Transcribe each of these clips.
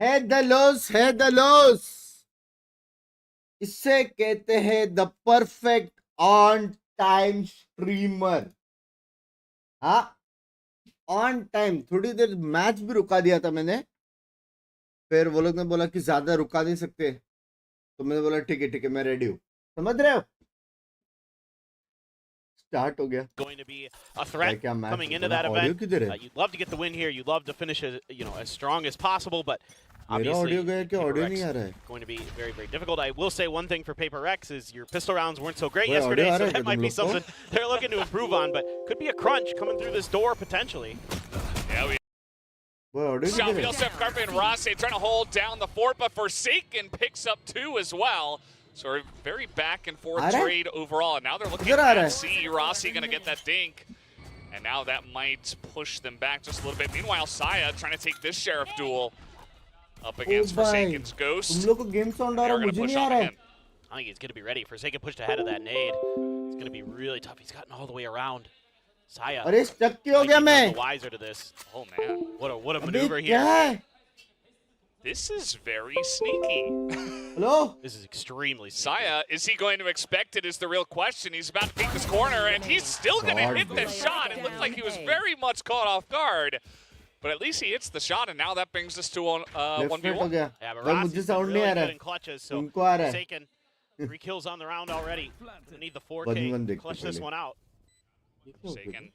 है the loss. इससे कहते हैं the perfect on time streamer. हाँ, ऑन टाइम। थोड़ी देर मैच भी रुका दिया था मैंने, फिर वो लोग ने बोला कि ज्यादा रुका नहीं सकते, तो मैंने बोला ठीक है मैं रेडी हूँ। समझ रहे हो? स्टार्ट हो गया। Going to be a threat coming into that event. You'd love to get the win here. You'd love to finish as strong as possible, but obviously going to be very difficult. I will say one thing for Paper Rex is your pistol rounds weren't so great yesterday, so that might be something they're looking to improve on, but could be a crunch coming through this door potentially. Yeah, South, we also have Carpe and Rossi trying to hold down the fort, but Forsaken picks up 2 as well. So a very back and forth trade overall. And now they're looking at C. Rossi going to get that dink. And now that might push them back just a little bit. Meanwhile, Saya trying to take this Sheriff duel up against Forsaken's Ghost. They're going to push on him. I think he's going to be ready. Forsaken pushed ahead of that nade. It's going to be really tough. He's gotten all the way around. Saya might be wiser to this. Oh, man. What a maneuver here. This is very sneaky. Hello? This is extremely sneaky. Saya, is he going to expect it is the real question. He's about to peek this corner, and he's still going to hit the shot. It looked like he was very much caught off guard. But at least he hits the shot, and now that brings us to 1v1. Yeah, but Rossi's really good in clutches, so Forsaken 3 kills on the round already. They need the 4K to clutch this one out. Forsaken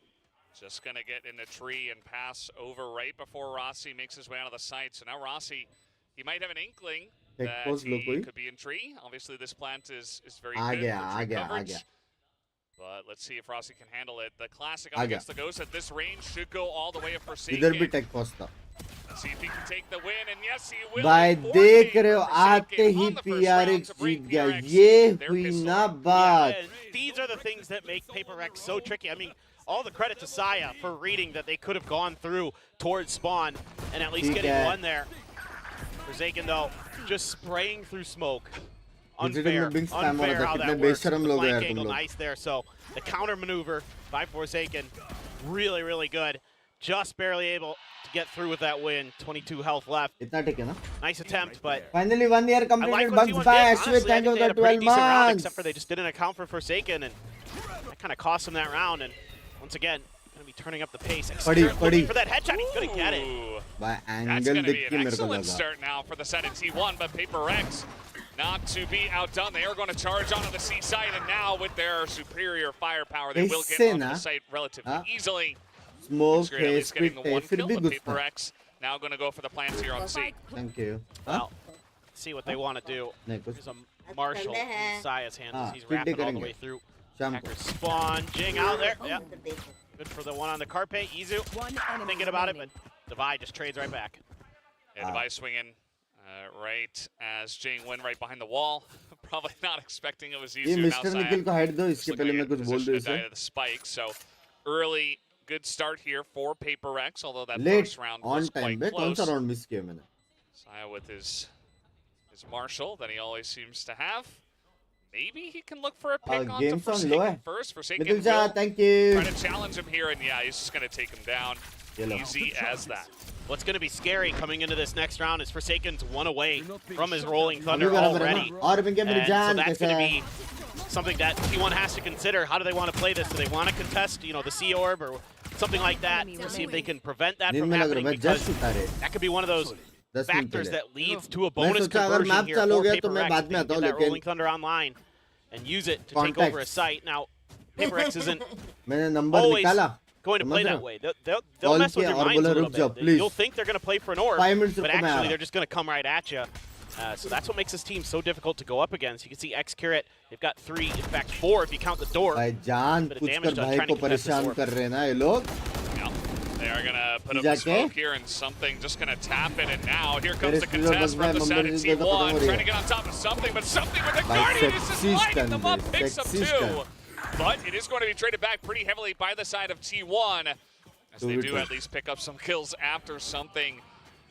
just going to get in the tree and pass over right before Rossi makes his way out of the site. So now Rossi, he might have an inkling that he could be in tree. Obviously, this plant is very good for tree coverage. But let's see if Rossi can handle it. The classic up against the Ghost at this range should go all the way of Forsaken. Let's see if he can take the win, and yes, he will. भाई देख रहे हो, आते ही PRX जीत गया। ये हुई ना बात। These are the things that make Paper Rex so tricky. I mean, all the credit to Saya for reading that they could have gone through towards spawn and at least getting one there. Forsaken, though, just spraying through smoke. Unfair how that works. The flank angle, nice there. So the counter maneuver by Forsaken, really good. Just barely able to get through with that win. 22 health left. Nice attempt, but finally 1 year completed. Binks by Ashwin, thank you for the 12 months. Except for they just didn't account for Forsaken, and that kind of cost them that round. And once again, going to be turning up the pace. Looking for that headshot, he's going to get it. That's going to be an excellent start now for the set in T1, but Paper Rex not to be outdone. They are going to charge onto the C site, and now with their superior firepower, they will get onto the site relatively easily. Smoke, at least getting the 1 kill, but Paper Rex now going to go for the plants here on C. Thank you. Well, see what they want to do. There's a Marshall in Saya's hands as he's wrapping all the way through. Hackers spawn, Jinggg out there. Yeah. Good for the one on the Carpe. Izu thinking about it, but Divide just trades right back. Yeah, Divide swinging right as Jinggg went right behind the wall. Probably not expecting it was Izu. The spike. So early good start here for Paper Rex, although that first round was quite close. Saya with his Marshall that he always seems to have. Maybe he can look for a pick onto Forsaken first. Forsaken will thank you. Try to challenge him here, and yeah, he's just going to take him down. Easy as that. What's going to be scary coming into this next round is Forsaken's 1 away from his Rolling Thunder already. And so that's going to be something that T1 has to consider. How do they want to play this? Do they want to contest, the C orb or something like that to see if they can prevent that from happening? Because that could be one of those factors that leads to a bonus conversion here for Paper Rex. They can get that Rolling Thunder online and use it to take over a site. Now, Paper Rex isn't always going to play that way. They'll mess with your minds a little bit. You'll think they're going to play for an orb, but actually they're just going to come right at you. So that's what makes this team so difficult to go up against. You can see X-Curate, they've got 3, in fact 4 if you count the door. Bit of damage done trying to contest this orb. They are going to put up a smoke here, and something just going to tap it, and now here comes the contest from the set in T1, trying to get on top of something, but something with the Guardian is just lighting them up, picks up 2. But it is going to be traded back pretty heavily by the side of T1, as they do at least pick up some kills after something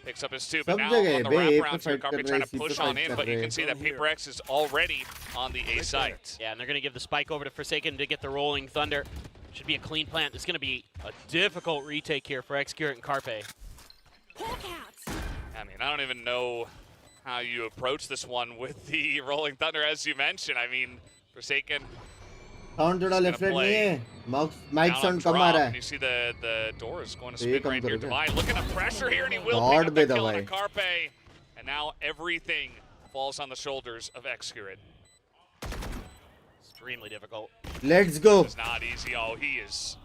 picks up his 2. But now on the wraparound here, Carpe trying to push on in, but you can see that Paper X is already on the A site. Yeah, and they're going to give the spike over to Forsaken to get the Rolling Thunder. Should be a clean plant. It's going to be a difficult retake here for X-Curate and Carpe. I mean, I don't even know how you approach this one with the Rolling Thunder, as you mentioned. I mean, Forsaken. Sound थोड़ा left right नहीं है. Mic Down sound on come uh drop, रहा and है. you see the door is going to ये spin come right here. करोगे. Divine looking at pressure here, and he will God pick up the be kill on a दवाई. Carpe. And now everything falls on the shoulders of Xcurit. Extremely difficult. Let's go. It's not easy. Oh, he is.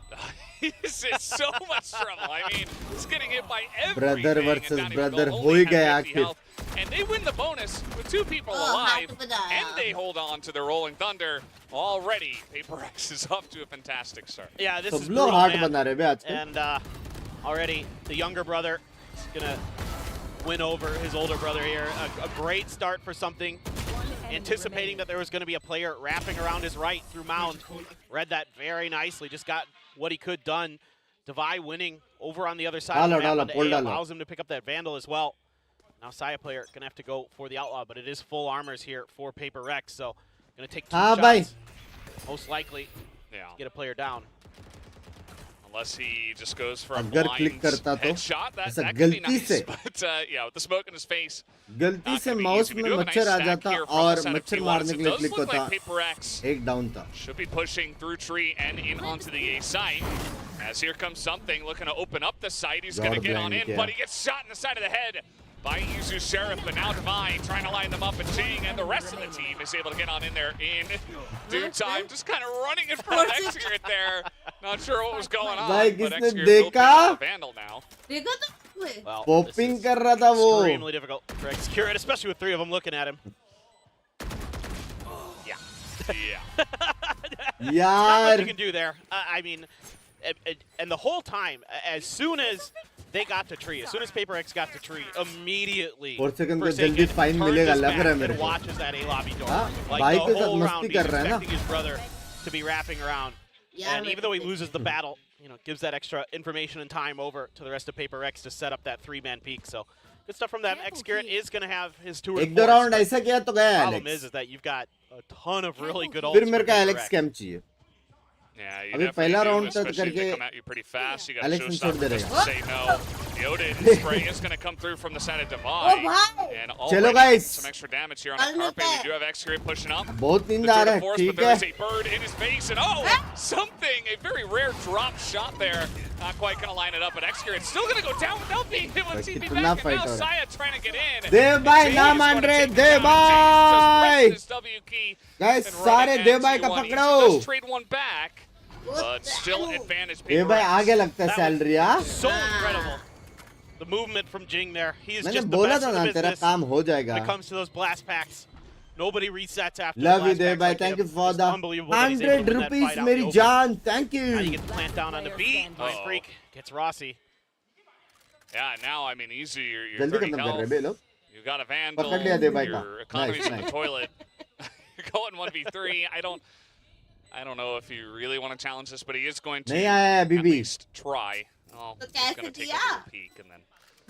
He's in so much trouble. I mean, he's getting hit by everything. Brother and versus not even brother, goal, हो only ही गया had 50 आखिर. health. And they win the bonus with 2 people alive, and they hold on to the Rolling Thunder. Already, Paper X is off to a fantastic start. Yeah, this is सब लोग brutal, heart man. बना रहे बे आजकल. And already the younger brother is gonna win over his older brother here. A great start for something. Anticipating that there was going to be a player wrapping around his right through Mound. Read that very nicely. Just got what he could done. Devi winning over on the other side of the map. And A allows him to pick up that Vandal as well. Now Saya player going to have to go for the Outlaw, but it is full armors here for Paper Rex. So going to take 2 shots. Most likely get a player down. Unless he just goes for a अगर blind click करता तो headshot, that ऐसा could be गलती nice. से But yeah, with the smoke in his face, गलती से mouse में मच्छर आ जाता और मच्छर मारने के लिए क्लिक होता. एक डाउन था. should be pushing through tree and in onto the A site. As here comes something looking to open up the site. He's going to get on in, but he gets shot in the side of the head by Yuzu Sheriff, but now Divine trying to line them up, and Jinggg and the rest of the team is able to get on in there in due time. Just kind of running in front of Xcurit there. Not sure what was going on, भाई but किसने Xcurit will pick देखा? up a Vandal now. Well, Popping कर रहा था वो. extremely difficult for Xcurit, especially with 3 of them looking at him. Yeah. Not much यार you can do there. I mean, and the whole time, as soon as they got to tree, as soon as Paper X got to tree, immediately Forsaken को Forsaken जल्दी fine turns मिलेगा, his लग back रहा है मेरे and को. watches that A lobby door. हाँ, Like भाई the के साथ whole मस्ती round, he's कर रहा है ना. expecting his brother to be wrapping around. And even though he loses the battle, you know, gives that extra information and time over to the rest of Paper X to set up that 3-man peak. So good stuff from them. Xcurit is going to have his 2 एक दो round ऐसा किया तो गया problem Alex. is that you've got a ton of really good ults फिर for मेरे को Paper Alex X. Cam चाहिए. Yeah, you अभी definitely पहला do, round तक especially if they करके come at you pretty fast. You got Alex ने छोड़ showstopper दे just रहेगा. to say no. The Odin spray is going to come through from the side of Divine. And चलो already guys. some extra damage here on a Carpe. We do have Xcurit pushing up. बहुत नींद आ रहा है. But ठीक there है. is a bird in his face, and something, a very rare drop shot there. Not quite going to line it up, but Xcurit's still going to go down without being hit with TP कितना back, and fight now हो रहा है. Saya trying to get in. देव भाई Jinggg ना is मान gonna रहे. take him देव down. Jinggg just भाई. presses his W key Guys and सारे running देव भाई at का 2-1. He पकड़ो. does trade one back, but still advantage Dev Paper भाई X. आगे लगता है That was सैलरी यार. So incredible. The movement from Jinggg there. He is मैंने just the बोला best था in ना the तेरा business काम हो when जाएगा. it comes to those blast packs. Nobody resets after Love the you blast Dev packs भाई. like Thank him. you for It's the unbelievable that he's able to 100 win that rupees fight out in मेरी the open. जान. Thank Now you you. get the plant down on the beat. Mind Uh-oh. Freak gets Rossi. Yeah, now I mean, easy. You're जल्दी 30 खत्म कर रहे health. बे लोग. You got a Vandal. पकड़ लिया देव भाई का. Your economy's in Nice. the toilet. You're going 1v3. I don't know if you really want to challenge this, but he is going to नहीं आया है at अभी भी. least try. Oh, तो he's going कैसे to take a दिया? little peek and then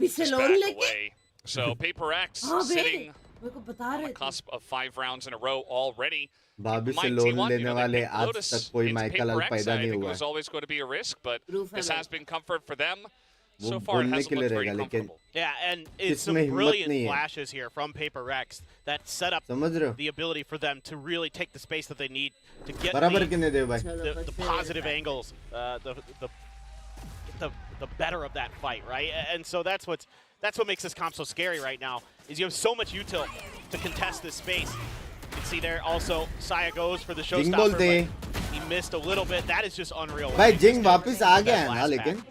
पीछे just loan back लेके away. So Paper X हाँ बे sitting मेरे को बता on रहे the थे cusp of 5 rounds in a row already. भाभी से Might लोन T1, लेने you know, they वाले picked आज Lotus तक कोई into माइकल Paper अल X. पैदा I नहीं think it हुआ. was always going to be a risk, but Proof this है has been comfort for them. वो So far, it बोलने hasn't के लिए looked very रहेगा लेकिन comfortable. Yeah, and it's some इसमें हिम्मत brilliant नहीं है. flashes here from Paper Rex that set up समझ रहे हो? the ability for them to really take the space that they need to get बराबर the, कितने देव भाई. the positive angles, the better of that fight, right? And so that's what makes this comp so scary right now. Is you have so much util to contest this space. You can see there also Saya goes for the Jinggg showstopper, बोलते. but he missed a little bit. That is just unreal. भाई जिंग वापस आ गया है ना लेकिन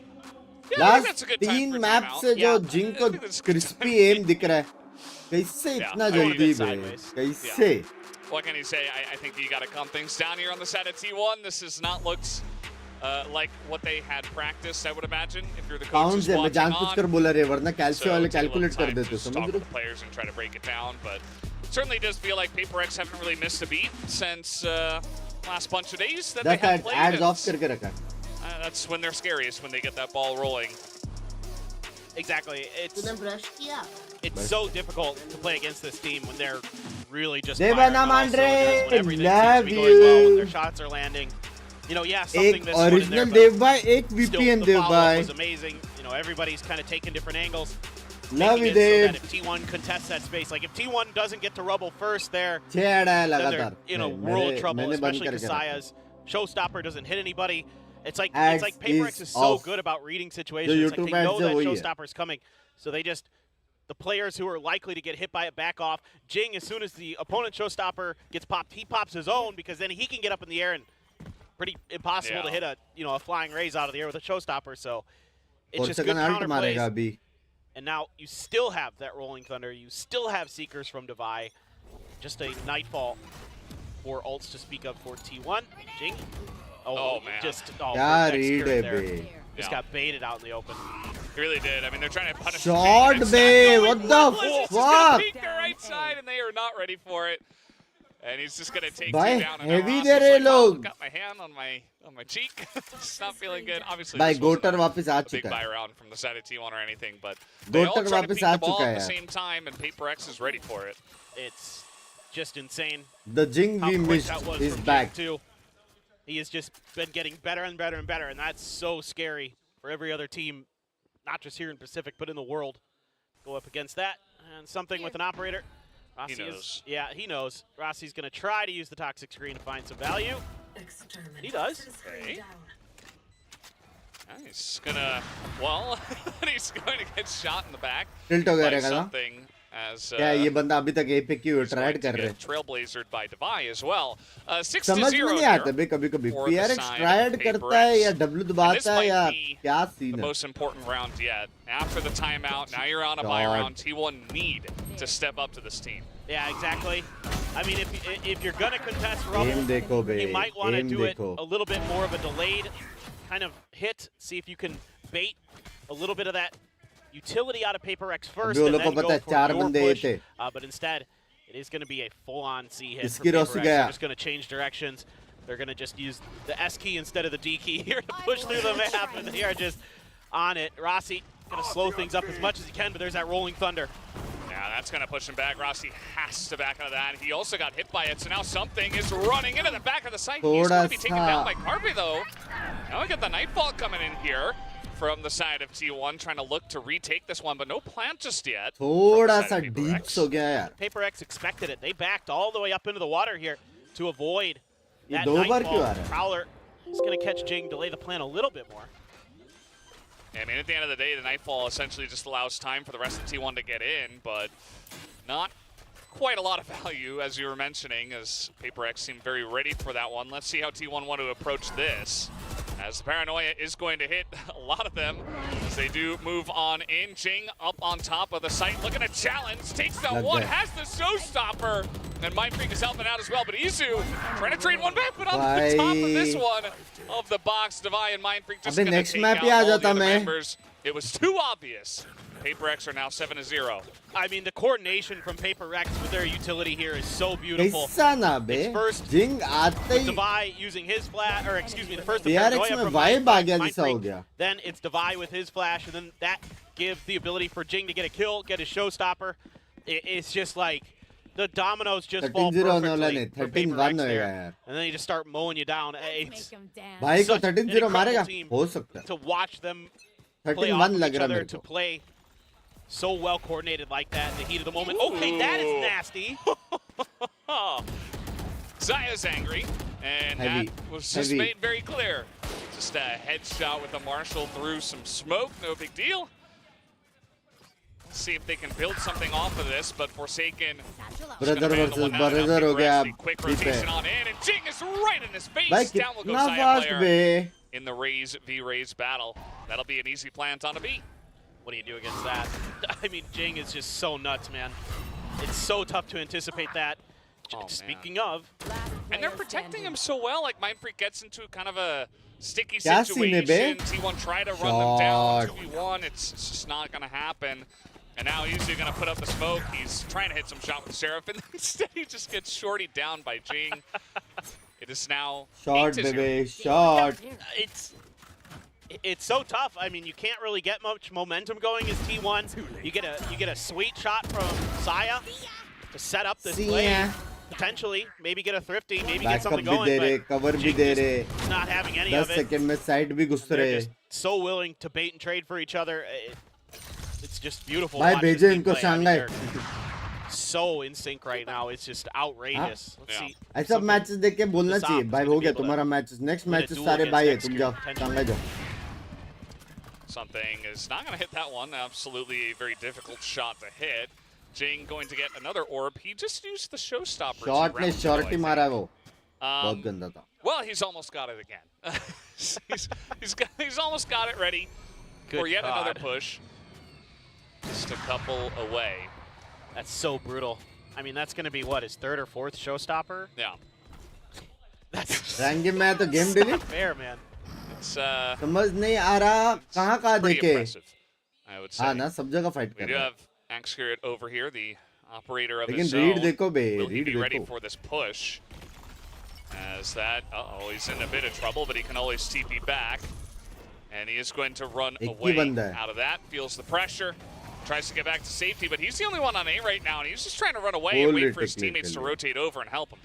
Yeah, I think that's last a good time 3 for a map timeout. से जो Yeah. जिंग को I think that's a good crispy time. M दिख रहा है. कैसे Yeah, इतना I mean, जल्दी it's बे. sideways. कैसे. What can you say? I think you got to calm things down here on the side of T1. This has not looked like what they had practiced, I would imagine, if you're the count coaches है मैं watching जानबूझकर on. बोला रे वरना कैल्शियो So वाले take a little calculate कर time to देते just समझ talk रहे with हो. the players and try to break it down, but certainly does feel like Paper X haven't really missed a beat since last bunch of days that they That's have it. played. Ads off and, करके रखा. that's when they're scariest, when they get that ball rolling. Exactly. तूने brush किया It's so difficult to play against this team when they're really just Deva firing on all Namandre, cylinders, when everything seems love to be going well, when you. their shots are landing. You know, yeah, something एक this one in there, original but देव भाई एक still, VPN the Dev follow-up भाई. was amazing. You know, everybody's kind of taking different angles. Love making you, it so dude. that if T1 contests that space, like if T1 doesn't get to rubble first there, 6 add आया then लगातार they're in a world of trouble, especially Kasaya's showstopper doesn't hit anybody. It's like PaperX is so good about reading situations. It's like they know that showstopper's coming, so they just, the players who are likely to get hit by it back off. Jinggg, as soon as the opponent showstopper gets popped, he pops his own because then he can get up in the air, and pretty impossible to hit a flying raise out of the air with a showstopper. So it's just good counterplays. And now you still have that Rolling Thunder. You still have Seekers from Devi. Just a Nightfall for ults to speak of for T1. Jinggg. Oh man. Just got baited out in the open. He really did. I mean, they're trying to punish Short, babe. What the fuck? Peek their right side, and they are not ready for it. And he's just gonna take Bhai, two down. And heavy now Ross there is like, oh, log. got my hand on my cheek. It's not feeling good. Obviously, Bhai, this wasn't Goater वापस आ a big चुका buy है. round from the side of T1 or anything, but they all Goater try to वापस beat uh the ball चुका at है the यार. same time, and PaperX is ready for it. It's just insane. The Jinggg How we quick missed that was is from back. Jinggg too. He has just been getting better and better and better, and that's so scary for every other team, not just here in Pacific, but in the world. Go up against that, and something with an operator. Rossi He knows. He knows. Rossi's going to try to use the toxic screen to find some value. And he does. Okay. He's gonna, well, he's going to get shot in the back Tilt हो गया by रहेगा ना? something. As क्या ये बंदा अभी तक APAC की ट्राइड कर रहे हैं? Trailblazered by Devi as well. 6-0 समझ में नहीं आता बे कभी-कभी for the PRX side tried of करता है या PaperX. W And this दबाता है might या be क्या the सीन है? most important round yet. After the timeout, now you're on a bye God. round. T1 need to step up to this team. Yeah, exactly. I mean, if you're going to contest rubble, Aim देखो बे, you might want to aim do it देखो. a little bit more of a delayed kind of hit. See if you can bait a little bit of that utility out of PaperX first, अभी वो and लोग को then पता go है for 4 your बंदे push. थे. But instead, it is going to be a full-on C hit for इसकी Rossi PaperX. गया. They're just going to change directions. They're going to just use the S key instead of the D key here to push through the map, and they are just on it. Rossi going to slow things up as much as he can, but there's that Rolling Thunder. Yeah, that's going to push him back. Rossi has to back out of that. He also got hit by it, so now something is running into the back of the site. He's going to be taken down by Carpe, though. Now we got the Nightfall coming in here from the side of T1, trying to look to retake this one, but no plant just yet. थोड़ा सा deep हो गया यार. PaperX expected it. They backed all the way up into the water here to avoid ये that दो बार क्यों आ Nightfall. रहा है? Prowler is going to catch Jinggg, delay the plan a little bit more. I mean, at the end of the day, the Nightfall essentially just allows time for the rest of T1 to get in, but not quite a lot of value, as you were mentioning, as PaperX seemed very ready for that one. Let's see how T1 want to approach this, as the Paranoia is going to hit a lot of them as they do move on in. Jinggg up on top of the site, looking to challenge, takes that Like one, that. has the showstopper, and Mindfreak is helping out as well, but Izu trying to trade one back, but on Bye. the top of this one of the box, Devi and Mindfreak just अबे going to next take map out he uh all the जाता other मैं. members. It was too obvious. PaperX are now 7-0. I mean, the coordination from PaperX with their utility here is so beautiful. कैसा ना बे? It's first Jinggg आते ही Devi using his flash, or excuse me, the first the DRX Paranoia में from vibe आ गया Mindfreak, जैसा हो गया. then it's Devi with his flash, and then that gives the ability for Jinggg to get a kill, get his showstopper. It's just like the dominoes just fall 13-0 होने वाला perfectly नहीं, for 13-1 PaperX होएगा there, यार. and then you just start mowing you down. It's भाई को such an 13-0 मारेगा? incredible team हो सकता है. to watch them play off 13-1 of लग each रहा other, मेरे to को. play so well coordinated like that in the heat of the moment. Okay, that is nasty. Zaya's angry, and Heavy. that was just Heavy. made very clear. Just a headshot with a Marshall through some smoke, no big deal. Let's see if they can build something off of this, but Forsaken Brother versus brother हो गया अब quick ठीक rotation है. on in, and Jinggg is right in his face. भाई Down will go कितना Zaya fast player bay? in the Raze v Raze battle. That'll be an easy plant on a B. What do you do against that? I mean, Jinggg is just so nuts, man. It's so tough to anticipate that. Oh, Speaking of, And they're protecting him so well, like Mindfreak gets into kind of a sticky क्या scene है situation. Bay? T1 try to run them down, Shot. 2v1, it's just not gonna happen. And now he's going to put up the smoke. He's trying to hit some shot with Seraph, and instead he just gets shortied down by Jinggg. It is now Shot 8-0. baby, shot. it's so tough. I mean, you can't really get much momentum going as T1. You get a sweet shot from Saya to set up this play. Potentially, maybe get a thrifty, maybe get something Backup भी दे going. रहे, cover भी Jinggg दे just रहे. not having any 10 of it. Second में side भी घुस They're रहे. just so willing to bait and trade for each other. it's just beautiful. भाई watching भेजे this team इनको play. I mean, Shanghai they're so in sync right now. It's just outrageous. Let's see. ऐसा matches देख के बोलना This चाहिए off is भाई gonna हो be गया able to तुम्हारा matches next win a matches duel सारे against भाई है next तुम year, जाओ potentially. शंघाई जाओ Something is not going to hit that one. Absolutely a very difficult shot to hit. Jinggg going to get another orb. He just used the showstopper. Shot ने shorty मारा वो बहुत Um, गंदा था well, he's almost got it again. he's almost got it ready for Good yet another God. push. Just a couple away. That's so brutal. I mean, that's going to be what, his third or fourth showstopper? Yeah. That's rank game में आया तो game not delete fair, man. It's समझ नहीं आ रहा कहाँ pretty देखे impressive, I would say. हाँ ना सब जगह फाइट We कर do रहा है have Angskirit over here, the operator of लेकिन his रीड zone. देखो बे Will he read be ready देखो for this push? As that, he's in a bit of trouble, but he can always TP back. And he is going to run एक ही away बंदा है out of that. Feels the pressure. Tries to get back to safety, but he's the only one on A right now, and he's just trying to run away and wait for his teammates to rotate over and help him.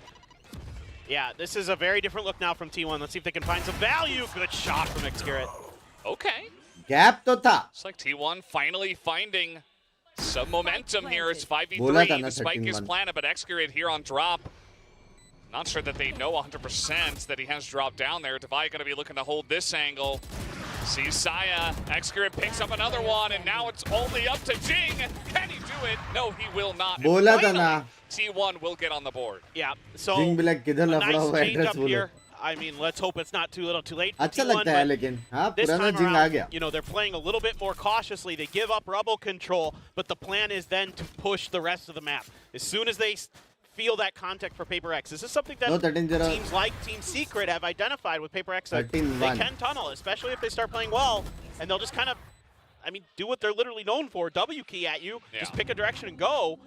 Yeah, this is a very different look now from T1. Let's see if they can find some value. Good shot from Xcarrot. Okay. Gap तो था Looks like T1 finally finding some momentum here. It's बोला था 5v3. ना The spike is 13-1 planted, but Xcarrot here on drop. Not sure that they know 100% that he has dropped down there. Divide going to be looking to hold this angle. Sees Saya. Xcarrot picks up another one, and now it's only up to Jinggg. Can he do it? No, he will not. And बोला था finally, ना T1 will get on the board. Yeah, so जिंग भी like किधर a लफड़ा nice हुआ change address up बोलो here. I mean, let's hope it's not too little too late for अच्छा T1, लगता है but लेकिन हाँ this पुराना time जिंग आ around, गया you know, they're playing a little bit more cautiously. They give up rubble control, but the plan is then to push the rest of the map. As soon as they feel that contact for Paper X, this is something that No, 13-0. teams like Team Secret have identified with Paper X. That 13-1. they can tunnel, especially if they start playing well, and they'll just kind of, I mean, do what they're literally known for, W key at you, just Yeah. pick a direction and go.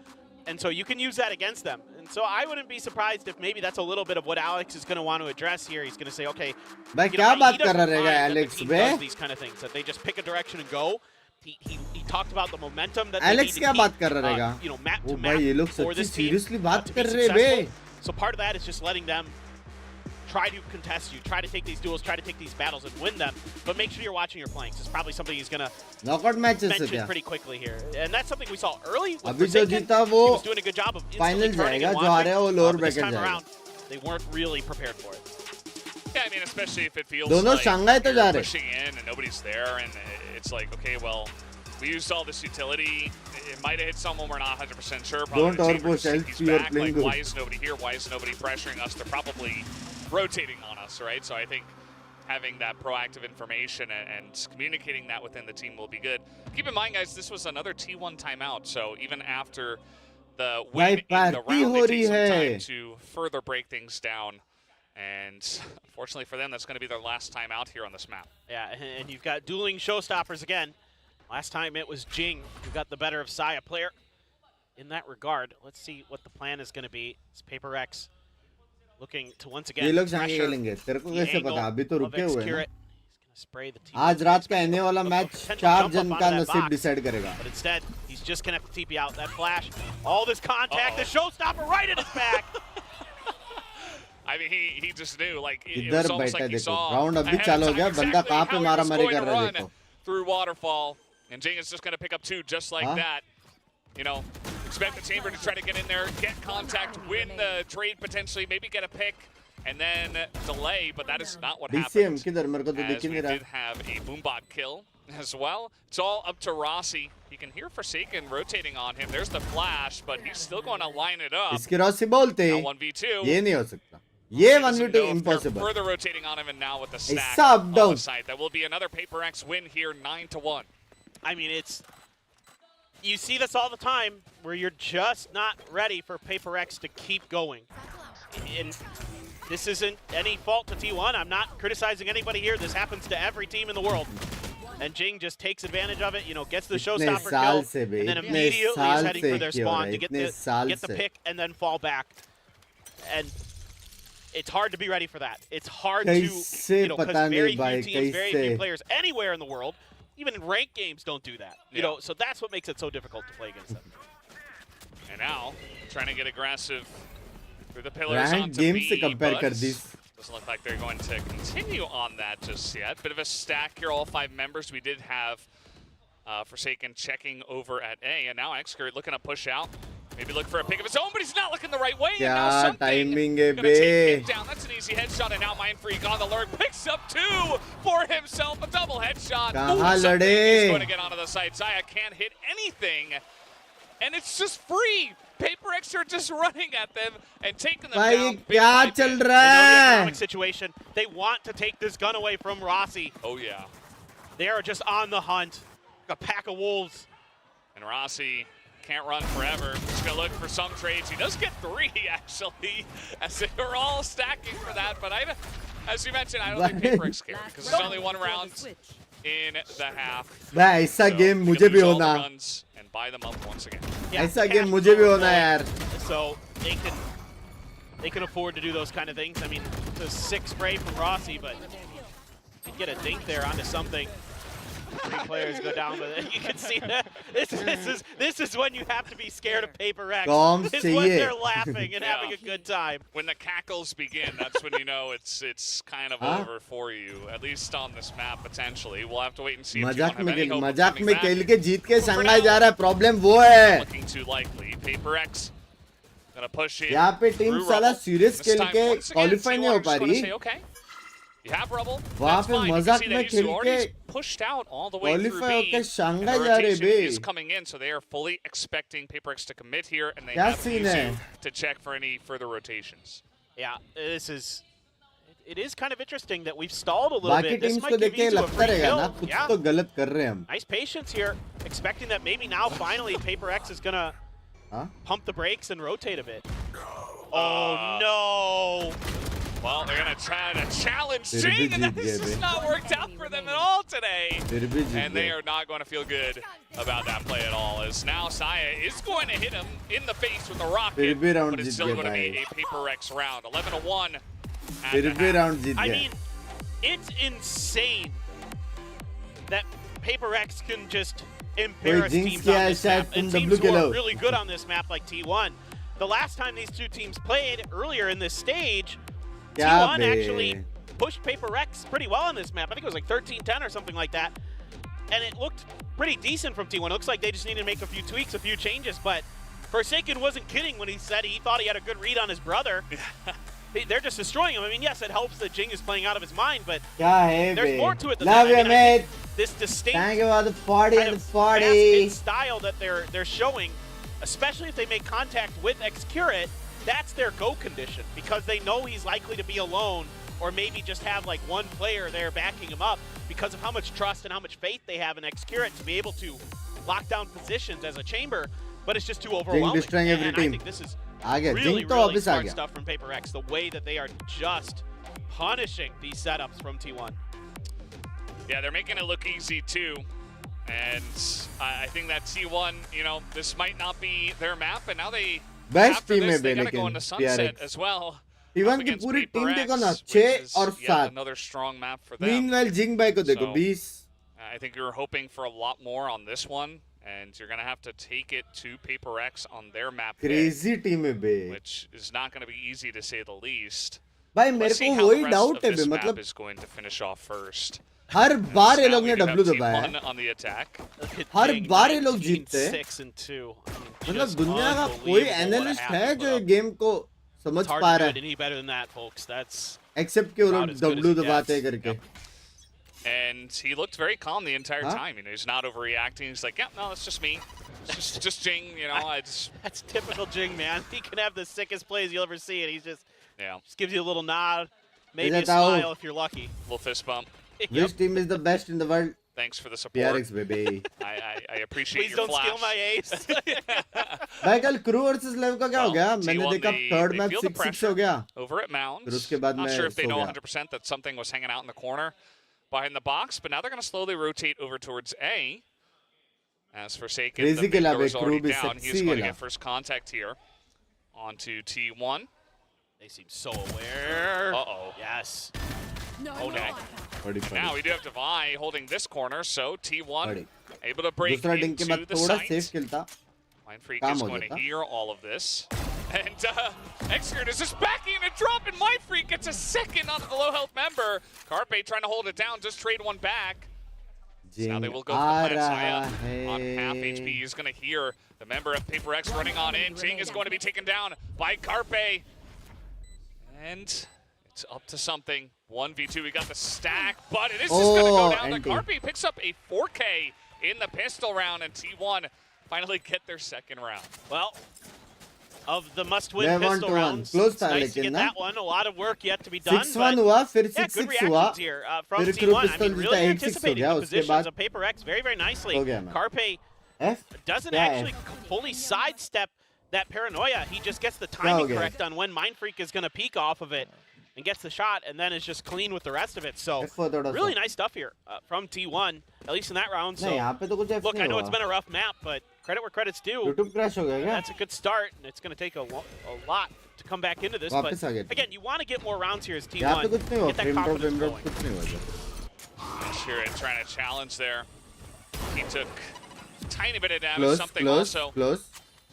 And so you can use that against them. And so I wouldn't be surprised if maybe that's a little bit of what Alex is going to want to address here. He's going to say, okay, भाई you क्या know, बात he कर रहा doesn't रहेगा mind that the Alex team बे does these kind of things, that they just pick a direction and go. He talked about the momentum that Alex they क्या need to बात keep, कर रहा रहेगा you know, map O to भाई ये map लोग for सच्ची this team seriously बात to कर be रहे बे successful. So part of that is just letting them try to contest you, try to take these duels, try to take these battles and win them. But make sure you're watching your flanks. It's probably something he's going to knockout matches से mention क्या pretty quickly here. And that's something we saw early with अभी जो Forsaken. जीता वो He was doing a good job of final instantly turning जाएगा and जो आ रहा है वो launching. Lower But this bracket time जाएगा around, they weren't really prepared for it. Yeah, I mean, especially if it feels दोनों like Shanghai तो you're जा रहे pushing in and nobody's there, and it's like, okay, well, we used all this utility. It might have hit someone we're not 100% sure. Probably Don't the team overpush, just else he's you are back. playing Like, good. why is nobody here? Why is nobody pressuring us? They're probably rotating on us, right? So I think having that proactive information and communicating that within the team will be good. Keep in mind, guys, this was another T1 timeout, so even after the win in the party round, ho they take some rahi time hai. to further break things down. And unfortunately for them, that's going to be their last time out here on this map. Yeah, and you've got dueling showstoppers again. Last time it was Jinggg who got the better of Saya player. In that regard, let's see what the plan is going to be. It's Paper X looking to once again ये लोग Shanghai pressure खेलेंगे तेरे को the कैसे angle पता अभी तो of रुके हुए हैं Xcarrot. ना He's going to spray the team. आज रात का एने वाला Look for match potential 4 jump जन up का onto that नसीब box. डिसाइड करेगा But instead, he's just going to have to TP out that flash. All this contact, the showstopper right at his back. I mean, he just knew, like, it इधर was almost बैठा like he देखो saw round अभी ahead चालू of हो गया time बंदा exactly कहाँ पे how he मारा was मारी going कर to रहा है run देखो through Waterfall, and Jinggg is just going to pick up two just like Huh? that. You know, expect the chamber to try to get in there, get contact, win the trade potentially, maybe get a pick, and then delay, but that is not what DCM happened. किधर मेरे को तो दिख As he we नहीं did रहा have a Boombot kill as well. It's all up to Rossi. You can hear Forsaken rotating on him. There's the flash, but he's still going to line it up. इसकी Rossi बोलते Now 1v2. ये नहीं हो सकता ये He doesn't 1v2 know if they're impossible further rotating on him, and now with the stack ऐसा up on down the site, that will be another Paper X win here, 9-1. I mean, you see this all the time where you're just not ready for Paper X to keep going. And this isn't any fault to T1. I'm not criticizing anybody here. This happens to every team in the world. And Jinggg just takes advantage of it, you know, gets the showstopper साल से kill, bay, and then इतने immediately is साल heading से for their क्यों हो spawn रहा है, to get इतने साल the से। pick and then fall back. And it's hard to be ready for that. It's hard to, कैसे you know, because पता very नहीं भाई few teams, very कैसे few players anywhere in the world, even in ranked games, don't do that. You Yeah. know, so that's what makes it so difficult to play against them. And now, trying to get aggressive through the pillars rank onto game B, से compare but कर दी doesn't look like they're going to continue on that just yet. Bit of a stack here, all 5 members. We did have Forsaken checking over at A, and now Xskirt looking to push out. Maybe look for a pick of his own, but he's not looking the right way. And now क्या something timing है gonna take bay? it down. That's an easy headshot, and now Mindfreak on the lurk picks up 2 for himself. A double headshot. कहाँ Something लड़े? is going to get onto the site. Zaya can't hit anything, and it's just free. Paper X are just running at them and taking them भाई down. क्या चल They रहा know the है? economic situation. They want to take this gun away from Rossi. Oh yeah. They are just on the hunt. A pack of wolves. And Rossi can't run forever. He's going to look for some trades. He does get 3, actually, as they were all stacking for that. But as you mentioned, I don't think Paper X care because there's only 1 round in the half. भाई ऐसा game मुझे भी होना. And buy them up once again. Yeah, ऐसा cash game मुझे भी flow होना यार. So they can afford to do those kind of things. I mean, it's a 6 spray from Rossi, but you get a dink there onto something. 3 players go down with it. You can see that this is when you have to be scared of Paper X. Comms It's when चाहिए. they're laughing and having a good time. When the cackles begin, that's when you know it's kind of over for you. At least on this map, potentially. We'll have to wait and see. मजाक if में any hope of मजाक coming में back. खेल के जीत के Shanghai जा रहा है. प्रॉब्लम वो है. Looking too likely. Paper X gonna push it. यहाँ पे टीम through साला Rubble. सीरियस This खेल time, के once again, क्वालिफाई नहीं हो T1 पा just gonna रही. say, okay, you have Rubble. वहाँ That's पे fine. You can मजाक see में that he's खेल already के pushed out all the way through qualify B. होके And शंघाई the जा रहे rotation बे. is coming in, so they are fully expecting Paper X to commit here, and they क्या have scene Yuzu है? to check for any further rotations. Yeah, it is kind of interesting that we've stalled a little बाकी bit. This teams को might देख give के Yuzu a लगता free रहेगा ना kill. कुछ Yeah. तो गलत कर रहे हैं हम. Nice patience here, expecting that maybe now finally Paper X is gonna हाँ? pump the brakes and rotate a bit. Oh no! Well, they're going to try to challenge फिर भी Jinggg, and जीत that गए has bay. just not worked out for them at all today. फिर भी जीत And they गए. are not going to feel good about that play at all, as now Saya is going to hit him in the face with a फिर rocket, भी round but it's Jeet still गए going to be भाई. a Paper X round. 11-1 at फिर the भी half. Round Jeet I गए. mean, it's insane that Paper X can just embarrass Jinx teams किया on है this शायद map, तुम and W teams के who are low. really good on this map like T1. The last time these two teams played earlier in this stage, क्या T1 bay? actually pushed Paper X pretty well on this map. I think it was like 13-10 or something like that. And it looked pretty decent from T1. It looks like they just needed to make a few tweaks, a few changes, but Forsaken wasn't kidding when he said he thought he had a good read on his brother. They're just destroying him. I mean, yes, it helps that Jinggg is playing out of his mind, but क्या है there's bay? more to it than Love that. you I mean, I mate. think this distinct Thank you for the 40 kind and of 40. fast-paced style that they're showing, especially if they make contact with Xcurate, that's their go condition because they know he's likely to be alone or maybe just have like one player there backing him up because of how much trust and how much faith they have in Xcurate to be able to lock down positions as a chamber, but it's just too overwhelming. destroying every And I team. think this is आ गया. really, Jinx तो really वापस आ smart गया. stuff from Paper X, the way that they are just punishing these setups from T1. Yeah, they're making it look easy too. And I think that T1, you know, this might not be their map, and now they, Best after team this, है they bay gotta go लेकिन into Sunset DRX. as well. T1 up की against पूरी Paper team देखो ना X, 6 which is और yet 7. another strong map for them. Meanwhile Jinx भाई को देखो So, 20. I think you're hoping for a lot more on this one, and you're going to have to take it to Paper X on their map pick, Crazy team है बे. which is not going to be easy to say the least. भाई मेरे Let's see को how the वही rest doubt of है बे this map मतलब is going to finish off first. हर बार ये Now लोग we ने do have W दबाया है. T1 on the attack. Look at her Jinggg, बार ये लोग जीतते हैं. 19-6-2. I mean, मतलब just दुनिया का कोई unbelievable what एनालिस्ट है happened जो with ये them. गेम को समझ It's hard पा to रहा do it है any better than that, folks. That's except कि वो about लोग as good as W it दबाते हैं gets. करके. And he looked very calm the entire Huh? time. You know, he's not overreacting. He's like, yeah, no, that's just me. It's just Jinggg, you know, I just, that's typical Jinggg, man. He can have the sickest plays you'll ever see, and he's just yeah, gives you a little nod, maybe a Is that how- smile if you're lucky. little fist bump. Which team is the best in the world? Thanks for the support. DRX baby. I appreciate Please your don't steal flash. my ace. भाई कल crew versus लेव का क्या हो Well, गया? T1 मैंने देखा they- third they match feel the 6-6 pressure हो गया. over at Mounds. फिर उसके बाद Not मैं sure if they so know गया. 100% that something was hanging out in the corner behind the box, but now they're going to slowly rotate over towards A. As Forsaken, Crazy the खेला Binks बे, is already crew भी down. He's sexy going to खेला. get first contact here onto T1. They seem so aware. Uh-oh. Yes. Okay. बड़ी Now funny. we do have Devi holding this corner, so T1 बड़ी. able to break दूसरा डिंग के into बाद the थोड़ा site. Safe खेलता. Mindfreak काम is हो going to जाता. hear all of this. And Xskirt is just backing and dropping. Mindfreak gets a second onto the low health member. Carpe trying to hold it down, just trade one back. Now they will go for the plant. Saya on half HP. He's going to hear the member of Paper X running on in. Jinggg is going to be taken down by Carpe. And it's up to something. 1v2, we got the stack, but it is just going to go down. The Carpe picks up a 4K in the pistol round, and T1 finally get their second round. Well, of the must-win pistol rounds, it's nice to get that one. A lot of work yet to be done. 6-1 हुआ, फिर 6-6 yeah, good reactions here from T1. I mean, really anticipating the positions of Paper X very, very nicely. Carpe doesn't actually fully sidestep that paranoia. He just gets the timing correct on when Mind Freak is going to peek off of it and gets the shot, and then is just clean with the rest of it. So really nice stuff here from T1, at least in that round. So look, I know it's been a rough map, but credit where credit's due. That's a good start, and it's going to take a lot to come back into this. But again, you want to get more rounds here as T1. Get that confidence going. Sure, and trying to challenge there. He took a tiny bit of damage. Also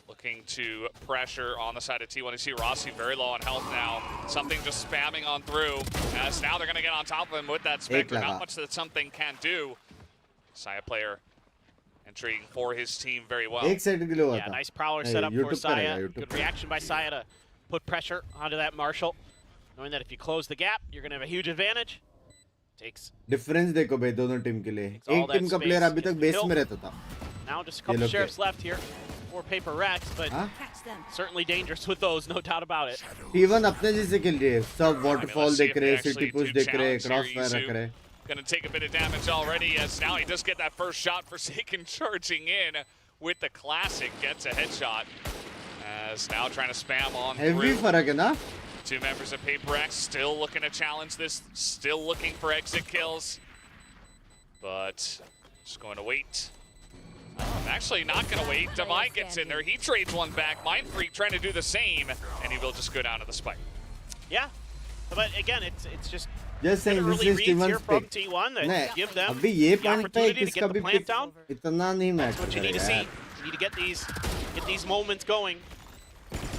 looking to pressure on the side of T1. You see Rossi very low on health now. Something just spamming on through. As now they're going to get on top of him with that Spectre. Not much that Something can do. Saya player entering for his team very well. Yeah, nice prowler set up for Saya. Good reaction by Saya to put pressure onto that Marshall. Knowing that if you close the gap, you're going to have a huge advantage. Takes difference देखो भाई दोनों team के लिए एक team का player अभी तक base में रहता था. Now just a couple sheriffs left here for Paper X, but certainly dangerous with those, no doubt about it. T1 अपने जैसे खेल रही है. सब waterfall देख रहे, city push देख रहे, crossfire रख रहे. Going to take a bit of damage already, as now he does get that first shot. Forsaken charging in with the classic, gets a headshot. As now trying to spam on heavy फरक है ना. Two members of Paper X still looking to challenge this, still looking for exit kills. But just going to wait. Actually not going to wait. Divine gets in there. He trades one back. Mind Freak trying to do the same, and he will just go down to the spike. Yeah, but again, it's just saying this is T1's from T1 that give them अभी ये the opportunity to get the plant pick down. इतना नहीं match That's what you need to see. You need to get these moments going.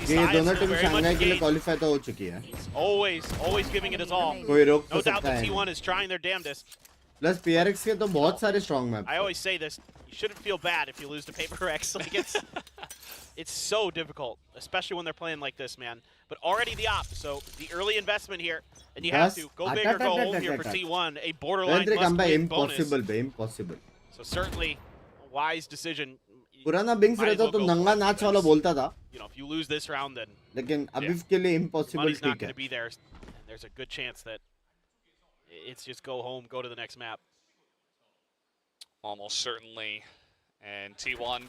ये दोनों team Shanghai के लिए qualify तो हो चुकी है. Always giving it his all. कोई रोक No तो doubt सकता that है. T1 is trying their damnedest. Plus PRX के तो बहुत सारे strong maps. I always say this. You shouldn't feel bad if you lose to Paper X. Like it's so difficult, especially when they're playing like this, man. But already the op, so the early investment here, and you have to go big or go home here for T1. A borderline must-win bonus. Impossible. So certainly a wise decision. पुराना Binks रहता तो नंगा नाच वाला बोलता था. You know, if you lose this round, then लेकिन अभी के लिए impossible money's not ठीक going है. to be there. And there's a good chance that it's just go home, go to the next map. Almost certainly. And T1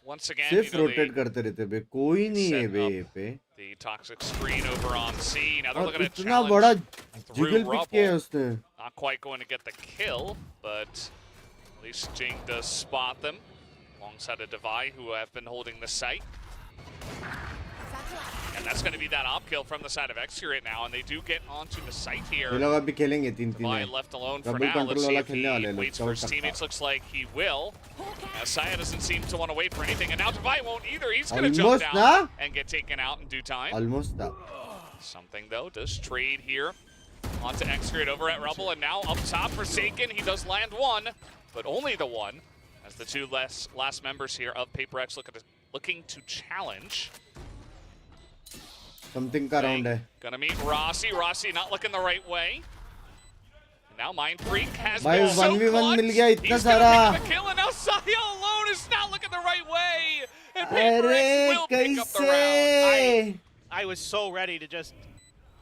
once again, सिर्फ rotate करते रहते बे, कोई नहीं है बे पे. The toxic screen over on C. Now they're और looking at इतना बड़ा through jiggle pick किया है rubble. उसने. Not quite going to get the kill, but at least Jinggg does spot them alongside a Devi who have been holding the site. And that's going to be that op kill from the side of X right now, and they do get onto the site here. ये लोग अभी खेलेंगे 3-3 Devi में. left alone for Double now. control Let's see वाला if खेलने वाले he लोग. waits for his teammates. Looks like he will. Saya doesn't seem to want to wait for anything, and now Devi won't either. He's going to jump down ना? and get taken out in due time. Almost था. Something though does trade here onto X-Grid over at Rubble, and now up top Forsaken. He does land one, but only the one, as the two last members here of Paper X looking to challenge. Something का round है. Gonna meet Rossi. Rossi not looking the right way. And now Mind Freak has भाई been so 1v1 mill clutch. गया इतना He's सारा. gonna pick the kill, and now Saya alone is not looking the right way. And Paper X अरे will pick up the round. I was so ready to just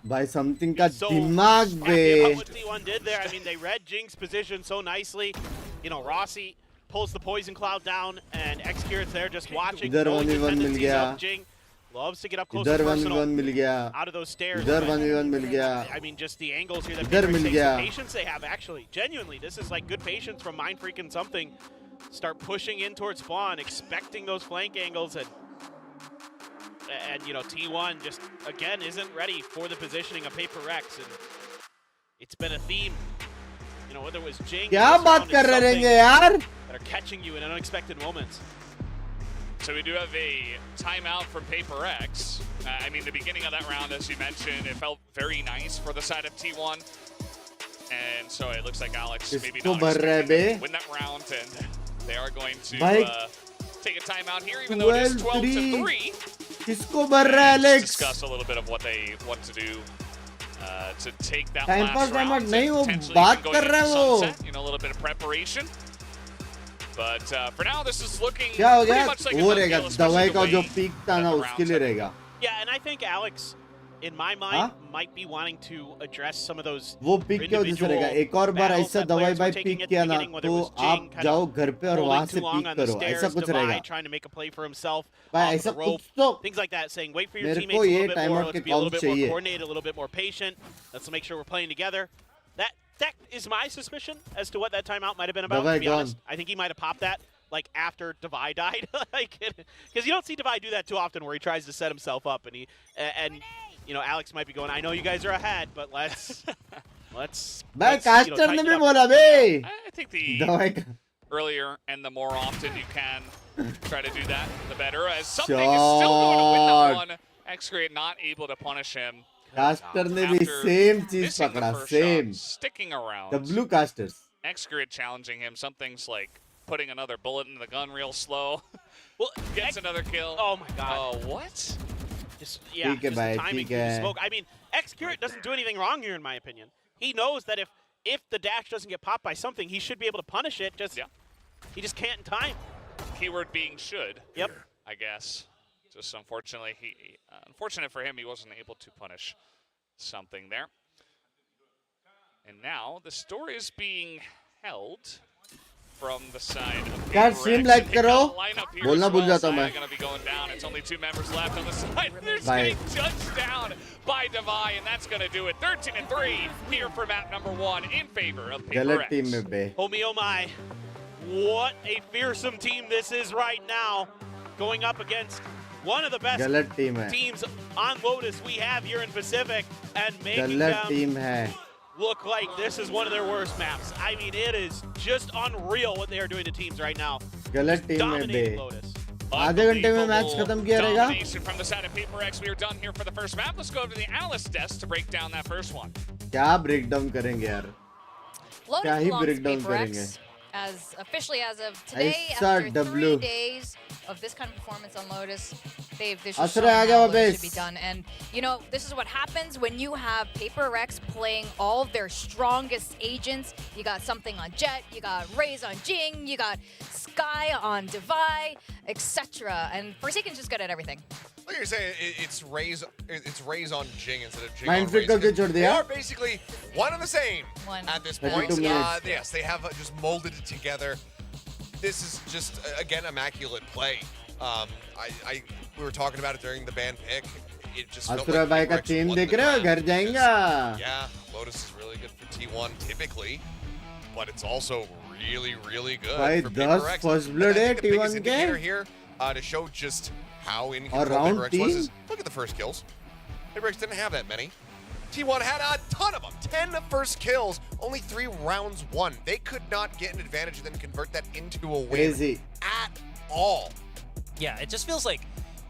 भाई something का so दिमाग happy bay. about what T1 did there. I mean, they read Jingg's position so nicely. You know, Rossi pulls the poison cloud down, and X-Cure's there just watching. इधर knowing the 1v1 mill tendencies गया. of Jinggg. Loves to get up close इधर and personal 1v1 मिल गया. out of those stairs. इधर but 1v1 मिल गया. I mean, just the angles here that इधर Paper X मिल takes, गया. the patience they have, actually. Genuinely, this is like good patience from Mind Freak and something. Start pushing in towards spawn, expecting those flank angles, and you know, T1 just, again, isn't ready for the positioning of Paper X, and it's been a theme. You know, whether it was Jinggg क्या बात कर रहे हैं यार? that are catching you in unexpected moments. So we do have a timeout from Paper X. I mean, the beginning of that round, as you mentioned, it felt very nice for the side of T1. And so it looks like Alex maybe किसको not भर रहा है बे? expecting to win that round, and they are going to take a timeout here, even though it is 12-3. किसको भर रहा है Alex? Discuss a little bit of what they want to do to take that Time last pass, round. नहीं वो Potentially बात even going कर रहा है into वो. sunset, you know, a little bit of preparation. But for now, this is looking क्या हो pretty गया? much like a वो done रहेगा deal, especially दवाई the का way जो पीक था ना that the उसके लिए rounds रहेगा. Yeah, and I think Alex, in my mind, might be wanting to address some of those वो पिक की वजह से रहेगा. एक और बार ऐसा दवाई भाई पिक किया ना तो आप जाओ घर पे और वहां से पिक करो. ऐसा कुछ रहेगा. trying to make a play for himself, भाई ऐसा कुछ तो things like that, saying wait for your मेरे teammates को a ये little bit time more, out के let's be a little calls bit more चाहिए. coordinated, a little bit more patient. Let's make sure we're playing together. That is my suspicion as to what that timeout might have been about. To be honest, I think he might have popped that like after Divide died, like because you don't see Divide do that too often, where he tries to set himself up and you know Alex might be going, I know you guys are ahead, but let's भाई caster ने भी बोला बे. I think the earlier and the more often you can try to do that, the better. As something is still going to win that one. X-Grade not able to punish him. Caster ने भी same चीज पकड़ा. Same. Sticking around. The blue casters. X-Grid challenging him. Some things like putting another bullet in the gun real slow. Well, gets another kill. Oh my god. Oh, what? Just the timing, the smoke. I mean, X-Curate doesn't do anything wrong here, in my opinion. He knows that if the dash doesn't get popped by something, he should be able to punish it. He just can't in time. Keyword being should. Yep. I guess. Just unfortunately, unfortunate for him, he wasn't able to punish something there. And now the story is being held from the side of यार stream like करो. बोलना भूल जाता हूँ मैं. Going to be going down. It's only 2 members left on the side. They're getting judged down by Divide, and that's going to do it. 13-3 here for map number 1 in favor of Paper गलत X. Team में बे. Oh my. What a fearsome team this is right now. Going up against one of the best teams on Lotus we have here in Pacific, and making them look like this is one of their worst maps. I mean, it is just unreal what they are doing to teams right now. Dominating Lotus. आधे घंटे में match खत्म किया रहेगा. Domination from the side of Paper X. We are done here for the first map. Let's go to the analyst desk to break down that first one. क्या breakdown करेंगे यार? क्या ही breakdown करेंगे? As officially as of today, after 3 days of this kind of performance on Lotus, this should be done. And you know, this is what happens when you have Paper X playing all of their strongest agents. You got something on Jet, you got Raze on Jinggg, you got Sky on Divide, etc. And Forsaken's just good at everything. Like you're saying, it's Raze on Jinggg instead of Jinggg on Raze. They are basically one and the same at this point. Yes, they have just molded it together. This is just, again, immaculate play. We were talking about it during the ban pick. It just felt like Paper X won the match. Yeah, Lotus is really good for T1 typically, but it's also really, really good for Paper X. First blood I think the biggest indicator here to show just how in control Paper X was is look at the first kills. Paper X didn't have that many. T1 had a ton of them. 10 first kills, only 3 rounds won. They could not get an advantage and then convert that into a win at all. Yeah, it just feels like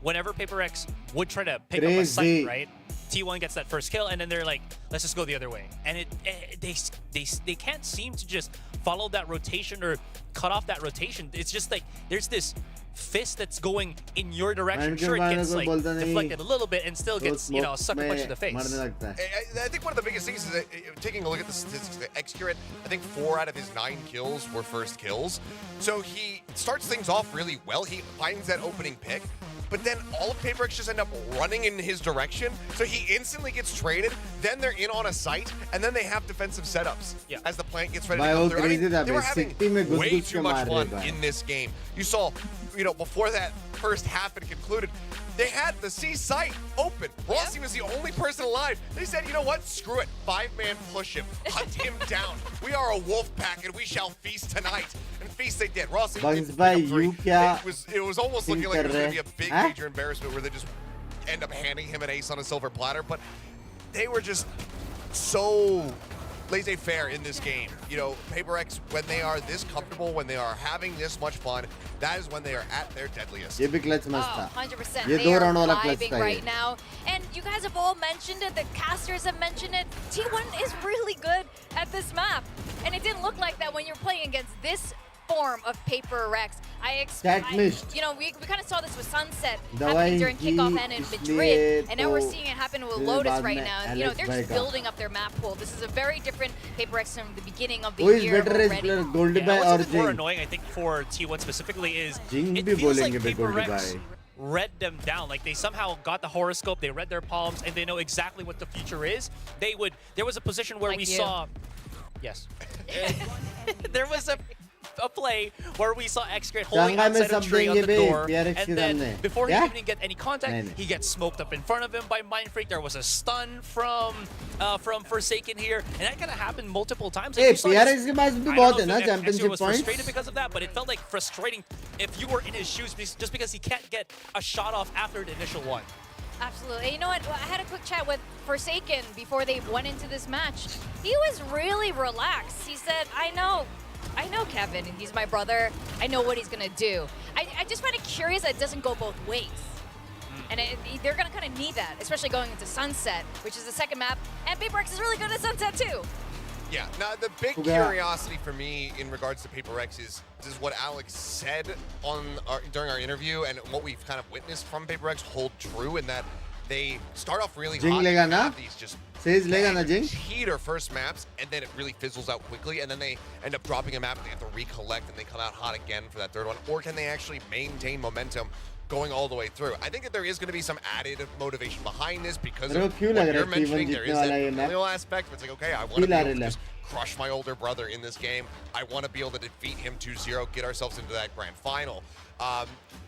whenever Paper X would try to pick up a site, right? T1 gets that first kill, and then they're like, let's just go the other way. And they can't seem to just follow that rotation or cut off that rotation. It's just like there's this fist that's going in your direction. Sure, it gets like deflected a little bit and still gets, you know, sucker punch in the face. I think one of the biggest things is that, taking a look at the statistics, the X-Curate, I think 4 out of his 9 kills were first kills. So he starts things off really well. He finds that opening pick, but then all of Paper X just end up running in his direction. So he instantly gets traded. Then they're in on a site, and then they have defensive setups as the plant gets ready to come through. I mean, they were having way too much fun in this game. You saw, you know, before that first half had concluded, they had the C site open. Rossi was the only person alive. They said, you know what? Screw it. 5-man push him. Hunt him down. We are a wolf pack, and we shall feast tonight. And feast they did. Rossi didn't pick up 3. It was almost looking like it was going to be a big major embarrassment where they just end up handing him an ace on a silver platter. But they were just so laissez-faire in this game. You know, PaperX, when they are this comfortable, when they are having this much fun, that is when they are at their deadliest. ये भी clutch मस्त था. 100%. ये They दो are round वाला clutch vibing था right ये. now. And you guys have all mentioned it, the casters have mentioned it. T1 is really good at this map. And it didn't look like that when you're playing against this form of Paper Rex. missed. You know, we kind of saw this with Sunset Dawai happening during ki kickoff and in isliye Madrid, and now we're to seeing it happen with फिर Lotus बाद right में now. You know, Alex they're भाई just का. building up their map pool. This is a very different Paper Rex from the beginning of the Who is year better is already. player Goldie Yeah, Bhai what's or a bit more Jinggg? annoying, I think, for T1 specifically is Jinggg it भी feels like बोलेंगे बे Paper Goldie Rex Bhai. read them down. Like they somehow got the horoscope, they read their palms, and they know exactly what the future is. There was a position where Like we you. saw, yes, there was a play where we saw X-Grid holding Shanghai में outside a सब tree on देंगे the bay, door, DRX and के then सामने. before he क्या? even get any contact, नहीं, नहीं. he gets smoked up in front of him by Mindfreak. There was a stun from Forsaken here, and that kind of happened multiple times. And Hey, you saw PRX this- के पास भी I बहुत don't है know ना if championship was points. frustrated because of that, but it felt like frustrating if you were in his shoes just because he can't get a shot off after the initial one. Absolutely. You know what? I had a quick chat with Forsaken before they went into this match. He was really relaxed. He said, I know Kevin, he's my brother. I know what he's going to do. I just find it curious that it doesn't go both ways. And they're going to kind of need that, especially going into Sunset, which is the second map. And PaperX is really good at Sunset too. Yeah, now the big curiosity for me in regards to PaperX is what Alex said during our interview and what we've kind of witnessed from PaperX hold true in that they start off really Jinggg hot लेगा and ना? have these just Says लेगा ना Jinggg? heater first maps, and then it really fizzles out quickly, and then they end up dropping a map and they have to recollect and they come out hot again for that third one. Or can they actually maintain momentum going all the way through? I think that there is going to be some added motivation behind this because of what you're mentioning. There is that familial aspect, but it's like, okay, I want to be able to just crush my older brother in this game. I want to be able to defeat him 2-0, get ourselves into that grand final.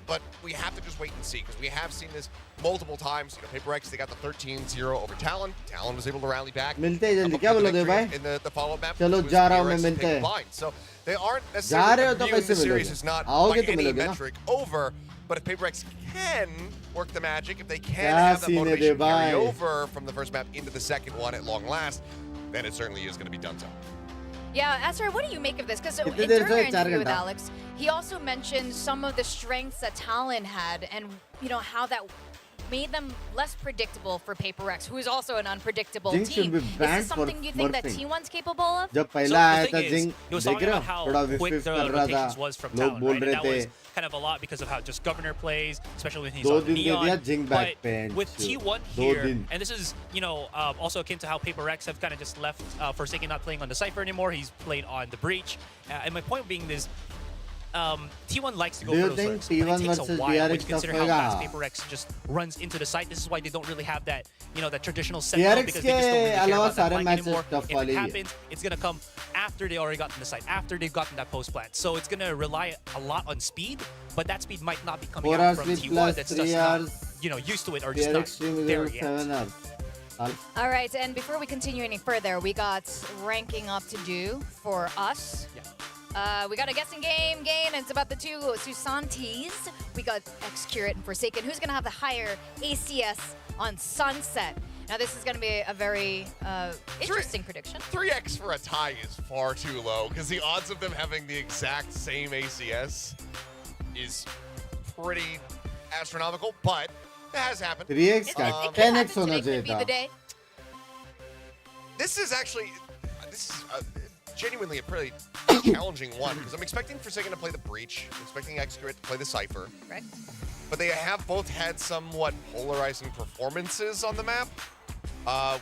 But we have to just wait and see, because we have seen this multiple times. You know, PaperX, they got the 13-0 over Talon. Talon was able to rally back. मिलते हैं जल्दी क्या बोलोगे भाई? In the follow-up map. चलो जा रहा हूँ मैं मिलते हैं. So they aren't जा रहे हो necessarily तो viewing कैसे the series मिलोगे? as not by आओगे तो any मिलोगे ना? metric over. But if PaperX can work the magic, if they can क्या have that scene है motivation दे carry भाई? over from the first map into the second one at long last, then it certainly is going to be done so. Yeah, Asher, what do you make of this? Because कितने during there our से? 4 interview with घंटा. Alex, he also mentioned some of the strengths that Talon had and, you know, how that made them less predictable for PaperX, who is also an unpredictable Jinggg should team. be Is banned this something for you think that smurfing. T1's capable of? जब So पहला आया the था thing is, Jinggg he was देख talking रहे about हो how थोड़ा quick विफ the कर रहा था rotations was from लोग Talon, बोल right? रहे And that was थे kind of a lot because of how just Governor plays, especially when he's दो on दिन दे Neon. दिया Jinggg back But bench. with T1 दो here, दिन. and this is, you know, also akin to how PaperX have kind of just left Forsaken not playing on the Cypher anymore. He's played on the Breach. And my point being is, T1 likes to go Do for you those think lurks, but it T1 takes a versus while when you DRX consider tough how fast होगा? PaperX just runs into the site. This is why they don't really have that, you know, that traditional sentinel, DRX because they just don't really के care अलावा about that सारे flank matches anymore. tough If वाले it ही है. happens, it's gonna come after they already gotten the site, after they've gotten that post plant. So it's gonna rely a lot on speed, but that speed might not be coming 4 out hours from with T1 plus that's 3 just not, hours. you know, used to it or just DRX not stream is there over yet. 7 hours. All right, and before we continue any further, we got ranking up to do for us. We got a guessing game, and it's about the two Susantis. We got X-Curate and Forsaken. Who's going to have the higher ACS on Sunset? Now, this is going to be a very interesting prediction. 3x for a tie is far too low, because the odds of them having the exact same ACS is pretty astronomical, but that has happened. 3x का It could 10x happen होना today, चाहिए could be the था. day. This is genuinely a pretty challenging one, because I'm expecting Forsaken to play the Breach, I'm expecting X-Curate to play the Cypher, Correct. but they have both had somewhat polarizing performances on the map.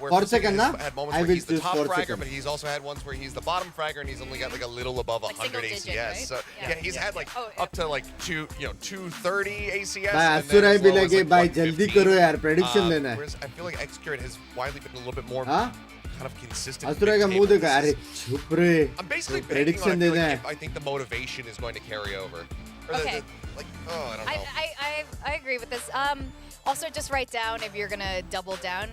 Where Forsaken has na? had I moments where will he's the choose top fragger, Forsaken. but he's also had ones where he's the bottom fragger and he's only got like a little above Like 100 single ACS. digit, right? So Yeah. yeah, he's had like Oh, yeah. up to like 230 ACS. भाई and then असुराई as भी low as, लगे like, भाई 150. जल्दी करो यार prediction लेना है. Whereas I feel like X-Curate has widely been a little bit more हाँ? kind of consistent. असुराई का मुंह देखा अरे चुप रे. I'm basically तो banking on prediction I feel देना like है. I think the motivation is going to carry over. Or Okay. like, oh, I don't know. I agree with this. Also, just write down if you're gonna double down.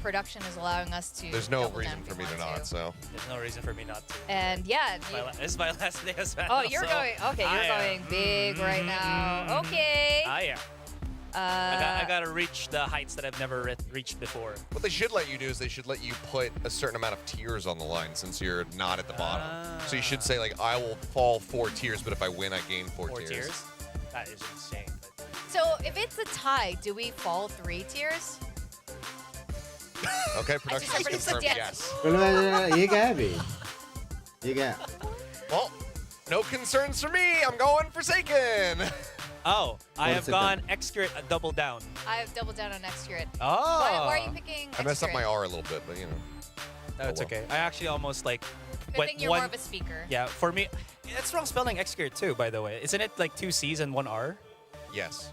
Production is allowing us to. There's no double reason down if for we me to want not, so. There's no reason for me not to. And yeah. This is my last day as well. Oh, you're so going. Okay, you're I am. going big right now. Okay. Ah, yeah. I gotta reach the heights that I've never reached before. What they should let you do is they should let you put a certain amount of tiers on the line since you're not at the bottom. So you should say like, I will fall 4 tiers, but if I win, I gain 4 tiers. That is insane. But... So if it's a tie, do we fall 3 tiers? Okay, production has confirmed yes. ये क्या है अभी? ये क्या है? Well, no concerns for me. I'm going Forsaken. Oh, I have gone Excurate double down. I have doubled down on Excurate. Oh. Why are you picking Excurate? I messed up my R a little bit, but you know. That's okay. I actually almost like Good thing you're more of a speaker. Yeah, for me, it's wrong spelling Excurate too, by the way. Isn't it like 2 C's and 1 R? Yes.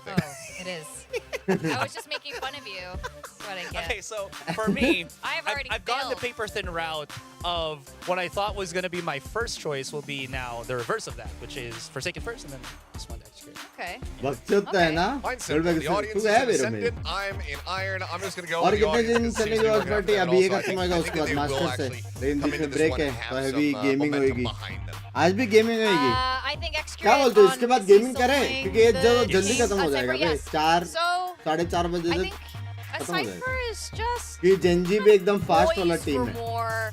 I Oh, think. it is. I was just making fun of you. That's what I get. Okay, so for me, I've gone the failed. paper thin route of what I thought was going to be my first choice will be now the reverse of that, which is Forsaken first and then this one Excurate. Okay. वक्त चलता है ना? Mine's simple. The audience is in Ascendant. I'm in Iron. I'm just going to go और with the कितने दिन audience. चलेगी watch party? अभी एक हफ्ते में उसके बाद they will मास्टर से actually लेकिन come बीच into में this ब्रेक one है and have तो अभी some गेमिंग momentum होगी. behind them. आज भी गेमिंग होगी. I think Excurate क्या बोलते हो? इसके बाद on गेमिंग PC करें Link, क्योंकि ये the जल्दी game- खत्म हो जाएगा Cypher, भाई. yes. 4 So, 4:30 बजे I तक think a खत्म हो जाएगा. Cypher is just कि Gen.G भी एकदम फास्ट वाला poised टीम for है. more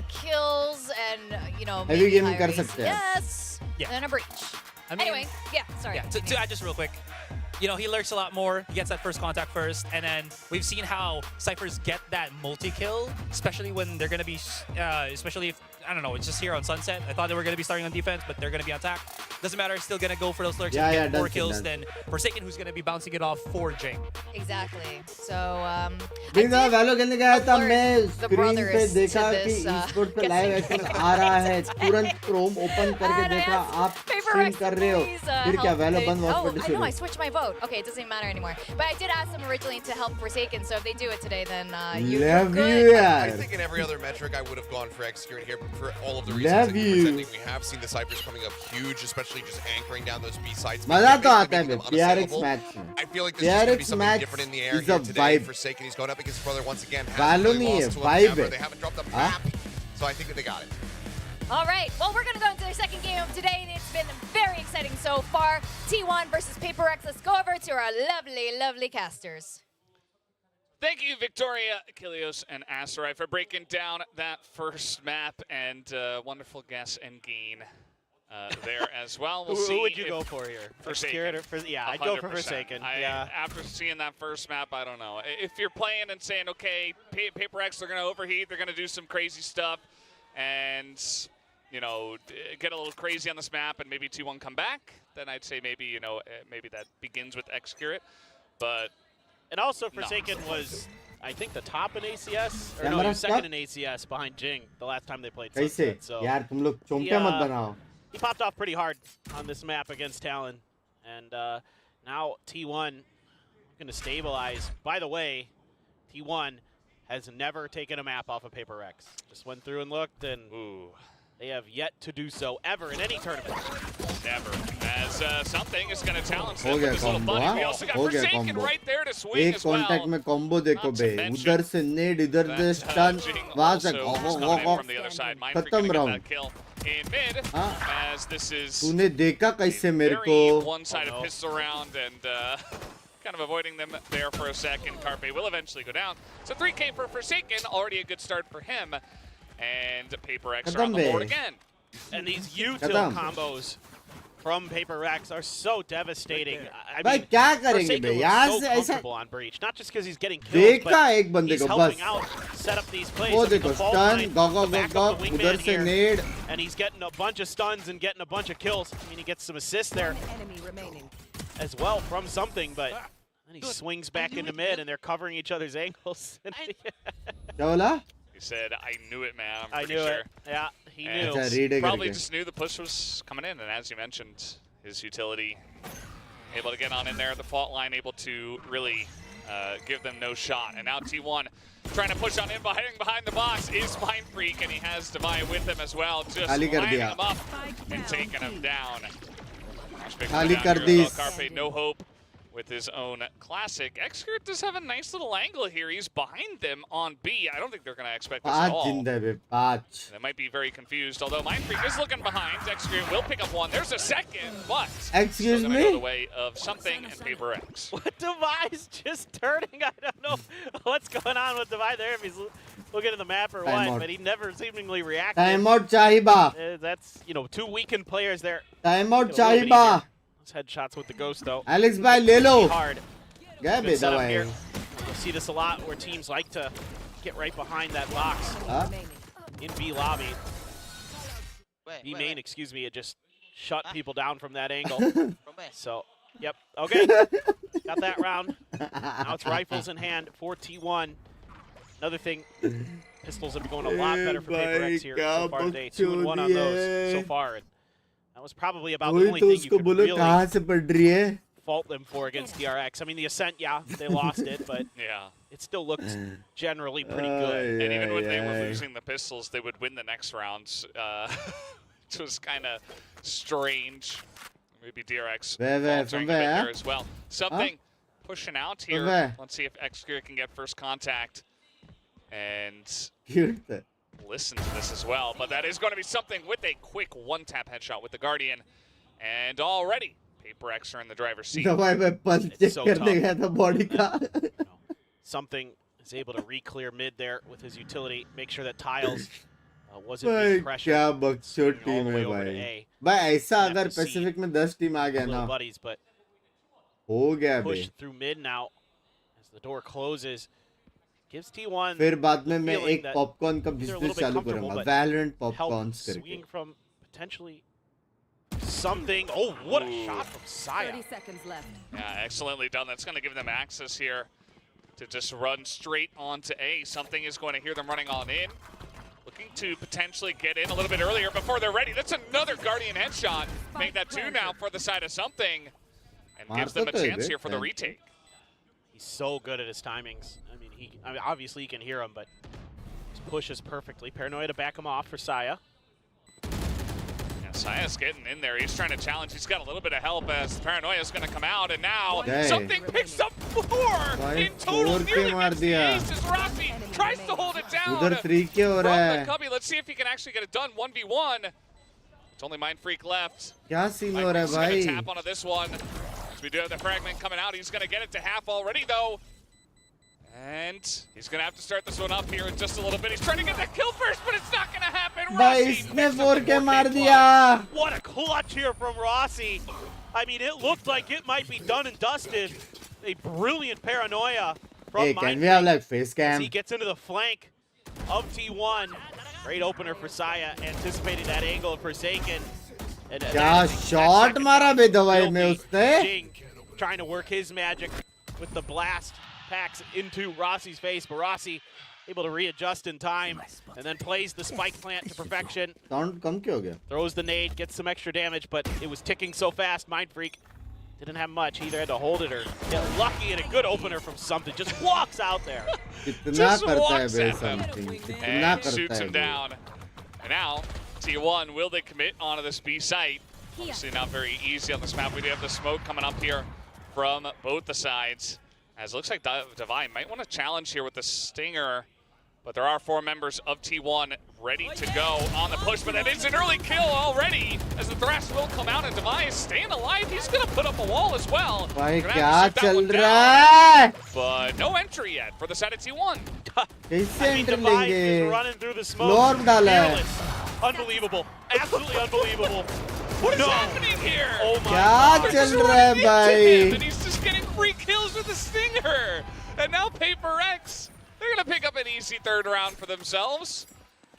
kills and you know Heavy maybe gaming higher कर सकते हैं. Yes. Yeah. And a breach. I mean, Anyway, yeah. Sorry. Yeah, to add just real quick, you know, he lurks a lot more. He gets that first contact first, and then we've seen how Cyphers get that multi-kill, especially when they're going to be, especially if, I don't know, it's just here on Sunset. I thought they were going to be starting on defense, but they're going to be on attack. Doesn't matter, still going to go for those lurks and get more kills than Forsaken, who's going to be bouncing it off for Jinggg. Exactly. So, बिना वैलो खेलने गया था मैं the screen पे brothers to देखा कि this, Esports पे live action आ रहा है. तुरंत क्रोम ओपन करके देखा आप स्ट्रीम कर रहे हो. फिर क्या वैलो बंद watch party I know, I शुरू. switched my vote. Okay, it doesn't even matter anymore. But I did ask them originally to help Forsaken, so if they do it today, then you're Love good. you I यार. think in every other metric, I would have gone for Execute here for all of the reasons that you're presenting. We have seen the Cyphers coming up huge, especially just anchoring down those B sites. मजा तो आता है making them DRX unassailable. Match में. I feel like this is going to be DRX something match different in the air is here a today. vibe. Forsaken, he's going up against his brother once again. Valo Hasn't नहीं really है, lost to him vibe ever. है. They haven't dropped the हाँ? map, so I think that they got it. All right, well, we're going to go into their second game of today, and it's been very exciting so far. T1 versus PaperX. Let's go over to our lovely, lovely casters. Thank you, Victoria, Achilleos, and Asteroid for breaking down that first map, and wonderful guess and gain there as well. We'll see Who would you if go for here? Forsaken. Yeah, I'd go for 100%. Forsaken. Yeah. After seeing that first map, I don't know. If you're playing and saying, okay, PaperX, they're going to overheat, they're going to do some crazy stuff, and, you know, get a little crazy on this map and maybe T1 come back, then I'd say maybe, you know, maybe that begins with Excurate. But And also Forsaken was, I think, the top in ACS, or no, Camera he was second stop. in ACS behind Jinggg the last time they played कैसे? Sunset. So यार तुम लोग चोंटे मत बनाओ. he popped off pretty hard on this map against Talon. And now T1 going to stabilize. By the way, T1 has never taken a map off of PaperX. Just went through and looked, and they have yet to do so ever in any tournament. never. As something is going to challenge हो them गया with this little combo, bunny. हाँ? We also got हो गया Forsaken combo. right there to swing एक as well. Contact में combo देखो Not to bay. mention उधर से नेड, इधर से that, स्टन, Jinggg वहां से also is coming in from the other side. Mindfreak खत्म gonna get round. that kill in mid, हाँ? as this is तूने देखा कैसे मेरे very को? one-sided pistol round, and kind of avoiding them there for a second. Carpe will eventually go down. So 3K for Forsaken, already a good start for him. And PaperX are on the board again. And these util खत्म. combos from PaperX are so devastating. I भाई mean, क्या करेंगे Forsaken bay? was यहाँ so से ऐसा comfortable on Breach, not just because he's getting kills, देखा but एक बंदे he's को helping बस. out, set up these plays. वो I mean, देखो the fault स्टन, line, गॉगो the back गॉगो, of the उधर wingman से here, नेड. and he's getting a bunch of stuns and getting a bunch of kills. I mean, he gets some assists there as well from something, but then he swings back into mid, and they're covering each other's angles. क्या बोला? He said, I knew it, man. I'm I pretty knew sure. it. Yeah, he And knew. अच्छा read Probably करके. just knew the push was coming in, and as you mentioned, his utility able to get on in there, the fault line able to really give them no shot. And now T1 trying to push on in behind the box is Mindfreak, and he has Divide with him as well, just खाली कर lining दिया. him up and taking him down. खाली कर दी. Carpe, no hope with his own classic. Xcure does have a nice little angle here. He's behind them on B. I don't think they're going to expect this at all. They might be very confused, although Mindfreak is looking behind. Xcure will pick up one. There's a second, but Excuse still me? gonna go the way of something and Paper X. What Devi's just turning? I don't know what's going on with Devi there, if he's looking at the map or Time what, out. but he never seemingly reacted. Timeout Chahiba. That's, you know, two weakened players there. Timeout Get a little bit Chahiba. easier. Those headshots with the Ghost, though. Alex bhai le lo. Hard. Gaya Good setup beta here. bhai. You'll see this a lot where teams like to get right behind that box Huh? in B lobby. B main, excuse me, it just shut people down from that angle. So, yep, okay. Got that round. Now it's rifles in hand for T1. Another thing, pistols have been going a lot better for Paper X here so far today. 2-1 on those so far. And that was probably about the वही only तो thing you उसको could बोलो really कहाँ से पड़ रही है? fault them for against DRX. I mean, the Ascent, yeah, they lost it, but Yeah. it still looked generally pretty good. And even when they were losing the pistols, they would win the next rounds. Which was kind of strange. Maybe DRX faltering a bit there as well. Something pushing out here. Let's see if Xcure can get first contact and Cute. listen to this as well. But that is going to be something with a quick one-tap headshot with the Guardian. And already, Paper X are in the driver's seat. दवाई में pulse check so करने tough. गया था body का. Something is able to re-clear mid there with his utility, make sure that Tiles wasn't भाई being pressured. क्या बकचोद all team the है way over to भाई. A. भाई ऐसा Have अगर to see पैसिफिक में 10 टीम आ गया Little ना buddies, but हो गया बे. push through mid now as the door closes. Gives T1 फिर बाद में the मैं feeling एक that पॉपकॉर्न का they're a business little bit चालू comfortable, करूंगा. but Valorant help पॉपकॉर्न्स करके. swinging from potentially something. Oh, what a shot from Saya. 30 seconds left. Yeah, excellently done. That's going to give them access here to just run straight onto A. Something is going to hear them running on in. Looking to potentially get in a little bit earlier before they're ready. That's another Guardian headshot. Make that two now for the side of something. And gives them a chance here for the retake. He's so good at his timings. I mean, obviously you can hear him, but his push is perfectly. Paranoia to back him off for Saya. Yeah, Saya's getting in there. He's trying to challenge. He's got a little bit of help as Paranoia is going to come out. And now something picks up 4 in total. Nearly gets the ace as Rossi tries to hold it down. उधर 3K हो रहा From the है. cubby. Let's see if he can actually get it done. 1v1. It's only Mindfreak left. क्या scene हो रहा है Mindfreak's going to भाई? tap onto this one. As we do have the fragment coming out. He's going to get it to half already, though. And he's going to have to start this one up here in just a little bit. He's trying to get that kill first, but it's not going to happen. भाई Rossi इसने picks up the 4K 4K मार plus. दिया. What a clutch here from Rossi. I mean, it looked like it might be done and dusted. A brilliant Paranoia from Hey, can we Mindfreak have like face as cam? he gets into the flank of T1. Great opener for Saya, anticipating that angle of Forsaken. And क्या that is the shot second मारा बे दवाई Filthy में उसने. Jinggg trying to work his magic with the blast packs into Rossi's face, but Rossi able to readjust in time and then plays the spike plant to perfection. Sound कम क्यों हो गया? Throws the nade, gets some extra damage, but it was ticking so fast. Mindfreak didn't have much. He either had to hold it or get lucky, and a good opener from something. Just walks out there. कितना Just करता है walks bay at them. something. कितना And करता shoots है him bay. down. And now, T1, will they commit onto this B site? Obviously not very easy on this map. We do have the smoke coming up here from both the sides. As it looks like Divine might want to challenge here with the Stinger. But there are 4 members of T1 ready to go on the push. But that is an early kill already, as the Thrash will come out, and Divine is staying alive. He's going to put up a wall as well. भाई Gonna क्या have to shoot that चल one रहा down. है? But no entry yet for the side of T1. कैसे I mean, enter Device is लेंगे? running through the smoke. Lord डाला है. Fearless. Unbelievable. Absolutely unbelievable. What is No. happening here? Oh my क्या God. चल रहा है भाई? And he's just getting free kills with the Stinger. And now Paper X, they're going to pick up an easy 3rd round for themselves.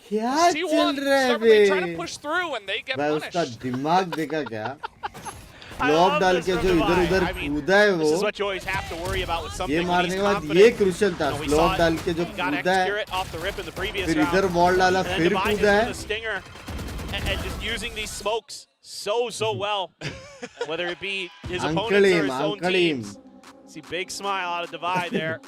क्या चल T1 रहा है stubbornly trying to bay? push through and they get भाई उसका punished. दिमाग देखा क्या? I lobe love डाल this के from जो Devi. इधर-उधर I mean, कूदा है This is वो. what you always have to worry about with something ये when मारने he's के बाद confident. ये क्रूशियल था. You know, we lobe saw डाल it. के जो He got कूदा है. X-Curate off the rip in the previous फिर round. इधर वॉल डाला, And then फिर Divine कूदा is है. with a stinger and just using these smokes so well, whether it be his Uncle opponents or him, his own Uncle him. teams. See big smile out of Devi there,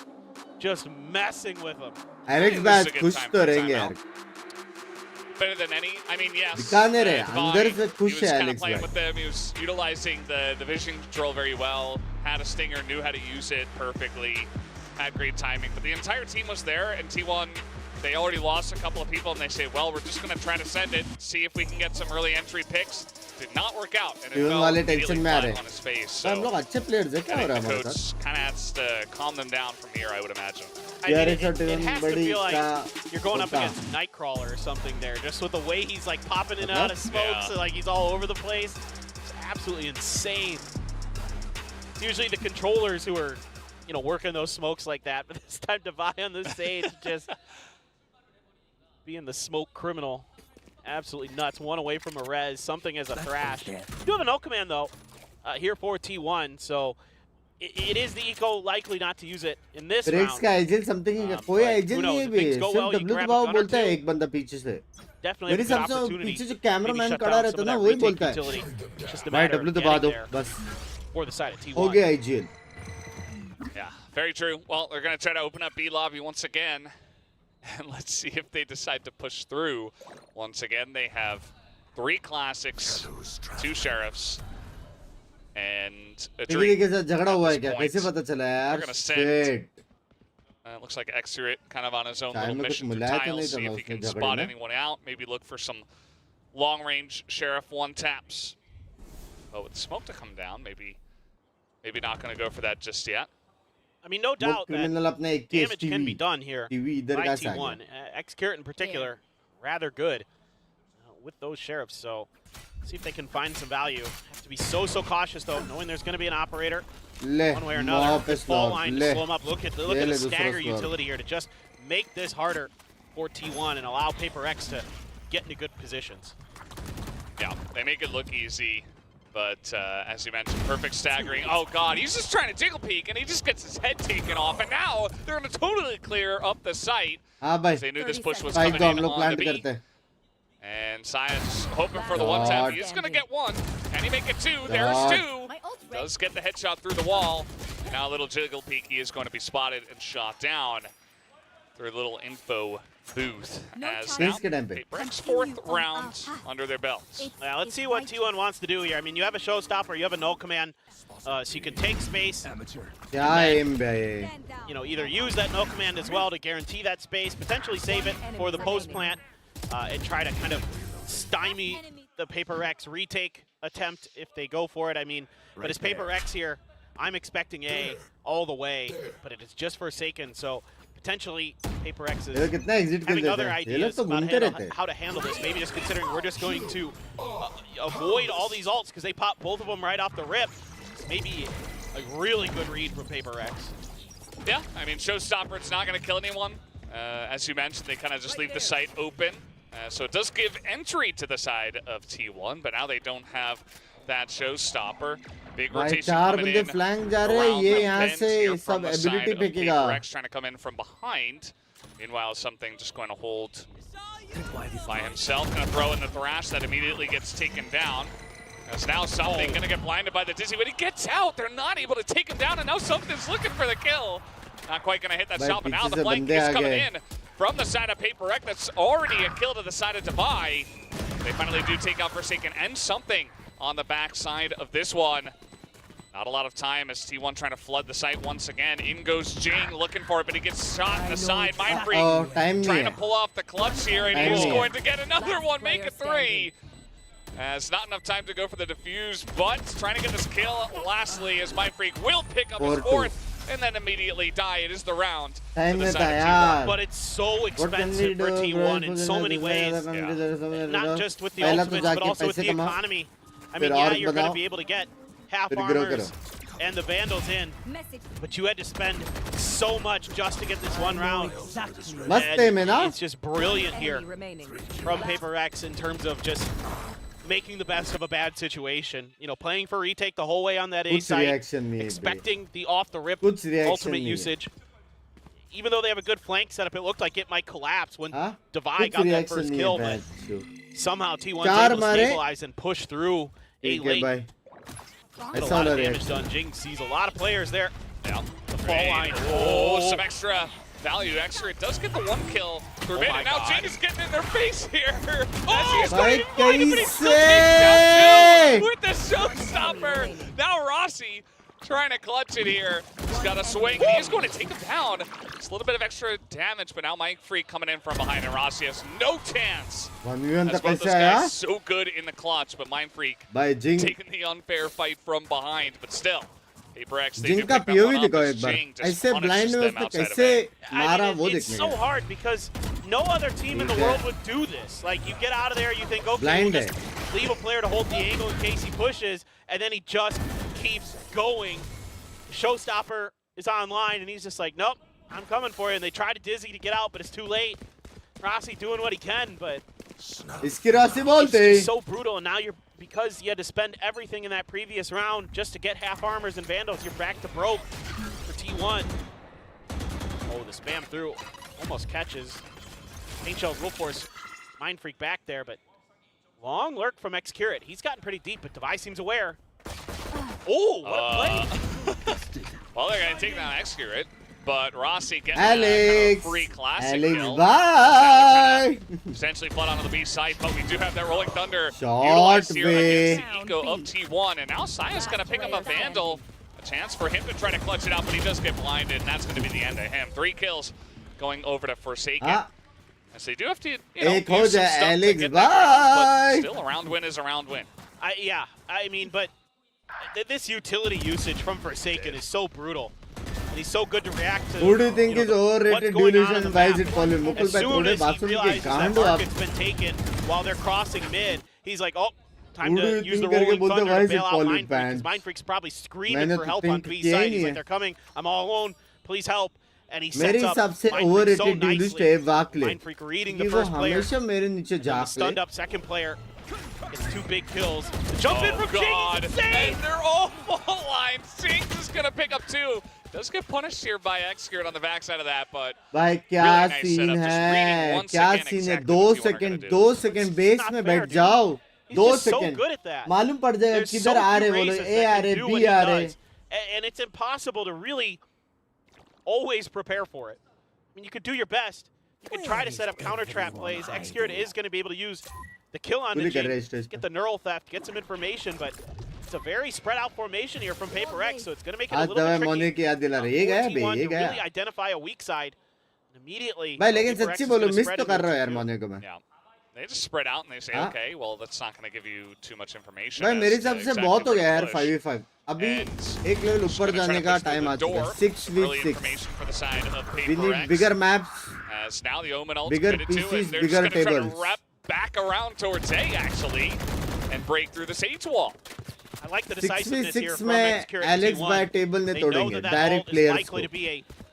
just messing with him. Alex This batch is a good खुश time तो for रहेंगे timeout. यार. better than any. I mean, yes. Bikaner है, अंदर से he खुश was है kind of Alex playing भाई. with them. He was utilizing the vision control very well. Had a stinger, knew how to use it perfectly. Had great timing. But the entire team was there, and T1, they already lost a couple of people, and they say, well, we're just going to try to send it, see if we can get some early entry picks. Did not work out, and it fell immediately flat on his face. So हम लोग अच्छे players हैं क्या हो रहा है the हमारे coach साथ? kind of has to calm them down from here, I would imagine. I mean, DRX it has to बड़ी feel like का you're going up होता. against Nightcrawler or something there, just with the way he's like popping in and out of smoke, Yeah. so like he's all over the place. It's absolutely insane. It's usually the controllers who are, you know, working those smokes like that, but this time Devi on the stage just being the smoke criminal. Absolutely nuts. One away from a res, something as a thrash. You do have an ult command though here for T1, so it is the eco likely not to use it in this breaks round. का agent something है, कोई but agent who नहीं है knows, बे, if things go सिर्फ well, you W grab a दबाओ gun or बोलता है two. एक बंदा पीछे से. Definitely मेरे have a हिसाब good से opportunity. पीछे जो कैमरामैन Maybe shut खड़ा down रहता some है of ना that वही retake बोलता है utility. Just a भाई matter of डब्ल्यू दबा getting दो there बस for the side of T1. हो गया IGL. Yeah, very true. Well, they're going to try to open up B lobby once again. And let's see if they decide to push through. Once again, they have 3 classics, 2 sheriffs, and a किसी dream. के साथ झगड़ा हुआ है क्या? Point. कैसे पता चला यार? They're gonna send- Shit. Looks like Exurit kind of on his own Time little में कुछ mission through मिलाया तो tiles, नहीं see था if he उसने can झगड़े spot में? anyone out, maybe look for some long-range sheriff one-taps. Oh, with smoke to come down, maybe not going to go for that just yet. I mean, no वो doubt that criminal अपने 21 damage can be done here TV इधर by का से आ T1. गया. X-Carrot in particular, rather good with those sheriffs. So see if they can find some value. Have to be so cautious though, knowing there's going to be an operator ले one way or वहाँ another. पे This fall slot line to ले. slow them up. Look at the ले दूसरा stagger slot. utility here to just make this harder for T1 and allow Paper X to get into good positions. Yeah, they make it look easy, but as you mentioned, perfect staggering. Oh god, he's just trying to jiggle peek, and he just gets his head taken off, and now they're going to totally clear up the site. हाँ भाई. They knew this push was भाई coming तो हम in लोग on plant the B. करते हैं. And Science hoping for the one tap. He's going to get one. Can he make it 2? There's 2. My ult's ready. Does get the headshot through the wall. Now a little jiggle peek. He is going to be spotted and shot down through a little info booth. As now, Please get him back. Paper's 4th round under their belts. Now let's see what T1 wants to do here. I mean, you have a showstopper, you have a null command, so you can take space. क्या M भाई? You know, either use that null command as well to guarantee that space, potentially save it for the post plant, and try to kind of stymie the Paper X retake attempt if they go for it. I mean, but as Paper X here, I'm expecting A all the way, but it is just Forsaken, so potentially Paper X ये लोग is कितना exit कर having देते other हैं. ये लोग ideas तो about घूमते रहते हैं. how to handle this. Maybe just considering we're just going to avoid all these ults because they pop both of them right off the rip. Maybe a really good read from Paper X. Yeah, I mean, Showstopper, it's not going to kill anyone. As you mentioned, they kind of just leave the site open. So it does give entry to the side of T1, but now they don't have that Showstopper. Big भाई rotation चार coming बंदे in flank जा रहे हैं. around ये the यहाँ bends से here सब from the side ability of फेंकेगा. Paper X trying to come in from behind. Meanwhile, Something just going to hold by himself. Going to throw in the Thrash that immediately gets taken down. As now Something going to get blinded by the Dizzy, but he gets out. They're not able to take him down, and now Something's looking for the kill. Not quite going to hit that shot, but now the flank is coming in from the side of Paper X. That's already a kill to the side of Devi. They finally do take out Forsaken and Something on the back side of this one. Not a lot of time as T1 trying to flood the site once again. In goes Jinggg looking for it, but he gets shot in the side. Mindfreak time trying नहीं to है. pull off the clutch here, and Time he's नहीं है. going to get another one, make it 3. As not enough time to go for the defuse, but trying to get this kill lastly as Mindfreak will pick up his 4th and then immediately die. It is the round for time the में था side of यार. But it's so What can we expensive for do? T1 in so many ways. Not just with the ultimates, but also with the economy. I mean, yeah, you're going to be able to get half armors and the Vandals in, but you had to spend so much just to get this one round. मस्त है में ना. It's just brilliant here from Paper X in terms of just making the best of a bad situation. You know, playing for retake the whole way on that A कुछ side, reaction नहीं है. expecting the off-the-rip कुछ reaction ultimate नहीं है. usage. Even though they have a good flank setup, it looked like it might collapse when हाँ? Devi कुछ got that reaction first नहीं है kill, but batch. somehow T1's चार able to मारे. stabilize and push through A ठीक है late. भाई. Get a ऐसा lot वाला of damage reaction. done. Jinggg sees a lot of players there. Yeah. The fall line. Oh, some extra value. Extra, it does get the 1 kill. Oh And my now God. Jinggg is getting in their face here. Oh, he's going भाई but he still takes down कैसे 2 with the showstopper. Now Rossi trying to clutch it here. He's got a swing, and he's going to take him down. Just a little bit of extra damage, but now Mind Freak coming in from behind, and Rossi has no chance. 1v1 As तक both कैसे those आया guys so good in the clutch, but Mind Freak भाई Jinggg taking the unfair fight from behind, but still. PaperX, they do Jinggg का pick that POV one up दिखाओ as एक बार Jinggg just ऐसे punishes blind में them उसने outside of कैसे it. मारा वो it's देखने so का hard because no other team in the ठीक है। world would do this. Like, you get out of there, you think, okay, Blind we'll है। just leave a player to hold the angle in case he pushes, and then he just keeps going. Showstopper is online, and he's just like, nope, I'm coming for you. And they try to Dizzy to get out, but it's too late. Rossi doing what he can, but इसकी राशि बोलते it's so brutal. And now you're, because you had to spend everything in that previous round just to get half armors and vandals, you're back to broke for T1. Oh, the spam through almost catches. Paint Shell's Rule Force Mind Freak back there, but long lurk from Xcurate. He's gotten pretty deep, but Device seems aware. Oh, what a play! Well, they're going to take down Xcurate, but Rossi getting Alex a free classic Alex kill. bye Essentially flood onto the B side, but we do have that Rolling Thunder Shot utilized here way. against the Eco of T1, and now Saya's going to pick up a Vandal. A chance for him to try to clutch it out, but he does get blinded, and that's going to be the end of him. 3 kills going over to Forsaken. हाँ So they do have to, you know, एक हो use some जाए stuff to Alex get that round, bye but still a round win is a round win. Yeah, I mean, but this utility usage from Forsaken is so brutal. And he's so good to react to. Who do you think know, is overrated what's going on delusion? the Why is map. it following? Mukul As bhai soon थोड़े as बात he सुन के realizes that गांड हो आप market's been taken while they're crossing mid, he's like, oh, time Who do to you use the think करके Rolling बोलते Thunder why to is it bail out pollute Mind Freak, because bans? Mind Freak's probably screaming मैंने for तो help think on B किया ही side. He's नहीं like, है। they're coming, I'm all alone, please help. And he मेरे sets up हिसाब से Mind Freak so overrated duelist nicely. है वाकले Mind Freak reading the क्योंकि वो first player. हमेशा मेरे नीचे And the झाँक stunned ले up second player gets 2 big kills. The jump in Oh, from God. Jinggg is insane! And they're all full line. Jinggg is going to pick up 2. Does get punished here by Xcurate on the backside of that, but भाई क्या Really nice scene setup, just है reading once क्या again scene है exactly दो what you want her second to do. 2 second base not में fair, बैठ dude. जाओ He's 2 just so second good at that. मालूम पड़ जाएगा There's किधर so आ few रहे बोलो races ए that आ can रहे do बी what he आ रहे does. And it's impossible to really always prepare for it. I mean, you could do your best. You could try to set up counter trap plays. Xcurate is going to be able to use the kill on the पूरी कर रहे हैं Jinggg, stage get पे the neural theft, get some information, but it's a very spread out formation here from PaperX, so it's going to make it a आज little दवा bit मोने tricky की याद दिला रहे ये for गया बे T1 ये to गया really identify a weak side. And immediately, भाई लेकिन PaperX सच्ची is बोलो gonna मिस spread तो into कर रहा a हूँ यार 2-2. मोने को मैं yeah. They just spread out and they say, हाँ? okay, well, that's not going to give you too much information. भाई as मेरे to हिसाब से exactly बहुत हो where to गया यार push. 5v5 अभी And एक लेवल just ऊपर gonna try जाने to का push through टाइम the आ चुका door. है 6v6 Early information for the side of we need PaperX. bigger maps As now the Omen ult bigger committed to, PCs, and they're bigger just going to try to tables. wrap back around towards A, actually, and break through the Sage wall. I like the decisiveness here 6v6 from में Xcurate Alex T1. बाय टेबल ने They know तोड़ेंगे that that direct ult is players likely को to be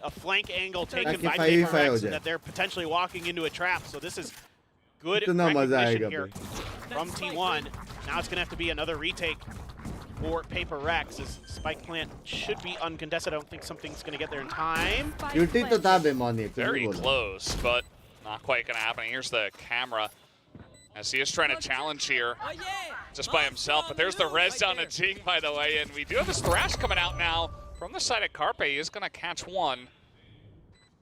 a flank angle taken ताकि by 5v5 हो PaperX, जाए। and that they're potentially walking into a trap. So this is good इतना मजा recognition आएगा here भाई from T1. Now it's going to have to be another retake for PaperX, as Spike Plant should be uncontested. I don't think something's going to get there in time. Duty तो था बे मोने कुछ Very नहीं बोला close, but not quite going to happen. Here's the camera. As he is trying to challenge here just by himself. But there's the res down to Jinggg, by the way. And we do have this thrash coming out now from the side of Carpe. He is going to catch one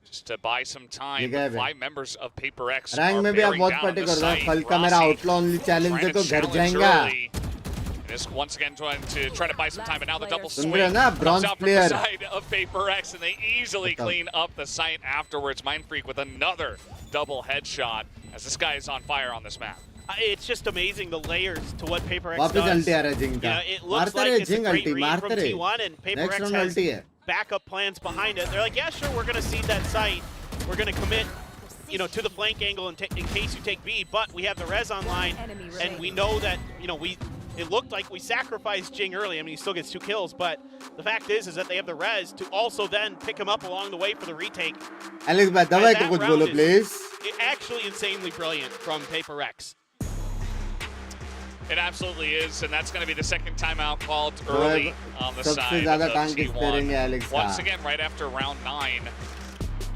just to buy some time. ठीक है But बे 5 members of PaperX rank are में भी आप bearing बहुत down party the कर रहे हो site. कल का मेरा Rossi outlaw only challenge trying to देखो घर challenge जाएगा early. This once again trying to try to buy some time, and now the double soon swing रहे हो ना comes bronze out from the player side of PaperX, and they easily बताओ। clean up the site afterwards. Mind Freak with another double headshot, as this guy is on fire on this map. It's just amazing the layers to what PaperX वापस does. अल्टी आ रहा है जिंग You का know, it looks मारते like रहे it's a Jing great अल्टी read मारते from रहे T1, and next PaperX round has अल्टी है backup plans behind it. They're like, yeah, sure, we're going to cede that site. We're going to commit, you know, to the flank angle in case you take B, but we have the res online, and we know that, you know, it looked like we sacrificed Jinggg early. I mean, he still gets 2 kills, but the fact is that they have the res to also then pick him up along the way for the retake. Alex भाई दवाई को that कुछ round बोलो is- please Actually insanely brilliant from PaperX. It absolutely is, and that's going to be the second timeout called early on the सबसे side ज़्यादा of टांग किसपे रहेंगे T1. Alex का Once again, right after round 9,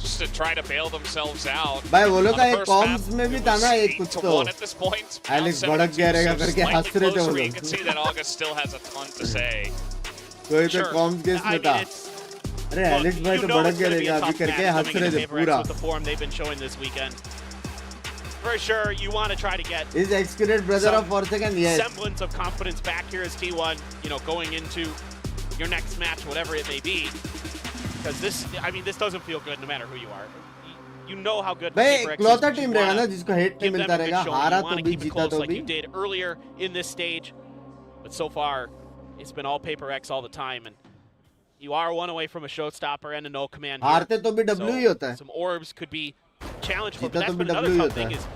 just to try to bail themselves out. भाई वो लोग On का the एक first कॉम्स map, में भी it था was ना एक 8 कुछ to तो 1 at this point. Now Alex 7 भड़क to गया 2, रहेगा so करके slightly हंस रहे थे वो closer. You लोग can see that August still has a ton to say. कोई तो Sure. कॉम्स केस I में mean, था अरे एलिक्स भाई तो भड़क गया रहेगा अभी करके हंस रहे थे पूरा. With the form they've been showing this weekend. For sure, you want to try to get Is executed brother of Forsaken? Yes. semblance of confidence back here as T1, you know, going into your next match, whatever it may be. Because this, I mean, this doesn't feel good no matter who you are. You know how good भाई Paper X क्लॉथर is. Team You रहेगा ना wanna जिसको hate नहीं give them मिलता a good रहेगा showing. हारा You तो wanna भी keep it जीता close तो like भी you did earlier in this stage. But so far, it's been all Paper X all the time. And you are one away from a showstopper and a no command here. हारते तो भी W ही होता है. Some orbs could be challenged for, जीता but that's तो been भी another W ही tough होता thing है. is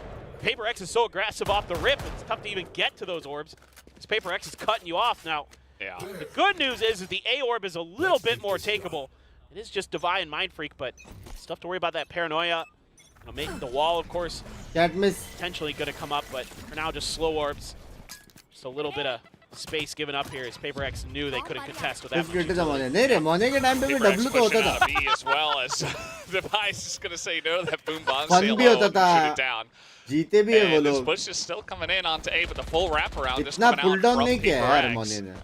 Paper X is so aggressive off the rip, it's tough to even get to those orbs. Because Paper X is cutting you off now. Yeah. The good news is that the A orb is a little bit more takeable. It is just Divine Mind Freak, but stuff to worry about that paranoia. You know, making the wall, of course, Cat miss. potentially going to come up, but for now, just slow orbs. Just a little bit of space given up here as Paper X knew they couldn't contest with that. Let's get to the Monet. नहीं रे Monet के time पे भी Paper X W तो pushing होता out था. of B as well as Device is going to say no to that boom bomb. Fun Stay भी low होता and था. shoot it down. जीते भी है वो And this लोग. push is still coming in onto A, but the full wraparound just इतना coming pull out down from नहीं किया Paper यार X. Monet ने.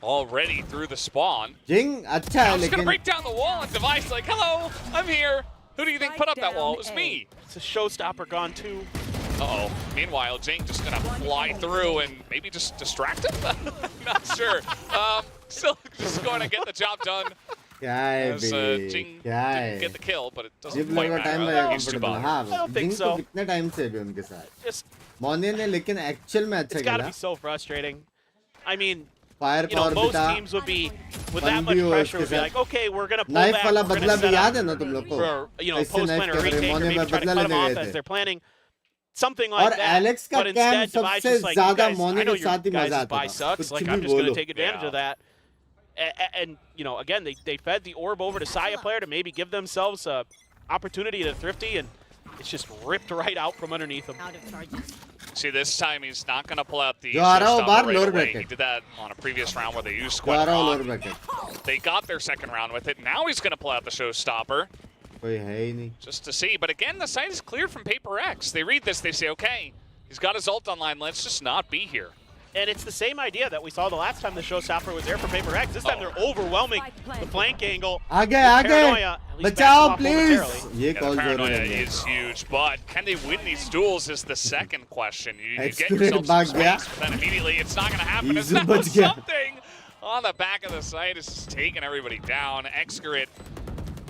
Already through the spawn. Jing अच्छा Now है he's going to लेकिन break down the wall and Device like, hello, I'm here. Who do you think put up that wall? It was me. It's a showstopper gone too. Uh-oh. Meanwhile, Jinggg just going to fly through and maybe just distract him? Not sure. Still just going to get the job done. क्या है As बे Jinggg क्या didn't get है. the kill, but it doesn't जिब quite लगेगा time matter. लगेगा He's too comfortable. bothered. हाँ I don't think जिंग तो so. कितने टाइम से भी उनके साथ. Just, Monet ने लेकिन एक्चुअल में अच्छा it's got to खेला. be so frustrating. I mean, fire you know, power भी most था. teams would be, with Fun that much भी हो pressure, उसके would be साथ. like, okay, we're going to pull knife back, वाला we're बदला going to भी set याद up है ना तुम लोग को. for, you know, ऐसे post नाइफ plan or क्या करे. retake, or मोने maybe में try to बदला cut them लेने off गए as थे. they're planning. Something like और that. एलेक्स का But instead, कैम्प Device सबसे just like, you ज्यादा guys, मोने I know के your साथ ही मजा guys' आता buy था. sucks. कुछ Like, भी I'm just going to बोलो. take advantage Yeah. of that. And, you know, again, they fed the orb over to Saya player to maybe give themselves a opportunity to Thrifty, and it's just ripped right out from underneath them. See, this time he's not going to pull out the जो आ रहा हो showstopper बाहर, right lower away. bracket. He did that on a previous round where they used जा squad रहा हूँ lower rock. Bracket. They got their second round with it. Now he's going to pull out the showstopper कोई है ही नहीं. just to see. But again, the site is cleared from Paper X. They read this, they say, okay, he's got his ult online. Let's just not be here. And it's the same idea that we saw the last time the showstopper was there for Paper X. This time they're overwhelming the flank angle. आगे Paranoia आगे. at least backs बचाओ off please. momentarily. ये Yeah, call the जरूर paranoia है. is huge, but can they win these duels is the second question. You get Execute yourself some भाग गया. space, but then immediately it's not going to happen. It's Easy now बच गया. something on the back of the site is just taking everybody down. Excurate,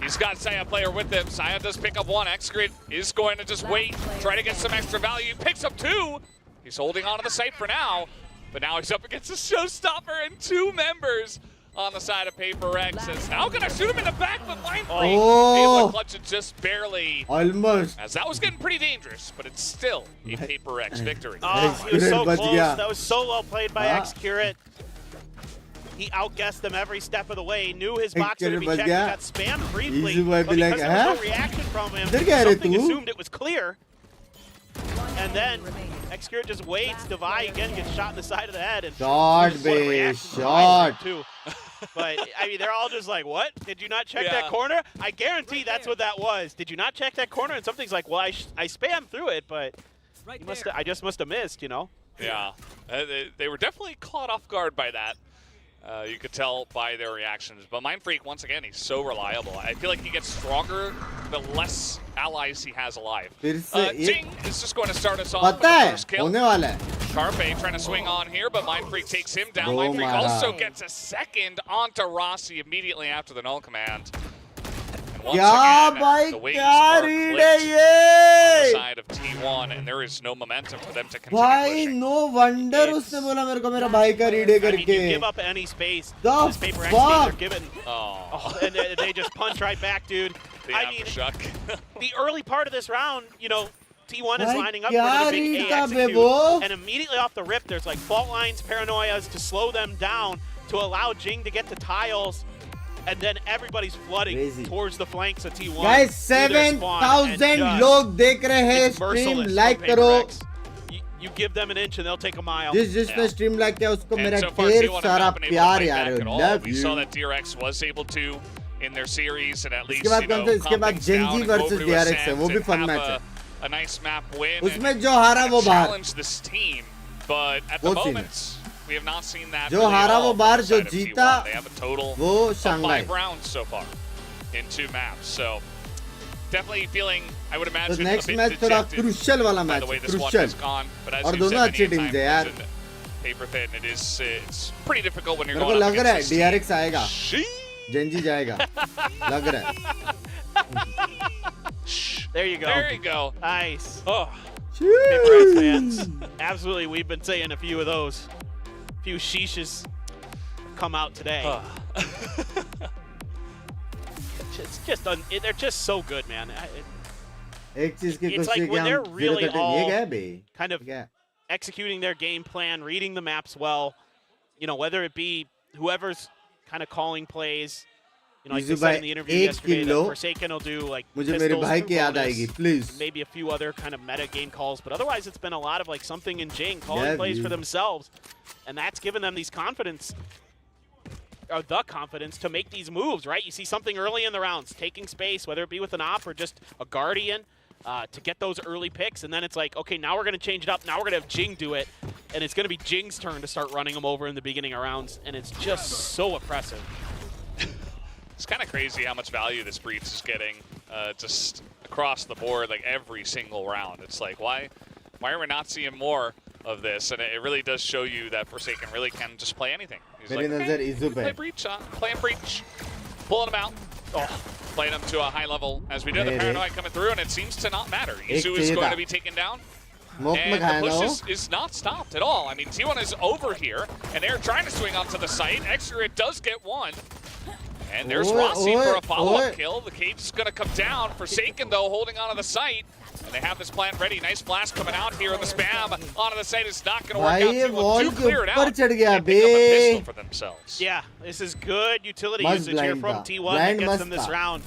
he's got Saya player with him. Saya does pick up one. Excurate is going to just wait, try to get some extra value. He picks up two. He's holding on to the site for now, but now he's up against a showstopper and two members on the side of Paper X. Is now going to shoot him in the back, but Mind Freak able Oh. to clutch it just barely. Almost. As that was getting pretty dangerous, but it's still a Paper X victory. Oh, he was so Excurate बच close. गया. That was so well played by हाँ. Excurate. He outguessed them every step of the way. He knew his box would Excurate be बच checked. He गया. got spammed briefly, Easy boy but be like, because there was "Huh? no reaction from him, इधर क्या है रे something तू?" assumed it was clear. And then Excurate just waits. Devi again gets shot in the side of the head. And Shot, what a babe, reaction from shot. Mind Freak, too. But, I mean, they're all just like, what? Did you not check Yeah. that corner? I guarantee that's what that was. Did you not check that corner? And something's like, well, I spammed through it, but I just must have missed, you know? Yeah, they were definitely caught off guard by that. You could tell by their reactions. But Mind Freak, once again, he's so reliable. I feel like he gets stronger the less allies he has alive. फिर से Jinggg is just going to start us off with पता the है first kill. होने वाला है. Carpe trying to swing on here, but Mind Freak takes him down. Bro, Mind Freak Mara. also gets a second onto Rossi immediately after the null command. And once क्या again, भाई the wings क्या are read clipped है on the ये. side of T1, and there is no momentum for them to continue भाई pushing. No wonder उसने बोला मेरे को मेरा भाई का रीड है I mean, you करके. give up any space. The This Paper X team, they're fuck? giving, Oh, and they just punch right back, dude. the I mean, aftershock. the early part of this round, you know, T1 is भाई lining up for क्या the big read A था बे execute, वो. and immediately off the rip, there's like fault lines, paranoias to slow them down, to allow Jinggg to get to tiles, and then everybody's flooding Crazy. towards the flanks of T1. Guys, through their spawn, and 7,000 just- लोग देख रहे हैं. it's stream merciless like from करो. Paper X. You give them an inch and they'll take a mile. जिसने Yeah. Stream like किया उसको And मेरा so far, ढेर T1 have सारा not been able to प्यार fight यार. back at all. Love We saw you. that DRX was able to in their series, and at least इसके बाद कौन सा इसके calm बाद things Gen.G down and go versus over to DRX है. Ascent वो भी and fun have match है. a nice map win. उसमें and जो हारा वो बाहर. challenge this team, but at the वो scene moment we have not seen that. जो really at हारा all वो from बाहर, the जो side of जीता T1. They have a total वो of Shanghai. 5 rounds so far. in 2 maps. So definitely feeling, I would imagine, तो next a bit match थोड़ा dejected crucial वाला by match the way है, this one crucial. has gone. But as और you दोनों said अच्छी many teams times, है यार. paper thin, it's pretty difficult when you're मेरे को going up लग रहा है against this team. DRX आएगा, Gen.G जाएगा, लग रहा है. There you go. There you go. Nice. Oh, Paper X fans. Absolutely, we've been saying a few of those. A few sheeshes come out today. They're just so good, man. एक चीज की It's कोशिश like की when they're हम really 0-13 ये all गए बे. kind of क्या? executing their game plan, reading the maps well, you know, whether it be whoever's kind of calling plays. You know, like they Easy said by in the interview 8 yesterday that kilo. Forsaken will do like मुझे मेरे pistols भाई through की याद bonus, आएगी, please. maybe a few other kind of meta game calls, but otherwise it's been a lot of like something in Jinggg calling Yeah, plays for dude. themselves, and that's given them these confidence, or the confidence to make these moves, right? You see something early in the rounds, taking space, whether it be with an op or just a Guardian, to get those early picks, and then it's like, okay, now we're going to change it up. Now we're going to have Jinggg do it, and it's going to be Jingg's turn to start running them over in the beginning of rounds, and it's just so oppressive. it's kind of crazy how much value this Breach is getting just across the board, like every single round. It's like, why are we not seeing more of this? And it really does show you that Forsaken really can just play anything. He's मेरी like, नजर okay, इजू पे. play Breach, playing Breach, pulling him out. Oh, playing him to a high level as we do. The Hey, Paranoid coming through, and it seems to not matter. Izu is चाहिए going था. to be taken down. Smoke में And खाया the ना push वो. is not stopped at all. I mean, T1 is over here, and they're trying to swing onto the site. Xgrid does get one. And there's Oi, Rossi oi, for a follow-up oi. kill. The cage's going to come down. Forsaken, though, holding onto the site. And they have this plan ready. Nice flash coming out here, and the spam onto the site is not going to work भाई ये out. wall T1 do के clear it ऊपर out. चढ़ गया They pick up a bay. pistol for themselves. Yeah, this is good utility Must usage here blind from था. T1 Blind that gets must them this था. round.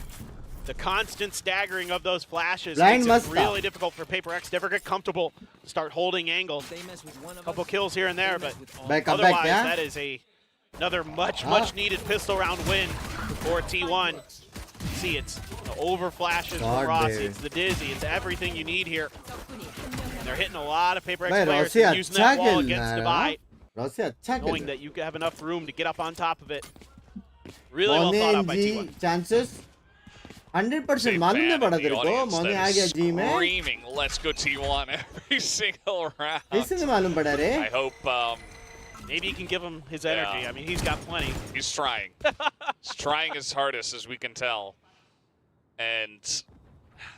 The constant staggering of those flashes Blind makes must it था. really difficult for Paper X to ever get comfortable to start holding angles. Couple kills here and there, but Back up, otherwise back, yeah? that is another much needed pistol round win for T1. See, it's the over flashes God, from Rossi, babe. it's the dizzy, it's everything you need here. And they're hitting a lot of Paper X भाई players Rossi and using अच्छा that wall खेलना against है Divide, Rossi अच्छा knowing खेलना that you have enough room to get up on top of it. Really well thought out by Mauni T1. जी chances 100% Big मालूम नहीं fan पड़ा in the तेरे को audience Mauni that uh is गया जी में screaming, let's go T1 every single round. कैसे नहीं मालूम पड़ा रे I hope Maybe you can give him his energy. Yeah. I mean, he's got plenty. he's trying. He's trying his hardest, as we can tell. And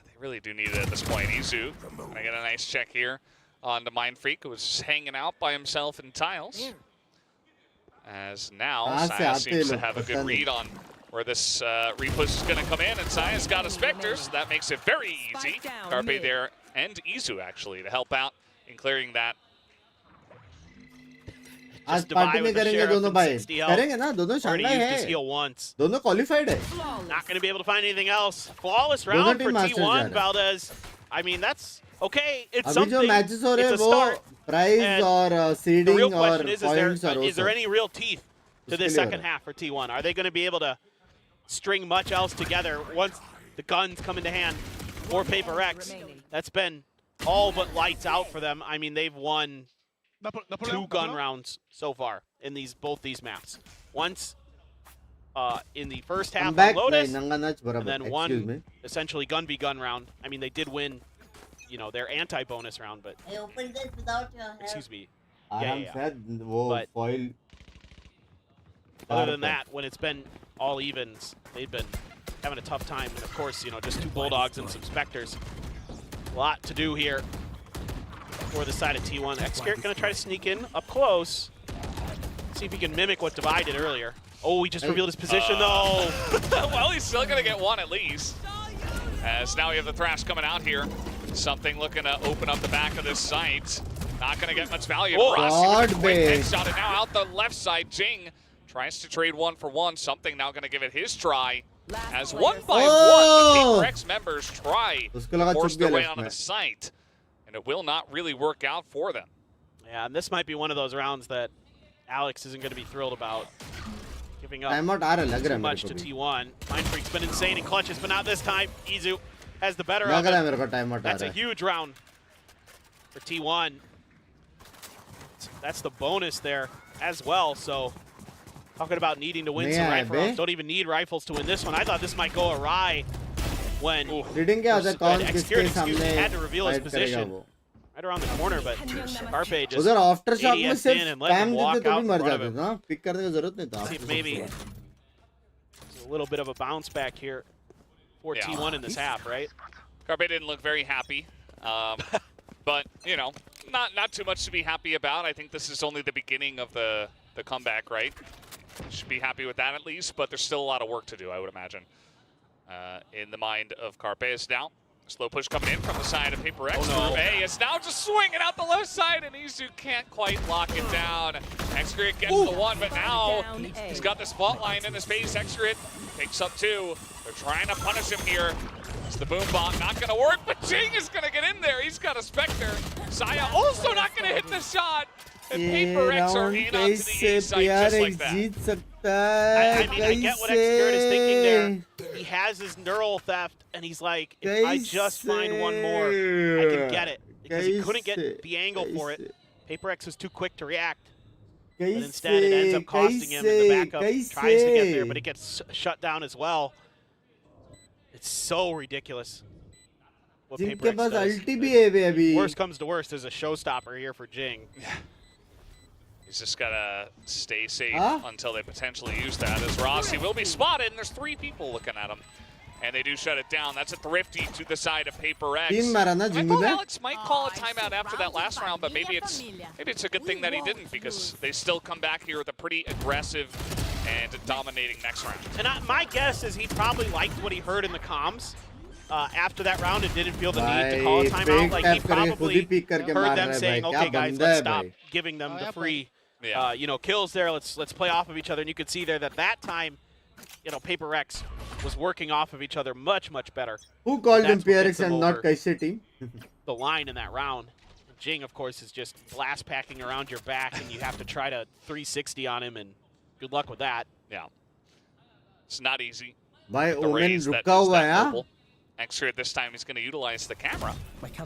they really do need it at this point. Izu, gonna get a nice check here on the Mind Freak, who was just hanging out by himself in tiles. As now, कहाँ से Saya आते seems to लोग, have a पता good नहीं. read on where this repush is going to come in, and Saya's got a Spectre, so that makes it very easy. Carpe there and Izu, actually, to help out in clearing that. आज Just Divide party में with the करेंगे Sheriff दोनों and भाई 60 health. करेंगे ना दोनों Already शानदार used his है heal once. दोनों क्वालिफाइड है Not going to be able to find anything else. Flawless round for team masters T1, जा रहे हैं. Valdez. I mean, that's okay. It's अभी something. जो मैचेस हो रहे हैं It's a वो start. प्राइज And और The real सीडिंग और question is पॉइंट्स और is there any real teeth to उसके this लिए हो second रहा है. half for T1? Are they going to be able to string much else together once the guns come into hand for Paper X? That's been all but lights out for them. I mean, they've won 2 gun rounds so far in both these maps. Once in the first half I'm on back भाई Lotus, नंगा नाच and बराबर then excuse me one essentially gun v gun round. I mean, they did win, you know, their anti-bonus round, but I opened this without your help. excuse me. आराम yeah. से वो But- foil Other than that, when it's been all evens, they've been having a tough time. And of course, you know, just 2 Bulldogs and some Spectres. A lot to do here for the side of T1. X-Garrett going to try to sneak in up close. See if he can mimic what Divide did earlier. Oh, he just revealed his position, though. Well, he's still going to get one at least. As now we have the Thrash coming out here. Something looking to open up the back of this site. Not going to get much value. Oh, Rossi with a God, quick babe. headshot, and now out the left side, Jinggg tries to trade 1 for 1. Something now going to give it his try. As 1 by 1, Oh! the Paper X members try उसको to लगा force चुप their गया way left onto में. the site. And it will not really work out for them. Yeah, and this might be one of those rounds that Alex isn't going to be thrilled about. Giving up time out आ रहा है लग रहा too है much मेरे to को भी T1. Mind Freak's been insane in clutches, but not this time. Izu has the better of लग रहा है it. मेरे को टाइम आउट आ That's रहा a है huge round for T1. That's the bonus there as well, so Talking about needing to win some Yeah, rifle rounds. Don't even need rifles to win this one. I thought this might go awry when reading क्या होता है कौन किसके सामने had to reveal his fight करेगा position वो right around the corner, but Carpe just उधर after shot में ADS सिर्फ in and let him spam walk देते तो out भी in मर front of जाते him. ना पिक करने की जरूरत नहीं था See if maybe it's a little bit of a bounce back here for Yeah. T1 in this half, right? Carpe didn't look very happy, but you know, not too much to be happy about. I think this is only the beginning of the comeback, right? Should be happy with that at least, but there's still a lot of work to do, I would imagine. In the mind of Carpes now. Slow push coming in from the side of Paper X. Oh, no. A is now just swinging out the left side, and Izu can't quite lock it down. Xgrid gets the one, but now he's got the spotlight in his face. Xgrid takes up two. They're trying to punish him here. It's the boom bomb, not going to work, but Jinggg is going to get in there. He's got a Spectre. Saya also not going to hit the shot. And Paper X are in onto the A site just like that. जीत सकता है I mean, I get what Xgrid is thinking there. He has his neural theft, and he's like, if I just find one more, I can get it. Because he couldn't get the angle for it. Paper X was too quick to react. But instead, it ends up costing him in the backup. Tries to get there, but it gets shut down as well. It's so ridiculous what जिनके Paper X pass does. अल्टी भी है बे अभी Worst comes to worst, there's a showstopper here for Jinggg. He's just got to stay safe Huh? until they potentially use that, as Rossi will be spotted, and there's 3 people looking at him. And they do shut it down. That's a thrifty to the side of Paper X. तीन मारा ना I Xingu thought ने Alex might call a timeout after that last round, but maybe it's a good thing that he didn't, because they still come back here with a pretty aggressive and dominating next round. And my guess is he probably liked what he heard in the comms after that round and didn't feel the need to call a timeout. Like he probably heard them saying, "Okay, guys, let's stop giving them the free, kills there. Let's play off of each other." And you could see there that time, Paper X was working off of each other much better. Who called him That's what PRX gets them and not over Kaise team? the line in that round. Jinggg, of course, is just blast packing around your back, and you have to try to 360 on him, and good luck with that. Yeah. It's not easy. भाई The women raise that रुका is हुआ है that हाँ mobile. Xgrid this time is going to utilize the camera.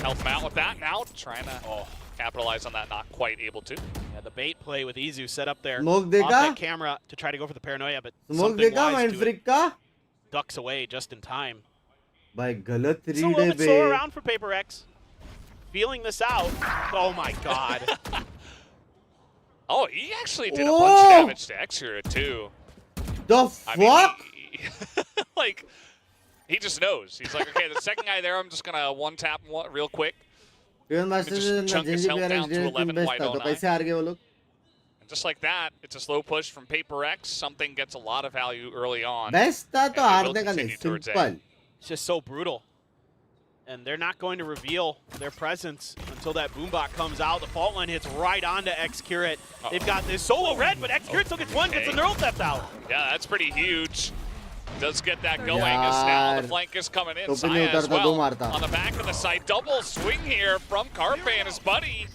Help him out with that now, trying to capitalize on that, not quite able to. Yeah, the bait play with Izu set up there Smoke off देखा that camera to try to go for the paranoia, but smoke something देखा wise mind to it फ्रिक का ducks away just in time. भाई गलत It's a read little है bit slower बे round for Paper X. Feeling this out. Oh my god. Oh, he actually did a bunch of damage to Xgrid too. the I mean, fuck like, he just knows. He's like, okay, the second guy there, I'm just going to one-tap him real quick. Train master just chunk his health down to 11, team best wide था तो 09. कैसे हार गए वो लोग And just like that, it's a slow push from Paper X. Something gets a lot of value early on. Best था तो And they will हारने का नहीं continue towards A. Simple It's just so brutal. And they're not going to reveal their presence until that boombot comes out. The fault line hits right onto Xgrid. They've got this solo red, but Xgrid still gets one, gets the neural theft out. Yeah, that's pretty huge. Does get that going as now the flank is coming in. टोपी नहीं Saya as उतरता दो well मारता on the back of the side. Double swing here from Carpe and his buddy.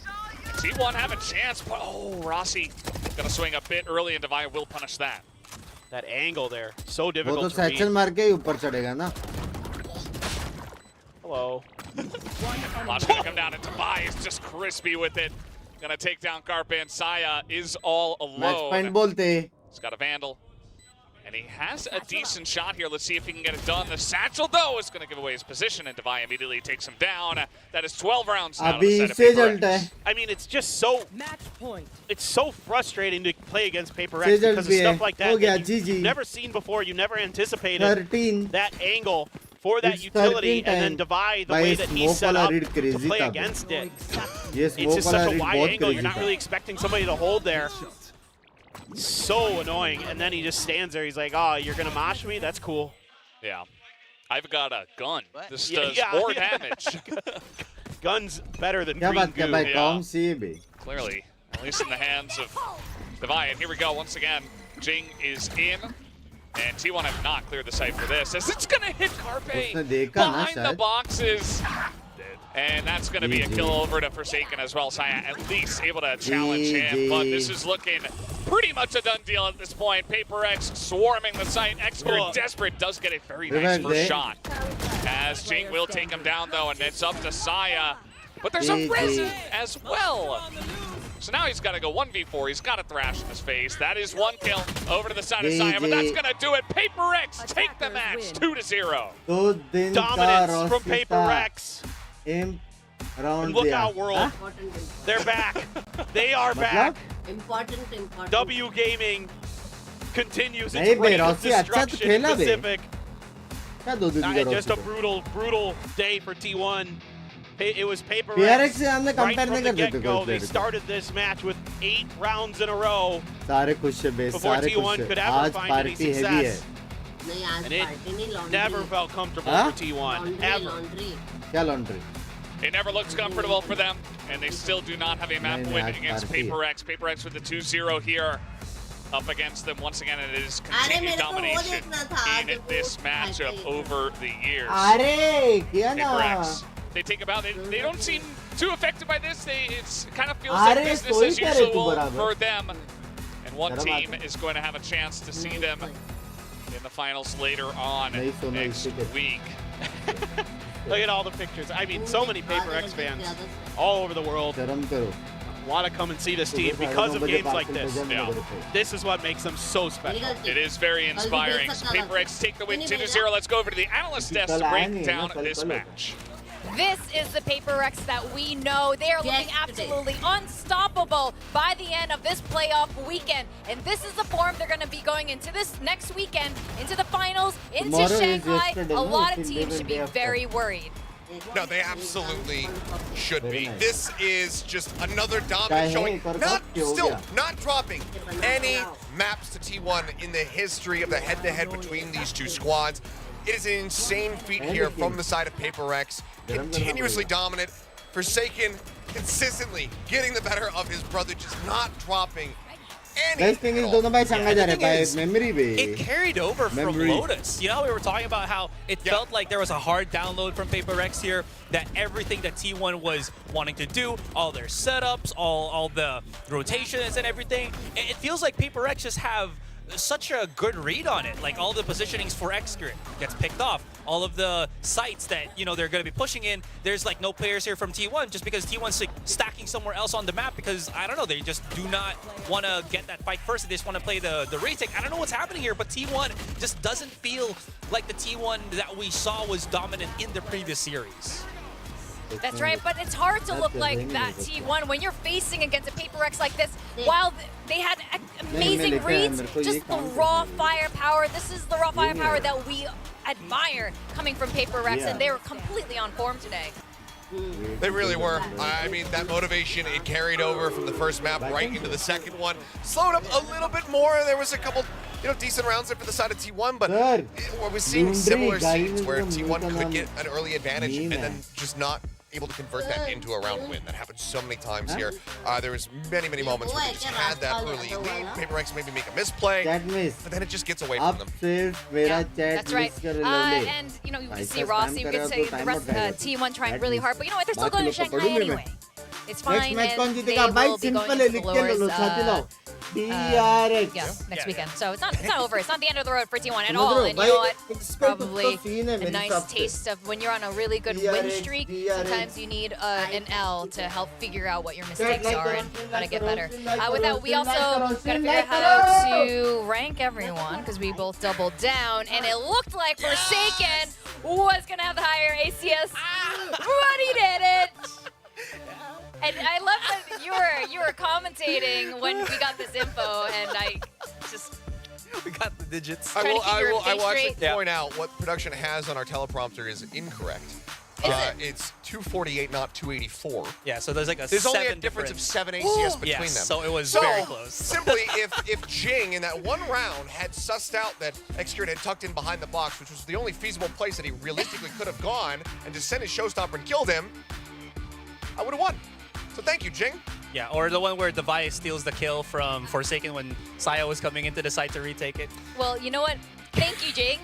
T1 have a chance, but Rossi gonna swing a bit early, and Divine will punish that. That angle there, so वो तो difficult to section read. मार के ही ऊपर चढ़ेगा ना Hello. Launch gonna come down, and Tobias is just crispy with it. Gonna take down Carpe, and Saya is all match point alone. बोलते He's got a Vandal. And he has a decent shot here. Let's see if he can get it done. The satchel, though, is going to give away his position, and Divine immediately takes him down. That is 12 rounds now. अभी इससे जल्द है I mean, it's just so it's so frustrating to play against Paper X Sizzle because of भी है. stuff like that हो गया, that you've GG. never seen before. You never anticipated 13 that angle for that It's utility, 13 and then time. divide the भाई way that he's smoke set वाला up read to crazy play था against it. ये It's smoke just वाला such a read wide बहुत angle. You're crazy not था really expecting somebody to hold there. So annoying, and then he just stands there. He's like, "Oh, you're gonna mosh me? That's cool." Yeah. I've got a gun. This Yeah, does yeah. more damage. Guns better than क्या green बात कर goo. भाई Yeah. कौन सी है बे Clearly, at least in the hands of Divine. Here we go once again. Jinggg is in. And T1 have not cleared the site for this, as it's going to hit Carpe उसने देखा ना behind the शायद boxes. And that's going to be a kill over to Forsaken as well. Saya at least able to challenge him, but this is looking pretty much a done deal at this point. Paper X swarming the site. Xgrid desperate does get a very nice first shot. As Jinggg will take him down though, and it's up to Saya. But there's a Razer as well. So now he's got to go 1v4. He's got a thrash in his face. That is one kill over to the side of Sia, but that's going to do it. Paper X take the match 2-0. Dominance from Paper X. Round Look out, world. They're back. They are back. Important. W Gaming continues नहीं its reign भाई, of Rossi अच्छा तो destruction in खेला बे। Pacific. क्या 2-2 जीता Just a Rossi brutal day for T1. It was Paper DRX X से हमने right compare from नहीं the कर सकते get-go. कोई They player को। started this match with 8 rounds in a row सारे खुश है बे, before सारे T1 खुश could है। ever आज find any पार्टी हेवी है। success. नहीं आज And it पार्टी नहीं laundry never felt comfortable Huh? for T1, ever. Laundry क्या laundry? It never looks comfortable for them, and they still do not have a map नहीं, win आज against party है। Paper X. Paper X with the 2-0 here. Up against them once again, and it is continued मेरे को वो domination देखना था, in जो this वो matchup party. over the years. अरे क्या Paper ना? X, they take about it. They don't seem too affected by this. It kind of feels अरे like business कोई as करे तू usual बराबर। for them. And one शर्म team आती। is going to have a chance to see them in the finals later on नहीं सोना next इसी के। week. Look at all the pictures. I mean, so many Paper X fans all over the world शर्म करो। want to come and see this team because of games like this. Yeah. This is what makes them so special. It is very inspiring. Paper X take the win 2-0. Let's go over to the analyst desk to break down this match. This is the Paper X that we know. They are looking absolutely unstoppable by the end of this playoff weekend. And this is the form they're going to be going into this next weekend, into the finals, into Tomorrow is Shanghai. yesterday, A no? lot It's of in teams the should day be after. very worried. No, they absolutely should Very be. nice. This is just another dominant Chahe showing. पर Not क्या हो still गया? not dropping any maps to T1 in the history of the head-to-head between these two squads. It is an insane feat here from the side of Paper X. Continuously dominant. Forsaken consistently getting the better of his brother, just not dropping any. Guys, thing is at all. दोनों भाई संगा जा रहे the thing हैं is, memory bay. It carried over from Memory. Lotus. You know, we were talking about how it Yeah. felt like there was a hard download from Paper X here, that everything that T1 was wanting to do, all their setups, all the rotations and everything, it feels like Paper X just have such a good read on it. Like all the positionings for X gets picked off. All of the sites that, you know, they're going to be pushing in, there's like no players here from T1 just because T1's like stacking somewhere else on the map because, I don't know, they just do not want to get that fight first. They just want to play the retake. I don't know what's happening here, but T1 just doesn't feel like the T1 that we saw was dominant in the previous series. That's right, but it's hard to look That's like the that thing. T1 when you're facing against a Paper X like this. While they had amazing reads, just the raw firepower. This is the raw firepower that we admire coming from Paper X, and they were completely on form today. They really were. I mean, that motivation, it carried over from the first map right into the second one. Slowed up a little bit more. There was a couple, decent rounds there for the side of T1, but we're seeing similar scenes where T1 could get an early advantage and then just not able to convert that into a round win. That happened so many times here. There was many moments where they just had that early lead. Paper X maybe make a misplay, but then it just gets away from अब them. सिर्फ मेरा Yeah, chat that's right. miss कर लोगे। And you know, you can ऐसा see spam Rossi, you करेगा can तो say the time rest out रहेगा। T1 trying That really means hard, but you know what? They're still बाकी going to लोग को Shanghai पढ़ूंगी मैं। anyway. It's Next fine, match कौन and they जीतेगा भाई? will be सिंपल going है, into लिख the के लो Lord's, लो, छाती लाओ। DRX। yeah, next Yeah, weekend. So it's not over. It's not the end of the road for T1 at समझ all. रहे हो? And you know what? भाई, It's expect probably उसका scene है a मेरे nice हिसाब से। taste of when you're on a really good DRX, win streak. Sometimes you need an L to help figure out what your Chat mistakes like are करो, and stream how to like get करो, better. stream like With that, करो, we stream also like करो, got to stream figure like out how करो। to rank everyone because we both doubled down, and it looked like Forsaken was gonna have the higher ACS, but he didn't. And I love that you were commentating when we got this info, and I just We got the digits. I Trying will, to keep I your will, I will face actually straight. point out what production has on our teleprompter is incorrect. It's 248, not 284. Yeah, so there's like a There's only a 7 difference of 7 ACS Yes, between them. so it was So, very close. simply, if Jinggg in that one round had sussed out that Xcurate had tucked in behind the box, which was the only feasible place that he realistically could have gone, and just sent his showstopper and killed him, I would have won. So thank you, Jinggg. Yeah, or the one where Device steals the kill from Forsaken when Saya was coming into the site to retake it. well, you know what? Thank you, Jinggg.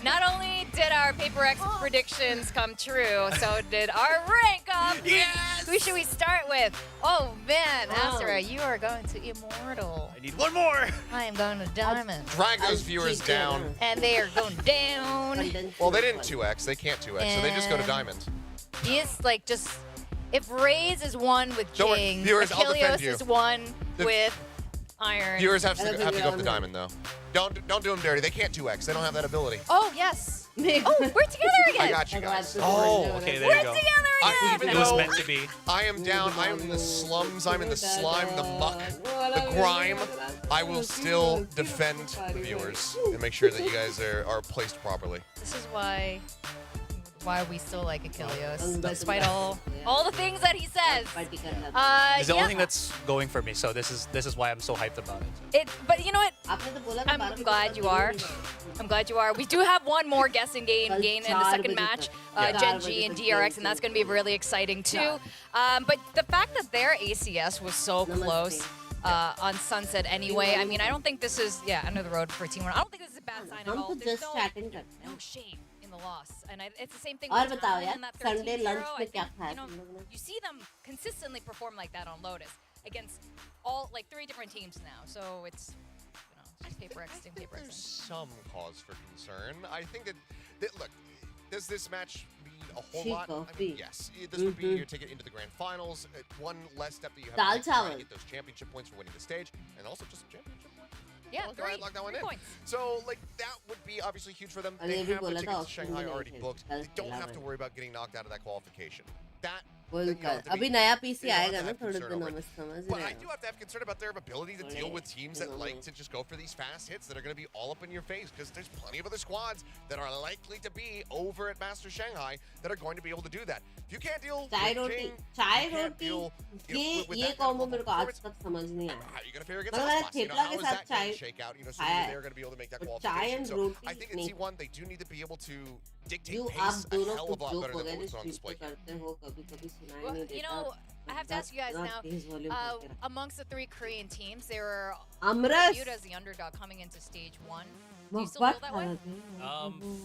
Not only did our Paper X predictions come true, so did our rank up. Yes! Who should we start with? Oh man, Asura, you are going to Immortal. I need one more! I am going to Diamond. Drag those viewers down. And they are going down. Well, they didn't 2x. They can't 2x, so they just go to Diamond. He is like just If Raze is one with Don't worry, Jinggg, viewers, I'll defend Achilles you. is one with Iron. Viewers have to go with the diamond though. Don't do them dirty. They can't 2x. They don't have that ability. Oh, yes. Oh, we're together again. I got you guys. Oh, okay, there We're you go. together again. Even It was though meant to be. I am down, I am in the slums, I'm in the slime, the muck, the grime, I will still defend the viewers and make sure that you guys are placed properly. This is why we still like Achilles, despite all the things that he says. It's the only thing that's going for me, so this is why I'm so hyped about it. But you know what? I'm glad you are. I'm glad you are. We do have one more guessing game in the second match, Gen.G and DRX, and that's going to be really exciting too. But the fact that their ACS was so close on Sunset anyway, I mean, I don't think this is, under the road for Team 1. I don't think this is a bad sign at all. There's no shame in the loss. And it's the same thing with Talon in that 13-0. I think, you see them consistently perform like that on Lotus against all, like, 3 different teams now. So it's, just paper X, paper X. There's some cause for concern. I think that look, does this match mean a whole lot? I mean, yes. This would be your ticket into the grand finals. One less step that you have to try and get those championship points for winning the stage, and also just championship points. Yeah, Go ahead and lock that one in. points. So, like, that would be obviously huge for them. They have the tickets to Shanghai already booked. They don't have to worry about getting knocked out of that qualification. That अभी नया PC आएगा ना थोड़े दिनों में समझ But रहे I हैं do have to have concern about their ability to deal with teams that like to just go for these fast hits that are going to be all up in your face, because there's plenty of other squads that are likely to be over at Master Shanghai that are going to be able to do that. If you can't deal चाय with roti King, चाय you can't roti deal with ये that kind of combo मेरे को आज performance, तक समझ नहीं आया how are you going to fare against मतलब us? मैंने थेपला How के is साथ that going चाय to shake out? So खाया है they're going to be able to make that और चाय qualification. And So roti I think in T1 they do need to be able to dictate You pace आप a दोनों hell of a कुछ lot joke better than वगैरह what was on street display पे here. करते हो कभी कभी सुनाई Well, नहीं देता I have to ask you guys now, amongst the 3 Korean teams, they were Amras viewed as the underdog coming into stage 1. Do you still feel that way?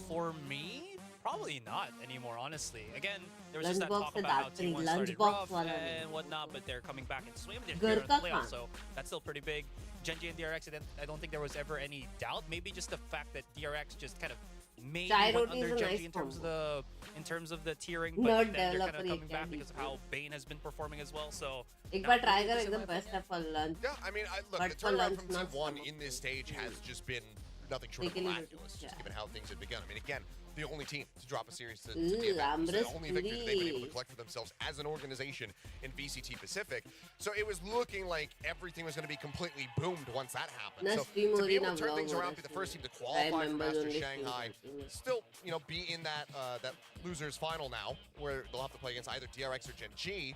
For me, probably not anymore, honestly. Again, there was just that Lunchbox talk से about how दातरी, T1 started lunchbox rough वाला and whatnot, but they're coming back and swim. They're घर here in का the playoffs, खाना so that's still pretty big. Gen.G and DRX, I don't think there was ever any doubt. Maybe just the fact that DRX just kind of made Chai one roti is under a Gen.G nice in terms of the tiering, Nerd but then they're kind developer of ये coming क्या back because of how Bane has been performing as well. So एक बार try कर एकदम best है for lunch Yeah, I mean, look, But the for turnaround lunch, from not T1 so in this stage has just been nothing short of Taking it miraculous, just yeah. given how things had begun. I mean, again, the only team to drop a series to Ooh, the event. So the Amras only victory that they've been able to Puri. collect for themselves as an organization in VCT Pacific. So it was looking like everything was going to be completely boomed once that happened. Na So stream to be ho able rahi to na turn things vlog around, ho be the raha first team to I qualify for remember Master only Shanghai, stream ho. still, be in that losers final now, where they'll have to play against either DRX or Gen.G.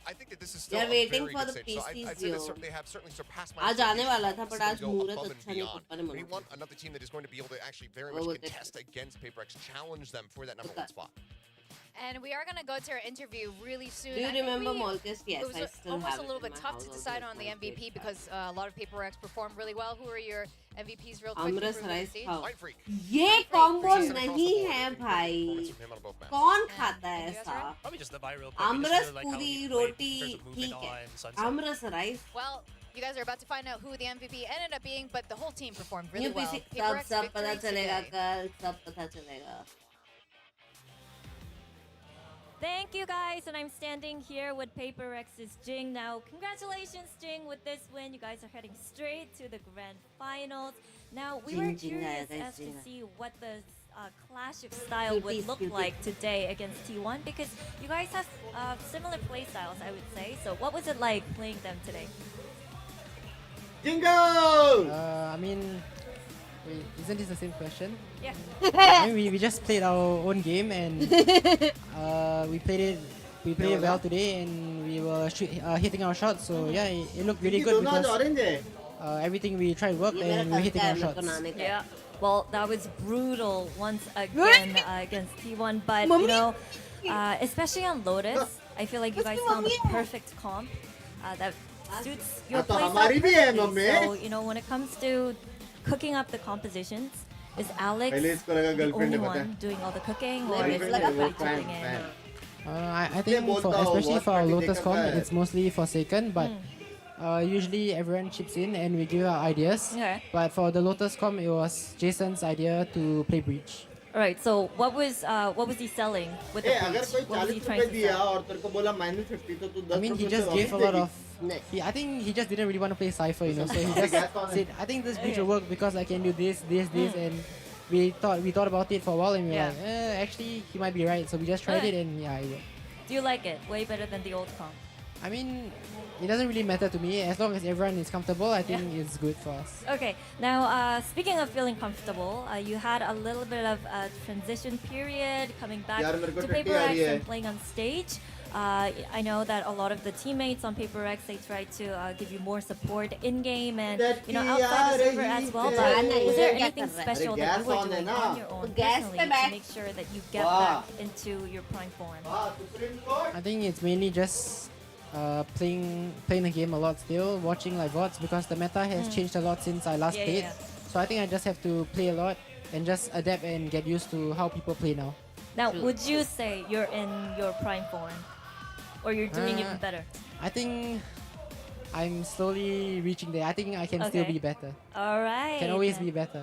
I think that this is still They're a waiting very for good the stage. So PCs, I'd say that yo. they have certainly surpassed my आज आने वाला था expectations. but Still आज go मुहूर्त above and अच्छा नहीं beyond. पप्पा ने We मना want another team that is going to be able to actually very वो much बोलते contest against PaperX, challenge them for that number Okay. 1 spot. And we are going to go to our interview really soon. Do you I think remember we- Molkes? Yes, it was I still almost have a it little in bit my tough house to also, decide on the Molkes MVP file. because a lot of Paper X performed really well. Who are your MVPs real quick? Amras before we rice proceed? खाओ Mind Freak. ये combo Consistent across the नहीं board. है I think भाई performance from him on both maps. कौन Yeah. खाता है And you guys ऐसा right? probably just the viral. quick, Amras just like how पूरी he played in roti terms of movement ठीक है on Sunset. Amras rice Well, you guys are about to find out who the MVP ended up being, but the whole team performed really new well. PC Paper सब X सब पता victory चलेगा today. कल सब पता चलेगा Thank you guys, and I'm standing here with Paper X's Jinggg. Now, congratulations, Jinggg, with this win. You guys are heading straight to the grand finals. Now, we were Jinggg, curious guys, as to Jinggg. see what the clash of style would look like today against T1 because you guys have similar play styles, I would say. So, what was it like playing them today? Jingle! I mean, wait, isn't this the same question? Yeah. I mean, we just played our own game and we played it well today and we were hitting our shots. So yeah, it looked really good दोनों आज because orange है everything we tried worked ये मेरा and we were hitting तरीका our है मेरे को shots. बनाने का Yeah. Well, that was brutal once again against T1, but you know, especially on Lotus, I feel like you guys found the perfect comp that suits your तो playstyle हमारी भी है, perfectly. Mummy. So you know, when it comes to cooking up the compositions, is Alex पहले इसको लगा the girlfriend only है, पता है। one doing all the cooking, or नहीं, is मेरे को लगा everybody fan, chipping in? fan. I think बोलता हूँ, especially for our watch party Lotus देखा comp, है। it's mostly forsaken, but usually everyone chips in and we give our ideas. Okay. But for the Lotus comp, it was Jason's idea to play breach. All right. So what was he selling with the अगर breach? कोई What was he 40 trying रुपए to दिया sell? और तेरे को बोला -50 तो तू 10 I mean, he रुपए just से gave a वापस lot देगी। of. I think he just didn't really want to play Cypher, you know. So he Okay, just that's all. said, "I think this breach Okay. will work because I can do this, and we thought about it for a while, and we were Yeah. like, actually, he might be right. So we just tried Okay. it, and yeah, it worked. Do you like it? Way better than the old comp. I mean, it doesn't really matter to me as long as everyone is comfortable. I think it's good for us. Okay. Now, speaking of feeling comfortable, you had a little bit of a transition period coming back यार, मेरे को to टट्टी Paper आ X रही है। and playing on stage. I know that a lot of the teammates on Paper X, they try to give you more support in game and outside the server as well. But was there anything special that you were doing on your own personally to make sure that you get back into your prime form? I think it's mainly just playing the game a lot still, watching like VODs because the meta has changed a lot since I last Yeah, played. yeah. So I think I just have to play a lot and just adapt and get used to how people play now. Now, would you say you're in your prime form? Or you're doing even better? I think I'm slowly reaching there. I think I can still Okay. be better. All right. Can always be better.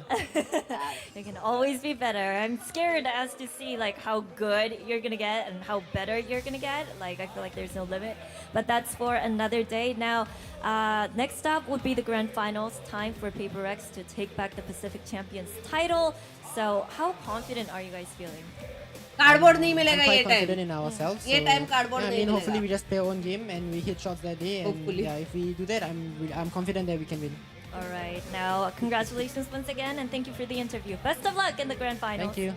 You can always be better. I'm scared as to see like how good you're gonna get and how better you're gonna get. Like I feel like there's no limit, but that's for another day. Now, next up would be the grand finals. Time for Paper X to take back the Pacific Champions title. So, how confident are you guys feeling? Cardboard नहीं I'm मिलेगा ये quite time confident in ourselves. ये so, time cardboard yeah, I नहीं mean, hopefully we मिलेगा just play our own game and we hit shots that day. And Hopefully. yeah, if we do that, I'm confident that we can win. All right. Now, congratulations once again, and thank you for the interview. Best of luck in the grand finals. Thank you.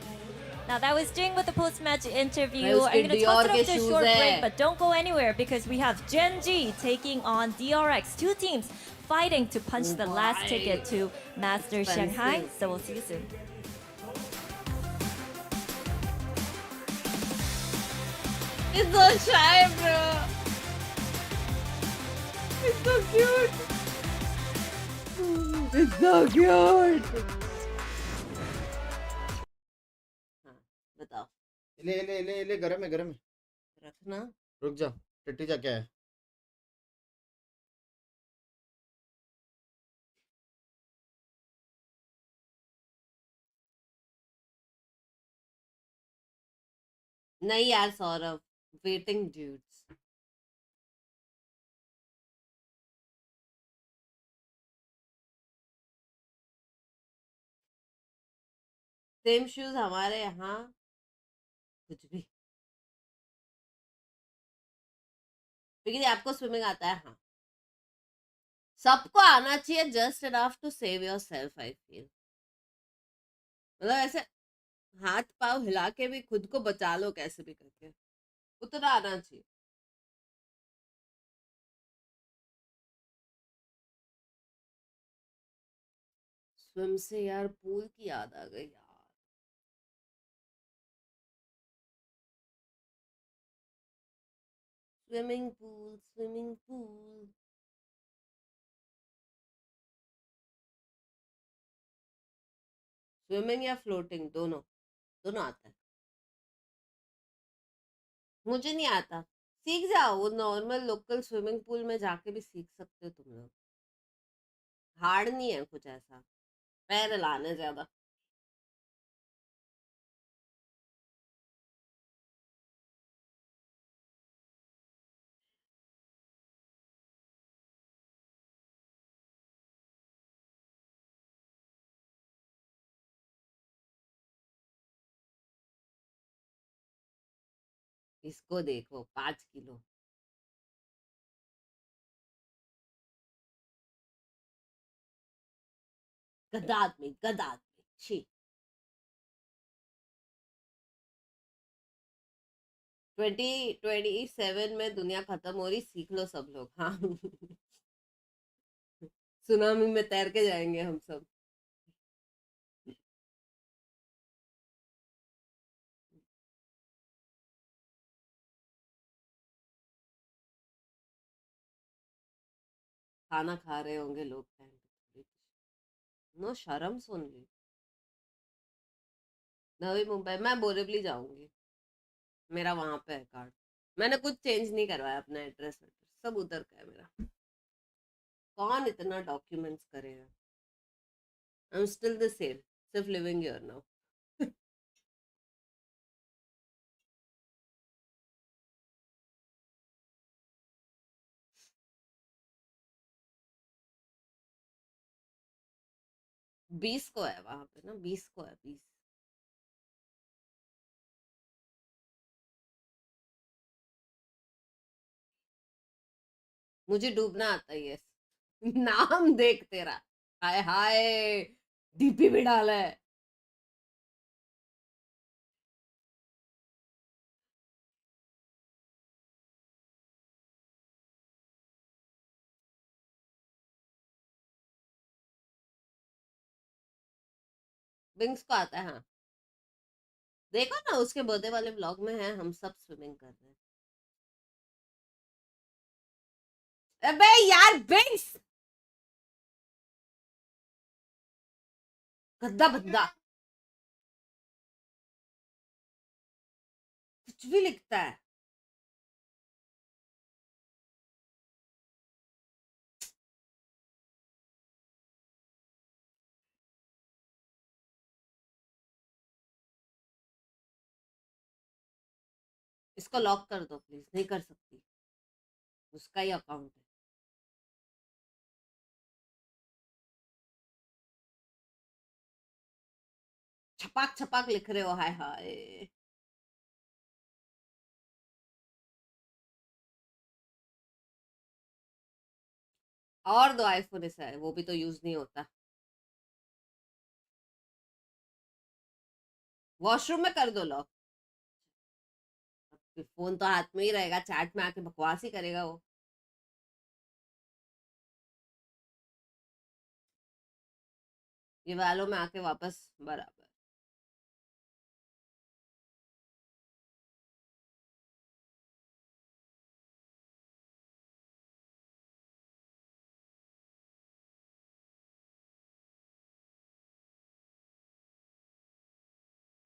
Now that was Jinggg with the post-match interview. Bhai, uske I'm going to toss it Dior off ke to a shoes short hai. break, but don't go anywhere because we have Gen.G taking on DRX. Two teams fighting to punch the last Bye. ticket to Master Expensive. Shanghai. So we'll see you soon. It's so shy, bro. It's so cute. It's so cute. हाँ, बताओ ले गरम है रखना रुक जा टट्टी जा क्या है नहीं यार Saurabh waiting dudes same shoes हमारे यहाँ कुछ भी लेकिन आपको स्विमिंग आता है हाँ सबको आना चाहिए just enough to save yourself I feel मतलब ऐसे हाथ पाव हिला के भी खुद को बचा लो कैसे भी करके उतना आना चाहिए स्विम से यार पूल की याद आ गई यार स्विमिंग पूल स्विमिंग या फ्लोटिंग दोनों दोनों आता है मुझे नहीं आता सीख जाओ वो नॉर्मल लोकल स्विमिंग पूल में जाके भी सीख सकते हो तुम लोग हार्ड नहीं है कुछ ऐसा पैर हिलाने ज्यादा इसको देखो 5 किलो गधा आदमी छी 2027 में दुनिया खत्म हो रही सीख लो सब लोग हाँ सुनामी में तैर के जाएंगे हम सब खाना खा रहे होंगे लोग टाइम पे नो शर्म सुन ली नवी मुंबई मैं बोरेवली जाऊंगी मेरा वहां पे है कार्ड मैंने कुछ चेंज नहीं करवाया अपना एड्रेस सब उधर का है मेरा कौन इतना डॉक्यूमेंट्स करेगा I am still the same सिर्फ लिविंग हियर नाउ 20 को है वहां पे ना, 20 को है, 20। मुझे डूबना आता है ये। नाम देख तेरा, हाय हाय, डीपी भी डाला है। बिंग्स को आता है, हाँ। देखो ना उसके बर्थडे वाले व्लॉग में है, हम सब स्विमिंग कर रहे हैं। अबे यार बिंग्स, गद्दा बद्दा, कुछ भी लिखता है। इसको लॉक कर दो प्लीज, नहीं कर सकती, उसका ही अकाउंट है। छपाक छपाक लिख रहे हो, हाय हाय। और दो आईफोन ऐसा है, वो भी तो यूज नहीं होता। वॉशरूम में कर दो लॉक। फोन तो हाथ में ही रहेगा, चैट में आके बकवास ही करेगा वो। ये वालों में आके वापस बराबर।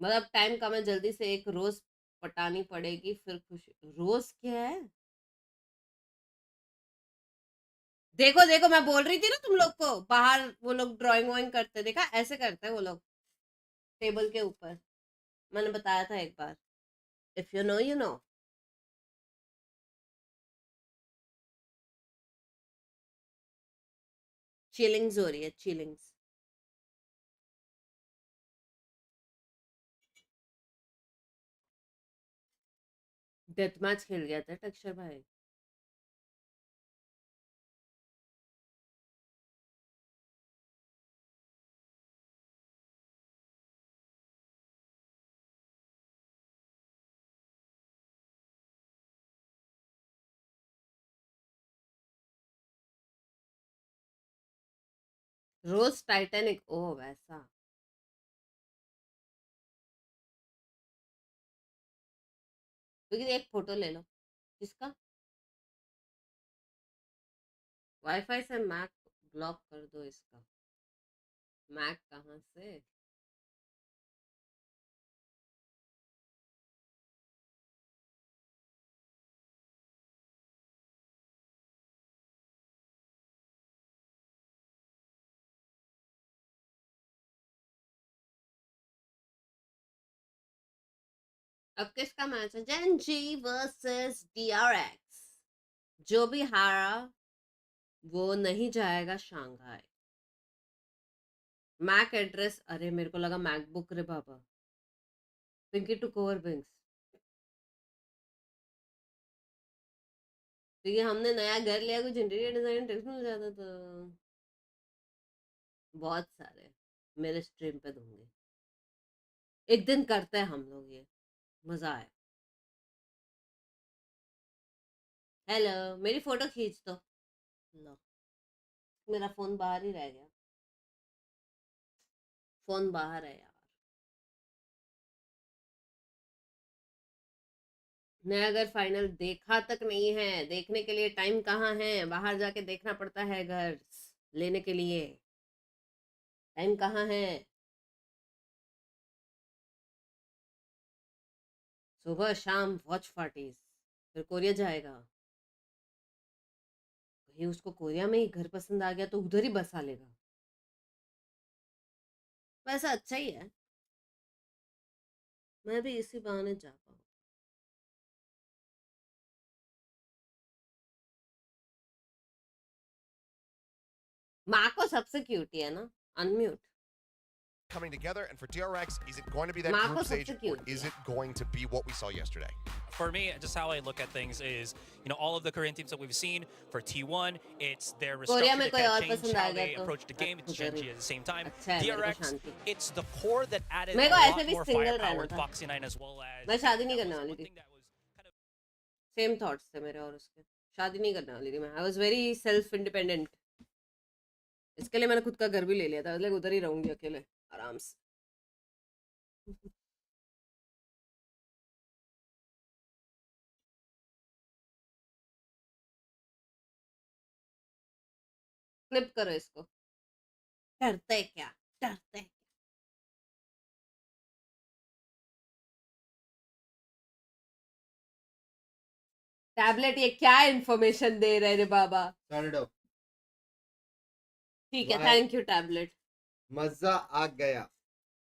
मतलब टाइम कम है, जल्दी से एक रोज पटानी पड़ेगी फिर खुशी। रोज क्या है? देखो देखो, मैं बोल रही थी ना तुम लोग को, बाहर वो लोग ड्राइंग वाइंग करते, देखा ऐसे करते हैं वो लोग टेबल के ऊपर। मैंने बताया था एक बार, if you know you know. Chillings हो रही है, चिलिंग्स। डेथ मैच खेल गया था टक्सर भाई। रोज टाइटैनिक, ओ वैसा। क्योंकि एक फोटो ले लो। किसका? वाईफाई से मैक ब्लॉक कर दो इसका। मैक कहाँ से? अब किसका मैच है? जेन जी वर्सेस DRX। जो भी हारा वो नहीं जाएगा शंघाई। मैक एड्रेस, अरे मेरे को लगा मैकबुक रे बाबा। पिंकी टू कवर बिंग्स। तो ये हमने नया घर लिया, कुछ इंटीरियर डिजाइन टिप्स मिल जाता तो। बहुत सारे मेरे स्ट्रीम पे दूंगे, एक दिन करते हैं हम लोग ये, मजा आए। हेलो, मेरी फोटो खींच दो। लो, मेरा फोन बाहर ही रह गया, फोन बाहर है यार। मैं अगर फाइनल देखा तक नहीं है, देखने के लिए टाइम कहाँ है, बाहर जाके देखना पड़ता है घर लेने के लिए, टाइम कहाँ है। सुबह शाम वॉच पार्टीज, फिर कोरिया जाएगा। कहीं उसको कोरिया में ही घर पसंद आ गया तो उधर ही बसा लेगा। वैसा अच्छा ही है, मैं भी इसी बहाने जा पाऊँ। माँ को सबसे क्यूटी है ना, unmute. coming together, and for DRX, is it going to be that Marco group stage, or substitute, is it going to be what we saw yesterday? For me, just how I look at things is, you know, all of the Korean teams that we've seen for T1, it's their Korea restructure में to कोई kind और of change पसंद how आएगा they तो approach the game. It's Gen.G at the same time. अच्छा है, मेरे को DRX, Shanti. it's the core that added a मेरे को ऐसे lot भी more single firepower रहना with था। Foxy 9 as well as. मैं शादी नहीं करने that was वाली one थी। thing that was kind of same thoughts थे मेरे और उसके। शादी नहीं करने वाली थी मैं। I was very self independent. इसके लिए मैंने खुद का घर भी ले लिया था। मतलब उधर ही रहूंगी अकेले आराम से। फ्लिप करो इसको। डरते क्या? डरते। टैबलेट ये क्या इंफॉर्मेशन दे रहे रे बाबा? ठीक है, थैंक यू टैबलेट। मजा आ गया।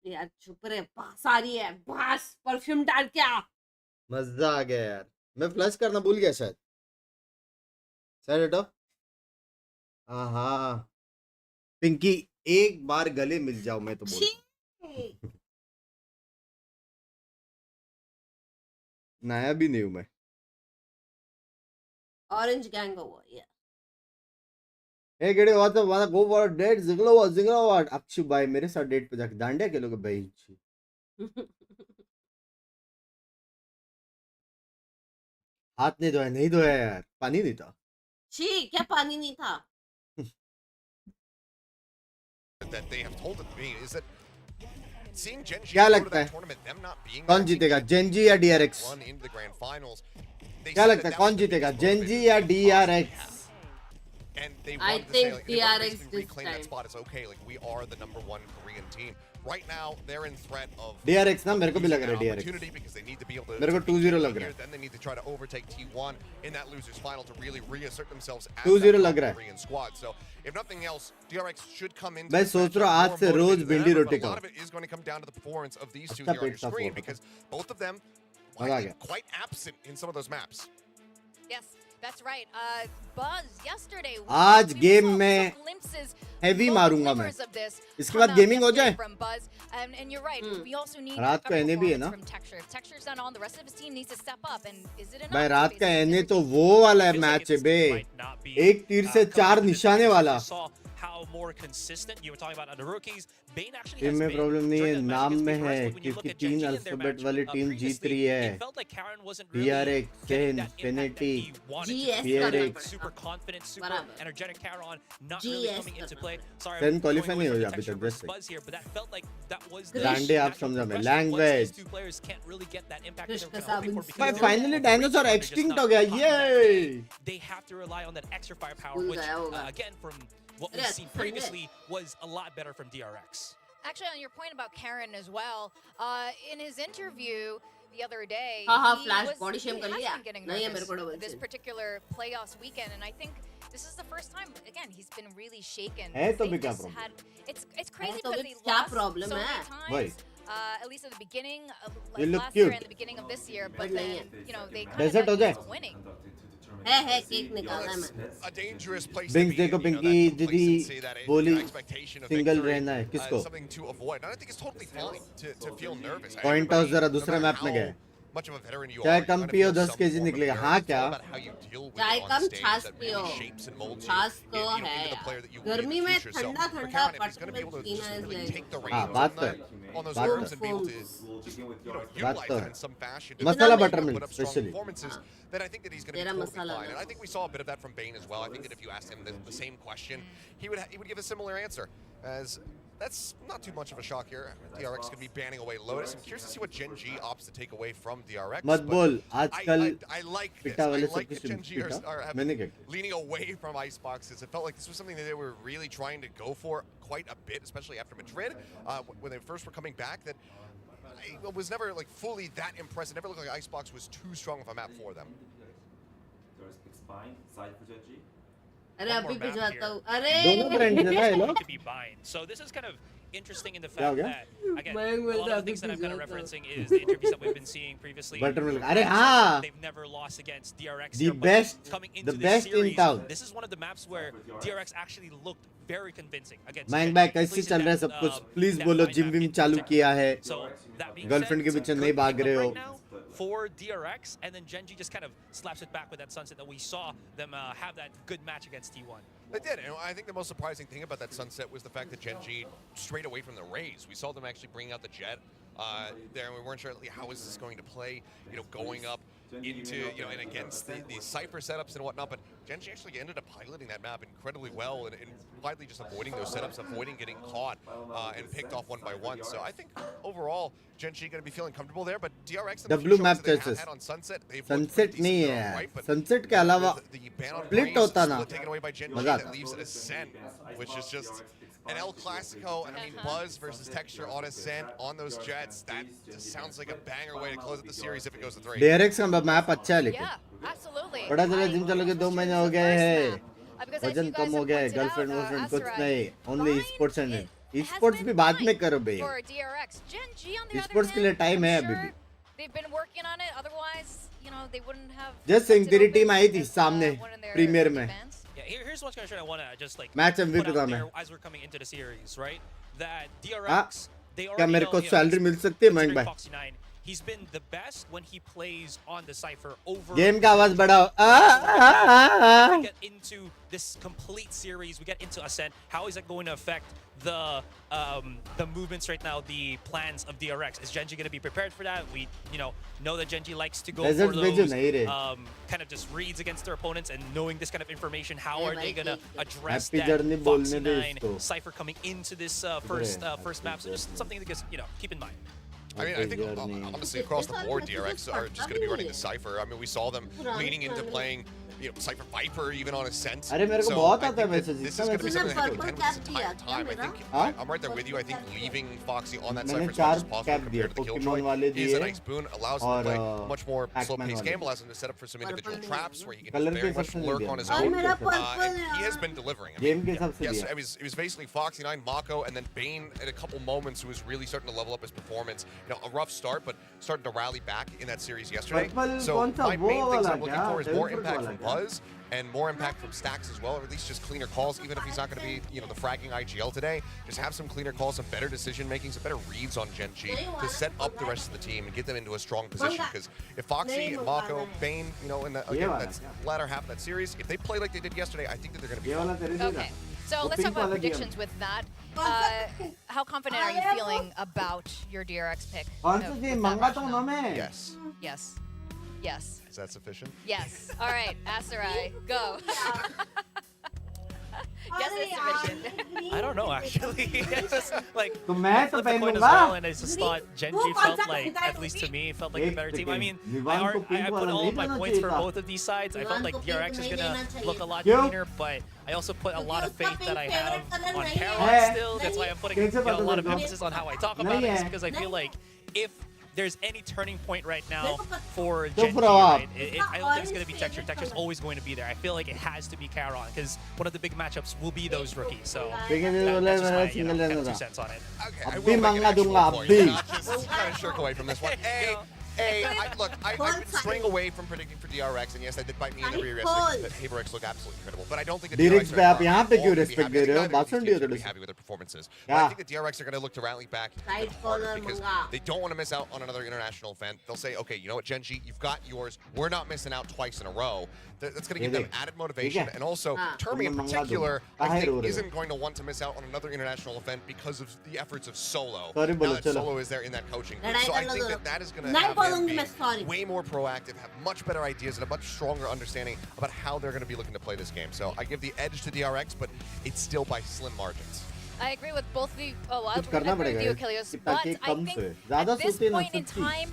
यार चुप रहे, बास आ रही है, बास परफ्यूम डाल के आ। मजा आ गया यार, मैं फ्लश करना भूल गया शायद। सर हाँ पिंकी, एक बार गले मिल जाओ मैं तो बोलता हूँ। नया भी नहीं हूं मैं। ऑरेंज गैंग हुआ या Hey, get it? What the wanna go for a date? Zinglo what? Akshu भाई मेरे साथ डेट पे जाके डांडिया खेलोगे भाई? हाथ नहीं धोया, नहीं धोया यार, पानी नहीं था। छी, क्या पानी नहीं था? That they have told it to me is that seeing Gen.G क्या go to लगता that है? tournament, them not being कौन there, जीतेगा, taking Gen.G या DRX? run into the grand finals. They क्या said लगता है that कौन was the जीतेगा, biggest Gen.G motivation या they could possibly DRX? have. And they I wanted to say, think like, they wanted to DRX basically this reclaim that time. spot. It's okay, like we are the #1 Korean team. Right now, they're in threat of DRX ना मेरे को भी लग रहा है losing that DRX। opportunity because they need to be able to मेरे को to beat 2-0 T1 लग रहा here. है। Then they need to try to overtake T1 in that losers final to really reassert themselves as 2-0 that लग रहा है। Korean squad. So if nothing else, DRX should come into मैं this सोच रहा हूँ matchup आज से more रोज motivated than भिंडी ever, roti but a lot खाओ। of it is going to come down to the performance of these two अच्छा here on your पेट साफ screen हुआ था। because both of them मजा आ गया। quite absent in some of those maps. Yes, that's right. Buzz yesterday. आज we game saw में some glimpses, heavy small मारूंगा मैं। glimmers of this इसके come बाद out गेमिंग हो yesterday जाए। from Buzz. And you're right. We also need रात a का एनए भी है performance ना? from Texture. If Texture's not on, the rest of his team needs to step up. And is it enough? भाई to रात का basically NA give तो it वो वाला है feels like मैच है it's- bay, might not be, एक तीर से coming चार into this निशाने because वाला। we saw how more consistent you were talking about the rookies. Bane actually team has में been प्रॉब्लम नहीं है, during that match नाम against में Paper है, Rex, when you look क्योंकि at 3 Gen.G in their alphabet match, वाली team जीत previously, रही it है। felt like Karen wasn't really DRX, getting Sen, that impact that Finity, he wanted to. GS He करना was पड़ेगा। super confident, super बराबर। energetic Karen, not really GS coming into करना play. Sorry, Sen I'm qualify going away नहीं from हुई the अभी Texture तक, versus जैसे। Buzz here, but that felt like that was the डांडे आप natural समझा मैं, progression. Once language। these two players can't really get that impact that Krishna they were kind of hoping for साबुन because भाई they're finally overreaching, dinosaur they're just extinct not हो गया, caught in that ये। game. They have to rely on that extra firepower, भूल which गया होगा। again from what अरे we've seen अच्छा है। previously was a lot better from DRX. Actually, on your point about Karen as well, in his interview the other day, हाँ, he flash was- body shame he कर has लिया। been getting नहीं है मेरे nervous को double this chin। particular playoffs weekend, and I think this is the first time. Again, he's been really shaken. है तो They भी क्या just problem? had- it's crazy तो because भी they क्या lost problem so है? many times. वही। At least at the beginning, You like look last year cute. and the beginning of this year, But but नहीं then you know they kind Desert हो of जाए? got used to winning. है cake निकालना है मैंने। A dangerous place Binks to be देखो in, you know, Pinky that दीदी complacency, that बोली expectation of सिंगल victory, रहना है किसको? something to avoid. And I think it's totally fine to feel nervous. Point toss जरा दूसरे no matter मैप में how गए। much of a veteran you चाहे are, कम you're gonna पियो, feel 10 some kg form of निकलेगा। nerves. हाँ It's क्या? all about how you deal with चाहे it on कम stage छाछ that really पियो। shapes and molds you, छाछ तो you know, है into the यार। player that you will be in गर्मी the में future. So ठंडा for ठंडा Karen, if he's going to be able to पीना just is really like take the हाँ reins बात on तो that, है, on those बात nerves तो and be able to बात utilize तो that है। in some fashion to masala put buttermilk up strong especially। performances, then I think that he's going to be तेरा totally मसाला fine. ना। And I think we saw a bit of that from Bane as well. I think that if you asked him the same question, he would give a similar answer. As that's not too much of a shock here. DRX could be banning away Lotus. I'm curious to see what Gen.G opts to take away from DRX. मत but बोल आजकल I like this. पिटा I वाले like सब that कुछ Gen.G are मैंने क्या किया? leaning away from iceboxes. It felt like this was something that they were really trying to go for quite a bit, especially after Madrid, when they first were coming back. That I was never like fully that impressed. It never looked like icebox was too strong of a map for them. अरे One अभी more map भिजवाता here. हूँ। अरे दोनों friends है ना ये लोग? To be bind. So this is kind of interesting in the क्या हो fact गया? that again, a lot of the things that I'm kind of referencing is the interviews that we've been seeing previously. Buttermilk. अरे हाँ. They've never lost against DRX. The best, coming into the this best series, in town. This is one of the maps where DRX actually looked very convincing against. Mang भाई कैसे चल रहा है सब कुछ? Please बोलो जिम विम चालू किया है. Girlfriend के पीछे नहीं भाग रहे हो. For DRX, and then Gen.G just kind of slaps it back with that sunset that we saw them have that good match against T1. They did, and I think the most surprising thing about that sunset was the fact that Gen.G strayed away from the Raze. We saw them actually bring out the Jet there, and we weren't sure how is this going to play, going up into, and against the Cypher setups and whatnot, but Gen.G actually ended up piloting that map incredibly well and widely just avoiding those setups, avoiding getting caught and picked off one by one. So I think overall, Gen.G going to be feeling comfortable there, but DRX and W map that had on Sunset, Sunset नहीं है, Sunset के अलावा split होता ना, taken away by Gen.G that leaves Ascent, which is just an El Clasico, and I mean Buzz versus Texture on Ascent on those Jets. That just sounds like a banger way to close out the series if it goes to 3. DRX का map अच्छा है लेकिन. Yeah, absolutely. पता चला gym चलो के 2 महीने हो गए हैं. वजन कम हो गया है, गर्लफ्रेंड वर्लफ्रेंड कुछ नहीं, only esports and esports भी बाद में करो बे. Esports के लिए टाइम है अभी भी. They've been working on it, otherwise, they wouldn't have. Just saying तेरी टीम आई थी सामने प्रीमियर में. Yeah, here's one question I want to just like Match put MVP out था there मैं. as we're coming into the series, right? That DRX, they क्या already मेरे know को him. Salary मिल सकती है महंग भाई? Foxy 9. He's been the best when he plays on the Cypher over. Game का आवाज बढ़ाओ. We get into this complete series. We get into Ascent. How is that going to affect the movements right now, the plans of DRX? Is Gen.G going to be prepared for that? We know that Gen.G likes to go for those kind of just reads against their opponents, and knowing this kind of information, how are they going to address that Foxy 9 Cypher coming into this first map? So just something to just keep in mind. I mean, I think honestly across the board, DRX are just going to be running the Cypher. I mean, we saw them leaning into playing, Cypher Viper even on Ascent. अरे मेरे को So बहुत I आता है think message. this is going to be something that contend with this entire time. I think I'm right there with you. I think leaving Foxy on that Cypher as much as possible compared to the Killjoy is a nice boon. Allows him to play much more slow-paced game. Allows him to set up for some individual traps where he can very much lurk on his own. And he has been delivering. I mean, yes, it was basically Foxy 9, Mako, and then Bane at a couple moments who was really starting to level up his performance. A rough start, but starting to rally back in that series yesterday. So my main things I'm looking for is more impact from Buzz and more impact from Stacks as well, or at least just cleaner calls, even if he's not going to be, the fragging IGL today. Just have some cleaner calls, some better decision making, some better reads on Gen.G to set up the rest of the team and get them into a strong position. Because if Foxy, Mako, Bane, in that latter half of that series, if they play like they did yesterday, I think that they're going to be fine. Okay, so let's talk about predictions with that. How confident are you feeling about your DRX pick? Yes. Yes. Yes. Is that sufficient? Yes. All right, Asarai, go. Yes, it's sufficient. I don't know actually. It's just like तो मैं तो flipped the coin as well, and I just thought Gen.G felt like, at least to me, felt like the better team. I mean, I put all of my points for both of these sides. I felt like DRX is gonna look a lot cleaner, but I also put a lot of faith that I have on Heron still. That's why I'm putting a lot of emphasis on how I talk about it, because I feel like if there's any turning point right now for Gen.G, right? I don't think it's going to be Texture. Texture's always going to be there. I feel like it has to be Charon, because one of the big matchups will be those rookies. So that's just my kind of 2 cents on it. Okay, I will make an actual point, not just trying to shirk away from this one. I've been straying away from predicting for DRX, and yes, that did bite me in the rear yesterday, that HaberX look absolutely incredible. But I don't think that DRX पे आप यहाँ पे क्यों respect दे रहे हो? बात सुन be happy with their performances. But I think that DRX are going to look to rally back even harder, because they don't want to miss out on another international event. They'll say, okay, you know what, Gen.G, you've got yours. We're not missing out twice in a row. That's going to give them added motivation. And also, CHUMMI in particular, I think, isn't going to want to miss out on another international event because of the efforts of Solo. Now that Solo is there in that coaching group. So I think that is going to have them be way more proactive, have much better ideas, and a much stronger understanding about how they're going to be looking to play this game. So I give the edge to DRX, but it's still by slim margins. I agree with both of you. I agree with you, Achilles. But I think at this point in time,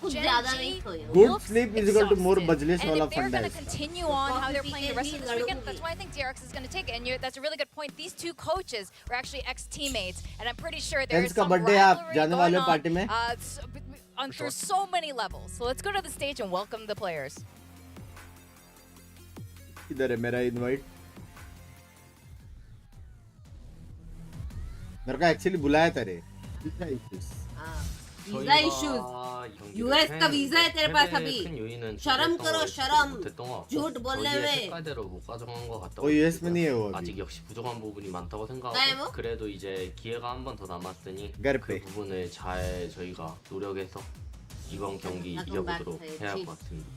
Gen.G good sleep is equal to more majlis wala and if they're funda going to continue on how they're playing the rest of this weekend, that's why I think DRX is going to take it. And that's a really good point. These two coaches are actually ex-teammates, and I'm pretty sure there is some rivalry going on through so many levels. So let's go to the stage and welcome the players. इधर है मेरा invite. मेरे को actually बुलाया था रे. Visa issues US का visa है तेरे पास अभी शर्म करो शर्म झूठ बोलने में 색깔대로 못 가져간 것 같다고 US में नहीं है वो अभी 아직 역시 부족한 부분이 많다고 네, 생각하고 뭐? 그래도 이제 기회가 한 번 더 남았으니 घर 그 पे 부분을 잘 저희가 노력해서 이번 경기 이겨보도록 해야 할 것 같습니다.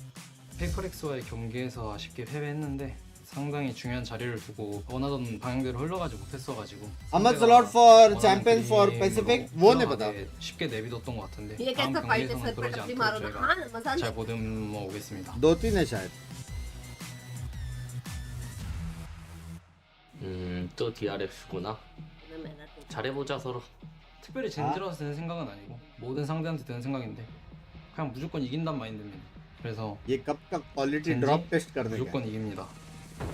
페이퍼렉스와의 경기에서 아쉽게 패배했는데 상당히 중요한 자리를 두고 원하던 방향대로 흘러가지 못했어가지고 How much slot for champion for Pacific? वो नहीं पता. 쉽게 내비뒀던 것 같은데 ये 다음 कैसा फाइट है 경기에서는 सर पे 그러지 टपली 않도록 मारो ना 저희가 हाँ मजा 잘 नहीं 보듬어 오겠습니다. 2-3 है शायद. 또 DRX구나. 잘해보자 서로. 특별히 젠지라서 드는 생각은 아니고 모든 상대한테 드는 생각인데 그냥 무조건 이긴단 마인드입니다. 그래서 ये कब का क्वालिटी 젠지 ड्रॉप टेस्ट करने का 무조건 이깁니다.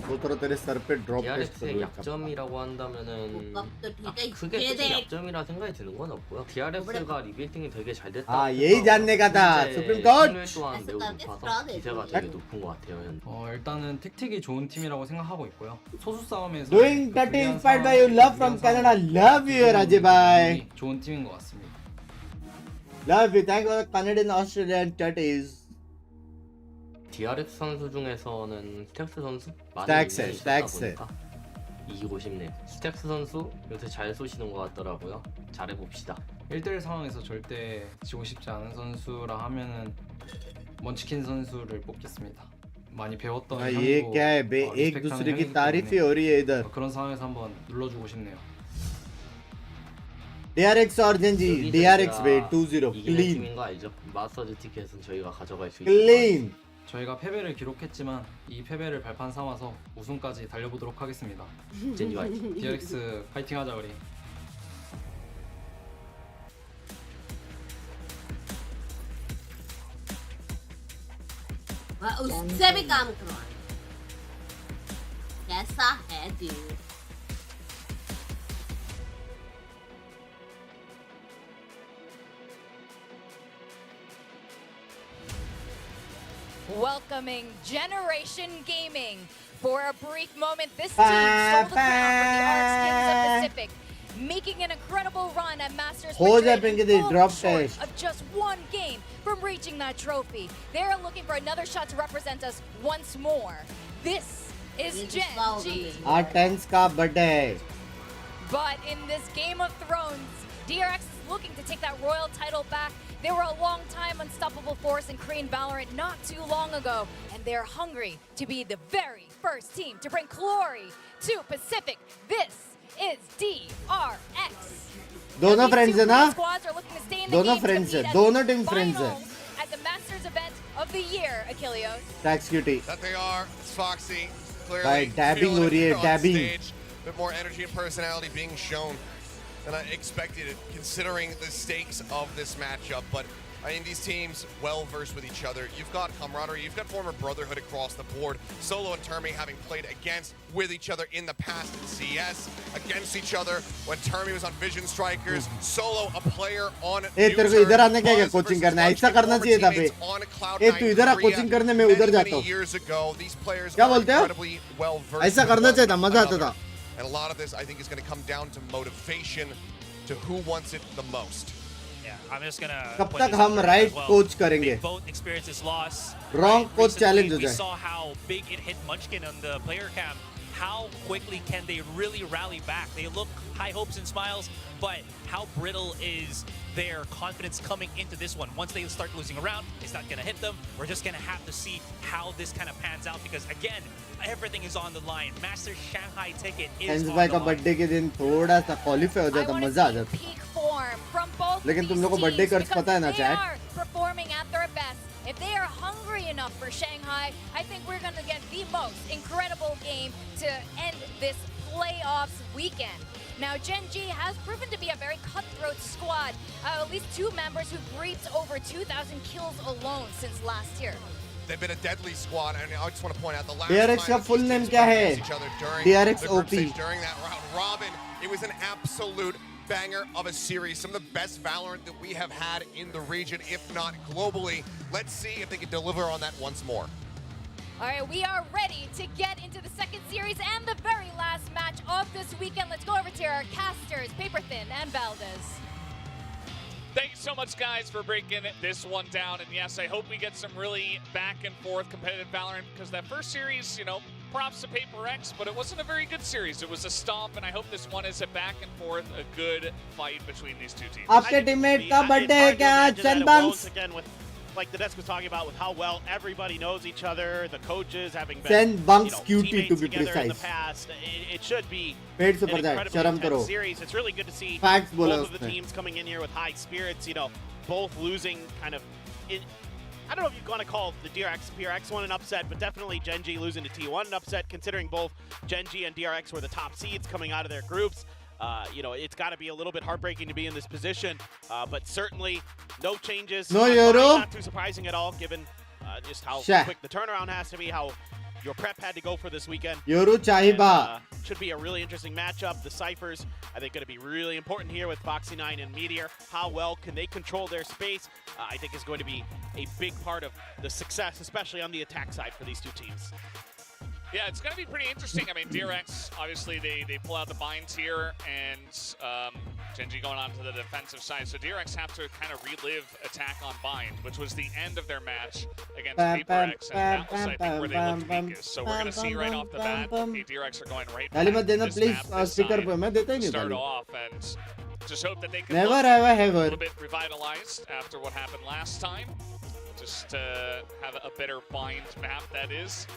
वो तरह तेरे सर पे ड्रॉप टेस्ट DRX의 करो 약점이라고 한다면은 कब तो ठीक है 크게 ये 굳이 देख 약점이라 생각이 드는 건 없고요. DRX가 리빌딩이 되게 잘 됐다. 아, यही जानने का था. Supreme court. 승률 또한 매우 높아서 기세가 되게 높은 것 같아요. 현재. 일단은 택틱이 좋은 팀이라고 생각하고 있고요. 소수 싸움에서 Doing that inspired by your love from Canada. Love you, Rajay bhai. 좋은 팀인 것 같습니다. Love you. Thank you for the Canadian Australian tatties. DRX 선수 중에서는 스택스 선수 많이 스택스, 인연이 있다 스택스. 보니까 이기고 싶네요. 스택스 선수 요새 잘 쏘시는 것 같더라고요. 잘해봅시다. 1대1 상황에서 절대 지고 싶지 않은 선수라 하면은 먼치킨 선수를 뽑겠습니다. 많이 배웠던 아, ये क्या है बे एक दूसरे की तारीफ ही हो रही है इधर. 그런 상황에서 한번 눌러주고 싶네요. DRX और Gen.G DRX 배 2-0 이기는 clean 팀인 거 알죠? 마스터즈 티켓은 저희가 가져갈 수 clean. 있습니다. 저희가 패배를 기록했지만 이 패배를 발판 삼아서 우승까지 달려보도록 하겠습니다. 젠지 화이팅. DRX 파이팅하자 우리. उससे भी काम करो कैसा है dude Welcoming Generation Gaming. For a brief moment, this team stole the crown from the DRX Kings of Pacific, making an incredible run at Masters हो Madrid जाए and Pinky the, falling drop short test. of just one game from reaching that trophy. They're looking for another shot to represent us once more. This is Gen.G. आज 10 का birthday है. But in this Game of Thrones, DRX is looking to take that royal title back. They were a long time unstoppable force in Korean Valorant not too long ago, and they're hungry to be the very first team to bring glory to Pacific. This is DRX. दोनों These friends two है ना? squads are looking to stay in the दोनों game to friends है. compete at दोनों the team friends है. finals at the Masters event of the year, Achilleos. Tax cutie. That they are. It's Foxy. By Clearly dabbing feeling हो रही है, it on dabbing. stage. Bit more energy and personality being shown than I expected, considering the stakes of this matchup. But I mean, these teams well versed with each other. You've got camaraderie, you've got former brotherhood across the board. Solo and Termi having played against, with each other in the past in CS, against each other when Termi was on Vision Strikers. Solo a player on ए तेरे को इधर आने क्या क्या coaching करना है? ऐसा करना चाहिए था बे. ए तू इधर आ कोचिंग करने में उधर जाता हूँ. क्या बोलते हो? ऐसा करना चाहिए था, मजा आता था. And a lot of this, I think, is going to come down to motivation, to who wants it the most. Yeah, I'm just gonna. कब put तक this हम out there right as well. coach करेंगे? They both experienced this loss. Wrong coach Recently, challenge हो We जाए. saw how big it hit Munchkin on the player cam. How quickly can they really rally back? They look high hopes and smiles, but how brittle is their confidence coming into this one? Once they start losing a round, it's not gonna hit them. We're just gonna have to see how this kind of pans out because again, everything is on the line. Master Shanghai ticket is hence on भाई the का line. Birthday के दिन थोड़ा सा qualify हो जाता, मजा आ जाता. Peak form from both लेकिन तुम these लोगों को बर्थडे teams कर्ज पता है ना, because they chat? are performing at their best. If they are hungry enough for Shanghai, I think we're going to get the most incredible game to end this playoffs weekend. Now, Gen.G has proven to be a very cutthroat squad. At least 2 members who've reaped over 2,000 kills alone since last year. They've been a deadly squad, and I just want to point out the last DRX time का full these name teams क्या played है? against each other during DRX the group OP. stage, during that round robin, it was an absolute banger of a series. Some of the best Valorant that we have had in the region, if not globally. Let's see if they can deliver on that once more. All right, we are ready to get into the second series and the very last match of this weekend. Let's go over to our casters, Paper Thin and Valdez. so much, guys, for breaking this one down. And yes, I hope we get some really back and forth competitive Valorant, because that first series, you know, props to Paper X, but it wasn't a very good series. It was a stomp, and I hope this one is a back and forth, a good fight between these two teams. आपके teammate का birthday है क्या आज? Chen Binks. Again, with like the desk was talking about, with how well everybody knows each other, the coaches having been, Chen Binks you know, QT to be together in the precise. past. It should be पेट से an ऊपर जाए, incredibly शर्म intense करो. series. It's really good to see Facts बोला both of the उसने. teams coming in here with high spirits. You know, both losing kind of in. I don't know if you want to call the DRX PRX one an upset, but definitely Gen.G losing to T1 an upset, considering both Gen.G and DRX were the top seeds coming out of their groups. You know, it's got to be a little bit heartbreaking to be in this position, but certainly no changes. No Euro. Not too surprising at all, given just how Sure. quick the turnaround has to be, how your prep had to go for this weekend. Yoru Chahiba. Should be a really interesting matchup. The Cyphers, I think, going to be really important here with Foxy9 and Meteor. How well can they control their space, I think is going to be a big part of the success, especially on the attack side for these two teams. Yeah, it's going to be pretty interesting. I mean, DRX, obviously, they pull out the binds here, and Gen.G going on to the defensive side. So DRX have to kind of relive attack on bind, which was the end of their match against PaperX, and that was, I think, where they looked weakest. So we're going to see right off the bat, okay, DRX are going right गाली मत back देना to this please. map this Speaker time पे मैं देता ही to नहीं start गाली. off, and just hope that they can Never look ever a ever. little bit revitalized after what happened last time. Just have a better bind map, that is.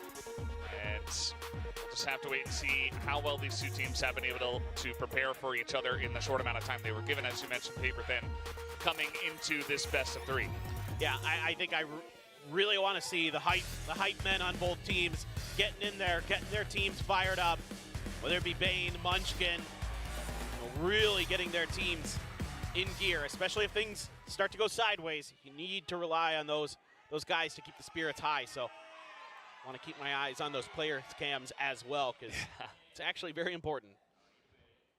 And we'll just have to wait and see how well these two teams have been able to prepare for each other in the short amount of time they were given, as you mentioned, Paper Thin, coming into this best of three. Yeah, I think I really want to see the hype men on both teams getting in there, getting their teams fired up, whether it be Bane, Munchkin, you know, really getting their teams in gear, especially if things start to go sideways. You need to rely on those guys to keep the spirits high. So I want to keep my eyes on those player cams as well, because it's actually very important.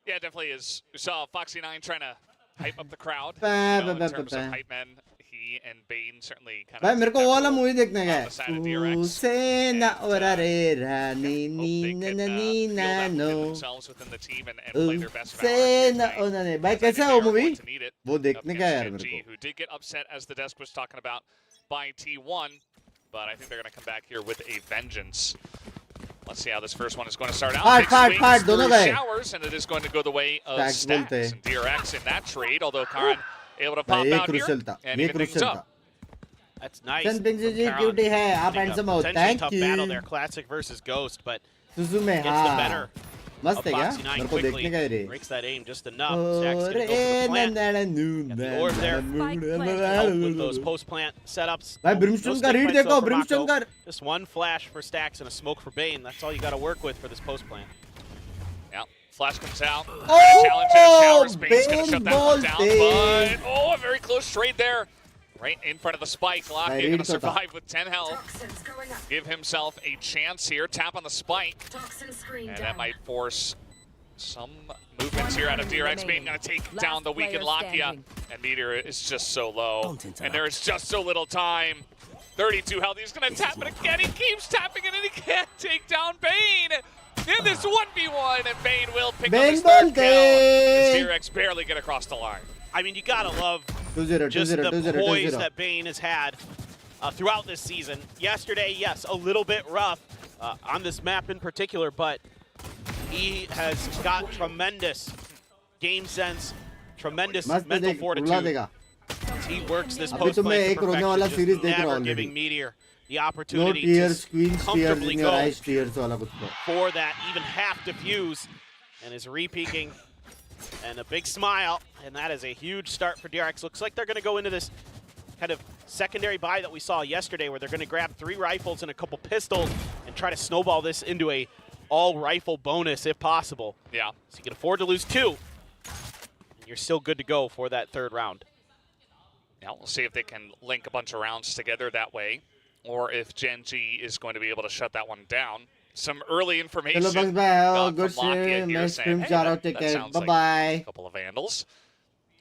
Yeah, it definitely is. We saw Foxy9 trying to hype up the crowd in terms of hype men. He and Bane certainly kind of. भाई मेरे को वो वाला movie देखने का the side of DRX. उसे ना ओरा रे रानी नी ना ना नी ना no themselves within the team and play their best उसे ना Valorant. ओना ने भाई I think कैसा है they वो are movie going to need it वो देखने का है यार against मेरे Gen.G, को who did get upset, as the desk was talking about, by T1, but I think they're going to come back here with a vengeance. Let's see how this first one is going to start out. Big swings through showers, and it is going to go the way of Stacks and DRX in that trade, although Karan able to pop out here and even things up. That's nice. Chen Binks जी cutie है आप handsome हो Potentially thank tough you battle there, Classic versus Ghost, but सुजुमे gets the हाँ better मस्त of है क्या Foxy9 मेरे को देखने quickly. का है रे Breaks that aim just enough. Stacks gonna go for the plant. Got the orb there. Help with those post-plant setups. भाई No ब्रिमस्टोन का stick रीड fights देखो though for ब्रिमस्टोन Mako. का Just one flash for Stacks and a smoke for Bane. That's all you got to work with for this post-plant. Yeah, flash comes out. Oh, Challenge in showers. Bane's going to shut that Bane one down, Bolte. but oh, a very close trade there. Right in front of the spike. Locky going to survive with 10 health. Give himself a chance here. Tap on the spike. And that might force some movements here out of DRX. Bane going to take down the weakened Lakia. And Meteor is just so low. And there is just so little time. 32 health. He's going to tap it again. He keeps tapping it and he can't take down Bane. In this 1v1, and Bane will pick up his third kill. As DRX barely get across the line. I mean, you got to love 2-0 just 2-0 the 2-0 poise 2-0 that Bane has had throughout this season. Yesterday, yes, a little bit rough on this map in particular, but he has got tremendous game sense, tremendous mental fortitude. He works this post play to perfection, just never giving Meteor the opportunity to comfortably go for that even half defuse, and is re-peeking. And a big smile, and that is a huge start for DRX. Looks like they're going to go into this kind of secondary buy that we saw yesterday, where they're going to grab 3 rifles and a couple pistols and try to snowball this into a all-rifle bonus if possible. Yeah. So you can afford to lose 2, and you're still good to go for that 3rd round. Yeah, we'll see if they can link a bunch of rounds together that way, or if Gen.G is going to be able to shut that one down. Some early information got from Lakia here saying, hey, that sounds like a couple of Vandals.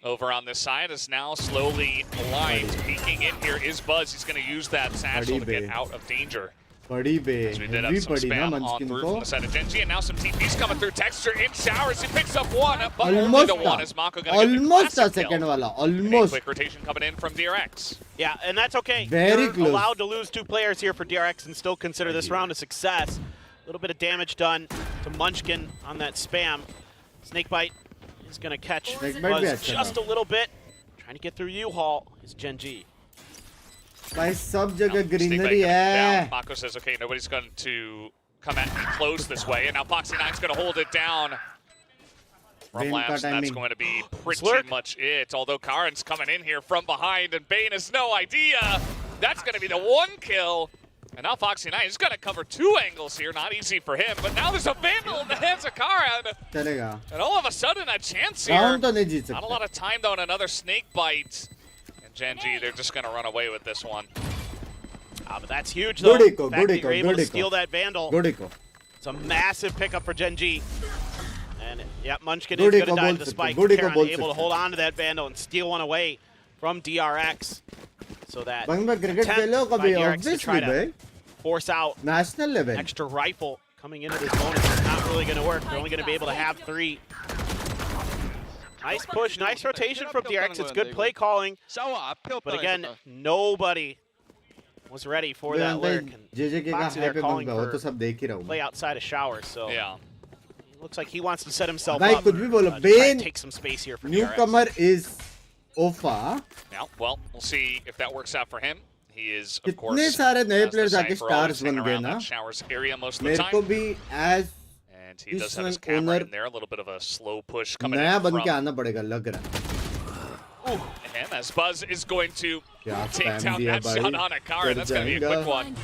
Over on this side is now slowly aligned. Peeking in here is Buzz. He's going to use that satchel to get out of danger. पड़ी बे As we did heavy have some पड़ी ना spam on मंचकिन through को from the side of Gen.G, and now some TPs coming through. Texture in showers, he picks up one, but only almost the one as Mako gonna get the almost a classic second kill. वाला And a almost quick rotation coming in from DRX. Yeah, and that's okay. Very You're close. allowed to lose 2 players here for DRX and still consider this round a success. A little bit of damage done to Munchkin on that spam. Snakebite is going to catch Snakebite Buzz भी अच्छा just था. a little bit. Trying to get through U-Haul is Gen.G. भाई सब जगह Snakebite greenery coming है down. Mako says, okay, nobody's going to come at me close this way, and now Foxy9's going to hold it down. From Bane ka Labs, that's timing. going to be pretty Slurk. much it. Although Karin's coming in here from behind, and Bane has no idea. That's going to be the 1 kill. And now Foxy9 is going to cover 2 angles here. Not easy for him, but now there's a Vandal in the hands of Karin. चलेगा And all of a sudden, a chance here. round तो नहीं जीत Not a सकता lot of time, though, and another snake bite. And Gen.G, they're just going to run away with this one. But that's huge, though. Good eco, The fact good that you're eco, able good to steal eco. that Vandal. good eco It's a massive pickup for Gen.G. And yeah, Munchkin Good is going to eco die बोल to the सकते, spike. good eco Karin बोल able to सकते. hold on to that Vandal and steal one away from DRX. So that बंग में cricket attempt Khelo by कभी DRX to try obviously to भाई force out national level extra rifle coming into this bonus is not really going to work. They're only going to be able to have 3. Nice push, nice rotation from DRX. It's good play calling. But again, nobody was ready for that lurk. And JJK का Foxy, they're hype calling बंग वो तो for सब देख ही रहा हूँ play outside of showers. So Yeah. looks like he wants to set himself भाई up. कुछ भी बोलो to try and Bane take some space here for DRX. newcomer is Ofa Now, well, we'll see if that works out for him. He is, of कितने course, सारे नए as the players आके Cypher always stars hang बन गए around ना that showers area most of the मेरे को time. भी as And he does have his Eastern camera owner in there. A little bit of a slow push coming नया in बन from के आना पड़ेगा लग रहा है him as Buzz is going to क्या take spam down दिया that भाई shot on a car. डर That's going to be a जाएगा quick one.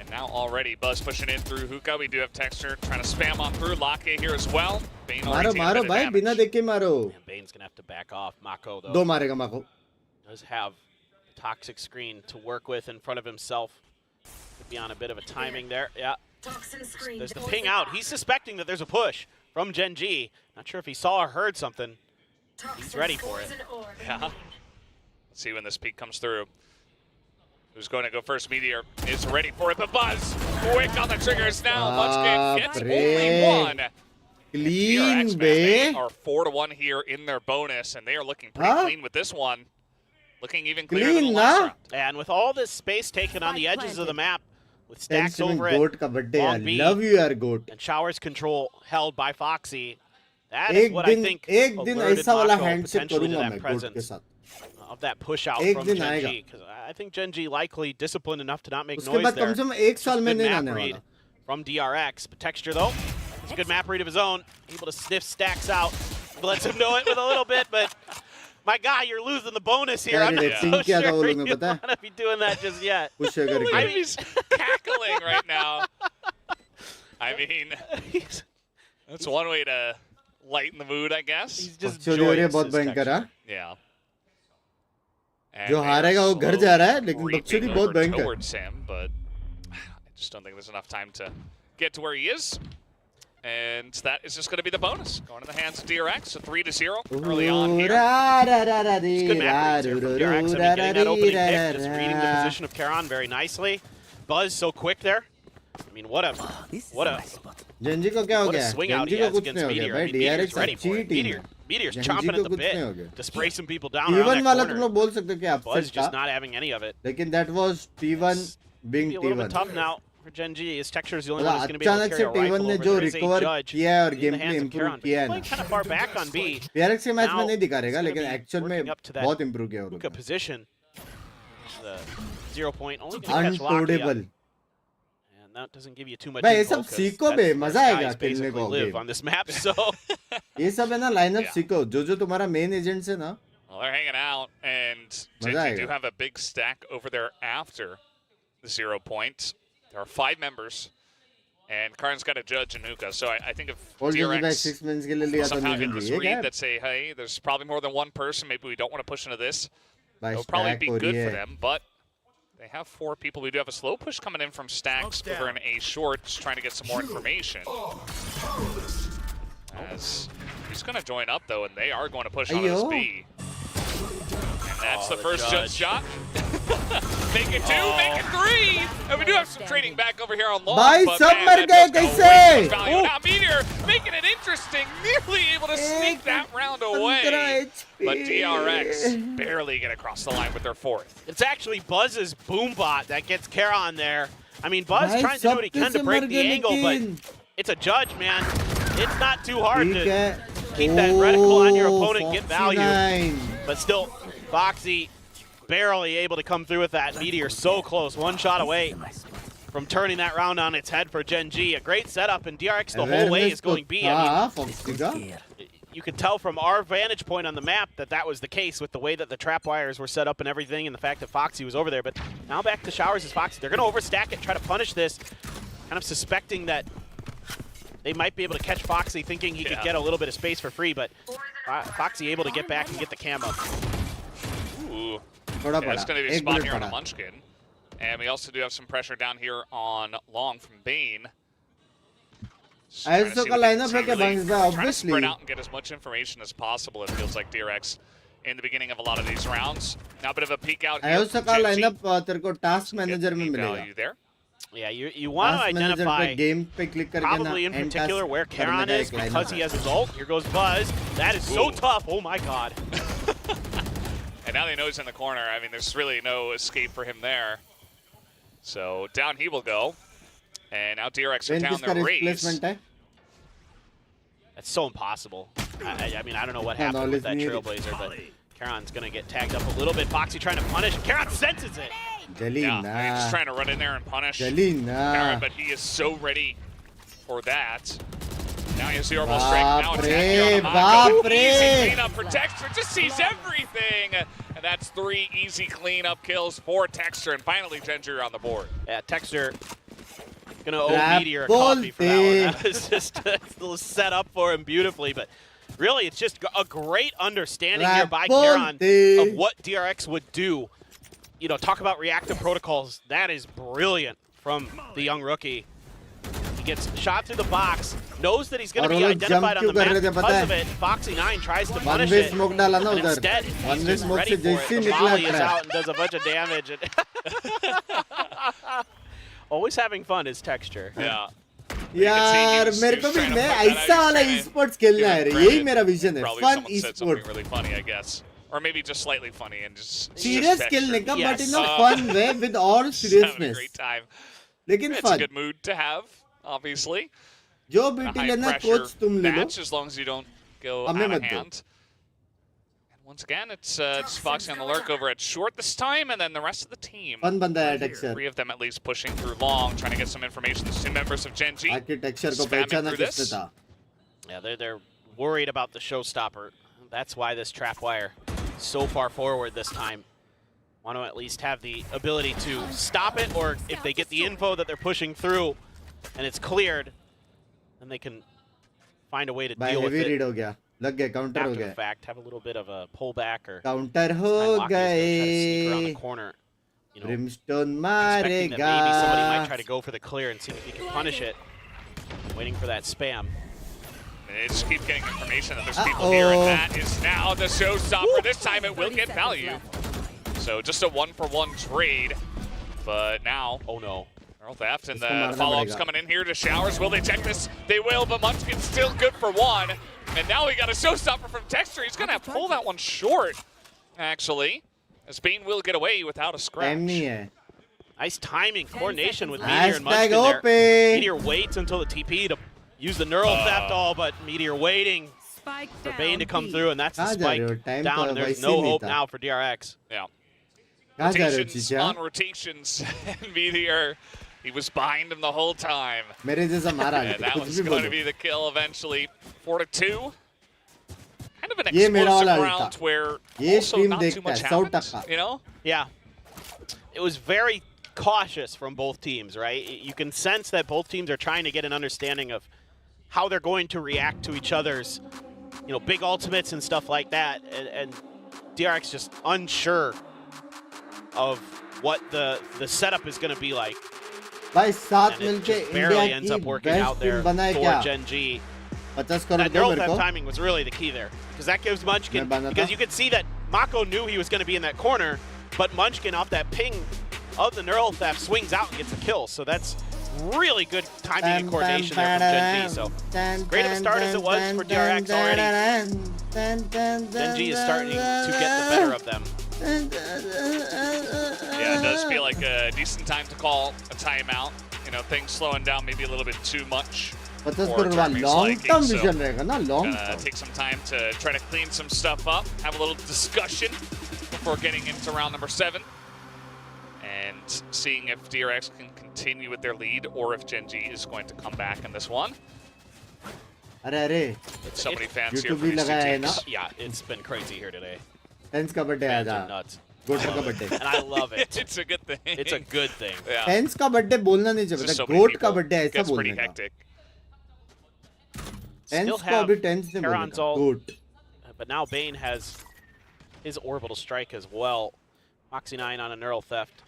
And now already Buzz pushing in through hookah. We do have Texture trying to spam on through. Locke here as well. Bane मारो already taking a मारो bit of भाई damage. बिना देख के मारो And Bane's going to have to back off. Mako, though, दो मारेगा माको does have a toxic screen to work with in front of himself. Could be on a bit of a timing there. Yeah. There's the ping out. He's suspecting that there's a push from Gen.G. Not sure if he saw or heard something. He's ready for it. Yeah. Let's see when this peak comes through. Who's going to go first? Meteor is ready for it. The Buzz quick on the triggers now. Munchkin gets only one. clean DRX, man, बे they are 4-1 here in their bonus, and they are looking pretty Huh? clean with this one. Looking even cleaner than clean the last ना round. And with all this space taken on the edges of the map, with stacks tension over it, गोट का birthday Long यार B. love you यार गोट and Showers control held by Foxy, that is what I think एक दिन alerted ऐसा वाला Mako handshake potentially to करूंगा that मैं गोट के presence साथ of that push out एक from दिन Gen.G. आएगा। Because I think Gen.G likely disciplined enough to not make उसके noise बाद there. कम से कम एक साल में Good नहीं map आने read वाला from DRX, but Texture though, it's a good map read of his own, able to sniff stacks out, lets him know it with a little bit, but my guy, you're losing the bonus here. I'm not Candidate so think किया था वो sure लोग ने you पता है want to be doing that just yet. Push करके I mean, he's cackling right now. I mean, that's one way to lighten the mood, I guess. He's just बच्चों हो रही है joyous बहुत as भयंकर Texture. है Yeah. And जो they हारेगा are वो घर जा रहा है slowly लेकिन creeping बच्चों बहुत over भयंकर towards him, but I just don't think there's enough time to get to where he is. And that is just going to be the bonus. Going in the hands of DRX, a 3-0 early on here. It's good map reads here from DRX. I mean, getting that opening pick, just reading the position of Karon very nicely. Buzz so quick there. I mean, what a Gen.G को क्या हो गया swing out Gen.G he को has कुछ नहीं against हो गया Meteor. I भाई mean, Meteor's DRX ready अच्छी for it. टीम है Meteor's Gen.G chomping को at the कुछ नहीं हो bit गया to spray some people down around T1 that वाला तुम corner. लोग बोल सकते हो कि Buzz अपसेट just था not having any of it. लेकिन that was T1 being Be a little bit T1 tough now for Gen.G. His Texture is the only one who's going to be able अचानक to से carry a T1 rifle ने over. जो There is a recover judge किया है और in the game hands play of improve Karon. किया है Playing ना kind of far back on B. DRX के मैच में Now, नहीं दिखा रहेगा he's लेकिन gonna be एक्चुअल में working up to that बहुत इंप्रूव किया Hookah उन्होंने position. The 0 point only going to catch Locky. अनटोडेबल And that doesn't give you too much भाई ये info सब 'cause सीखो that's बे where मजा आएगा guys खेलने basically को live game on this map. So ये सब है ना लाइनअप Yeah. सीखो जो तुम्हारा मेन एजेंट से ना Well, they're hanging out, and Mजा Gen.G do आएगा have a big stack over there after the 0 point. There are 5 members, and Karin's got a judge in hookah. So I think if और जो भाई DRX 6 minutes के लिए लिया तो somehow नहीं hit this ये क्या read that say, hey, there's probably more than one person, maybe we don't want to push into this, भाई it'll probably स्टैक be हो good रही for है them, but they have 4 people. We do have a slow push coming in from Stacks over in A short, just trying to get some more information. As he's going to join up, though, and they are going to push on this Ayo. B. And that's the the first judge judge. shot. Make it 2, make it 3, and we do have some trading back over here on long. Bhai, but sab man, mar that gaye does go way kaise? too much value. Now Meteor making it interesting, nearly able to sneak that round away. But DRX barely get across the line with their 4th. It's actually Buzz's boombot that gets Karon there. I mean, Buzz Bhai, trying to do what he can to sab break mar the gaye angle, but lekin. it's a judge, man. It's not too hard ठीक to है. keep that reticle on your Oh, opponent, get value. 49. But still, Foxy barely able to come through with that. Meteor so close, 1 shot away from turning that round on its head for Gen.G. A great setup, and DRX the whole way is going B. I mean, you could tell from our vantage point on the map that that was the case with the way that the trap wires were set up and everything, and the fact that Foxy was over there. But now back to Showers as Foxy. They're going to overstack it, try to punish this, kind of suspecting that they might be able to catch Foxy, thinking he could get a little bit of space for free, but Foxy able to get back and get the cam up. Ooh. Yeah, that's going to be a spot here on a Munchkin. And we also do have some pressure down here on long from Bane. ऐसो का lineup है क्या Binks दा Trying to spread obviously. out and get as much information as possible, it feels like DRX in the beginning of a lot of these rounds. Now a bit of a peek out here. ऐसो का lineup तेरे को task manager में मिलेगा. There. Yeah, you want to identify probably in particular where Karon is because he has his ult. Here goes Buzz. That is so tough. Oh my god. And now they know he's in the corner. I mean, there's really no escape for him there. So down he will go. And now DRX are down their raise. That's so impossible. I mean, I don't know what happened with that Trailblazer, but Karon's going to get tagged up a little bit. Foxy trying to punish. Karon senses it. Yeah, he's just trying to run in there and punish Karon, but he is so ready for that. Now he has 0 ball strike. Now attacking on the easy cleanup for Texture. Just sees everything. And that's 3 easy cleanup kills for Texture. And finally, Gen.G on the board. Yeah, Texture gonna owe Meteor a coffee for that one. That was just set up for him beautifully. But really, it's just a great understanding here by Karon of what DRX would do. You know, talk about reactive protocols. That is brilliant from the young rookie. He gets shot through the box, knows that he's going to be identified on the map because of it. Foxy9 tries to punish it, and instead, he's just ready for it. The volley is out and does a bunch of damage. Always having fun is Texture. Yeah. यार मेरे को भी मैं ऐसा वाला esports खेलना है रे यही मेरा विजन है fun esports really funny I guess or maybe just slightly funny and just serious खेलने का but in a fun way with all seriousness great time लेकिन it's fun a good mood to have obviously जो BT लेना coach तुम ले लो as long as you don't go out of hand. Once again, it's Foxy on the lurk over at short this time, and then the rest of the team. Fun banda hai Texture. 3 of them at least pushing through long, trying to get some information. There's 2 members of Gen.G. Architecture ko pehchana किसने था? Yeah, they're worried about the showstopper. That's why this trapwire is so far forward this time. Want to at least have the ability to stop it, or if they get the info that they're pushing through, and it's cleared, then they can find a way to deal with it. Read हो गया. लग गया counter हो After the गया fact, have a little bit of a pullback or counter हो गए around the corner. You know, Brimstone expecting that मारेगा maybe somebody might try to go for the clear and see if he can punish it. Waiting for that spam. And they just keep getting information that there's people here, and that is now the showstopper. This time it will get value. So just a 1-for-1 trade, but now, oh no. Earl Theft and the follow-ups coming in here to Showers. Will they check this? They will, but Munchkin's still good for 1. And now we got a showstopper from Texture. He's going to have to pull that one short, actually, as Bane will get away without a scratch. Nice timing, coordination with Meteor and Munchkin there. Meteor waits until the TP to use the neural theft all, but Meteor waiting for Bane to come through, and that's the spike down, and there's no hope now for DRX. Yeah. Rotations on rotations, and Meteor, he was behind him the whole time. And that was going to be the kill eventually. 4-2. Kind of an explosive round where also not too much happens, you know? Yeah. It was very cautious from both teams, right? You can sense that both teams are trying to get an understanding of how they're going to react to each other's, you know, big ultimates and stuff like that. And DRX just unsure of what the setup is going to be like. भाई साथ And it मिलके just barely India ends की up working best out team there बनाए for क्या Gen.G. 50 crore That दो neural मेरे theft को timing was really the key there, because that gives Munchkin, मैं बना because था you could see that Mako knew he was going to be in that corner, but Munchkin off that ping of the neural theft swings out and gets a kill. So that's really good timing and coordination there from Gen.G. So great of a start as it was for DRX already. Gen.G is starting to get the better of them. Yeah, it does feel like a decent time to call a timeout. You know, things slowing down maybe a little bit too much. But that's for long-term vision, long-term. Take some time to try to clean some stuff up, have a little discussion before getting into round number 7. And seeing if DRX can continue with their lead or if Gen.G is going to come back in this one. But so many fans here YouTube for these two teams. Yeah, it's been crazy here today. Fans ka birthday Fans aaj are nuts. Goat ka birthday. And I love it. It's a good thing. It's a good thing. Yeah. Fans का birthday बोलना नहीं चाहिए. So Goat का birthday ऐसा gets pretty बोलने का. hectic. Fans Still को have अभी tens नहीं बोलने Heron's का. ult, Goat. but now Bane has his orbital strike as well. Moxie 9 on a neural theft.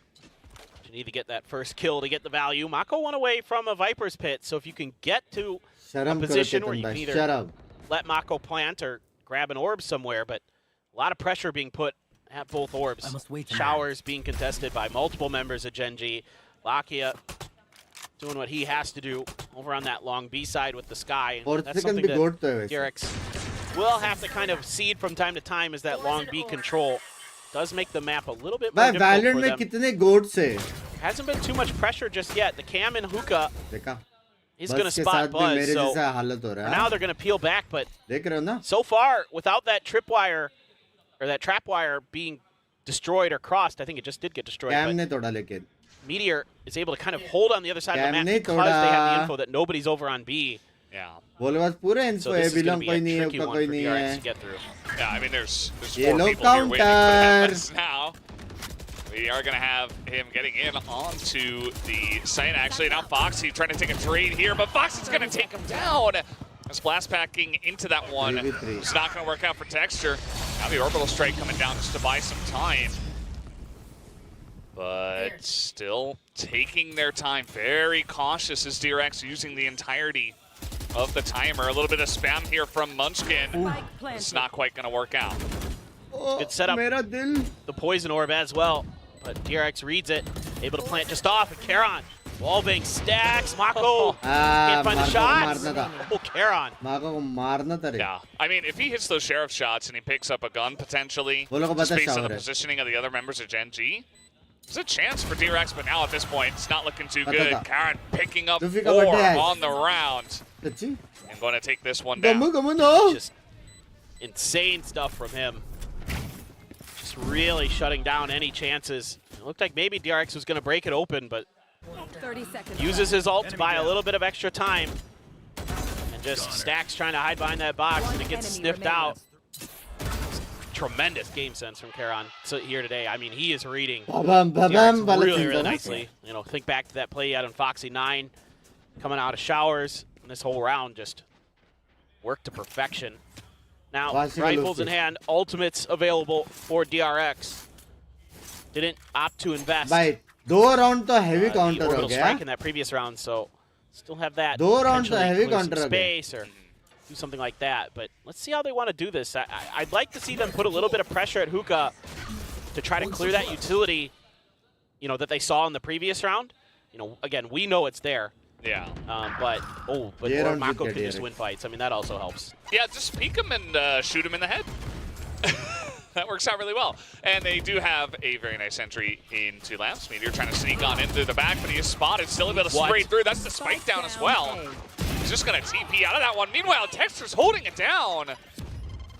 You need to get that first kill to get the value. Mako went away from a Viper's Pit, so if you can get to a position where you can either let Mako plant or grab an orb somewhere, but a lot of pressure being put at both orbs. Showers being contested by multiple members of Gen.G. Lakia doing what he has to do over on that long B side with the Sky. And that's something that DRX will have to kind of seed from time to time, is that long B control. Does make the map a little bit more difficult Valorant for में them. कितने goats है? Hasn't been too much pressure just yet. The Cam and Hookah is going to spot Buzz, so now they're going to peel back, but so far, without that tripwire, or that trap wire being destroyed or crossed, I think it just did get destroyed, but Meteor is able to kind of hold on the other side of the map because they have the info that nobody's over on B. Yeah. So this is going to be a tricky one for DRX to get through. Yeah, I mean, there's 4 Yellow people here waiting for the counter. headless now. We are going to have him getting in onto the site, actually. Now Foxy trying to take a trade here, but Foxy's going to take him down. As blast packing into that one. It's not going to work out for Texture. Now the orbital strike coming down just to buy some time. But still taking their time. Very cautious as DRX using the entirety of the timer. A little bit of spam here from Munchkin. It's not quite going to work out. Good setup. The poison orb as well. But DRX reads it. Able to plant just off. And Charon. Wallbang stacks. Mako can't find the shots. Oh, Charon. Yeah. I mean, if he hits those sheriff shots and he picks up a gun potentially, just based on the positioning of the other members of Gen.G, there's a chance for DRX, but now at this point, it's not looking too good. Charon picking up 4 on the round. And going to take this one down. Just insane stuff from him. Just really shutting down any chances. It looked like maybe DRX was going to break it open, but 30 seconds. Uses his ult to buy a little bit of extra time. And just stacks trying to hide behind that box, and it gets sniffed out. Tremendous game sense from Charon here today. I mean, he is reading really, really nicely. You know, think back to that play out on Foxy 9, coming out of showers. And this whole round just worked to perfection. Now, rifles in hand, ultimates available for DRX. Didn't opt to invest. दो round तो heavy counter हो गया. Strike in that previous round, so still have that. दो round तो heavy counter हो गया. Space or do something like that. But let's see how they want to do this. I'd like to see them put a little bit of pressure at Hookah to try to clear that utility, you know, that they saw in the previous round. You know, again, we know it's there. Yeah. But Mako can just win fights. I mean, that also helps. Yeah, just peek him and shoot him in the head. That works out really well. And they do have a very nice entry into Lamps. Meteor trying to sneak on into the back, but he is spotted. Still able to spray through. That's the spike down as well. He's just going to TP out of that one. Meanwhile, Texter's holding it down.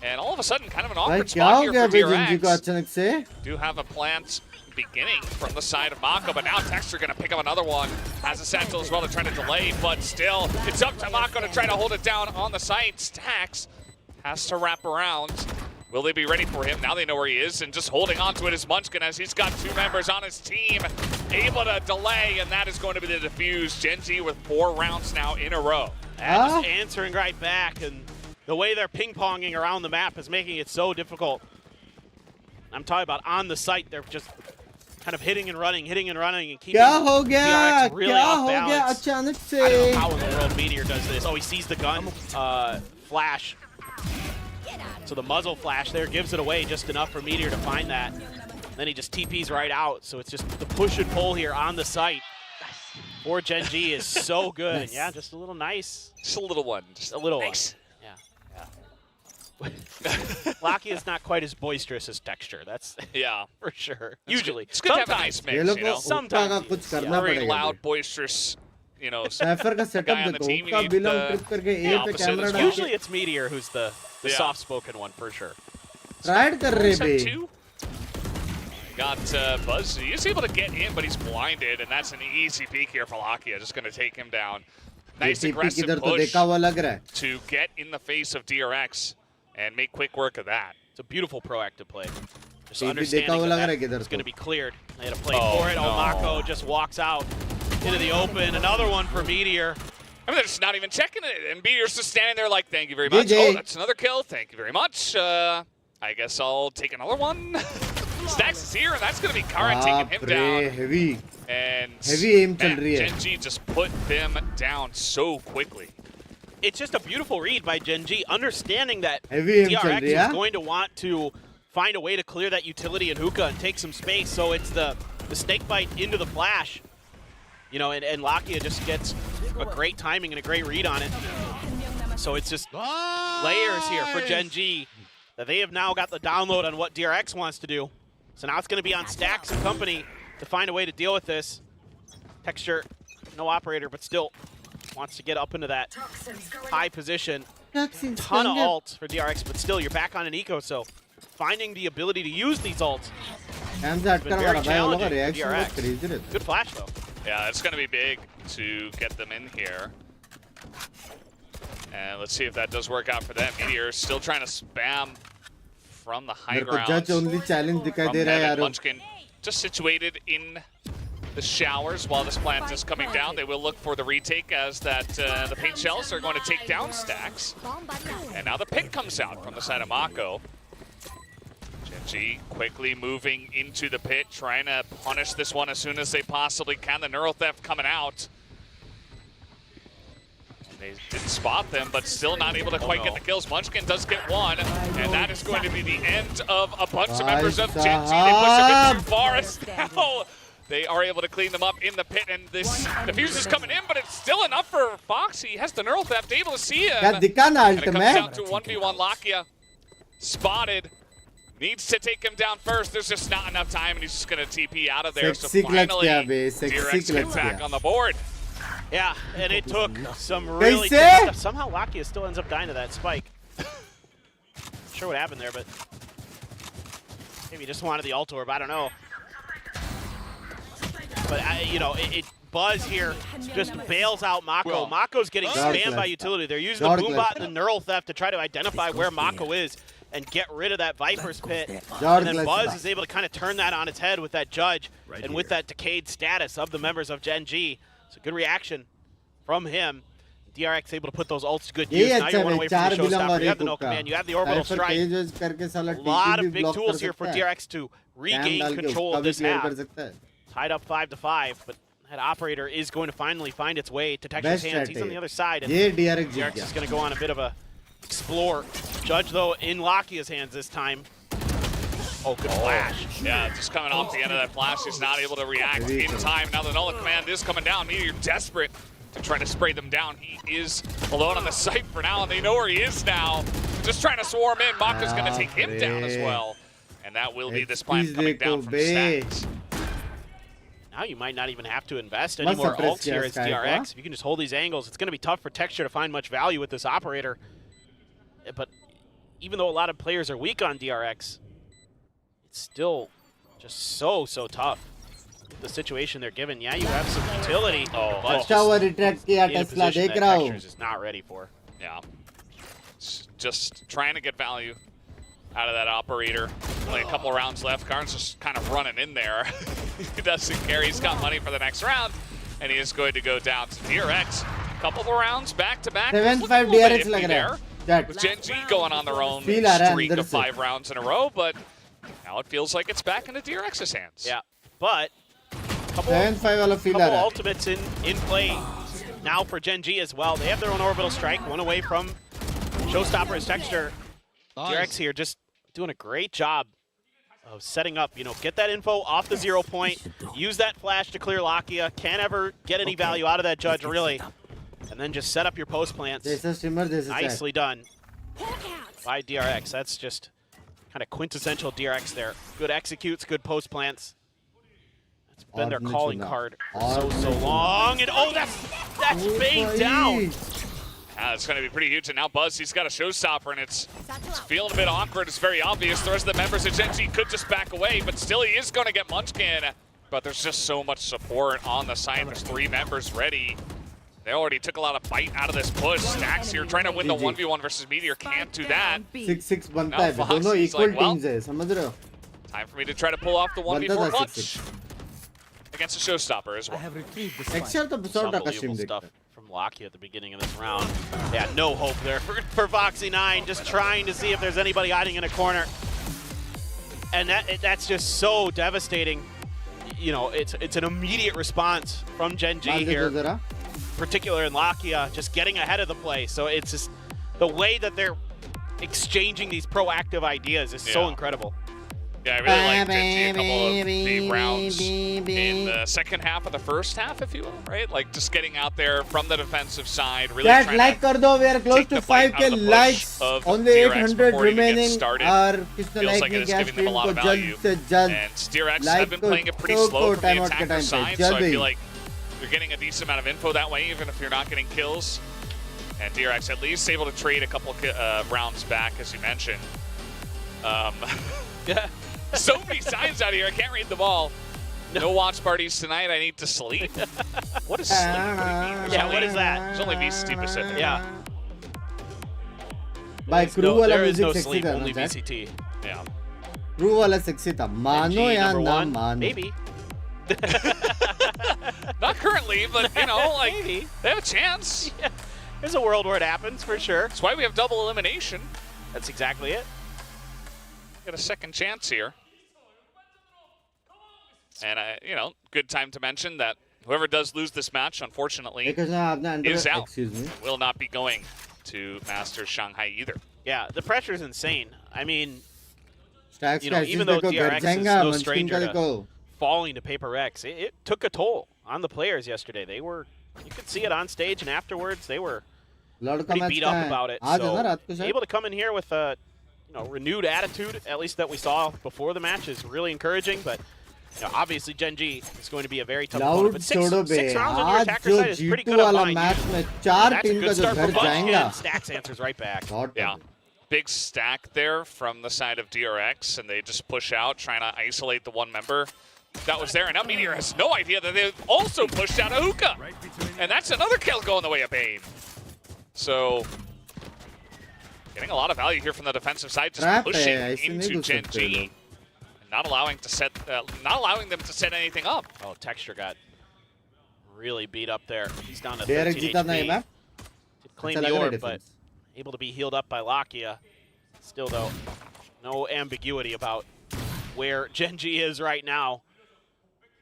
And all of a sudden, kind of an awkward spot here for DRX. Do have a plant beginning from the side of Mako, but now Texter going to pick up another one. Has a Sentinel as well to try to delay, but still, it's up to Mako to try to hold it down on the site. Stacks has to wrap around. Will they be ready for him? Now they know where he is, and just holding on to it is Munchkin as he's got 2 members on his team able to delay, and that is going to be the defuse. Gen.G with 4 rounds now in a row. And just answering right back, and the way they're ping-ponging around the map is making it so difficult. I'm talking about on the site, they're just kind of hitting and running, and keeping DRX really off balance. I don't know how in the world Meteor does this. Oh, he sees the gun flash. So the muzzle flash there gives it away just enough for Meteor to find that. Then he just TPs right out, so it's just the push and pull here on the site for Gen.G is so good. And yeah, just a little nice. Just a little one. Just a little nice. one. Yeah. Locky is not quite as boisterous as Texture. That's for sure. Usually. It's good to have a nice mix, you know? Sometimes. Very loud, boisterous, you know, guy on the team. You need the opposite as well. Usually it's Meteor who's the soft-spoken one for sure. Tried kar rahe bhai. Got Buzz. He is able to get in, but he's blinded, and that's an easy peek here for Lakia. Just going to take him down. Nice aggressive push to get in the face of DRX and make quick work of that. It's a beautiful proactive play. Just understanding that it's going to be cleared. They had to play for it. No. Mako just walks out into the open. Another one for Meteor. I mean, they're just not even checking it, and Meteor's just standing there like, thank you very much. Oh, that's another kill. Thank you very much. I guess I'll take another one. Stacks is here, and that's going to be Karan taking him down. Heavy. And aim chal rahi hai. Gen.G just put them down so quickly. It's just a beautiful read by Gen.G, understanding that Heavy aim DRX chal rahi hai. is going to want to find a way to clear that utility in hookah and take some space. So it's the snake bite into the flash. You know, and Lakia just gets a great timing and a great read on it. So it's just layers here for Gen.G that they have now got the download on what DRX wants to do. So now it's going to be on Stacks and company to find a way to deal with this. Texture, no operator, but still wants to get up into that high position. Ton of ults for DRX, but still you're back on an eco, so finding the ability to use these ults has been very challenging for DRX. Good flash though. Yeah, it's going to be big to get them in here. And let's see if that does work out for them. Meteor still trying to spam from the high ground. Munchkin just situated in the showers while this plant is coming down. They will look for the retake as that the paint shells are going to take down Stacks. And now the pick comes out from the side of Mako. Gen.G quickly moving into the pit, trying to punish this one as soon as they possibly can. The Neural Theft coming out. They didn't spot them, but still not able to quite get the kills. Munchkin does get one, and that is going to be the end of a bunch of members of Gen.G. They push a bit too far, as now they are able to clean them up in the pit, and this defuse is coming in, but it's still enough for Fox. He has the Neural Theft, able to see him. And it comes down to 1v1 Lakia. Spotted. Needs to take him down first. There's just not enough time, and he's just going to TP out of there. So finally, DRX gets back on the board. Yeah, and it took some really good stuff. Somehow Lakia still ends up dying to that spike. Not sure what happened there, but maybe he just wanted the ult orb. I don't know. But, you know, Buzz here just bails out Mako. Mako's getting spammed by utility. They're using the Boombot and the Neural Theft to try to identify where Mako is and get rid of that Viper's Pit. And then Buzz is able to kind of turn that on its head with that Judge and with that decayed status of the members of Gen.G. It's a good reaction from him. DRX able to put those ults to good use. Now you're one away from the showstopper. You have the no command. You have the orbital strike. A lot of big tools here for DRX to regain control of this half. Tied up 5-5, but that operator is going to finally find its way to Texture's hands. He's on the other side. And DRX is going to go on a bit of a explore. Judge, though, in Lakia's hands this time. Oh, good flash. Yeah, just coming off the end of that flash. He's not able to react in time. Now the Null command is coming down. Meteor desperate to try to spray them down. He is alone on the site for now, and they know where he is now. Just trying to swarm in. Maka's going to take him down as well. And that will be this plant coming down from Stacks. Now you might not even have to invest any more ults here as DRX. If you can just hold these angles, it's going to be tough for Texture to find much value with this operator. But even though a lot of players are weak on DRX, it's still just so tough. The situation they're given. Yeah, you have some utility. But Texture's is not ready for. Yeah. Just trying to get value out of that operator. Only a couple rounds left. Karn's just kind of running in there. He doesn't care. He's got money for the next round, and he is going to go down to DRX. Couple of rounds back to back. 7-5 DRX lag raha hai. With Gen.G going on their own streak of 5 rounds in a row, but now it feels like it's back into DRX's hands. Yeah, but couple ultimates in play now for Gen.G as well. They have their own orbital strike, one away from Showstopper's Texture. DRX here just doing a great job of setting up, get that info off the 0 point, use that flash to clear Lakia, can't ever get any value out of that judge, really, and then just set up your post plants. Nicely done by DRX. That's just kind of quintessential DRX there. Good executes, good post plants. That's been their calling card for so long. And oh, that's Bane down. It's going to be pretty huge, and now Buzz, he's got a showstopper, and it's feeling a bit awkward. It's very obvious. The rest of the members of Gen.G could just back away, but still he is going to get Munchkin. But there's just so much support on the side. There's 3 members ready. They already took a lot of bite out of this push. Stacks here trying to win the 1v1 versus Meteor. Can't do that. 6-6 बनता है. दोनों equal teams है. समझ रहे हो? Time for me to try to pull off the 1v4 clutch against a showstopper as well. Unbelievable stuff from Lakia at the beginning of this round. Yeah, no hope there for Voxy9. Just trying to see if there's anybody hiding in a corner. And that's just so devastating. It's an immediate response from Gen.G here. Particular in Lakia, just getting ahead of the play. So it's just the way that they're exchanging these proactive ideas is so incredible. Yeah, I really like Gen.G a couple of the rounds in the second half of the first half, if you will, right? Like just getting out there from the defensive side, really that trying like to we are close to 5k likes. Only 800 remaining. Feels like it is giving them a lot of value. And DRX have been playing it pretty slow from the attacker side, so I feel like you're getting a decent amount of info that way, even if you're not getting kills. And DRX at least able to trade a couple rounds back, as you mentioned. So many signs out here, I can't read them all. No watch parties tonight, I need to sleep. What is sleep? What do you mean? Yeah, what is that? It's only VCT Pacific. Yeah. By crew there is no sleep, only VCT. Yeah. Crew wala sexy tha. Mano ya na mano. Maybe. Not currently, but like maybe. They have a chance. Yeah. There's a world where it happens for sure. That's why we have double elimination. That's exactly it. Get a second chance here. And good time to mention that whoever does lose this match, unfortunately, is out. Will not be going to Masters Shanghai either. Yeah, the pressure's insane. I mean, even though DRX is no stranger to falling to Paper Rex, it took a toll on the players yesterday. You could see it on stage, and afterwards they were pretty beat up about it. So able to come in here with a renewed attitude, at least that we saw before the match, is really encouraging. But obviously Gen.G is going to be a very tough opponent. But six rounds on your attacker side is pretty good on mine. That's a good start for Munchkin. Stacks answers right back. Yeah. Big stack there from the side of DRX, and they just push out, trying to isolate the one member that was there. And now Meteor has no idea that they also pushed out a hookah. And that's another kill going the way of Bane. So getting a lot of value here from the defensive side, just pushing into Gen.G. Not allowing them to set anything up. Oh, Texture got really beat up there. He's down to 13 HP. Did claim the orb, but able to be healed up by Lakia. Still, though, no ambiguity about where Gen.G is right now.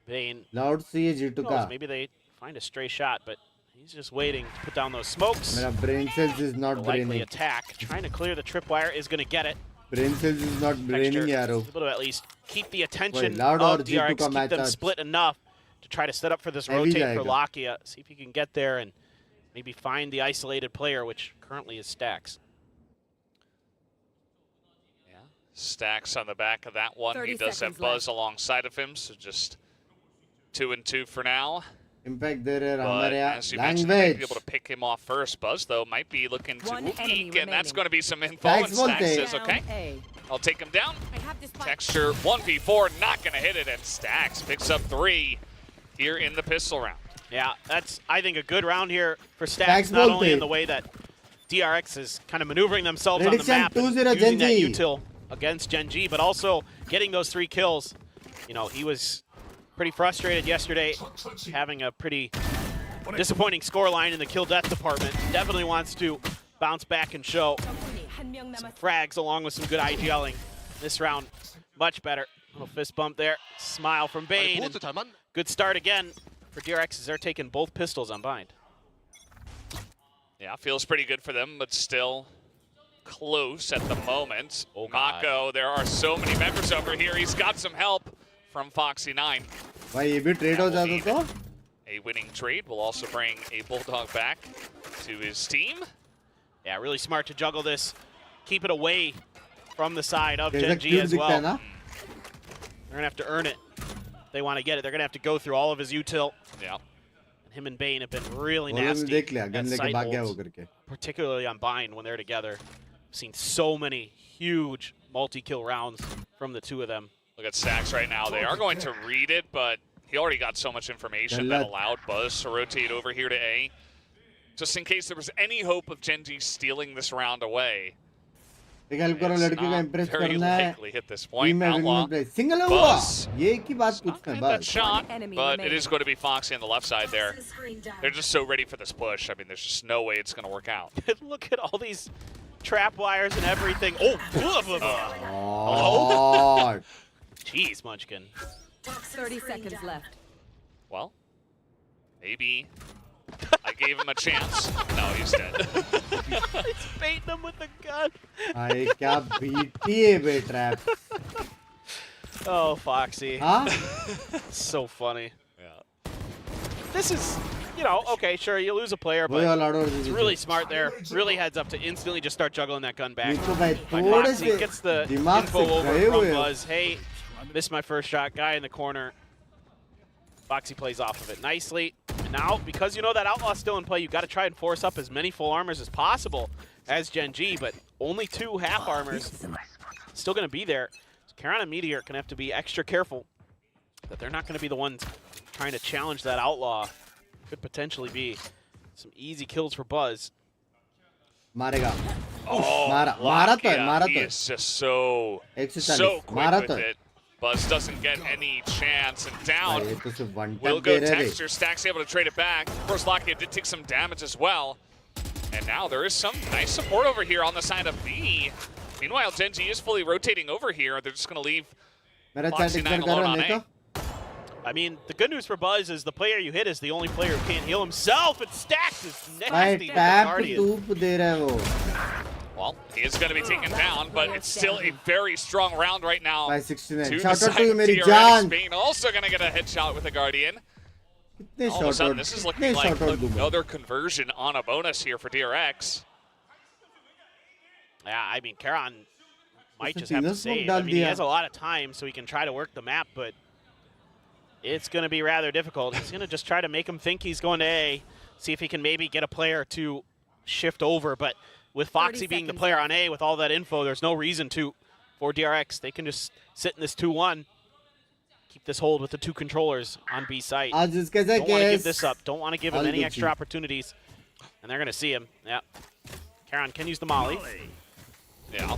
Bane, maybe they find a stray shot, but he's just waiting to put down those smokes. Brain cells is not likely attack. Trying to clear the tripwire is going to get it. Brain cells is not braining, yaro. Able to at least keep the attention of DRX, keep them split enough to try to set up for this rotate for Lakia. See if you can get there and maybe find the isolated player, which currently is Stacks. Yeah, Stacks on the back of that one. He does have Buzz alongside of him, so just 2 and 2 for now. Impact there, but as you mentioned, they might be able to pick him off first. Buzz, though, might be looking to peek, and that's going to be some info. And Stacks says, okay, I'll take him down. Texture 1v4, not going to hit it, and Stacks picks up 3 here in the pistol round. Yeah, that's, I think, a good round here for Stacks, not only in the way that DRX is kind of maneuvering themselves on the map and using that util against Gen.G, but also getting those 3 kills. He was pretty frustrated yesterday, having a pretty disappointing scoreline in the kill-death department. Definitely wants to bounce back and show some frags along with some good IGLing. This round, much better. Little fist bump there. Smile from Bane. And good start again for DRX as they're taking both pistols on bind. Yeah, feels pretty good for them, but still close at the moment. Oh, God. Mako, there are so many members over here. He's got some help from Foxy9. भाई ये भी trade हो जाता तो? A winning trade will also bring a Bulldog back to his team. Yeah, really smart to juggle this. Keep it away from the side of There's a Gen.G cute as दिखता well. है ना? They're going to have to earn it. If they want to get it, they're going to have to go through all of his util. Yeah. And him and Bane have been really वो लोग ने nasty देख लिया at gun लेके side भाग गया वो holds, करके. particularly on Bind when they're together. Seen so many huge multi-kill rounds from the two of them. Look at Stacks right now. They are going to read it, but he already got so much information that allowed Buzz to rotate over here to A. Just in case there was any hope of Gen.G stealing this round away. एक help करो It's लड़की को not impress very करना है. likely at this team point. में Outlaw, win में single हुआ. Buzz. ये एक ही बात पूछना है that बस. shot, but it is going to be Foxy on the left side there. They're just so ready for this push. I mean, there's just no way it's going to work out. Look at all these trap wires and everything. Oh, blah, blah, blah. God. Jeez, Munchkin. 30 seconds left. Well, maybe I gave him a chance. No, he's dead. He's baiting them with the gun. भाई क्या BT है बे trap. Oh, Foxy. हाँ? So funny. Yeah. This is, you know, okay, sure, you lose a player, वही but वाला order it's दीजिए. really smart there. Really heads up to instantly just start juggling that gun back. ये तो भाई Like थोड़े Foxy से gets the दिमाग info से over गए from हुए हो. Buzz. Hey, missed my first shot. Guy in the corner. Foxy plays off of it nicely. And now, because you know that Outlaw's still in play, you've got to try and force up as many full armors as possible as Gen.G, but only 2 half armors still going to be there. So Karan and Meteor can have to be extra careful that they're not going to be the ones trying to challenge that Outlaw. Could potentially be some easy kills for Buzz. मारेगा. Oh, मारा तो है, मारा he तो है. is just so मारा quick तो with है. it. Buzz doesn't get any chance, and भाई down ये तो सिर्फ one will tap go दे रहे थे. Texture. Stack's able to trade it back. Of course, Lakia did take some damage as well. And now there is some nice support over here on the side of B. Meanwhile, Gen.G is fully rotating over here. They're just going to leave मेरा chat Foxy9 ignore कर alone रहा on नहीं A. तो. I mean, the good news for Buzz is the player you hit is the only player who can't heal himself. And Stacks is भाई nasty. with the tap Guardian. टूप दे रहा है वो. Well, he is going to be taken down, but it's still a very strong round right now. भाई 69. To Shout the out side to you of मेरी DRX. जान. Bane also going to get a headshot with the Guardian. कितने All of a shout sudden, out. this is looking कितने like shout out दूंगा. another conversion on a bonus here for DRX. Yeah, I mean, Karan might उसने just have to तीनों smoke save. I डाल mean, he दिया. has a lot of time, so he can try to work the map, but it's going to be rather difficult. He's going to just try to make him think he's going to A, see if he can maybe get a player to shift over. But with Foxy being the player on A with all that info, there's no reason to for DRX. They can just sit in this 2-1, keep this hold with the 2 controllers on B site. आज इसके से Don't want to give case. this up. Don't want to give him All any Gucci. extra opportunities. And they're going to see him. Yeah. Karan can use the molly. Yeah.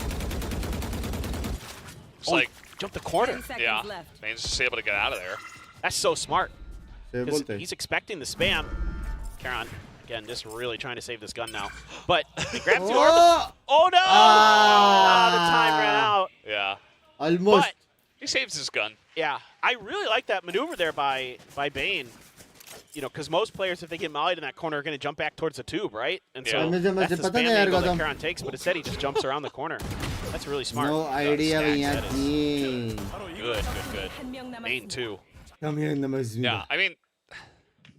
It's Oh, like, jump the corner. yeah, Bane's just able to get out of there. That's so smart. से 'Cause बोलते. he's expecting the spam. Karan, again, just really trying to save this gun now. But he grabs the orb. Oh, Oh, no! Ah. The time ran out. Yeah. almost. But, He saves his gun. yeah, I really like that maneuver there by Bane. You know, because most players, if they get mollied in that corner, are going to jump back towards the tube, right? And Yeah. so मुझे that's the पता spam नहीं यार angle that Gautam. Karan takes, but instead he just jumps around the corner. That's really smart. No idea Stacks, भैया that is ji. Good. Bane, too. Come here, नमस्ते. Yeah, I mean,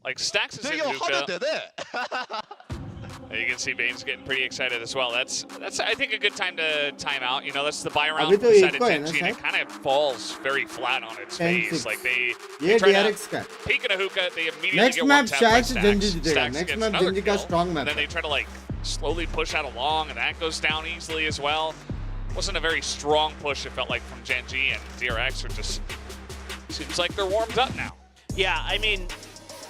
like, Stacks is in Hookah. You can see Bane's getting pretty excited as well. That's I think, a good time to time out. You know, that's the buy round अभी from तो the side एक of को है ना, Gen.G, and it शायद? kind of falls very flat on its 10-6. face. Like, they ये try DRX to का. peek in a hookah, they immediately Next get map one tap by शायद से Stacks. Gen.G जीतेगा. Stacks Next gets map another Gen.G का kill, strong map and then है. they try to, like, slowly push out along, and that goes down easily as well. Wasn't a very strong push, it felt like, from Gen.G, and DRX are just, seems like they're warmed up now. Yeah, I mean,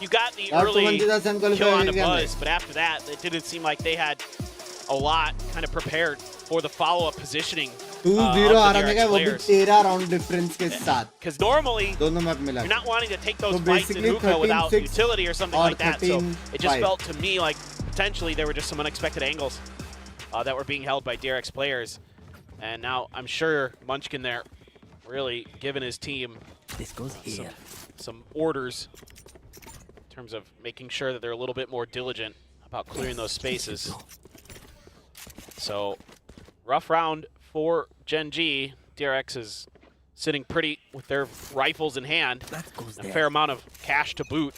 you got the और तो early वंजिता same kill on the qualify Buzz, but after that, it didn't seem like they had a lot kind of prepared for the follow-up positioning. 2-0 हारने का वो भी 13 round difference के साथ. Because normally, दोनों map मिला. you're not wanting to take those So fights in basically hookah without 13-6 utility or something or like that. So it just 13-5. felt to me like potentially there were just some unexpected angles that were being held by DRX players. And now I'm sure Munchkin there really giving his team some orders in terms of making sure that they're a little bit more diligent about clearing those spaces. So rough round for Gen.G. DRX is sitting pretty with their rifles in hand. A fair amount of cash to boot.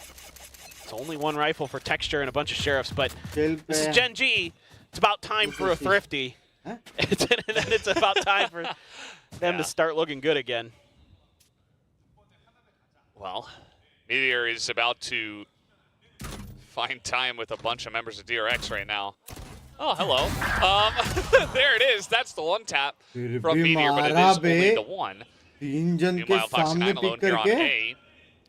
It's only one rifle for Texture and a bunch of sheriffs, but this is Gen.G. It's about time for a thrifty. And then it's about time for them to start looking good again. Well, Meteor is about to find time with a bunch of members of DRX right now. Oh, hello. There it is. That's the one tap from Meteor, but it is only the one. Meanwhile, Foxy 9 alone here on A.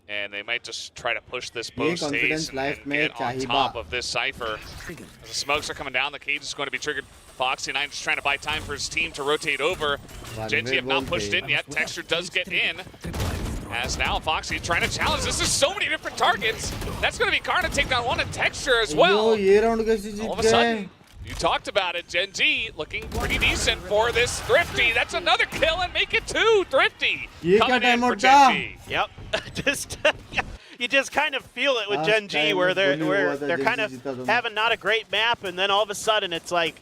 And they might just try to push this post haze and get on top of this Cypher. As the smokes are coming down, the cage is going to be triggered. Foxy 9 just trying to buy time for his team to rotate over. Gen.G have not pushed in yet. Texture does get in. As now Foxy trying to challenge. This is so many different targets. That's going to be Karna take down one and Texture as well. All of a sudden, you talked about it. Gen.G looking pretty decent for this Thrifty. That's another kill and make it 2. Thrifty coming in for Gen.G. Yep. You just kind of feel it with Gen.G where they're kind of having not a great map, and then all of a sudden it's like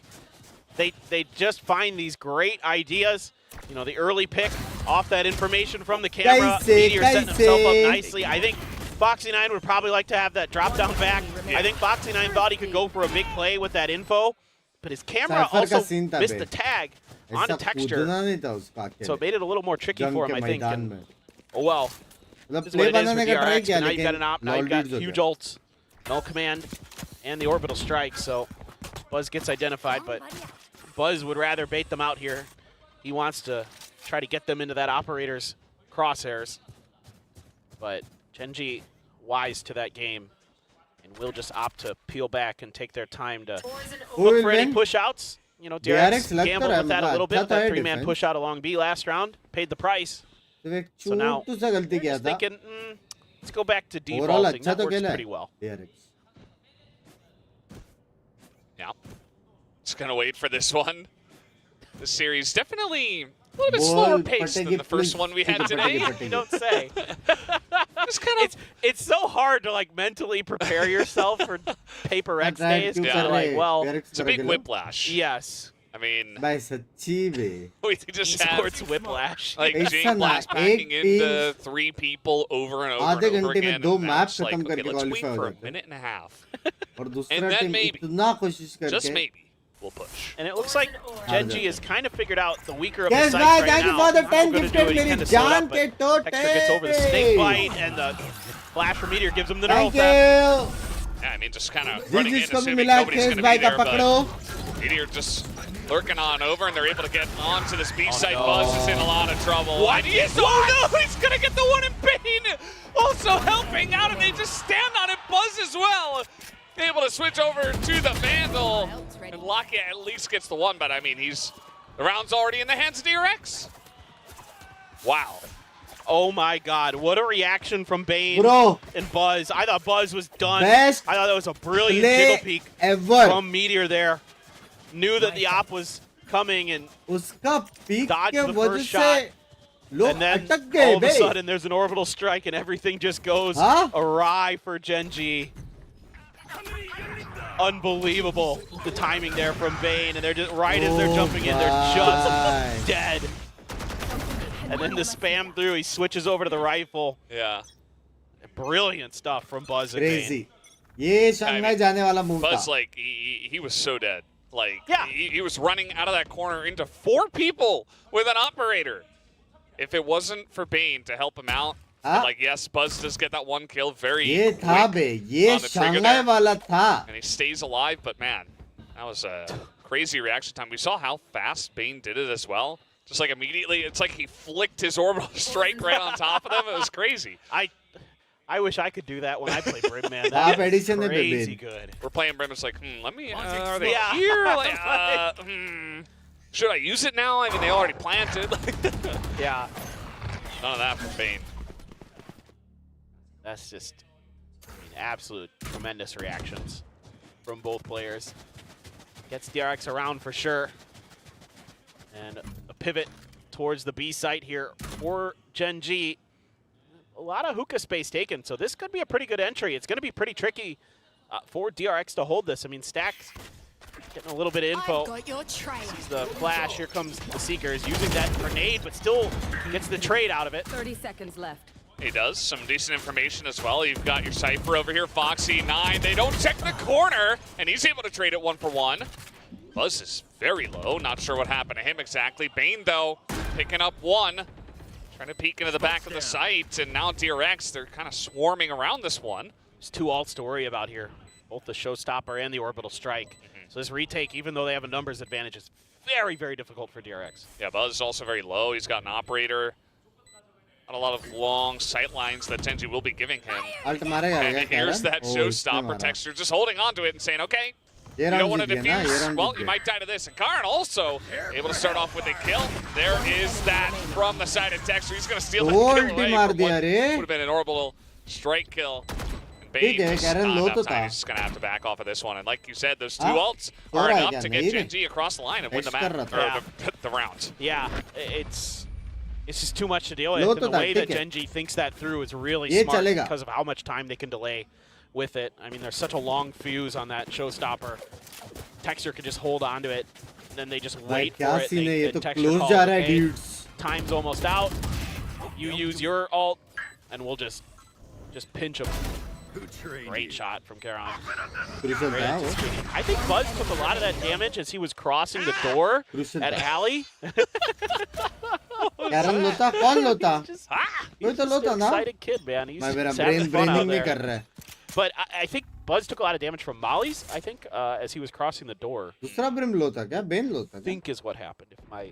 they just find these great ideas. You know, the early pick off that information from the camera. Meteor setting himself up nicely. I think Foxy 9 would probably like to have that drop down back. I think Foxy 9 thought he could go for a big play with that info, but his camera also missed the tag on a Texture. So it made it a little more tricky for him, I think. And, oh well. This is what it is for DRX, but now you've got an op, now you've got huge ults, null command, and the orbital strike, so Buzz gets identified, but Buzz would rather bait them out here. He wants to try to get them into that operator's crosshairs, but Gen.G wise to that game and will just opt to peel back and take their time to look for any push-outs. You know, DRX gambled with that a little bit, that 3-man push-out along B last round, paid the price. So now, just thinking, let's go back to defaulting. That works pretty well. Yeah. Just going to wait for this one. The series definitely a little bit slower paced than the first one we had today. You don't say. It's so hard to like mentally prepare yourself for Paper X days. Yeah. Like, well, it's a big whiplash. Yes. I mean, we just had whiplash. Like Jane blast packing into 3 people over and over and over again. And like, okay, let's wait for a minute and a half. And then maybe, just maybe, we'll push. And it looks like Gen.G has kind of figured out the weaker of the sites right now. Thank you for the 10 gifted minutes. Texture gets over the snake bite, and the flash from Meteor gives him the neural tap. Yeah, I mean, just kind of running in, assuming nobody's going to be there, but Meteor just lurking on over, and they're able to get onto this B site. Buzz is in a lot of trouble. What? Oh no, he's going to get the one in Bane! Also helping out, and they just stand on it. Buzz as well. Able to switch over to the Vandal, and Locky at least gets the one, but I mean, the round's already in the hands of DRX. Wow. Oh my God, what a reaction from Bane and Buzz. I thought Buzz was done. I thought that was a brilliant jiggle peek from Meteor there. Knew that the op was coming and dodged the first shot. And then all of a sudden there's an orbital strike and everything just goes awry for Gen.G. Unbelievable, the timing there from Bane, and they're just right as they're jumping in, they're just dead. And then the spam through, he switches over to the rifle. Yeah. Brilliant stuff from Buzz and Bane. Buzz, like, he was so dead. Like, he was running out of that corner into 4 people with an operator. If it wasn't for Bane to help him out, like, yes, Buzz does get that 1 kill very quick on the trigger there. And he stays alive, but man, that was a crazy reaction time. We saw how fast Bane did it as well. Just like immediately, it's like he flicked his orbital strike right on top of them. It was crazy. I wish I could do that when I play Brim, man. That is crazy good. We're playing Brim, it's like, let me, are they here? Like, should I use it now? I mean, they already planted. Yeah. None of that from Bane. That's just, I mean, absolute tremendous reactions from both players. Gets DRX around for sure. And a pivot towards the B site here for Gen.G. A lot of hookah space taken, so this could be a pretty good entry. It's going to be pretty tricky for DRX to hold this. I mean, Stacks getting a little bit of info. Sees the flash. Here comes the Seekers using that grenade, but still gets the trade out of it. 30 seconds left. He does. Some decent information as well. You've got your Cypher over here, Foxy9. They don't check the corner, and he's able to trade it 1-for-1. Buzz is very low. Not sure what happened to him exactly. Bane, though, picking up one. Trying to peek into the back of the site, and now DRX, they're kind of swarming around this one. There's 2 ults to worry about here, both the Showstopper and the Orbital Strike. So this retake, even though they have a numbers advantage, is very, very difficult for DRX. Yeah, Buzz is also very low. He's got an operator. Not a lot of long sight lines that Gen.G will be giving him. And here's that Showstopper texture, just holding on to it and saying, okay, you don't want to defuse? Well, you might die to this. And Karn also able to start off with a kill. There is that from the side of Texture. He's going to steal the kill away. Would have been an orbital strike kill. And Bane just not enough time. He's just going to have to back off of this one. And like you said, those 2 ults are enough to get Gen.G across the line and win the map, or the round. Yeah, it's just too much to deal with. And the way that Gen.G thinks that through is really smart because of how much time they can delay with it. I mean, there's such a long fuse on that Showstopper. Texture can just hold on to it, and then they just wait for it. And Texture calls, okay, time's almost out. You use your ult, and we'll just pinch him. Great shot from Karan. I think Buzz took a lot of that damage as he was crossing the door at Alley. Karan lota, kaun lota? He's just an excited kid, man. He's having fun out there. But I think Buzz took a lot of damage from Molly's, I think, as he was crossing the door. I think is what happened, if my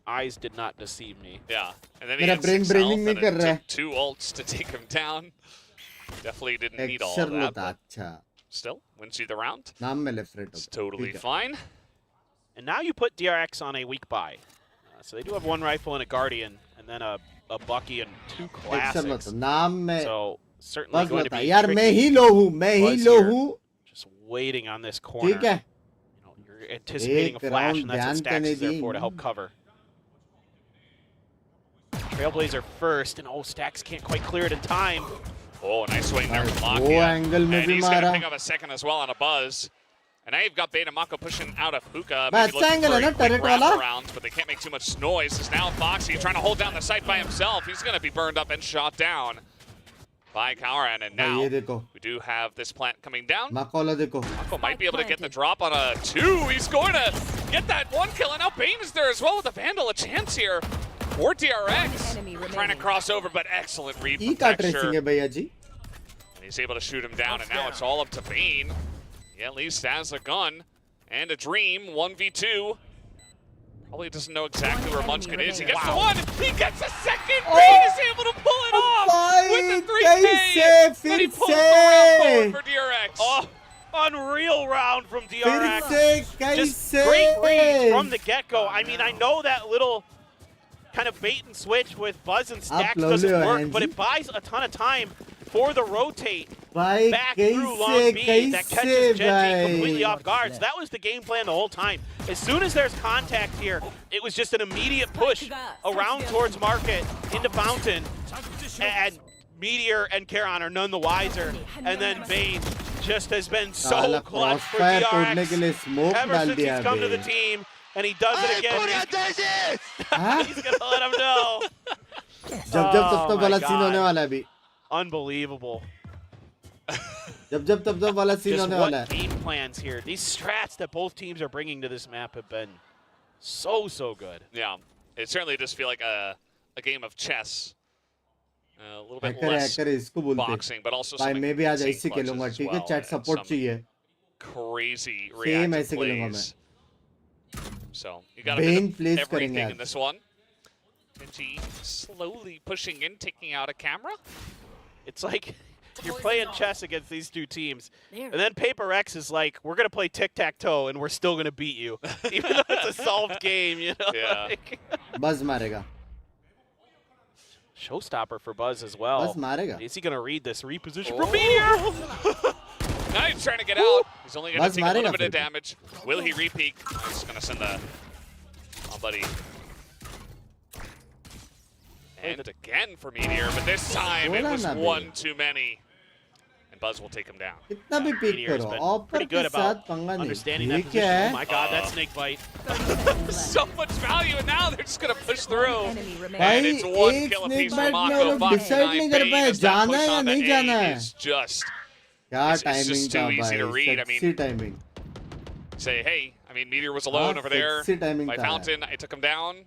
eyes did not deceive me. Yeah, and then he had 6 health, and it took 2 ults to take him down. Definitely didn't need all of that. Still, wins you the round. It's totally fine. And now you put DRX on a weak buy. So they do have 1 rifle and a Guardian, and then a Bucky and 2 classics. So certainly going to be tricky. Just waiting on this corner. You know, you're anticipating a flash, and that's what Stacks is there for, to help cover. Trailblazer first, and Stacks can't quite clear it in time. Oh, nice swing there from Lakia. And he's going to pick up a second as well on a Buzz. And now you've got Beta Mako pushing out of Hookah. Maybe looking for a quick wraparound, but they can't make too much noise. It's now Foxy trying to hold down the site by himself. He's going to be burned up and shot down by Kauran. And now we do have this plant coming down. Mako might be able to get the drop on a 2. He's going to get that 1 kill. And now Bane is there as well with the Vandal. A chance here for DRX. Trying to cross over, but excellent read from Texture. And he's able to shoot him down, and now it's all up to Bane. He at least has a gun and a dream. 1v2. Probably doesn't know exactly where Munchkin is. He gets the 1. He gets a second. Bane is able to pull it off with the 3K. Then he pulls the round forward for DRX. Oh, unreal round from DRX. Just great read from the get-go. I mean, I know that little kind of bait and switch with Buzz and Stacks doesn't work, but it buys a ton of time for the rotate back through long B that catches Gen.G completely off guard. So that was the game plan the whole time. As soon as there's contact here, it was just an immediate push around towards Market into Fountain, and Meteor and Karan are none the wiser. And then Bane just has been so clutch for DRX ever since he's come to the team, and he does it again. He's gonna let him know. Unbelievable. Just what game plans here. These strats that both teams are bringing to this map have been so good. Yeah, it certainly does feel like a game of chess. A little bit less boxing, but also some crazy reactive plays. So you got a bit of everything in this one. Gen.G slowly pushing in, taking out a camera. It's like you're playing chess against these 2 teams, and then Paper X is like, we're going to play tic-tac-toe, and we're still going to beat you, even though it's a solved game, you know? Yeah. Buzz marega. Showstopper for Buzz as well. Buzz marega. Is he going to read this reposition from Meteor? Now he's trying to get out. He's only going to take a little bit of damage. Will he repeat? He's going to send the buddy. And again for Meteor, but this time it was 1 too many. Buzz will take him down. कितना भी pick Meteor's करो been offer pretty के good साथ about पंगा नहीं understanding ये that क्या position. है Oh my god, that snake bite. So much value, and now they're just going to push through. Enemy remaining. भाई And it's one एक kill snake apiece for bite में Mako. वो लोग Fox decide and नहीं कर Bane पाए as that जाना push है या on the नहीं A जाना है is just क्या it's टाइमिंग just था too easy to भाई read. I sexy mean, timing say, hey, I mean, Meteor was alone over there sexy timing by था यार। Fountain. I took him down.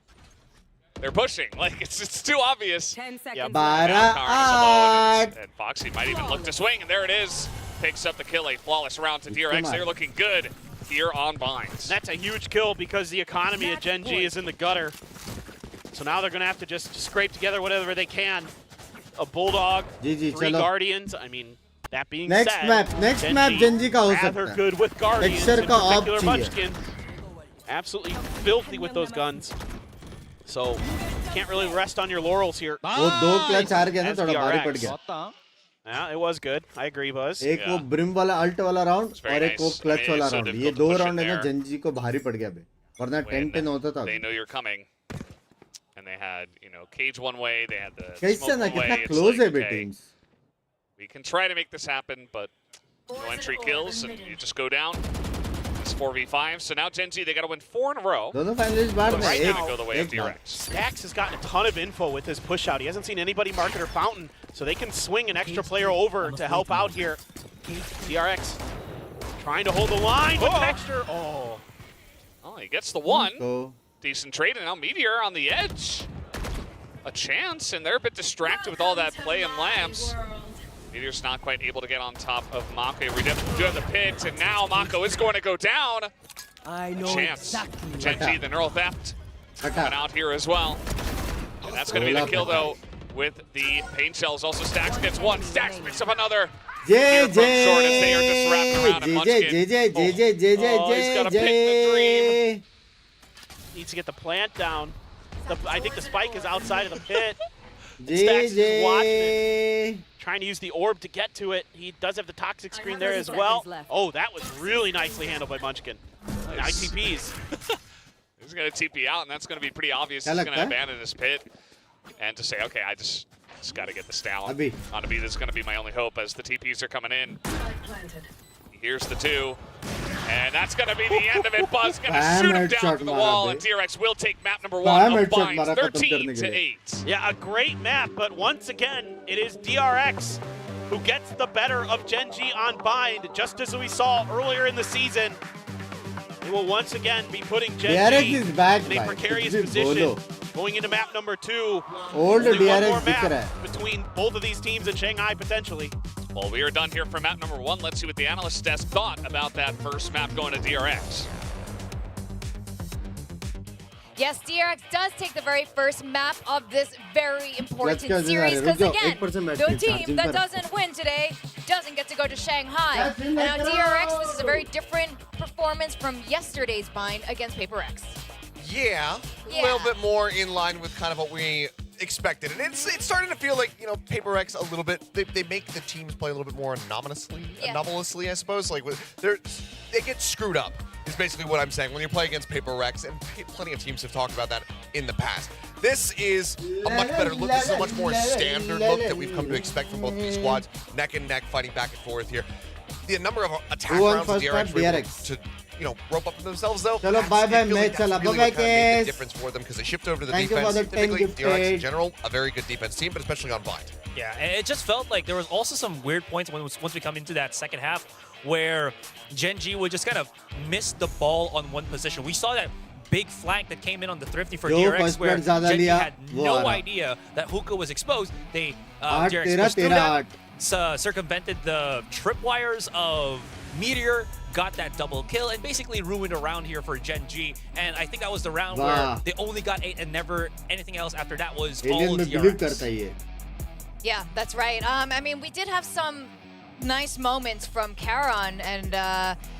They're pushing. Like, it's too obvious. 10 seconds Yeah, left. Now 12 Karin is alone, 8 and Foxy might even look to swing, and there it is. Picks up the kill, a flawless round to DRX. They're looking good here on Binds. That's a huge kill because the economy at Gen.G is in the gutter. So now they're going to have to just scrape together whatever they can. A Bulldog, GG, 3 chalo. Guardians. I mean, that being Next said, map Gen.G का हो rather सकता है good with Guardians, Texture in का op particular चाहिए Munchkin. Absolutely filthy with those guns. So, can't really rest on your laurels here. वो दो clutch हार गया ना As थोड़ा भारी DRX. पड़ गया Yeah, it was good. I agree, Buzz. एक वो ब्रिम वाला अल्ट वाला राउंड It's very और एक वो nice. I क्लच mean, वाला it's so राउंड ये difficult to दो push in राउंड है ना there. जेनजी को भारी पड़ गया बे वरना When 10-10 होता था they know you're coming. And they had, you know, Cage one way, they had the कैसे smoke ना one way. कितना It's क्लोज है like, बे okay, teams we can try to make this happen, but no entry kills, and you just go down. It's 4v5, so now Gen.G, they got to win 4 in a row. दोनों finalist बाहर But में right एक now, go the way of एक बार DRX. Stax has gotten a ton of info with his push out. He hasn't seen anybody market or Fountain, so they can swing an extra player over to help out here. DRX trying to hold the line with Texture. Oh, Oh, he gets the one. तो Decent trade, and now Meteor on the edge. A chance, and they're a bit distracted with all that play and lamps. Meteor's not quite able to get on top of Mako. We do have the pit, and now Mako is going to go down. I A know chance. exactly. Gen.G, the neural theft, coming हटा out here as well. And that's going to be the kill, though, with the paint shells. Also, Stax gets one. Stax picks up another. J Here J from Short as they are just wrapping around, and J Munchkin. J J J J J J Oh, he's got to J pick the dream. needs to get the plant down. I think the spike is outside of the pit. J Stax is J watching, trying to use the orb to get to it. He does have the toxic screen there as well. Oh, that was really nicely handled by Munchkin. Nice. ITPs. He's going to TP out, and that's going to be pretty obvious. क्या He's going लगता to है? abandon his pit and to say, okay, I just got to get this down. अभी On to be, this is going to be my only hope as the TPs are coming in. Here's the 2. And that's going to be the end of it. Buzz going to Bam, shoot him headshot down to the मारा wall, bay. and DRX will take map number 1 Bam, of headshot Binds, मारा खत्म 13 करने to के लिए. 8. Yeah, a great map, but once again, it is DRX who gets the better of Gen.G on Bind, just as we saw earlier in the season. They will once again be putting DRX Gen.G is back in a भाई precarious कुछ भी position. बोलो Going into map number 2. Old Only one more DRX दिख रहा map है between both of these teams in Shanghai, potentially. Well, we are done here for map number 1. Let's see what the analyst desk thought about that first map going to DRX. Yes, DRX does take the very first map of this very important Let's go, series Zinare. because रुक जाओ, again, 1% the battery team charging that कर. doesn't win today doesn't get to go to Shanghai. That's And now it, DRX, this is a very different performance from yesterday's bind against Paper X. Yeah, a little bit more in line with kind of what we expected. And it's starting to feel like, you know, Paper X a little bit, they make the teams play a little bit more anomalously, I suppose. Like, they get screwed up, is basically what I'm saying, when you play against Paper X, and plenty of teams have talked about that in the past. This is a much better look. This is a much more standard look that we've come to expect from both these squads, neck and neck, fighting back and forth here. The number of attack Who won rounds that first DRX round? were able DRX. to, you know, rope up for themselves, though. चलो bye bye That's mate चला really bye what kind of made the guys difference for them, because they shift over to the Thank you for defense. the 10 Typically, DRX in gifted. general, a very good defense team, but especially on Bind. Yeah, and it just felt like there was also some weird points once we come into that second half where Gen.G would just kind of miss the ball on one position. We saw that big flank that came in on the Thrifty for जो DRX first where blood ज़्यादा Gen.G लिया, had वो no आ रहा. idea that Hookah was exposed. They आठ DRX तेरह pushed through तेरह that, circumvented the tripwires of Meteor, got that double kill, and basically ruined a round here for Gen.G. And I think that was the round where वाह they only got 8 and never anything else after that was all alien में DRX. Believe करता है ये Yeah, that's right. I mean, we did have some nice moments from Karon, and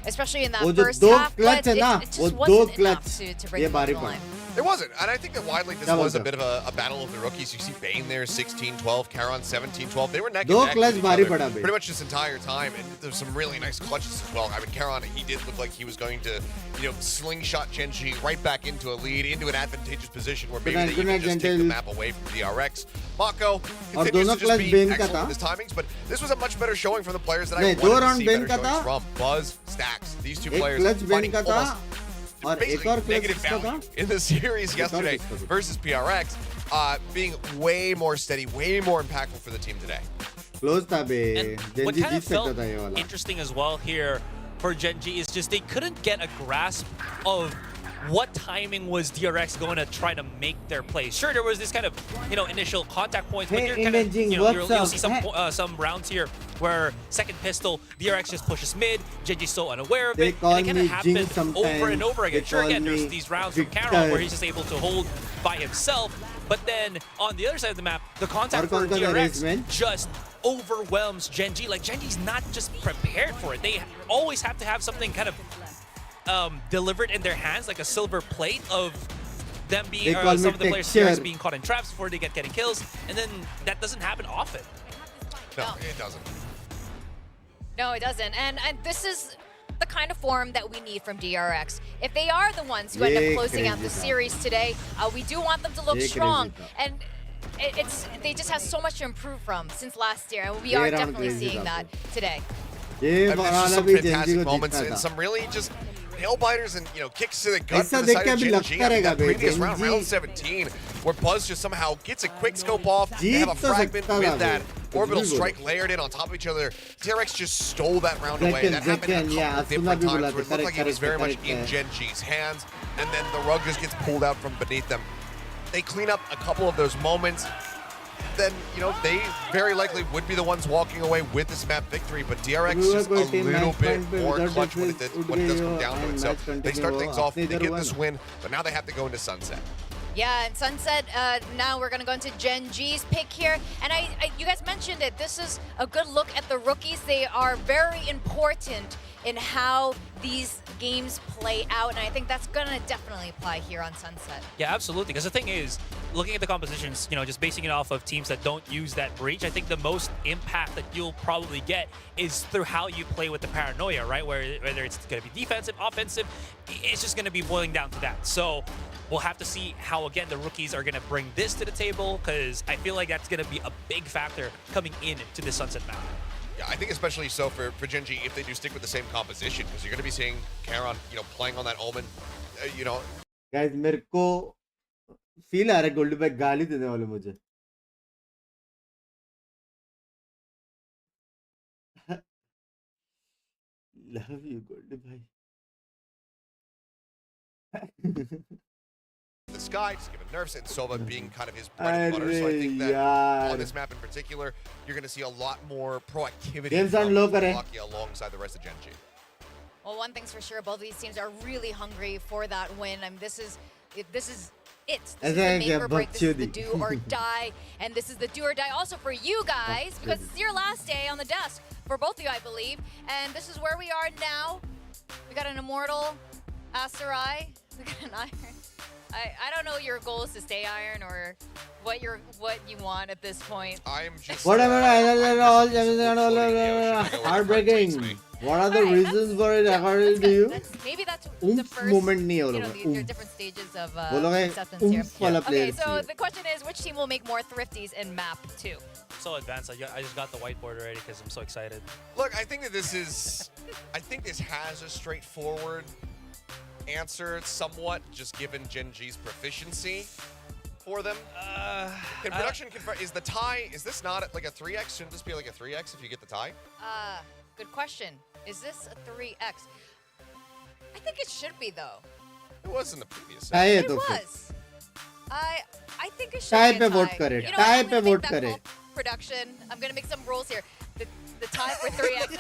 especially in that वो जो first दो half, clutch but है ना it वो just दो wasn't enough clutch to bring ये them over भारी the पड़ा line. It wasn't, and I think that widely this was a bit of a battle of the rookies. You see Bane there, 16-12, Charon 17-12. They were neck and neck with each other pretty much this entire time, and there's some really nice clutches as well. I mean, Charon, he did look like he was going to, slingshot Gen.G right back into a lead, into an advantageous position where maybe they even just take the map away from DRX. Mako continues to just be excellent with his timings, but this was a much better showing from the players that I wanted to see better showings from. Buzz, Stacks, these two players fighting almost basically negative value in the series yesterday versus PRX, being way more steady, way more impactful for the team today. And what kind of felt interesting as well here for Gen.G is just they couldn't get a grasp of what timing was DRX going to try to make their plays. Sure, there was this kind of initial contact points, but you're kind of you'll see some rounds here where second pistol DRX just pushes mid, Gen.G's so unaware of it, and it kind of happened over and over again. Sure, again, there's these rounds from Charon where he's just able to hold by himself, but then on the other side of the map, the contact for DRX just overwhelms Gen.G. Like Gen.G's not just prepared for it; they always have to have something kind of delivered in their hands, like a silver plate of them being some of the players being caught in traps before they get getting kills, and then that doesn't happen often. No, it doesn't. No, it doesn't. And this is the kind of form that we need from DRX. If they are the ones who end up closing out the series today, we do want them to look strong. And they just have so much to improve from since last year, and we are definitely seeing that today. There's just some fantastic moments and some really just nail biters and kicks to the gut for the side of Jinggg. That previous round, round 17, where Buzz just somehow gets a quick scope off. They have a fragment with that orbital strike layered in on top of each other. DRX just stole that round away. That happened a couple of different times where it looked like it was very much in Gen.G's hands, and then the rug just gets pulled out from beneath them. They clean up a couple of those moments. Then, they very likely would be the ones walking away with this map victory, but DRX is just a little bit more clutch when it does come down to it. So they start things off, they get this win, but now they have to go into Sunset. Yeah, and Sunset, now we're going to go into Gen.G's pick here. And you guys mentioned it, this is a good look at the rookies. They are very important in how these games play out, and I think that's going to definitely apply here on Sunset. Yeah, absolutely, because the thing is, looking at the compositions, just basing it off of teams that don't use that breach, I think the most impact that you'll probably get is through how you play with the paranoia, right? Whether it's going to be defensive, offensive, it's just going to be boiling down to that. So we'll have to see how, again, the rookies are going to bring this to the table, because I feel like that's going to be a big factor coming into the Sunset map. Yeah, I think especially so for Gen.G if they do stick with the same composition, because you're going to be seeing Charon, playing on that Omen, Guys, मेरे को feel आ रहा है gold bag गाली देने वाले मुझे. Love you, gold bhai. The sky, just giving nerfs, and Sova being kind of his bread and butter. So I think that on this map in particular, you're going to see a lot more proactivity from Lucky alongside the rest of Gen.G. Well, one thing's for sure, both of these teams are really hungry for that win. I mean, this is it. This is the make or break. This is the do or die, and this is the do or die also for you guys, because it's your last day on the desk for both of you, I believe. And this is where we are now. We got an Immortal, Aserai, we got an Iron. I don't know your goal is to stay Iron or what you want at this point. I am just heartbreaking. What are the reasons for it according to you? Maybe that's the first moment there are different stages of acceptance here. Okay, so the question is, which team will make more thrifties in map 2? So advanced. I just got the whiteboard already because I'm so excited. Look, I think that this has a straightforward answer somewhat, just given Gen.G's proficiency for them. Can production confirm, is the tie, is this not like a 3x? Shouldn't this be like a 3x if you get the tie? Good question. Is this a 3x? I think it should be, though. It was in the previous set. It was. I think it should be a tie. Tie pe vote kare. Tie pe vote kare. Production. I'm going to make some rules here. The tie for 3x.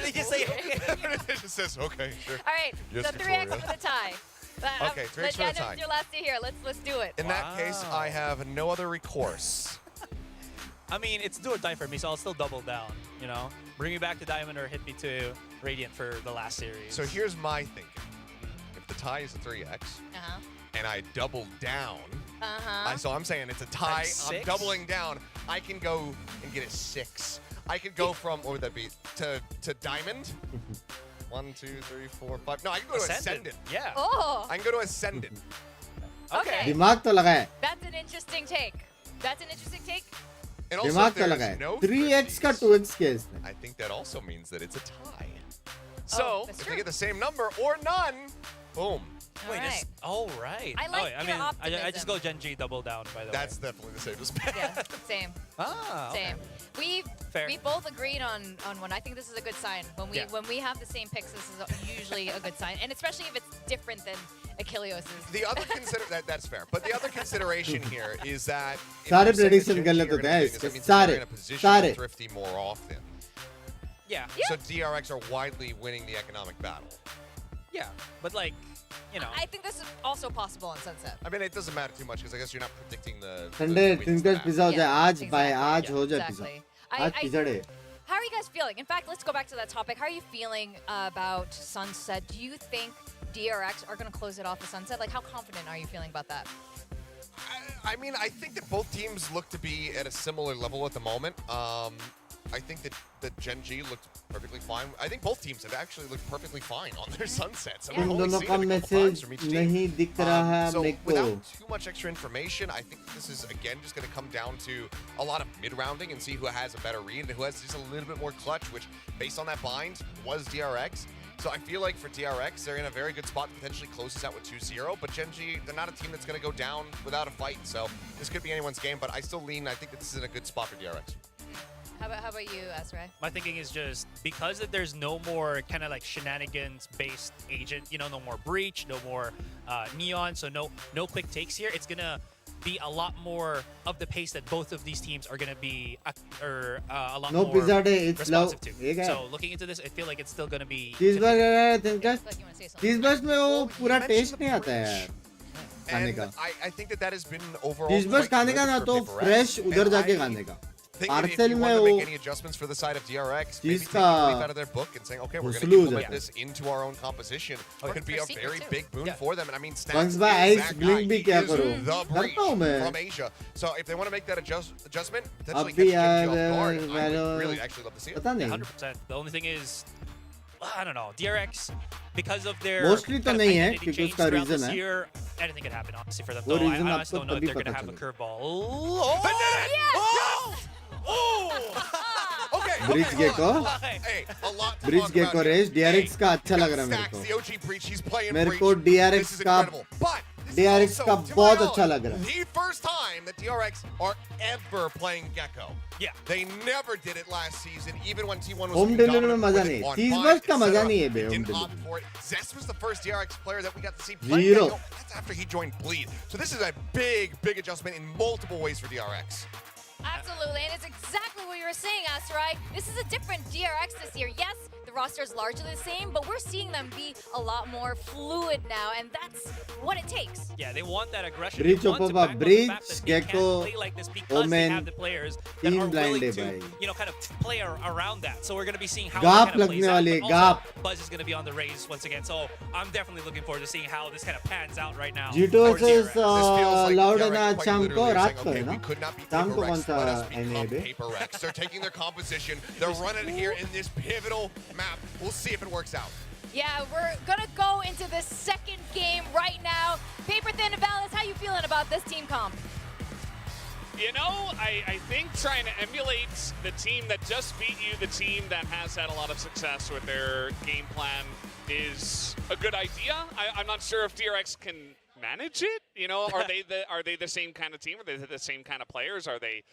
They just say it just says okay, sure. All right, yes, so 3x for the tie. Okay, 3x for the tie. It's your last day here. Let's do it. In that case, I have no other recourse. I mean, it's do or die for me, so I'll still double down, Bring me back to Diamond or hit me to Radiant for the last series. So here's my thinking. If the tie is a 3x, and I double down, Uh-huh. so I'm saying it's a tie. I'm doubling down. I can go and get a 6. I could go from, what would that be, to diamond? 1, 2, 3, 4, 5. No, I can go to ascendant. Yeah. Oh. I can go to ascendant. Okay. दिमाग तो लगा है. That's an interesting take. That's an interesting take. And also, दिमाग if तो लगा there's है. no 3x का 2x किया इसने. I think that also means that it's a tie. So, that's if true. they get the same number or none, boom. Wait, Alright. right. I like I your mean, I just optimism. go Gen.G double down, by the That's way. definitely the safest bet. Yeah, same. Ah, okay. Same. Fair. We both agreed on one. I think this is a good sign. When we have the same picks, this is usually a good sign, and especially if it's different than Achilleos's. The other that's fair, but the other consideration here is that if सारे you're saying prediction that गलत Gen.G are होते हैं gonna do इसके. this, that means that they're in a position सारे. to thrifty more often. Yeah. So DRX are widely winning the economic battle. Yeah, but like, you know. I think this is also possible on Sunset. I mean, it doesn't matter too much because I guess you're not predicting the Sunday wins दिन का back. Pizza हो जाए. आज exactly. by आज हो जाए Exactly. Pizza. आज pizza. How are you guys feeling? In fact, let's go back to that topic. How are you feeling about Sunset? Do you think DRX are going to close it off with Sunset? Like, how confident are you feeling about that? I mean, I think that both teams look to be at a similar level at the moment. I think that Gen.G looked perfectly fine. I think both teams have actually looked perfectly fine on their sunsets. I mean, उन I've only दोनों seen का it a couple message times from each team. नहीं दिख रहा So मेरे without को. too much extra information, I think this is again just going to come down to a lot of mid-rounding and see who has a better read and who has just a little bit more clutch, which based on that bind was DRX. So I feel like for DRX, they're in a very good spot to potentially close this out with 2-0. But Gen.G, they're not a team that's going to go down without a fight. So this could be anyone's game. But I still lean, I think that this is in a good spot for DRX. How about you, Azrai? My thinking is just because that there's no more kind of like shenanigans-based agent, you know, no more breach, no more neon, so no quick takes here. It's gonna be a lot more of the pace that both of these teams are gonna be a lot No more pizza day, it's responsive low. to. So looking into this, I feel like it's still gonna be. cheeseburger तिनका Like you want to say something. cheeseburgers में वो Well, पूरा you test mentioned नहीं the आता है यार breach. खाने And का. I think that has been overall cheeseburgers quite खाने का good ना for तो Paper fresh X. उधर And जाके I खाने का. think that if parcel you में want to वो make any adjustments for the side of DRX, maybe चीज taking का a leaf out of their book and saying, okay, we're going to घुसलू हो implement जाता this into our own composition. Or Could be for a secret very too. big boon for them. And I mean, Once Snacks by is ice that blink guy. भी He क्या is करूं? the breach करता हूं मैं. from Asia. So if they want to make that adjustment, अब potentially भी catch Gen.G यार off guard, I Valor would really actually love to see it. पता नहीं. 100%. The only thing is, I don't know, DRX, because of their Mostly तो kind of नहीं है, identity क्योंकि change उसका throughout reason this है. year, anything could happen, honestly, for them. वो Though I reason honestly आपको don't know if तभी they're going to पता have a चलेगा. curveball. Oh! They did it! Yes! Okay. Bridge okay, hold on. Gecko. Hey, a lot to Bridge talk Gecko about here. race DRX का अच्छा we लग got रहा है मेरे Stacks, को. the OG Breach, he's playing मेरे Breach. को DRX This is का incredible. But this is DRX also, का to my बहुत knowledge, अच्छा लग रहा है. the first time that DRX are ever playing Gecko. Yeah. They never did it last season, even when T1 was Home looking delivery dominant में मजा with नहीं. it on cheeseburgers Bind, का मजा etc. नहीं है बे. They Home didn't delivery. opt for it. Zest was the first DRX player that we got to see play Zero. Gecko. That's after he joined Bleed. So this is a big adjustment in multiple ways for DRX. Absolutely, and it's exactly what you were saying, Asrai. This is a different DRX this year. Yes, the roster is largely the same, but we're seeing them be a lot more fluid now, and that's what it takes. Yeah, they want that aggression. Breach They want to of back up the Breach, fact that they Gecko, can't play like this because they Omen, have the players that team are blind willing है to, भाई. you know, kind of play around that. So we're going to be seeing how Gap that kind of plays लगने out. वाली, But gap. also, Buzz is going to be on the raise once again. So I'm definitely looking forward to seeing how this kind of pans out right now. G2 for versus DRX. This feels like Loud DRX ना quite शाम को literally रात saying, को okay, है ना. we could not beat शाम को Paper कौन Rex, सा let us NA become bay? Paper Rex. They're taking their composition. They're running it here in this pivotal map. We'll see if it works out. Yeah, we're gonna go into the second game right now. Paper Thin and Valis, how you feeling about this team comp? You know, I think trying to emulate the team that just beat you, the team that has had a lot of success with their game plan, is a good idea. I'm not sure if DRX can manage it. You know, are they the same kind of team? Are they the same kind of players? Are they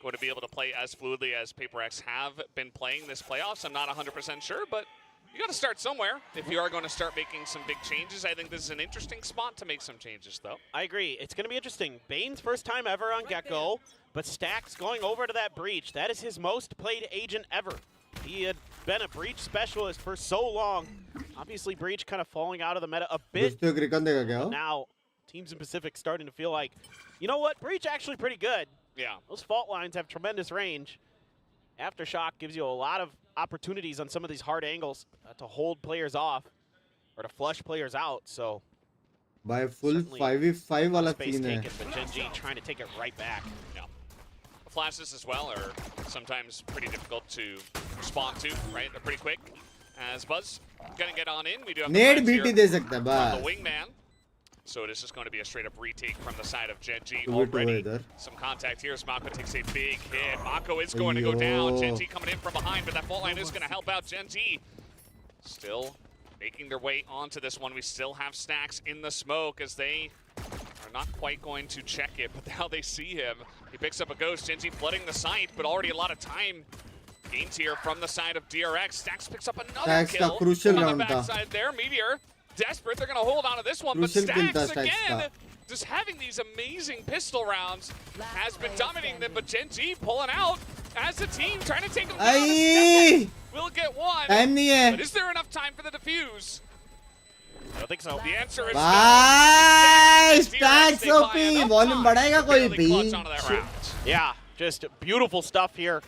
going to be able to play as fluidly as Paper X have been playing this playoffs? I'm not 100% sure, but you got to start somewhere if you are going to start making some big changes. I think this is an interesting spot to make some changes, though. I agree. It's going to be interesting. Bane's first time ever on Gecko, but Stacks going over to that Breach. That is his most played agent ever. He had been a Breach specialist for so long. Obviously, Breach kind of falling out of the meta a bit. दोस्तों क्रिकन देगा क्या? But now, teams in Pacific starting to feel like, you know what? Breach actually pretty good. Yeah. Those fault lines have tremendous range. Aftershock gives you a lot of opportunities on some of these hard angles to hold players off or to flush players out. So By full Certainly 5v5 wala space scene hai. taken, but Gen.G trying to take it right back. Yeah. Flashes as well are sometimes pretty difficult to respond to, right? They're pretty quick. As Buzz gonna get on in, we do have the Nade flags here BT de sakta from bas. the wingman. So this is going to be a straight up retake from the side of Gen.G 2v2 already. idhar. Some contact here as Mako takes a big hit. Mako is going to go down. Gen.G coming in from behind, but that fault line is going to help out Gen.G. Still making their way onto this one. We still have Stacks in the smoke as they are not quite going to check it, but now they see him. He picks up a ghost. Gen.G flooding the site, but already a lot of time gained here from the side of DRX. Stacks picks up another Stacks kill ka crucial on round the tha. backside there. Meteor desperate. They're going to hold on to this one, Crucial but kill tha Stacks Stacks again, ka. just having these amazing pistol rounds, has been dominating them, but Gen.G pulling out as a team, trying to take them down. Ay! Will get one. Time nahi hai. But is there enough time for the defuse? I don't think so. The answer is Bye! no. Stacks OP. Volume badhayega koi Barely bhi. clutch onto that round. Yeah, just beautiful stuff here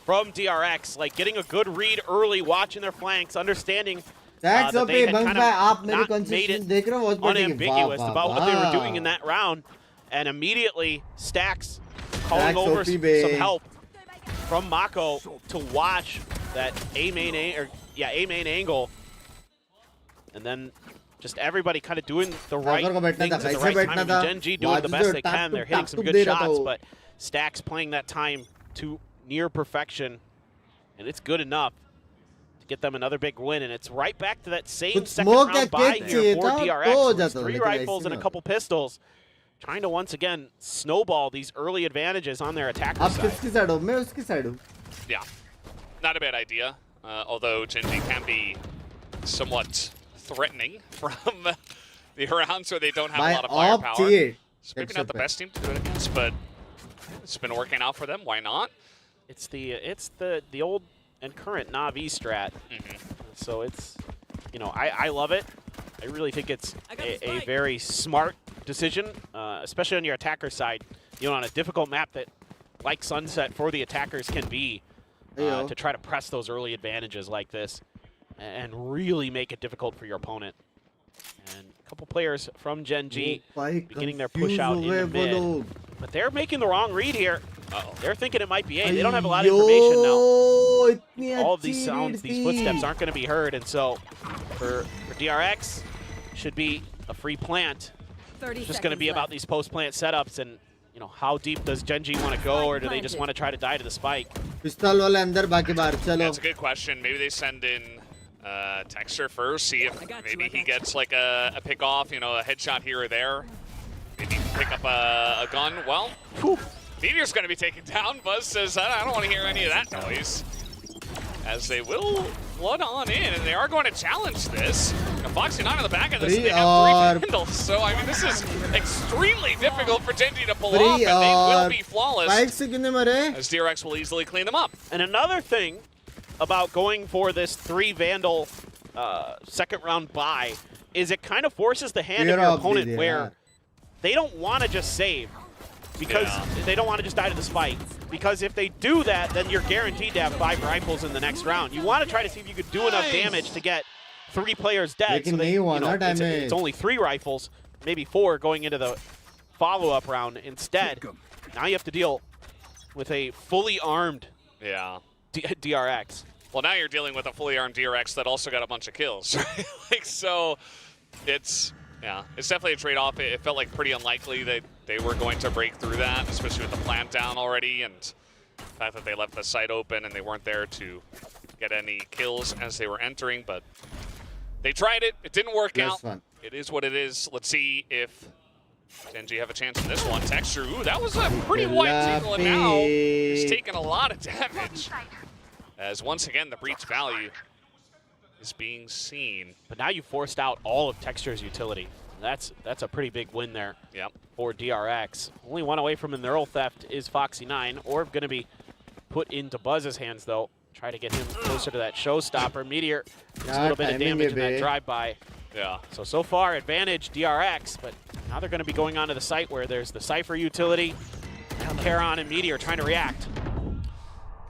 from DRX. Like getting a good read early, watching their flanks, understanding Stacks that OP. they had Bunks kind bhai, of aap meri not made consistent it dekh rahe ho? WATCHPARTY ki. unambiguous Wow, about wow, what they were wow. doing in that round. And immediately, Stacks calling Stacks over OP, some babe. help from Mako to watch that A main angle. And then just everybody kind of doing the right को बैठना things था, at the कैसे right बैठना time. था? Gen.G doing the best they can. They're hitting some good दे रहा था shots, वो. but Stacks playing that time to near perfection. And it's good enough to get them another big win. And it's right back to that same कुछ second smoke round या buy kick here चाहिए for था, तो DRX. हो With जाता, 3 लेकिन rifles ऐसे and a नहीं couple pistols. Trying to once again snowball these early advantages on their attacker आप side. किसकी साइड हो? मैं उसकी साइड हूँ. Yeah, not a bad idea. Although Gen.G can be somewhat threatening from the rounds where they don't have a lot of firepower. चाहिए. So maybe not the best team to do it against, but it's been working out for them. Why not? It's the old and current Na'Vi strat. So it's, you know, I love it. I really think it's a very smart decision, especially on your attacker side. You know, on a difficult map that, like Sunset, for the attackers can be, to try to press those early advantages like this and really make it difficult for your opponent. And a couple players from Gen.G beginning their push out in the mid. But they're making the wrong read here. They're thinking it might be A. They don't have a lot of information now. All of these sounds, these footsteps aren't going to be heard. And so for DRX, should be a free plant. It's just going to be about these post-plant setups and, you know, how deep does Gen.G want to go, or do they just want to try to die to the spike? पिस्तौल वाले अंदर बाकी बाहर चलो. That's a good question. Maybe they send in Texter first, see if maybe he gets like a pick off, you know, a headshot here or there. Maybe pick up a gun. Well, Meteor's going to be taken down. Buzz says, I don't want to hear any of that noise. As they will flood on in, and they are going to challenge this. Foxy not in the back of this, and they have 3 handles. So, I mean, this is extremely difficult for Gen.G to pull off, and they will be flawless. As DRX will easily clean them up. And another thing about going for this 3 Vandal second round buy is it kind of forces the hand of your opponent where they don't want to just save because they don't want to just die to the spike. Because if they do that, then you're guaranteed to have 5 rifles in the next round. You want to try to see if you could do enough damage to get 3 players dead. So they, it's only 3 rifles, maybe 4 going into the follow-up round instead. Now you have to deal with a fully armed DRX. Well, now you're dealing with a fully armed DRX that also got a bunch of kills. Right? Like, so it's definitely a trade-off. It felt like pretty unlikely that they were going to break through that, especially with the plant down already, and the fact that they left the site open and they weren't there to get any kills as they were entering. But they tried it. It didn't work out. It is what it is. Let's see if Gen.G have a chance in this one. Texture, ooh, that was a pretty wide tingle, and now he's taking a lot of damage. As once again, the breach value is being seen. But now you forced out all of Texture's utility. That's a pretty big win there for DRX. Only one away from a neural theft is Foxy9. Orb going to be put into Buzz's hands, though. Try to get him closer to that showstopper. Meteor does a little bit of damage in that drive-by. Yeah. So far, advantage DRX, but now they're going to be going onto the site where there's the Cypher utility. Charon and Meteor trying to react.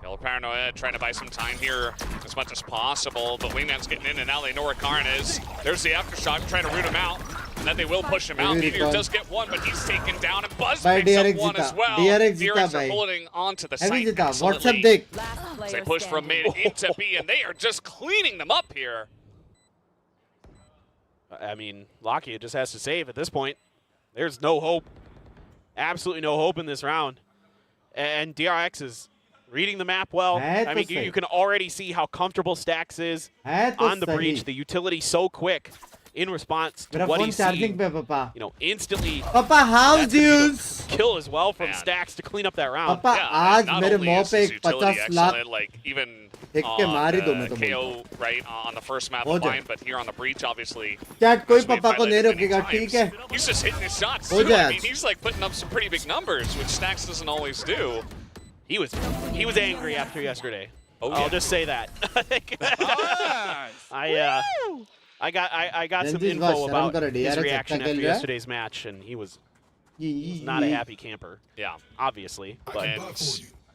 Yellow Paranoia trying to buy some time here as much as possible, but Wingman's getting in, and now they know where Karin is. There's the aftershock, trying to root him out. And then they will push him out. Meteor does get one, but he's taken down, and Buzz By picks DRX up one as well. DRX are holding on to the Heavy site Zita, WhatsApp excellently. देख. As they push from mid into B, and they are just cleaning them up here. I mean, Lockheed just has to save at this point. There's no hope. Absolutely no hope in this round. And DRX is reading the map well. I mean, you can already see how comfortable Stax is on the breach. The utility so quick in response to what he's seeing. You know, instantly House use kill as well from Stax to clean up that round. आज मेरे मुंह पे 50 lakh like even देख के मार ही दो मैं तो KO right on the first map of Bind, but here on the breach, obviously. Chat कोई पापा को नहीं रोकेगा, ठीक है? He's just hitting his shots too. I mean, he's like putting up some pretty big numbers, which Stax doesn't always do. He was angry after yesterday. I'll just say that. I got some info about his reaction after yesterday's match, and he's not a happy camper. Yeah, obviously. But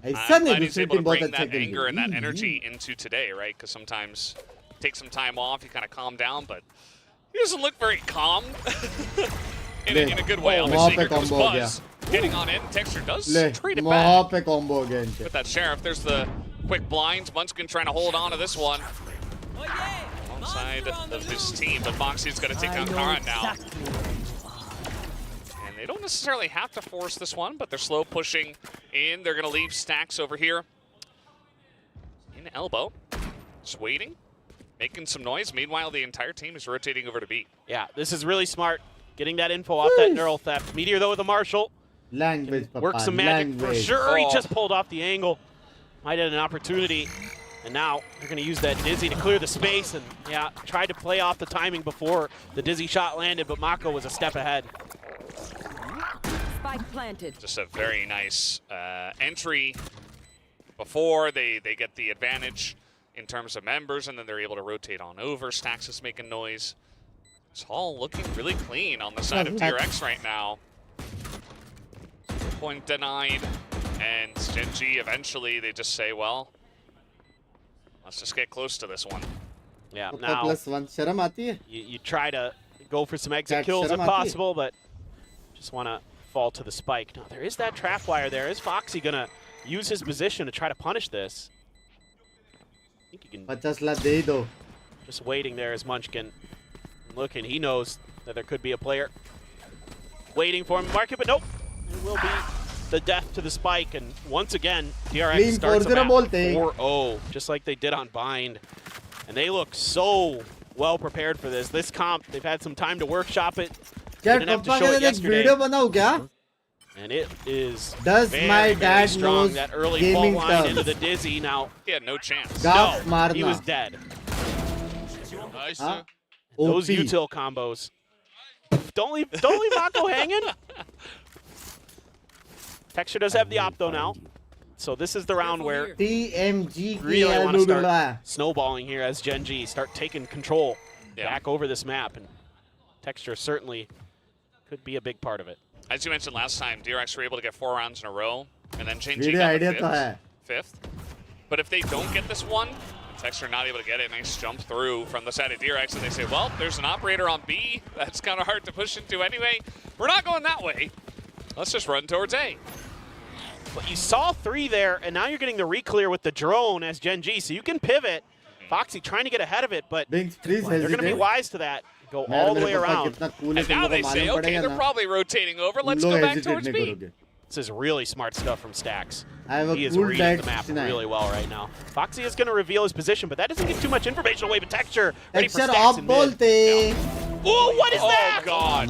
glad he's able to bring that anger and that energy into today, right? Because sometimes take some time off, you kind of calm down, but he doesn't look very calm in a good way. Obviously, here comes Buzz getting on in. Texture does treat it back with that Sheriff. There's the quick blinds. Munchkin trying to hold on to this one. Alongside of his team, but Foxy's going to take down Karan now. And they don't necessarily have to force this one, but they're slow pushing in. They're going to leave Stax over here in elbow. Just waiting, making some noise. Meanwhile, the entire team is rotating over to B. Yeah, this is really smart. Getting that info off that neural theft. Meteor, though, with a Marshall. Work some magic for sure. He just pulled off the angle. Might have an opportunity. And now they're going to use that Dizzy to clear the space. And yeah, tried to play off the timing before the Dizzy shot landed, but Mako was a step ahead. Spike planted. Just a very nice entry before they get the advantage in terms of members, and then they're able to rotate on over. Stax is making noise. It's all looking really clean on the side of DRX right now. Point denied, and Gen.G eventually they just say, well, let's just get close to this one. Yeah, now you try to go for some exit kills if possible, but just want to fall to the spike. Now there is that trap wire there. Is Foxy going to use his position to try to punish this? I think he can. Just waiting there as Munchkin. Looking, he knows that there could be a player waiting for him to mark it, but nope. It will be the death to the spike, and once again, DRX starts a map 4-0, just like they did on Bind. And they look so well prepared for this. This comp, they've had some time to workshop it. They didn't have to show it yesterday. And it is very strong. That early fall line into the Dizzy. Now, he had no chance. No, he was dead. Nice. Those util combos. Don't leave Mako hanging. Texture does have the opto now. So this is the round where really want to start snowballing here as Gen.G start taking control back over this map. And Texture certainly could be a big part of it. As you mentioned last time, DRX were able to get 4 rounds in a row, and then Gen.G got the fifth. But if they don't get this one, Texture not able to get it. Nice jump through from the side of DRX, and they say, well, there's an operator on B. That's kind of hard to push into anyway. We're not going that way. Let's just run towards A. But you saw 3 there, and now you're getting the reclear with the drone as Gen.G, so you can pivot. Foxy trying to get ahead of it, but they're going to be wise to that. Go all the way around. And now they say, okay, they're probably rotating over. Let's go back towards B. This is really smart stuff from Stax. He is reading the map really well right now. Foxy is going to reveal his position, but that doesn't give too much information away. But Texture ready for Stax in mid. Oh, what is that? Oh, God.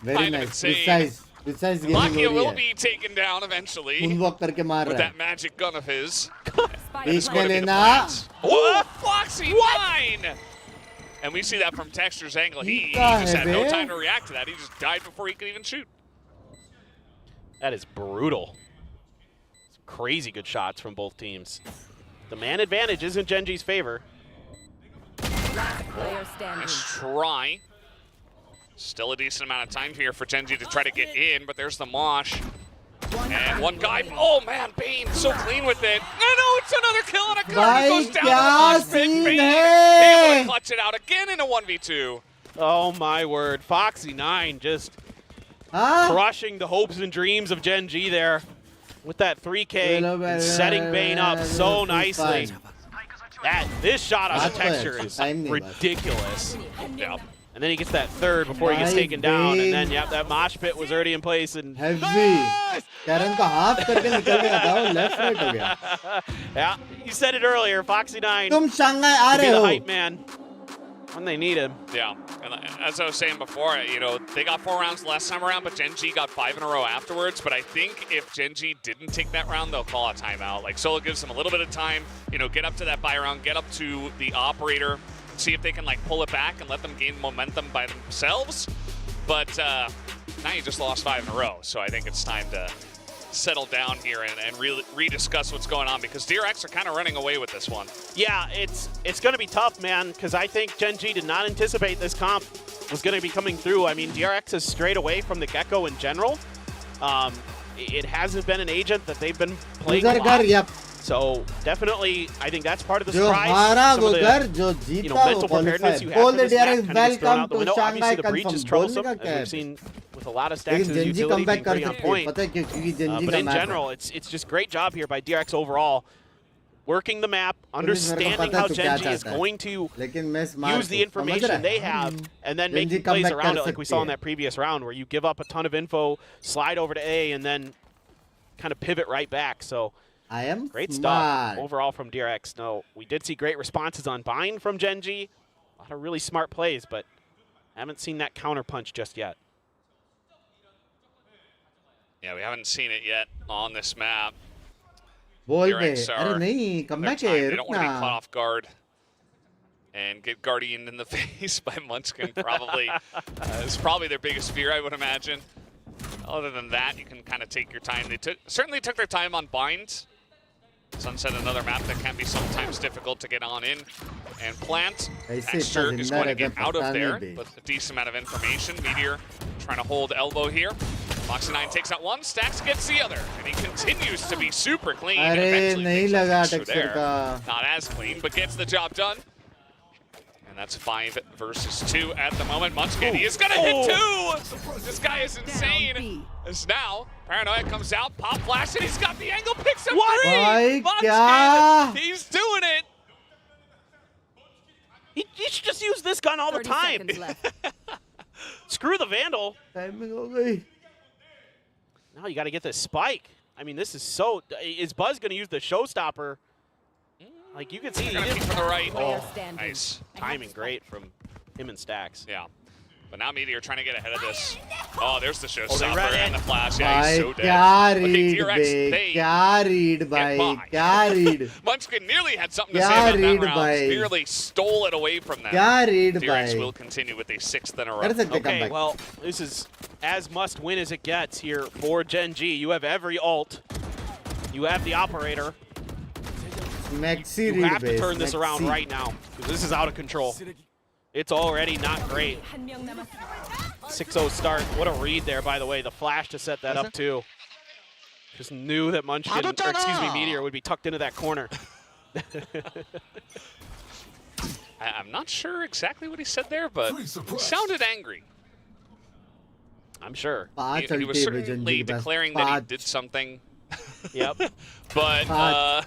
Very nice. Precise. Lakia will be taken down eventually with that magic gun of his. Oh, Foxy, 9! And we see that from Texture's angle. He just had no time to react to that. He just died before he could even shoot. That is brutal. Some crazy good shots from both teams. The man advantage is in Gen.G's favor. Nice try. Still a decent amount of time here for Gen.G to try to get in, but there's the mosh. And one guy, oh man, Bane so clean with it. No, it's another kill and a card goes down to the mosh pit. Bane able to clutch it out again in a 1v2. Oh my word. Foxy9 just crushing the hopes and dreams of Gen.G there with that 3K and setting Bane up so nicely. This shot on the texture is ridiculous. Yeah. And then he gets that third before he gets taken down, and then that mosh pit was already in place. And Karen ko half करके निकल गया था वो left right हो गया. Yeah, you said it earlier. Foxy9 तुम Shanghai uh be रहे the हो. hype man when they need him. Yeah, and as I was saying before, you know, they got 4 rounds last time around, but Gen.G got 5 in a row afterwards. But I think if Gen.G didn't take that round, they'll call a timeout. Like, Solo gives them a little bit of time, you know, get up to that buy round, get up to the operator, see if they can, like, pull it back and let them gain momentum by themselves. But now you just lost 5 in a row, so I think it's time to settle down here and really rediscuss what's going on, because DRX are kind of running away with this one. Yeah, it's going to be tough, man, because I think Gen.G did not anticipate this comp was going to be coming through. I mean, DRX is straight away from the get-go in general. It hasn't been an agent that they've been playing a lot. So definitely, I think that's part of the surprise. Some of the, mental preparedness you have for this match kind of gets thrown out the window. Obviously, the breach is troublesome, as we've seen with a lot of stacks as utility being pretty on point. But in general, it's just great job here by DRX overall. Working the map, understanding how Gen.G is going to use the information they have, and then making plays around it like we saw in that previous round, where you give up a ton of info, slide over to A, and then kind of pivot right back. So great stuff overall from DRX. No, we did see great responses on Bind from Gen.G. A lot of really smart plays, but haven't seen that counter punch just yet. Yeah, we haven't seen it yet on this map. DRX are, they don't want to be caught off guard and get Guardian in the face by Munchkin. Probably is probably their biggest fear, I would imagine. Other than that, you can kind of take your time. They certainly took their time on Bind. Sunset, another map that can be sometimes difficult to get on in and plant. Texture is going to get out of there with a decent amount of information. Meteor trying to hold elbow here. Foxy9 takes out one, Stacks gets the other, and he continues to be super clean. Eventually there. Not as clean, but gets the job done. And that's 5 versus 2 at the moment. Munchkin, he is going to hit 2! This guy is insane. As now, Paranoia comes out, pop flash, and he's got the angle, picks up 3! Munchkin, he's doing it! He should just use this gun all the time. Screw the Vandal. Now you got to get this spike. I mean, this is so... Is Buzz going to use the showstopper? Like, you can see... From the right. Oh, nice. Timing great from him and Stacks. Yeah. But now Meteor trying to get ahead of this. Oh, there's the showstopper and the flash. Yeah, he's so dead. Okay, DRX, Munchkin nearly had something to say about that round. Nearly stole it away from them. DRX will continue with a 6th in a row. Okay, well, this is as must-win as it gets here for Gen.G. You have every ult. You have the operator. You have to turn this around right now, because this is out of control. It's already not great. 6-0 start. What a read there, by the way. The flash to set that up, too. Just knew that Munchkin, or excuse me, Meteor would be tucked into that corner. I'm not sure exactly what he said there, but he sounded angry. I'm sure. He was certainly declaring that he did something. Yep. But,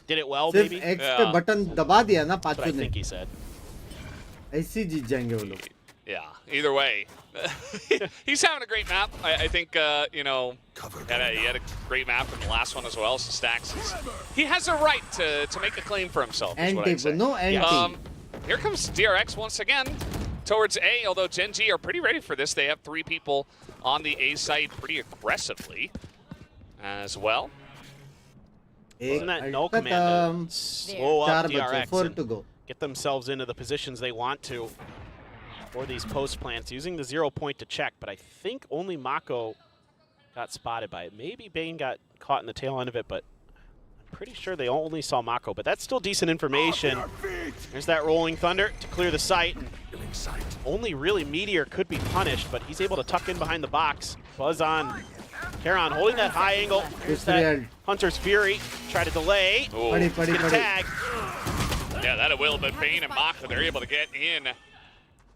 did it well, maybe? Yeah. Button दबा दिया ना That's what I think he said. ऐसे जीत जाएंगे वो लोग. Yeah, either way. He's having a great map. I think, you know, he had a great map in the last one as well, so Stacks he has a right to make a claim for himself, is what I'd say. No anti. Here comes DRX once again towards A, although Gen.G are pretty ready for this. They have 3 people on the A side pretty aggressively as well. Wasn't that no command to slow up DRX and get themselves into the positions they want to for these post plants, using the 0 point to check, but I think only Mako got spotted by it. Maybe Bane got caught in the tail end of it, but I'm pretty sure they only saw Mako, but that's still decent information. There's that Rolling Thunder to clear the site. Only really Meteor could be punished, but he's able to tuck in behind the box. Buzz on. Caron holding that high angle. Here's that Hunter's Fury. Try to delay. Get a tag. Yeah, that will, but Bane and Mako, they're able to get in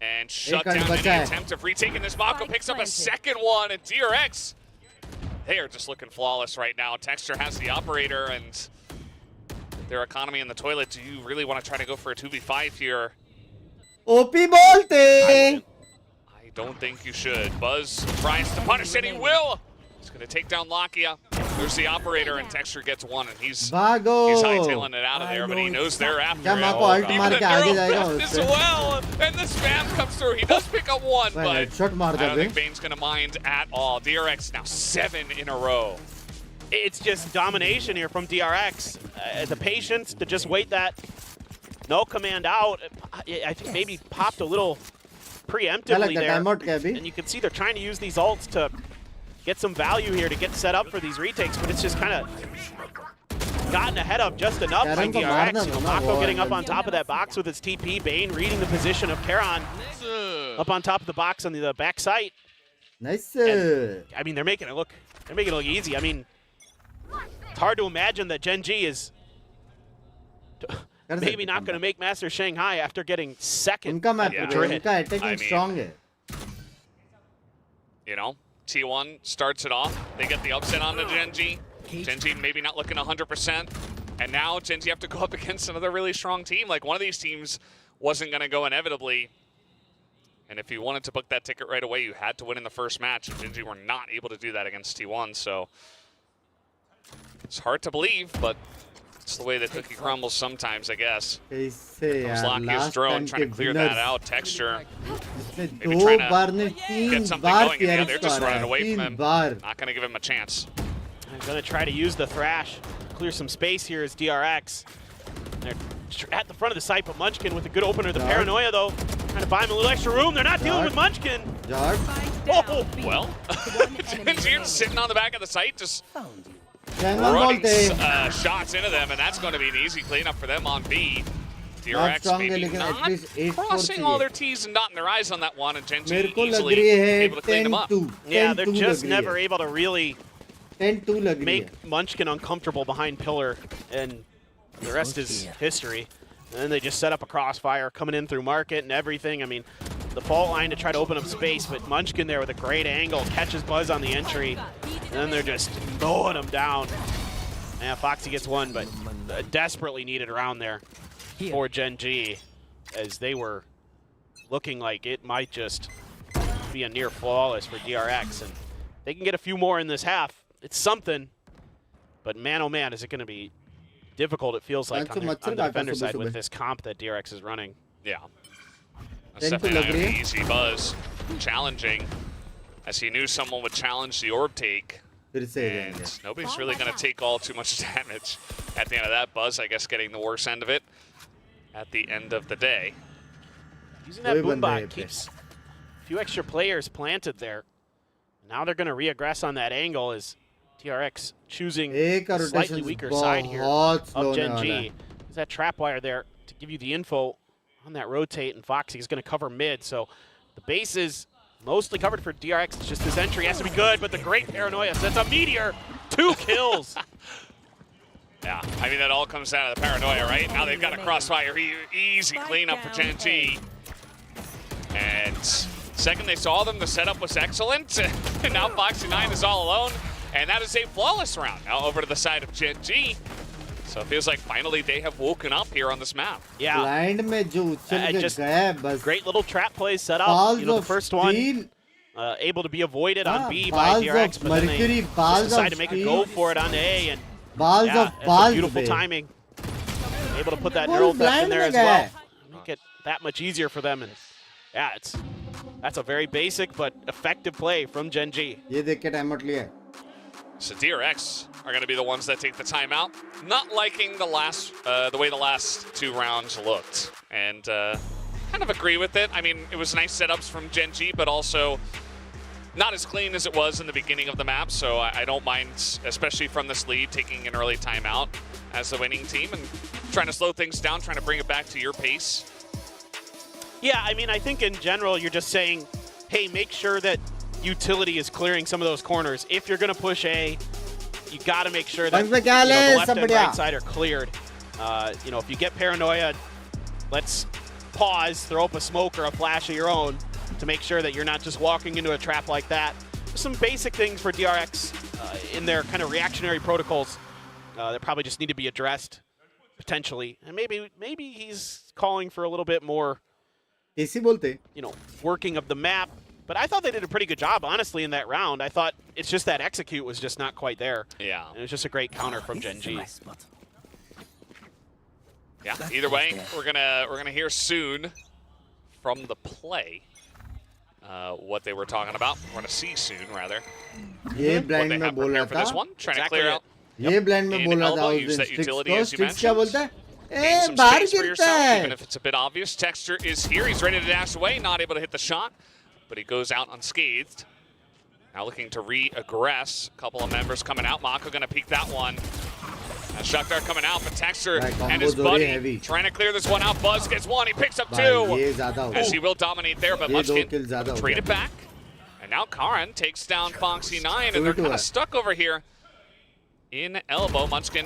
And shut down any attempt of retaking this. Mako picks up a second one, and DRX, they are just looking flawless right now. Texture has the operator, and their economy in the toilet. Do you really want to try to go for a 2v5 here? OP bolte! I don't think you should. Buzz tries to punish it. He will. He's going to take down Lakia. There's the operator, and Texture gets one, and he's hightailing it out of there, but he knows they're after him. Even the neural as well, and the spam comes through. He does pick up one, but I don't think Bane's going to mind at all. DRX now 7 in a row. It's just domination here from DRX. The patience to just wait that no command out. I think maybe popped a little preemptively there. And you can see they're trying to use these ults to get some value here to get set up for these retakes, but it's just kind of gotten ahead of just enough by DRX. You know, Mako getting up on top of that box with his TP. Bane reading the position of Karon up on top of the box on the back site. Nice. And, I mean, they're making it look easy. I mean, it's hard to imagine that Gen.G is maybe not going to make Master Shanghai after getting second at Madrid. I mean, you know, T1 starts it off. They get the upset on the Gen.G. Gen.G maybe not looking 100%. And now Gen.G have to go up against another really strong team. Like, one of these teams wasn't going to go inevitably. And if you wanted to book that ticket right away, you had to win in the first match. And Gen.G were not able to do that against T1. So it's hard to believe, but it's the way the cookie crumbles sometimes, I guess. Comes Lakia's drone trying to clear that out. Texture maybe trying to get something going. Yeah, they're just running away from him. Not going to give him a chance. I'm going to try to use the Thrash. Clear some space here as DRX. They're at the front of the site, but Munchkin with a good opener. The Paranoia, though, trying to buy him a little extra room. They're not dealing with Munchkin. Oh, well. Gen.G sitting on the back of the site, just running shots into them, and that's going to be an easy cleanup for them on B. DRX maybe not crossing all their T's and dotting their I's on that one, and Gen.G easily able to clean them up. Yeah, they're just never able to really make Munchkin uncomfortable behind pillar, and the rest is history. And then they just set up a crossfire coming in through market and everything. I mean, the fault line to try to open up space, but Munchkin there with a great angle, catches Buzz on the entry, and then they're just mowing him down. Yeah, Foxy gets one, but desperately needed around there for Gen.G, as they were looking like it might just be a near flawless for DRX. And they can get a few more in this half. It's something, but man, oh man, is it going to be difficult, it feels like, on the defender side with this comp that DRX is running. Yeah. That's definitely not an easy. Buzz challenging, as he knew someone would challenge the orb take. And nobody's really going to take all too much damage at the end of that. Buzz, I guess, getting the worst end of it at the end of the day. Using that boombot keeps a few extra players planted there. Now they're going to reaggress on that angle as DRX choosing a slightly weaker side here of Gen.G. There's that trap wire there to give you the info on that rotate, and Foxy is going to cover mid. So the base is mostly covered for DRX. It's just his entry has to be good, but the great Paranoia sets a meteor. 2 kills. Yeah, I mean, that all comes out of the Paranoia, right? Now they've got a crossfire. Easy cleanup for Gen.G. And second they saw them, the setup was excellent. And now Foxy9 is all alone. And that is a flawless round. Now over to the side of Gen.G. So it feels like finally they have woken up here on this map. Yeah. Just great little trap plays set up. You know, the first one able to be avoided on B by DRX, but then they just decide to make a go for it on A. And it's beautiful timing. Able to put that neural depth in there as well. Make it that much easier for them. And yeah, that's a very basic but effective play from Gen.G. So DRX are going to be the ones that take the timeout. Not liking the way the last 2 rounds looked, and kind of agree with it. I mean, it was nice setups from Gen.G, but also not as clean as it was in the beginning of the map. So I don't mind, especially from this lead, taking an early timeout as the winning team and trying to slow things down, trying to bring it back to your pace. Yeah, I mean, I think in general you're just saying, hey, make sure that utility is clearing some of those corners. If you're going to push A, you got to make sure that the left and right side are cleared. You know, if you get Paranoia, let's pause, throw up a smoke or a flash of your own to make sure that you're not just walking into a trap like that. Some basic things for DRX in their kind of reactionary protocols that probably just need to be addressed potentially. And maybe he's calling for a little bit more, working of the map. But I thought they did a pretty good job, honestly, in that round. I thought it's just that execute was just not quite there. Yeah. And it was just a great counter from Gen.G. Yeah. Either way, we're gonna hear soon from the play what they were talking about. We're gonna see soon, rather. What they have prepared for this one. Trying to clear out. Use that utility as you mentioned. Gain some space for yourself, even if it's a bit obvious. Texture is here. He's ready to dash away, not able to hit the shot, but he goes out unscathed. Now looking to re-aggress. A couple of members coming out. Mako gonna peek that one. And Shaktar coming out, but Texture and his buddy trying to clear this one out. Buzz gets one, he picks up two. As he will dominate there, but Munchkin trade it back. And now Karan takes down Foxy9, and they're kind of stuck over here in elbow. Munchkin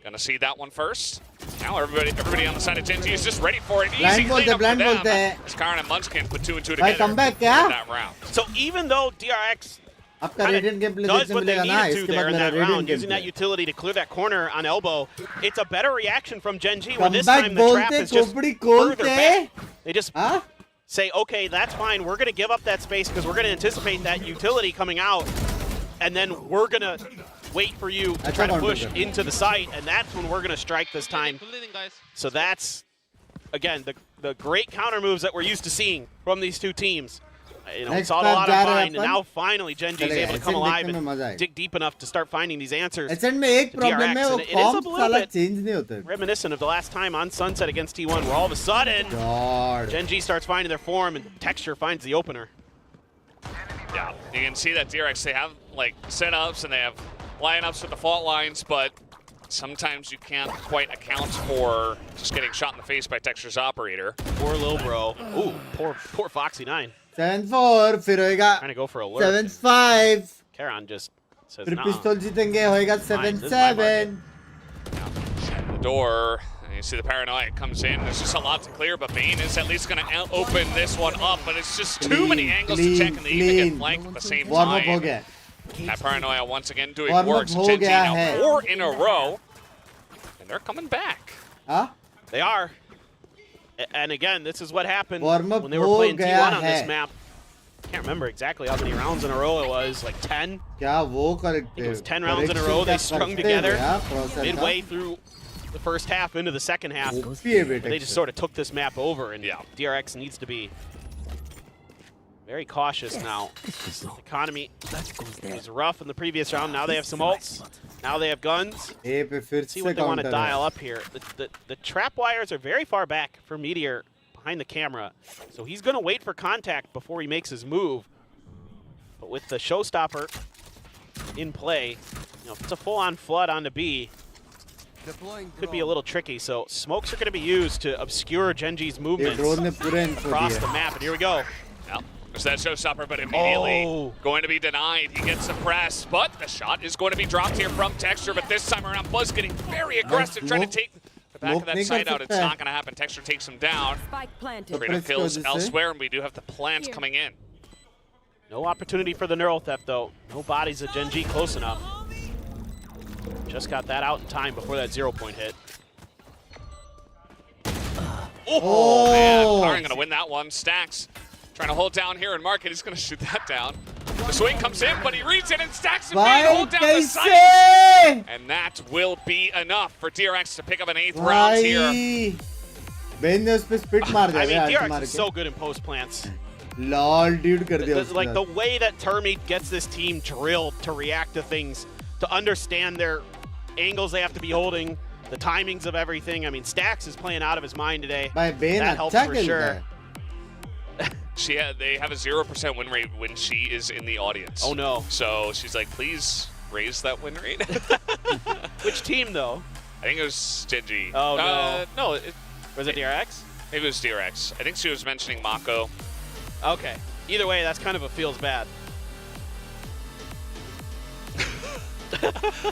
gonna see that one first. Now everybody on the side of Gen.G is just ready for it. Easy cleanup for them. As Karan and Munchkin put 2 and 2 together in that round. So even though DRX does what they needed to there in that round, using that utility to clear that corner on elbow, it's a better reaction from Gen.G when this time the trap is just further back. They just say, okay, that's fine. We're going to give up that space because we're going to anticipate that utility coming out, and then we're going to wait for you to try to push into the site, and that's when we're going to strike this time. So that's, again, the great counter moves that we're used to seeing from these two teams. We saw a lot of Bind, and now finally Gen.G is able to come alive and dig deep enough to start finding these answers. Ascent में एक problem है, वो comp साला change नहीं होता. Reminiscent of the last time on Sunset against T1, where all of a sudden Gen.G starts finding their form and Texture finds the opener. Yeah, you can see that DRX, they have like setups and they have lineups with the fault lines, but sometimes you can't quite account for just getting shot in the face by Texture's operator. Poor Lil Bro. Ooh, poor Foxy9. 7-4, फिर होएगा trying to go for a lurk. 7-5. Karan just says फिर nah. पिस्तौल जीतेंगे होएगा 7-7. The door, and you see the Paranoia comes in. There's just a lot to clear, but Bane is at least going to open this one up, but it's just too many angles to check, and they even get flanked at the same time. That Paranoia once again doing work. So Gen.G now 4 in a row, and they're coming back. They are. And again, this is what happened when they were playing T1 on this map. Can't remember exactly how many rounds in a row it was, like 10? I think it was 10 rounds in a row they strung together midway through the first half into the second half. They just sort of took this map over, and DRX needs to be very cautious now. This economy was rough in the previous round. Now they have some ults. Now they have guns. See what they want to dial up here. The trap wires are very far back for Meteor behind the camera. So he's going to wait for contact before he makes his move. But with the showstopper in play, if it's a full-on flood onto B, could be a little tricky. So smokes are going to be used to obscure Gen.G's movements across the map. And here we go. There's that showstopper, but immediately going to be denied. He gets suppressed, but the shot is going to be dropped here from Texture. But this time around, Buzz getting very aggressive, trying to take the back of that site out. It's not going to happen. Texture takes him down. Freedom kills elsewhere, and we do have the plant coming in. No opportunity for the neural theft, though. No bodies of Gen.G close enough. Just got that out in time before that 0-point hit. Oh, man. Karan going to win that one. Stacks trying to hold down here, and Market is going to shoot that down. The swing comes in, but he reads it, and Stacks and Bane hold down the site. And that will be enough for DRX to pick up an 8th round here. I mean, DRX is so good in post plants. Lol, dude, like the way that Termi gets this team drilled to react to things, to understand their angles they have to be holding, the timings of everything. I mean, Stacks is playing out of his mind today. That helps for sure. They have a 0% win rate when she is in the audience. Oh no. So she's like, please raise that win rate. Which team though? I think it was Gen.G. Oh no. No. Was it DRX? Maybe it was DRX. I think she was mentioning Mako. Okay. Either way, that's kind of a feels bad.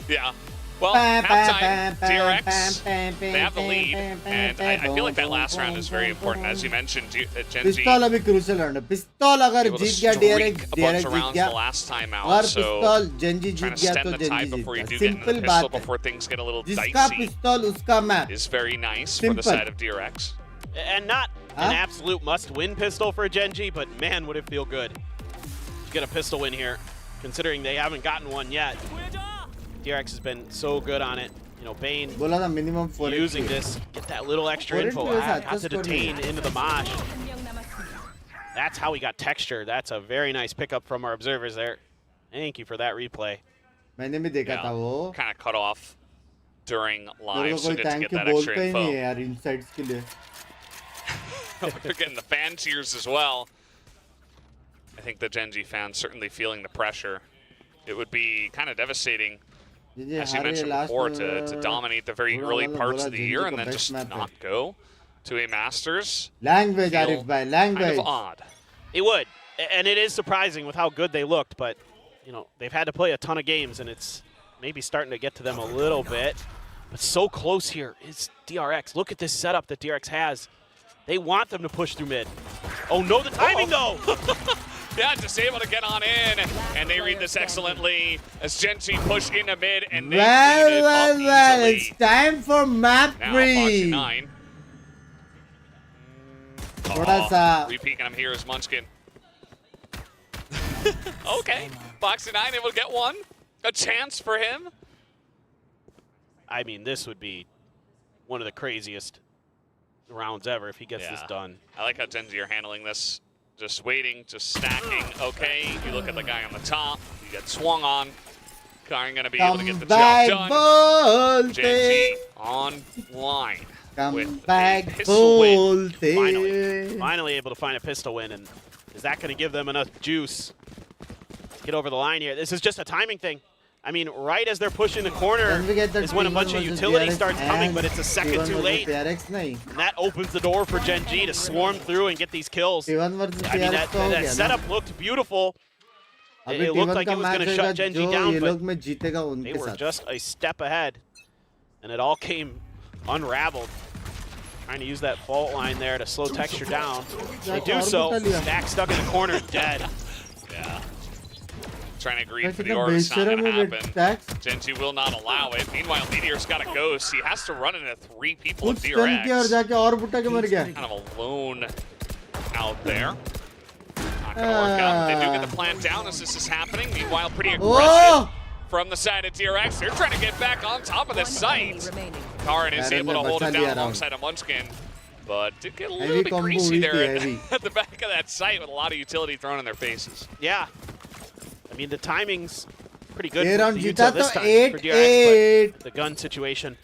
Yeah. Well, halftime, DRX, they have the lead, and I feel like that last round is very important. As you mentioned, Gen.G पिस्तौल अभी crucial round है. पिस्तौल अगर able to जीत गया streak DRX a bunch of Jeet rounds गया. the last time out, अगर so पिस्तौल Gen.G trying Jeet to गया stem तो the tide Gen.G before you Jeet do गया. get into the simple pistol, बात है. before things get a little जिसका dicey, पिस्तौल उसका map. is very nice for the Simple. side of DRX. And not an absolute must-win pistol for Gen.G, but man, would it feel good to get a pistol win here, considering they haven't gotten one yet. DRX has been so good on it. You know, Bane बोला था minimum 4 using this, get that little extra info, have to detain into the mosh. That's how he got texture. That's a very nice pickup from our observers there. Thank you for that replay. मैंने भी देखा था वो. Kind of cut off during live, so कोई good to thank get you that extra बोलता ही info. नहीं है यार insights के लिए. They're getting the fan cheers as well. I think the Gen.G fans certainly feeling the pressure. It would be kind of devastating, as you mentioned before, to dominate the very early parts of the year and then just not go to a Masters. Language, Arif bhai, language. Kind of odd. It would, and it is surprising with how good they looked, but you know, they've had to play a ton of games and it's maybe starting to get to them a little bit. But so close here is DRX. Look at this setup that DRX has. They want them to push through mid. Oh no, the timing though! Yeah, just able to get on in, and they read this excellently as Gen.G push into mid, and they well, it's time for map now, 3. 9. थोड़ा सा Re-peeking him here is Munchkin. Okay, Foxy 9 able to get one. A chance for him. I mean, this would be one of the craziest rounds ever if he gets this done. I like how Gen.G are handling this. Just waiting, just stacking. Okay, you look at the guy on the top. You get swung on. Aren't going to be able to get the job done. Gen.G online with a pistol win. Finally able to find a pistol win. And is that going to give them enough juice to get over the line here? This is just a timing thing. I mean, right as they're pushing the corner is when a bunch of utility starts coming, but it's a second too late. And that opens the door for Gen.G to swarm through and get these kills. I mean, that setup looked beautiful. It looked like it was going to shut Gen.G down, but they were just a step ahead. And it all came unraveled. Trying to use that fault line there to slow texture down. They do so. Stack stuck in the corner, dead. Yeah. Trying to agree for the AORUS, not going to happen. Gen.G will not allow it. Meanwhile, Meteor's got a ghost. He has to run into 3 people of DRX. Kind of alone out there. Not going to work out. They do get the plant down as this is happening. Meanwhile, pretty aggressive from the side of DRX. They're trying to get back on top of the site. Karin is able to hold it down alongside a Munchkin. But did get a little bit greasy there at the back of that site with a lot of utility thrown in their faces. Yeah. I mean, the timing's pretty good for Aaron Utah this time for DRX, but the gun situation,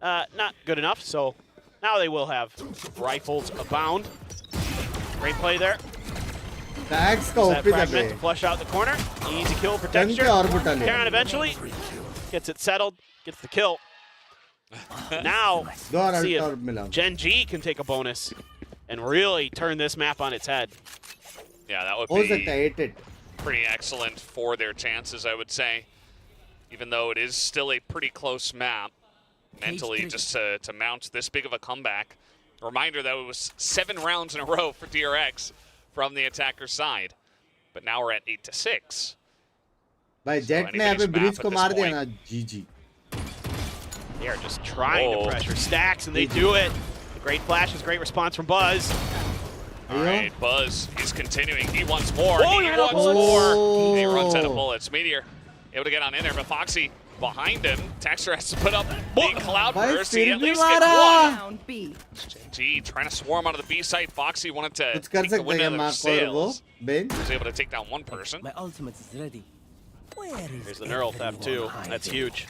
not good enough. So now they will have rifles abound. Great play there. That fragment to flush out the corner. Easy kill for texture. Karin eventually gets it settled, gets the kill. Now, see if Gen.G can take a bonus and really turn this map on its head. Yeah, that would be pretty excellent for their chances, I would say. Even though it is still a pretty close map, mentally, just to mount this big of a comeback. A reminder that it was 7 rounds in a row for DRX from the attacker side. But now we're at 8-6. By Jet ne abhi bridge ko maar diya na, GG. They are just trying to pressure stacks, and they do it. Great flashes, great response from Buzz. All right, Buzz is continuing. He wants more. He wants more. He runs out of bullets. Meteor able to get on in there, but Foxy behind him. Texture has to put up the cloud burst. He at least gets one. Gen.G trying to swarm onto the B site. Foxy wanted to take the wind out of their sails. He was able to take down one person. My ultimate is ready. There's the neural theft too. That's huge.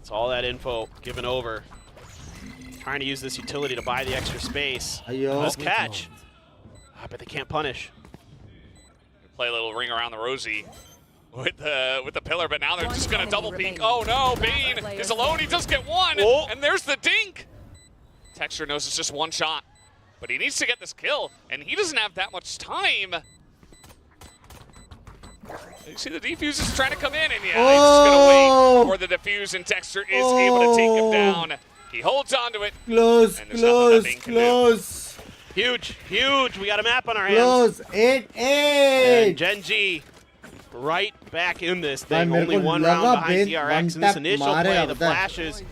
It's all that info given over. Trying to use this utility to buy the extra space. Let's catch. But they can't punish. Play a little ring around the rosy with the pillar, but now they're just gonna double peek. Oh no, Bane is alone. He does get one, and there's the dink. Texture knows it's just one shot, but he needs to get this kill, and he doesn't have that much time. You see the defuse is trying to come in, and yeah, he's just going to wait for the defuse, and Dexter is able to take him down. He holds on to it. Close, close. Huge, huge. We got a map on our hands. Close, 8-8. And Gen.G right back in this thing. Only one round behind DRX in this initial play. The flashes.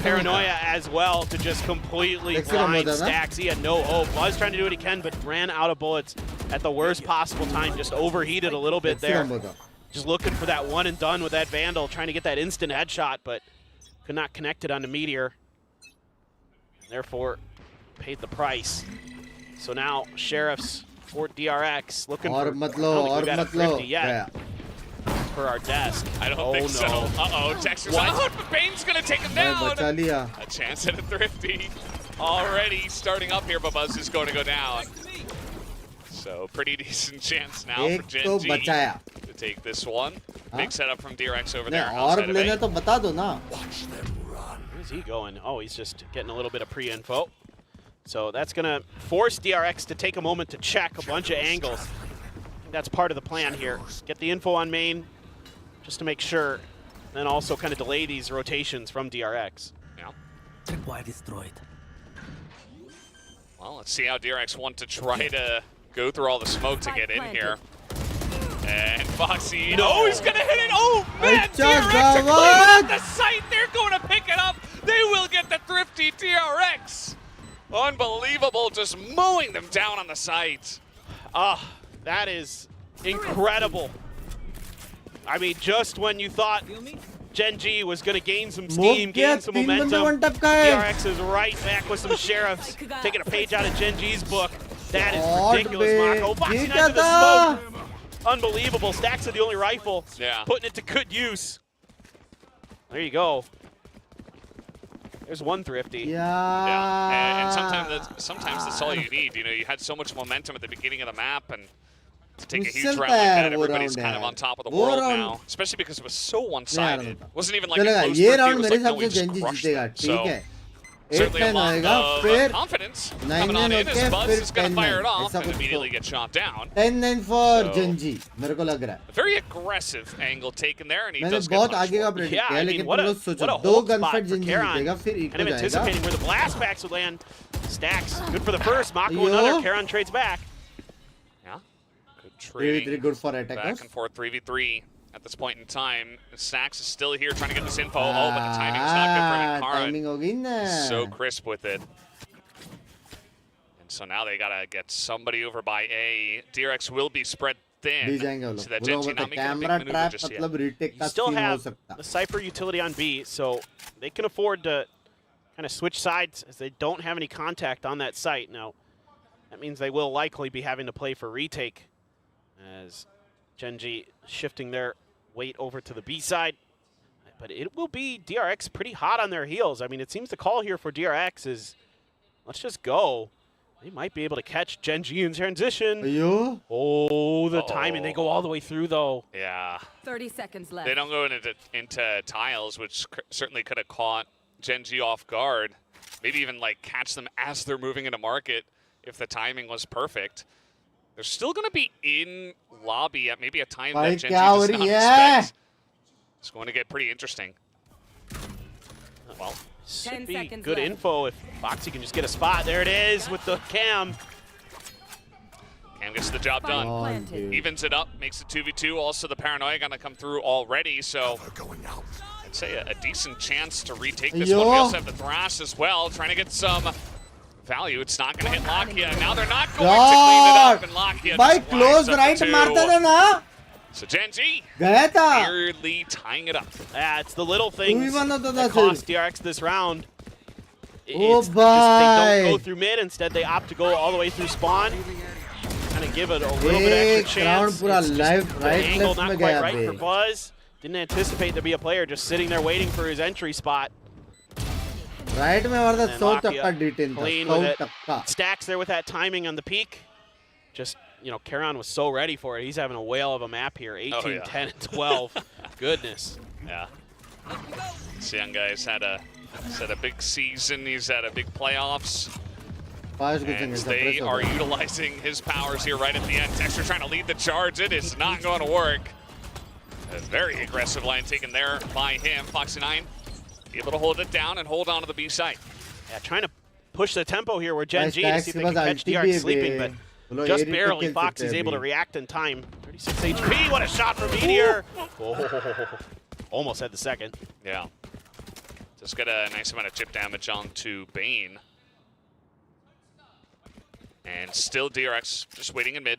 Paranoia as well to just completely blind Stacks. He had no hope. Was trying to do what he can, but ran out of bullets at the worst possible time. Just overheated a little bit there. Just looking for that one and done with that Vandal, trying to get that instant headshot, but could not connect it on the Meteor. Therefore, paid the price. So now Sheriffs for DRX looking for. I don't think we got a thrifty yet. For our desk. I don't think so. Uh-oh, Dexter's out, but Bane's gonna take him down. A chance at a thrifty already starting up here, but Buzz is going to go down. So pretty decent chance now for Gen.G to take this one. Big setup from DRX over there. Where's he going? Oh, he's just getting a little bit of pre-info. So that's gonna force DRX to take a moment to check a bunch of angles. That's part of the plan here. Get the info on main, just to make sure, then also kind of delay these rotations from DRX. Yeah. Destroyed. Well, let's see how DRX want to try to go through all the smoke to get in here. And Foxy, no, he's gonna hit it. Oh man, DRX are cleaning up the site. They're going to pick it up. They will get the thrifty DRX. Unbelievable, just mowing them down on the site. That is incredible. I mean, just when you thought Gen.G was going to gain some steam, gain some momentum, DRX is right back with some Sheriffs, taking a page out of Gen.G's book. That is ridiculous, Mako. Boxing into the smoke. Unbelievable. Stacks are the only rifle. Yeah. Putting it to good use. There you go. There's one thrifty. Yeah. And sometimes that's all you need. You know, you had so much momentum at the beginning of the map, and to take a huge round like that, everybody's kind of on top of the world now. Especially because it was so one-sided. It wasn't even like a close thrifty. It was like, no, we just crushed them. So, certainly a lot of confidence coming on in as Buzz is going to fire it off and immediately get shot down. 10-9 for Gen.G. मेरे को लग रहा है. A very aggressive angle taken there, and he does get बहुत आगे का predict किया, लेकिन तुम लोग सोचो दो gunfight Gen.G जीतेगा, फिर equal जाएगा. Anticipating where the blast packs would land. Stacks, good for the first. Mako another. Karan trades back. Yeah, good trading. Good for attackers. Back and forth 3v3. At this point in time, Stacks is still here trying to get this info. Oh, but the timing is not good for him. Karan so crisp with it. And so now they gotta get somebody over by A. DRX will be spread thin. So that Gen.G not making a big maneuver just yet. You still have the Cypher utility on B, so they can afford to kind of switch sides as they don't have any contact on that site. Now, that means they will likely be having to play for retake as Gen.G shifting their weight over to the B side. But it will be DRX pretty hot on their heels. I mean, it seems the call here for DRX is, let's just go. They might be able to catch Gen.G in transition. Oh, the timing. They go all the way through, though. Yeah. 30 seconds left. They don't go into tiles, which certainly could have caught Gen.G off guard. Maybe even, like, catch them as they're moving into market if the timing was perfect. They're still going to be in lobby at maybe a time that Gen.G does not expect. It's going to get pretty interesting. Well, should be good info if Foxy can just get a spot. There it is with the Cam. Cam gets the job done. Evens it up, makes it 2v2. Also, the Paranoia going to come through already, so I'd say a decent chance to retake this one. We also have the Thrash as well, trying to get some value. It's not going to hit Lakia. Now they're not going to clean it up, and Lakia just close right मारता था ना. So Gen.G nearly tying it up. Yeah, it's the little things that cost DRX this round. Oh, just, they don't go through mid. Instead, they opt to go all the way through spawn. Kind of give it a little bit extra chance. The angle not quite right for Buzz. Didn't anticipate there'd be a player just sitting there waiting for his entry spot. Right, में वाला 100 टक्का detain था. 100 टक्का. Stacks there with that timing on the peak. Just, you know, Karan was so ready for it. He's having a whale of a map here. 18, 10, and 12. Goodness. Yeah. This young guy's had a big season. He's had a big playoffs. And they are utilizing his powers here right at the end. Texture trying to lead the charge. It is not going to work. A very aggressive line taken there by him. Foxy9 able to hold it down and hold on to the B site. Yeah, trying to push the tempo here with Gen.G to see if they can catch DRX sleeping, but just barely. Fox is able to react in time. 36 HP, what a shot from Meteor! Oh, almost had the second. Yeah. Just get a nice amount of chip damage onto Bane. And still DRX just waiting in mid.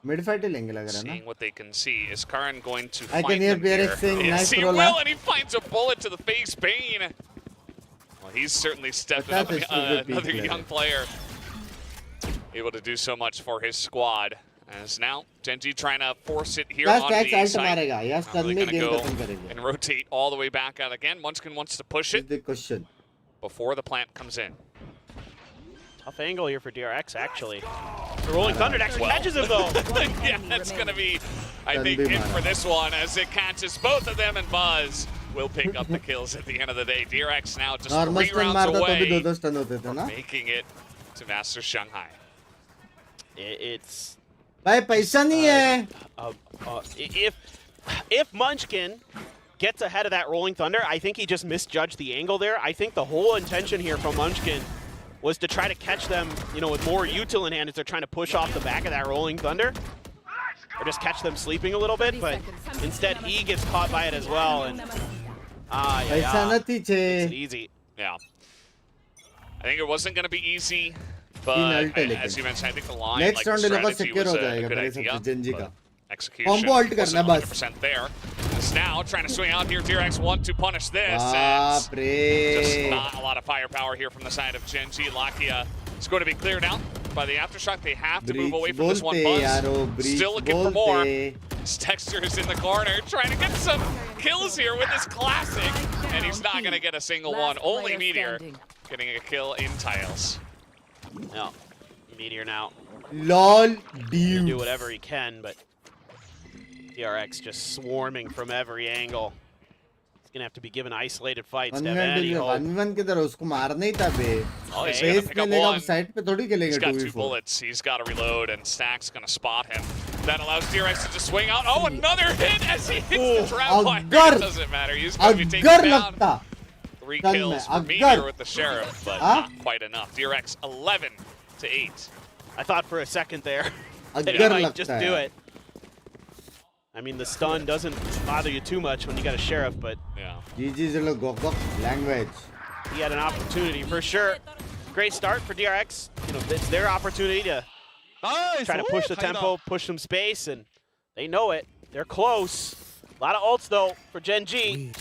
Seeing what they can see. Is Karan going to find them here? Yes, he will, and he finds a bullet to the face. Bane. Well, he's certainly stepping up another young player. Able to do so much for his squad. As now, Gen.G trying to force it here on the side. Really going to go and rotate all the way back out again. Munchkin wants to push it before the plant comes in. Tough angle here for DRX, actually. The Rolling Thunder actually catches him, though. Yeah, that's going to be, I think, it for this one, as it catches both of them, and Buzz will pick up the kills at the end of the day. DRX now just 3 rounds away from making it to Master Shanghai. It's... if Munchkin gets ahead of that Rolling Thunder, I think he just misjudged the angle there. I think the whole intention here from Munchkin was to try to catch them, you know, with more util in hand as they're trying to push off the back of that Rolling Thunder. Or just catch them sleeping a little bit, but instead he gets caught by it as well, and it's easy. Yeah. I think it wasn't going to be easy, but as you mentioned, I think the line, like the strategy was a good idea. Execution wasn't 100% there. Just now trying to swing out here. DRX want to punish this. Just not a lot of firepower here from the side of Gen.G. Lakia is going to be cleared out by the Aftershock. They have to move away from this one. Buzz still looking for more. His Texture is in the corner trying to get some kills here with his classic. And he's not going to get a single one. Only Meteor getting a kill in tiles. No. Meteor now. LOL, do whatever he can, but DRX just swarming from every angle. He's gonna have to be given isolated fights to have any hope. He's got 2 bullets. He's got to reload, and Stack's gonna spot him. That allows DRX to just swing out. Oh, another hit as he hits the trap line. It doesn't matter. He's gonna be taken down. 3 kills for Meteor with the Sheriff, but not quite enough. DRX 11 to 8. I thought for a second there that he might just do it. I mean, the stun doesn't bother you too much when you got a Sheriff, but yeah. Language. He had an opportunity for sure. Great start for DRX. You know, it's their opportunity to try to push the tempo, push some space, and they know it. They're close. A lot of ults though for Gen.G.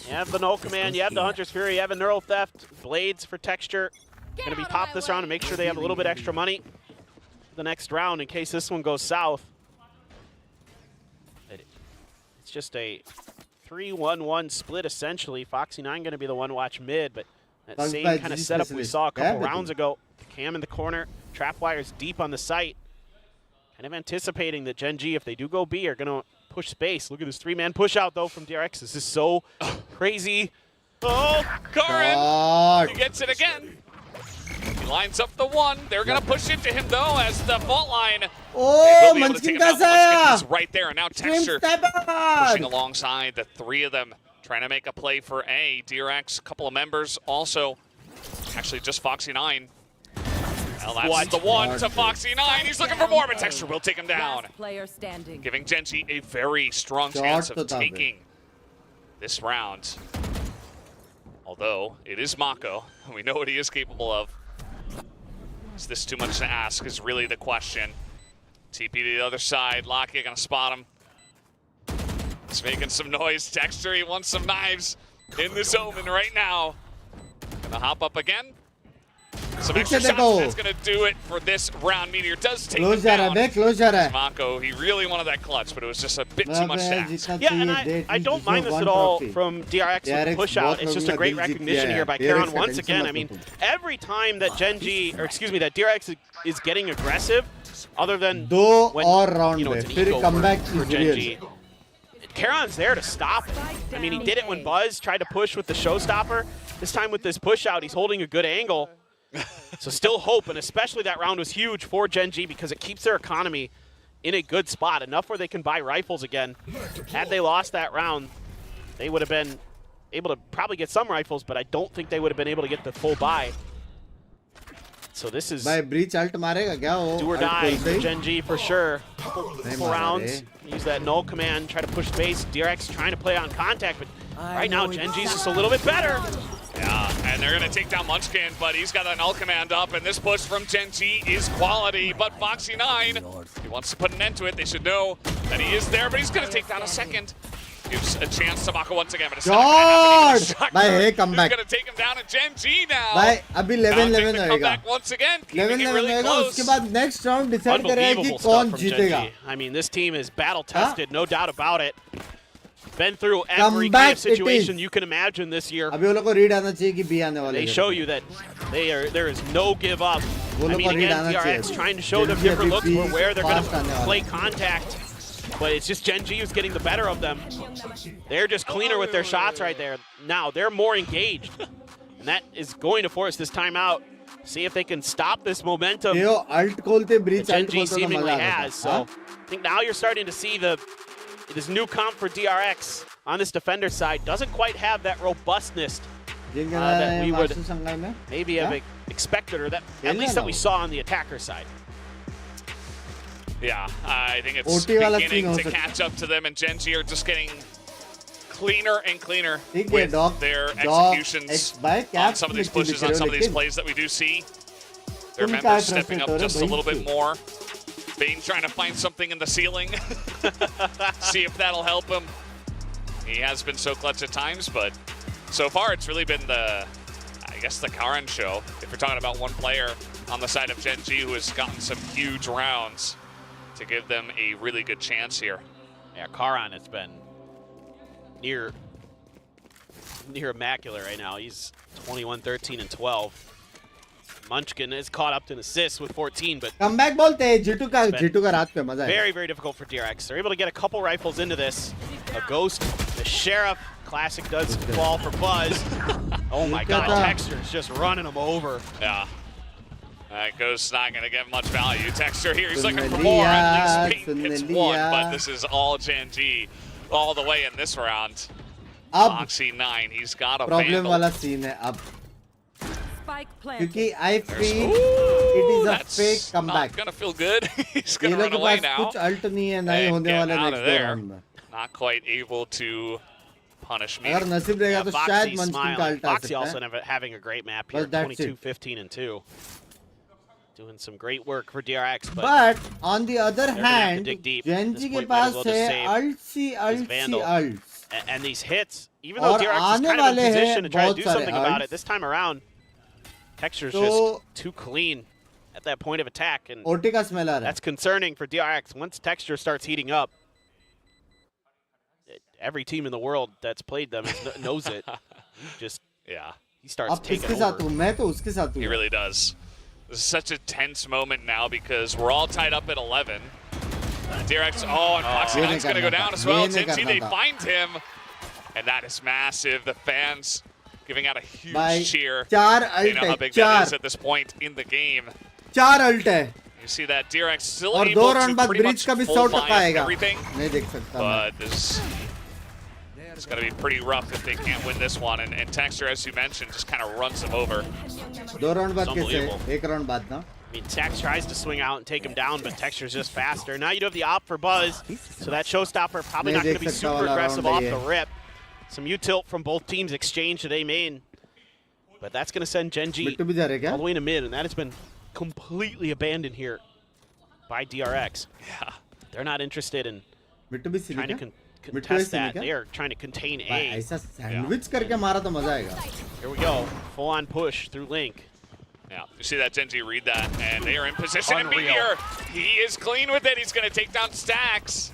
You have the Null Command, you have the Hunter's Fury, you have a Neural Theft, Blades for Texture. Gonna be popped this round to make sure they have a little bit extra money for the next round in case this one goes south. It's just a 3-1-1 split essentially. Foxy9 gonna be the one watch mid, but that same kind of setup we saw a couple rounds ago. Cam in the corner, trap wires deep on the site. Kind of anticipating that Gen.G, if they do go B, are gonna push space. Look at this 3-man push out though from DRX. This is so crazy. Oh, Karin! He gets it again. He lines up the 1. They're going to push into him, though, as the fault line. Oh, Munchkin is right there. And now Texture pushing alongside the 3 of them, trying to make a play for A. DRX, a couple of members also. Actually, just Foxy9. Well, that's the 1 to Foxy9. He's looking for more, but Texture will take him down. Giving Gen.G a very strong chance of taking this round. Although, it is Mako, and we know what he is capable of. Is this too much to ask is really the question. TP to the other side. Lakia gonna spot him. He's making some noise. Texture, he wants some knives in this Omen right now. Gonna hop up again. Some extra shots, that's gonna do it for this round. Meteor does take it down. Mako, he really wanted that clutch, but it was just a bit too much to ask. Yeah, and I don't mind this at all from DRX with the push out. It's just a great recognition here by Karan once again. I mean, every time that Gen.G, or excuse me, that DRX is getting aggressive, other than when, you know, it's an ego for Gen.G, Karan's there to stop it. I mean, he did it when Buzz tried to push with the showstopper. This time with this push out, he's holding a good angle. So still hope, and especially that round was huge for Gen.G because it keeps their economy in a good spot, enough where they can buy rifles again. Had they lost that round, they would have been able to probably get some rifles, but I don't think they would have been able to get the full buy. So this is breach ult marega kya do or die for Gen.G for sure. Couple rounds, use that null command, try to push base. DRX trying to play on contact, but right now Gen.G's just a little bit better. Yeah, and they're going to take down Munchkin, but he's got an null command up, and this push from Gen.G is quality. But Foxy9, he wants to put an end to it. They should know that he is there, but he's going to take down a second. Gives a chance to Mako once again, but it's God! Bhai, come back. He's going to take him down at Gen.G now. Bhai, abhi 11-11 come back once again, 11-11 really होएगा, उसके बाद next round decide करेगा कि Unbelievable कौन stuff from जीतेगा. Gen.G. I mean, this team is battle tested, no doubt about it. Been through every kind of situation you can imagine this year. अभी वो लोग को read आना चाहिए कि B आने वाले. They show you that there is no give up. I mean, again, DRX trying to show them different looks where they're going to play contact. But it's just Gen.G who's getting the better of them. They're just cleaner with their shots right there. Now, they're more engaged. And that is going to force this timeout. See if they can stop this momentum that Gen.G seemingly has. So I think now you're starting to see this new comp for DRX on this defender side. Doesn't quite have that robustness that we would maybe have expected, or that at least that we saw on the attacker side. Yeah, I think it's beginning to catch up to them, and Gen.G are just getting cleaner and cleaner with their executions on some of these pushes, on some of these plays that we do see. Their members stepping up just a little bit more. Bane trying to find something in the ceiling. See if that'll help him. He has been so clutch at times, but so far it's really been the Karan show. If we're talking about one player on the side of Gen.G who has gotten some huge rounds to give them a really good chance here. Yeah, Karan has been near immaculate right now. He's 21, 13, and 12. Munchkin is caught up in assists with 14, but comeback bolte hain. Jitu ka raat pe maza hai. Very, very difficult for DRX. They're able to get a couple rifles into this. A Ghost, the Sheriff, classic does fall for Buzz. Oh my God, Texture is just running them over. Yeah. Ghost not going to get much value. Texture here, he's looking for more. At least Pink hits one, but this is all Gen.G all the way in this round. Foxy9, he's got a problem vandal. wala scene hai ab. Because I feel it is a fake comeback. Not gonna feel good. He's gonna run away now. कुछ ult नहीं है, नहीं होने वाला next round में. Not quite able to punish me. अगर नसीब रहेगा तो शायद Munchkin का ult आ Foxy सकता also है. having a great map here, 22, 15, and 2. Doing some great work for DRX, but on the other hand, Gen.G के पास है ults. And these hits, even though DRX is kind of in position to try to do something about it, this time around, Texture's just too clean at that point of attack, and that's concerning for DRX. Once Texture starts heating up, every team in the world that's played them knows it. Just he starts taking over. He really does. This is such a tense moment now because we're all tied up at 11. DRX, and Foxy9's going to go down as well. Gen.G, they find him, and that is massive. The fans giving out a huge cheer. They know how big that is at this point in the game. You see that DRX still able to pretty much full buy everything, but this is going to be pretty rough if they can't win this one. And Texture, as you mentioned, just kind of runs them over. I mean, Tax tries to swing out and take him down, but Texture's just faster. Now you do have the op for Buzz, so that showstopper probably not going to be super aggressive off the rip. Some U-tilt from both teams exchange to A main, but that's going to send Gen.G all the way to mid, and that has been completely abandoned here by DRX. Yeah. They're not interested in trying to contest that. They are trying to contain A. Here we go. Full-on push through Link. Yeah, you see that Gen.G read that, and they are in position to be here. He is clean with it. He's going to take down Stacks.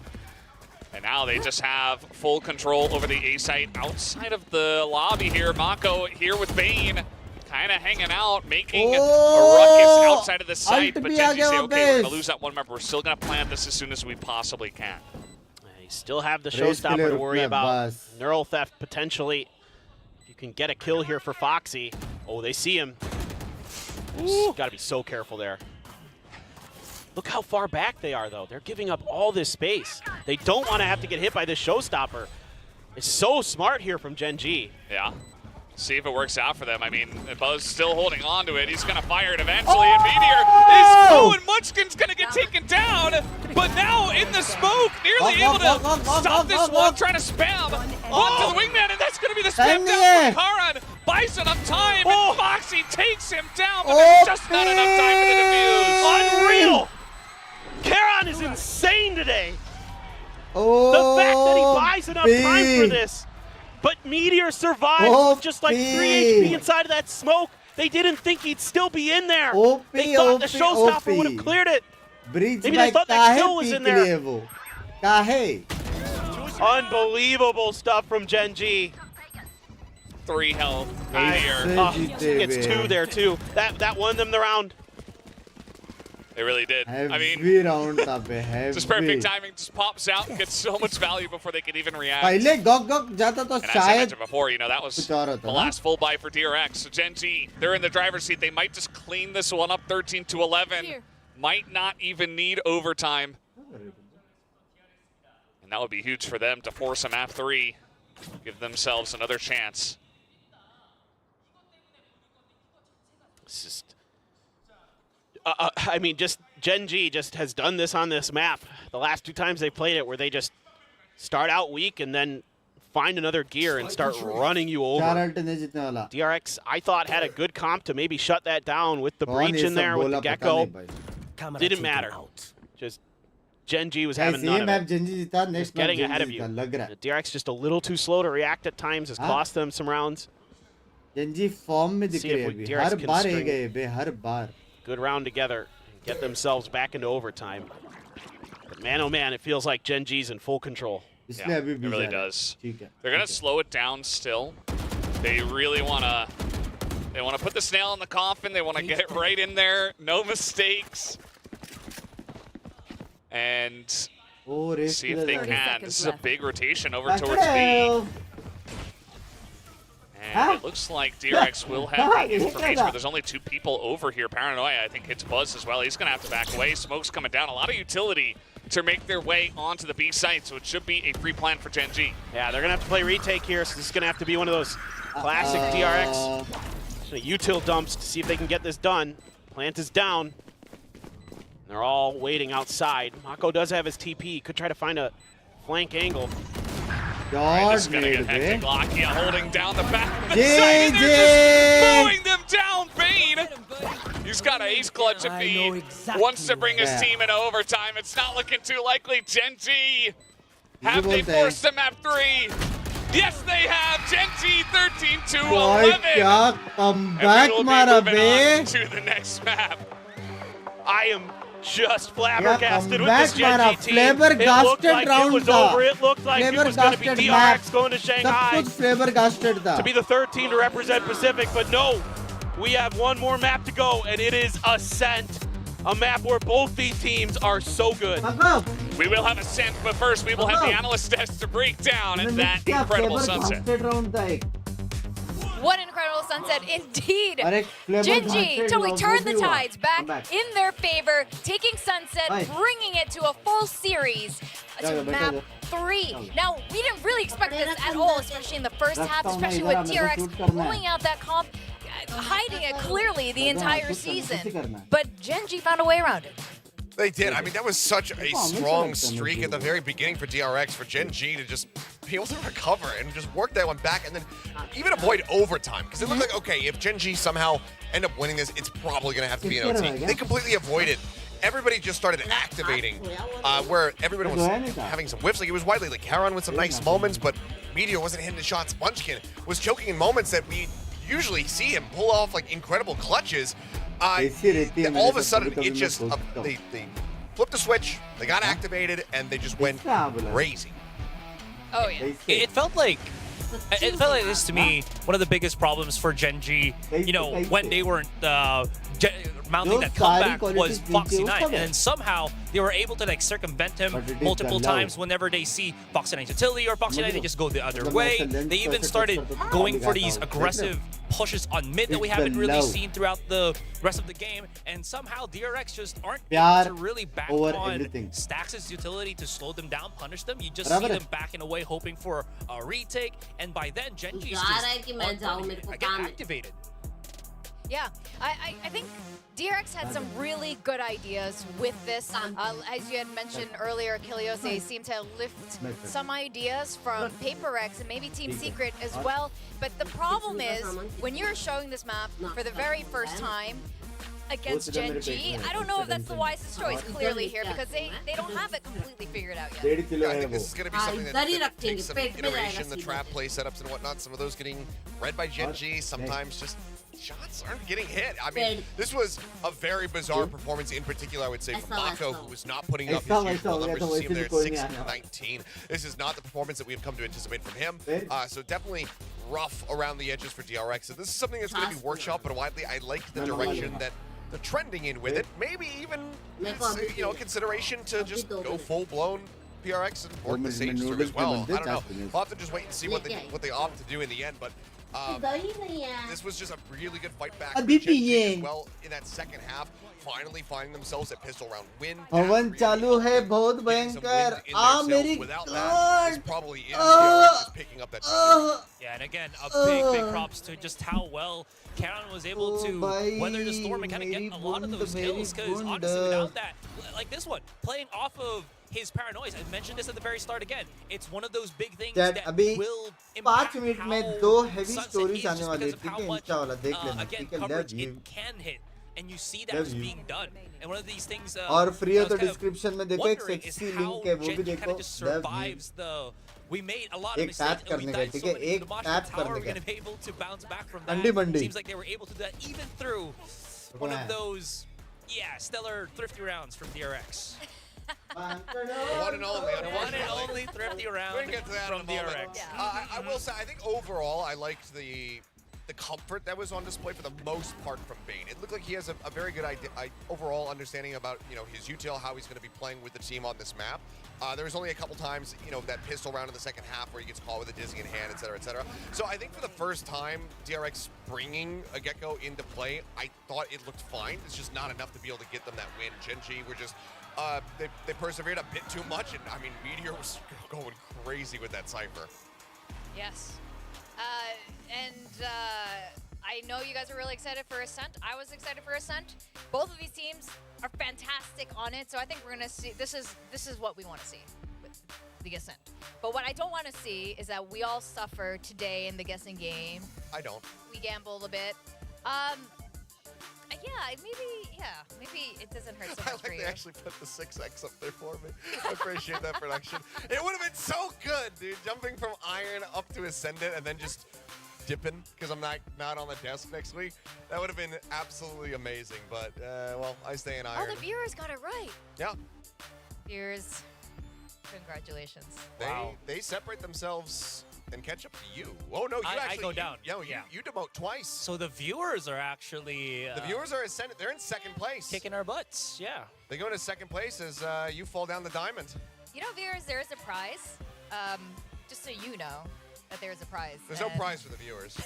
And now they just have full control over the A site outside of the lobby here. Mako here with Bane, kind of hanging out, making a ruckus outside of the site. But Gen.G say, okay, we're going to lose that one member. We're still going to plant this as soon as we possibly can. They still have the showstopper to worry about. Neural theft potentially. You can get a kill here for Foxy. Oh, they see him. Got to be so careful there. Look how far back they are, though. They're giving up all this space. They don't want to have to get hit by this showstopper. It's so smart here from Gen.G. Yeah. See if it works out for them. I mean, Bo's still holding on to it. He's going to fire it eventually, and Meteor is... Oh, and Munchkin's going to get taken down, but now in the smoke, nearly able to stop this one, trying to spam onto the wingman, and that's going to be the spam down from Karan. Buys enough time, and Foxy takes him down, but there's just not enough time for the defuse. Unreal! Karan is insane today. The fact that he buys enough time for this. But Meteor survived with just like 3 HP inside of that smoke. They didn't think he'd still be in there. They thought the showstopper would have cleared it. Maybe they thought that kill was in there. Unbelievable stuff from Gen.G. 3 health. Gets 2 there too. That won them the round. They really did. I mean, just perfect timing. Just pops out and gets so much value before they can even react. And as I mentioned before, you know, that was the last full buy for DRX. So Gen.G, they're in the driver's seat. They might just clean this one up 13-11. Might not even need overtime. And that would be huge for them to force a map 3. Give themselves another chance. It's just... I mean, just Gen.G just has done this on this map. The last 2 times they played it, where they just start out weak and then find another gear and start running you over. DRX, I thought, had a good comp to maybe shut that down with the breach in there, with the Gecko. Didn't matter. Just Gen.G was having none of it. Just getting ahead of you. DRX just a little too slow to react at times, has cost them some rounds. Gen.G form में दिख रही है हर बार एक गए बे हर बार. Good round together and get themselves back into overtime. But man, oh man, it feels like Gen.G's in full control. Yeah, it really does. They're going to slow it down still. They really want to put the snail in the coffin. They want to get right in there. No mistakes. And see if they can. This is a big rotation over towards B. And it looks like DRX will have the information, but there's only 2 people over here. Paranoia, I think, hits Buzz as well. He's going to have to back away. Smoke's coming down. A lot of utility to make their way onto the B site, so it should be a free plan for Gen.G. Yeah, they're going to have to play retake here, so this is going to have to be one of those classic DRX util dumps to see if they can get this done. Plant is down. They're all waiting outside. Mako does have his TP. Could try to find a flank angle. This is gonna get hectic. Lakia holding down the back of the site, and they're just mowing them down. Bane, he's got an ace clutch if he wants to bring his team into overtime. It's not looking too likely. Gen.G, have they forced the map 3? Yes, they have. Gen.G 13-11. And we will be moving on to the next map. I am just flabbergasted with this Gen.G team. It looked like it was over. It looked like it was going to be DRX going to Shanghai to be the 3rd team to represent Pacific, but no. We have one more map to go, and it is Ascent, a map where both these teams are so good. We will have Ascent, but first we will have the analyst test to break down that incredible sunset. What an incredible sunset indeed. Jinggg totally turned the tides back in their favor, taking sunset, bringing it to a full series to map 3. Now, we didn't really expect this at all, especially in the first half, especially with DRX pulling out that comp, hiding it clearly the entire season. But Gen.G found a way around it. They did. I mean, that was such a strong streak at the very beginning for DRX, for Gen.G to just be able to recover and just work that one back and then even avoid overtime. Because it looked like, okay, if Gen.G somehow end up winning this, it's probably going to have to be an OT. They completely avoided. Everybody just started activating where everybody was having some whiffs. Like, it was widely like Karan with some nice moments, but Meteor wasn't hitting the shots. Munchkin was choking in moments that we usually see him pull off like incredible clutches. All of a sudden, it just they flipped the switch, they got activated, and they just went crazy. Oh yeah. It felt like this to me. One of the biggest problems for Gen.G, you know, when they weren't mounting that comeback was Foxy 9, and then somehow they were able to like circumvent him multiple times. Whenever they see Foxy 9's utility or Foxy 9, they just go the other way. They even started going for these aggressive pushes on mid that we It's the haven't really love. seen throughout the rest of the game, and somehow DRX just aren't Pyar able to really back over on everything. Stax' utility to slow them down, punish them. You just बराबर see है. them backing away, hoping for a retake, and by then Gen.G is जा रहा है कि just मैं जाऊं, मेरे को again काम है. activated. Yeah, I think DRX had some really good ideas with this. As you had mentioned earlier, Kilios, they seem to lift some ideas from PaperX and maybe Team Secret as well. But the problem is, when you're showing this map for the very first time against Gen.G, I don't know if that's the wisest choice clearly here because they don't have it completely figured out yet. 1.5 kilo I है think वो. this is going to be something that takes some iteration, the trap play setups and whatnot. Some of those getting read by Gen.G. Sometimes just shots aren't getting hit. I mean, this was a very bizarre performance in particular, I would say, from Mako, who was not putting up his usual numbers. You see him there at 6-19. This is not the performance that we've come to anticipate from him. So definitely rough around the edges for DRX. So this is something that's going to be workshopped widely. I like the direction that they're trending in with it. Maybe even, you know, consideration to just go full-blown PRX and work the stage through as well. I don't know. We'll have to just wait and see what they opt to do in the end. But this was just a really good fight back for Gen.G as well in that second half. Finally finding themselves at pistol round win. हवन चालू है बहुत भयंकर. मेरी Without God. that, this probably is DRX just picking up that. Yeah, and again, a big props to just how well Karen was able to weather the storm and kind of get a lot of those kills. Because honestly, without that, like this one, playing off of his paranoia, I mentioned this at the very start again. It's one of those big things that will impact 5 minute में how 2 heavy Sunset stories is आने just वाले because हैं. of ठीक how है, much, Insta वाला देख लेना. again, ठीक है, coverage love you. it can hit. And you see that being done. And one of these things. और फ्री I है was तो kind of डिस्क्रिप्शन में देखो एक wondering is sexy how link है वो भी Gen.G देखो. kind of just love you. survives the. We made a lot of एक mistakes tap and we करने का, died ठीक so है, many. एक The Demosh tap Tower करने were का. going to be able to bounce back from अंडी that. Mandi. Seems like they were able to do that even through one of those, stellar thrifty rounds from DRX. One and only. The one and only thrifty round We're gonna get to that from in a moment. DRX. I will say, I think overall, I liked the comfort that was on display for the most part from Bane. It looked like he has a very good idea, overall understanding about, you know, his util, how he's going to be playing with the team on this map. There was only a couple times, you know, that pistol round in the second half where he gets caught with a dizzy in hand, et cetera, et cetera. So I think for the first time, DRX bringing a Gecko into play, I thought it looked fine. It's just not enough to be able to get them that win. Gen.G were just, they persevered a bit too much, and I mean, Meteor was going crazy with that Cypher. Yes. I know you guys are really excited for Ascent. I was excited for Ascent. Both of these teams are fantastic on it, so I think we're gonna see. This is what we want to see with the Ascent. But what I don't want to see is that we all suffer today in the guessing game. I don't. We gambled a bit. Maybe it doesn't hurt so much I for like you. they actually put the 6X up there for me. I appreciate that production. It would have been so good, dude. Jumping from Iron up to Ascendant and then just dipping because I'm not on the desk next week. That would have been absolutely amazing. But, well, I stay in Iron. Oh, the viewers got it right. Yeah. Viewers, congratulations. They separate themselves and catch up to you. Oh, no, you I actually go down. You demote twice. So the viewers are actually... the viewers are Ascendant. They're in second place. Kicking our butts, yeah. They go into second place as you fall down the diamond. You know, viewers, there is a prize. Just so you know that there is a prize. There's no prize for the viewers.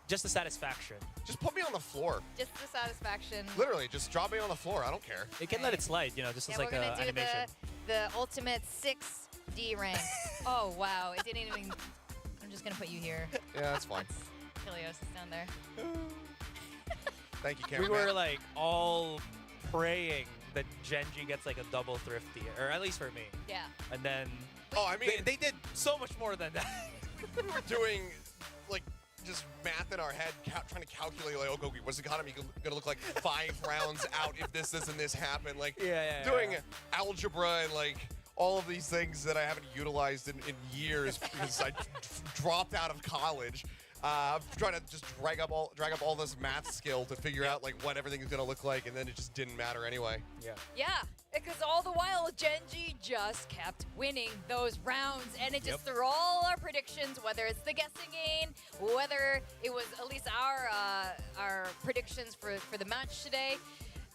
Just the satisfaction. Just put me on the floor. Just the satisfaction. Literally, just drop me on the floor. I don't care. It can let it slide, you know, just as like we're an gonna do animation. the ultimate 6D rank. Oh, wow. It didn't even... I'm just going to put you here. Yeah, that's fine. Kilios is down there. Thank you, We cameraman. were like all praying that Gen.G gets like a double thrifty, or at least for me. Yeah. And then I mean, they did so much more than that. we were doing like just math in our head, trying to calculate like, okay, what's the economy gonna look like 5 rounds out if this and this happen? Like doing algebra and like all of these things that I haven't utilized in years because I dropped out of college. I'm trying to just drag up all this math skill to figure out like what everything is gonna look like, and then it just didn't matter anyway. Yeah, because all the while Gen.G just kept winning those rounds, and it just threw all our predictions, whether it's the guessing game, whether it was at least our predictions for the match today.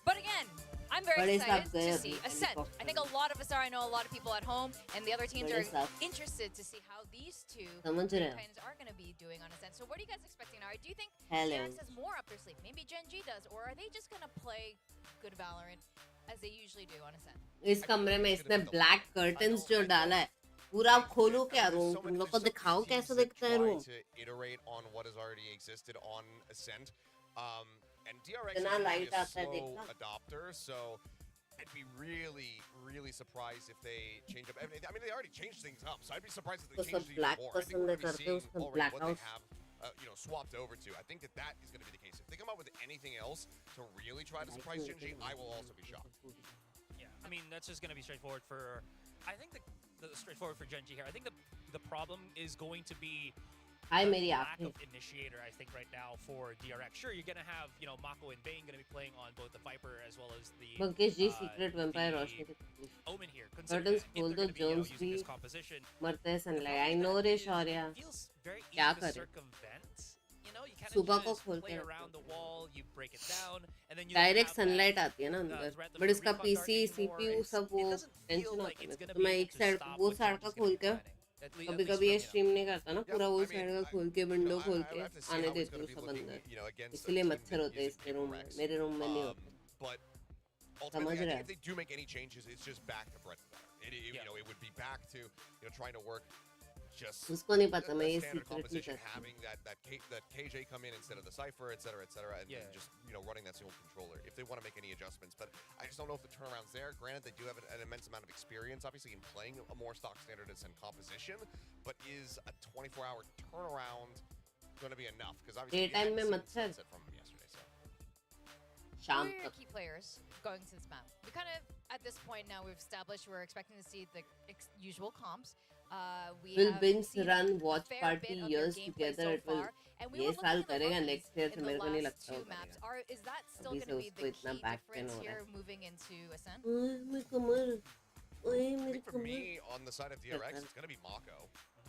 But again, I'm very excited to see Ascent. I think a lot of us are. I know a lot of people at home and the other teams are interested to see how these two Maintains are going to be doing on Ascent. So what are you guys expecting now? Do you think DRX has more up their sleeve? Maybe Gen.G does, or are they just going to play good Valorant as they usually do on Ascent? इस कमरे में इसने black curtains जो डाला है पूरा खोलो क्या रूम तुम लोग को दिखाओ कैसे दिखता है room to iterate on what has already existed on Ascent. And DRX इतना is light a आता है slow देखना adopter, so I'd be really surprised if they change up. I mean, they already changed things up, so I'd be surprised if they changed it even more. I think we're going to be seeing already what they have, swapped over to. I think that is going to be the case. If they come out with anything else to really try to surprise Jinggg, I will also be shocked. Yeah, I mean, that's just going to be straightforward for... I think the straightforward for Gen.G here. I think the problem is going to be lack of initiator, I think, right now for DRX. Sure, you're going to have, Mako and Bane going to be playing on both the Viper as well as the secret vampire Omen here. Curtains खोल दो Jones भी मरते हैं sunlight. I know रे शौर्या क्या करे सुबह को खोलते हैं डायरेक्ट सनलाइट आती है ना अंदर बट इसका पीसी सीपीयू सब वो टेंशन होता है तो मैं एक साइड वो साइड का खोल के कभी कभी ये स्ट्रीम नहीं करता ना पूरा वो साइड का खोल के विंडो खोल के आने देती हूँ सब अंदर इसलिए मच्छर होते हैं इसके रूम में मेरे रूम में नहीं होते समझ रहे हैं if they do make any changes, it's just back to bread and butter. It would be back to trying to work just उसको नहीं पता मैं ये standard secret नहीं composition, करती having that KJ come in instead of the Cypher, etc., and just running that single controller. If they want to make any adjustments, but I just don't know if the turnaround's there. Granted, they do have an immense amount of experience, obviously, in playing a more stock standard and composition, but is a 24-hour turnaround going to be enough? Because obviously, daytime में मच्छर from yesterday, so. Who are your key players going to this map? We kind of, at this point now, we've established we're expecting to see the usual comps. Will Binks run watch party years together? It will. ये साल करेगा next year से मेरे को नहीं लगता वो करेगा. Is that still going to be the key difference here moving into Ascent? I think for me, on the side of DRX, it's going to be Mako.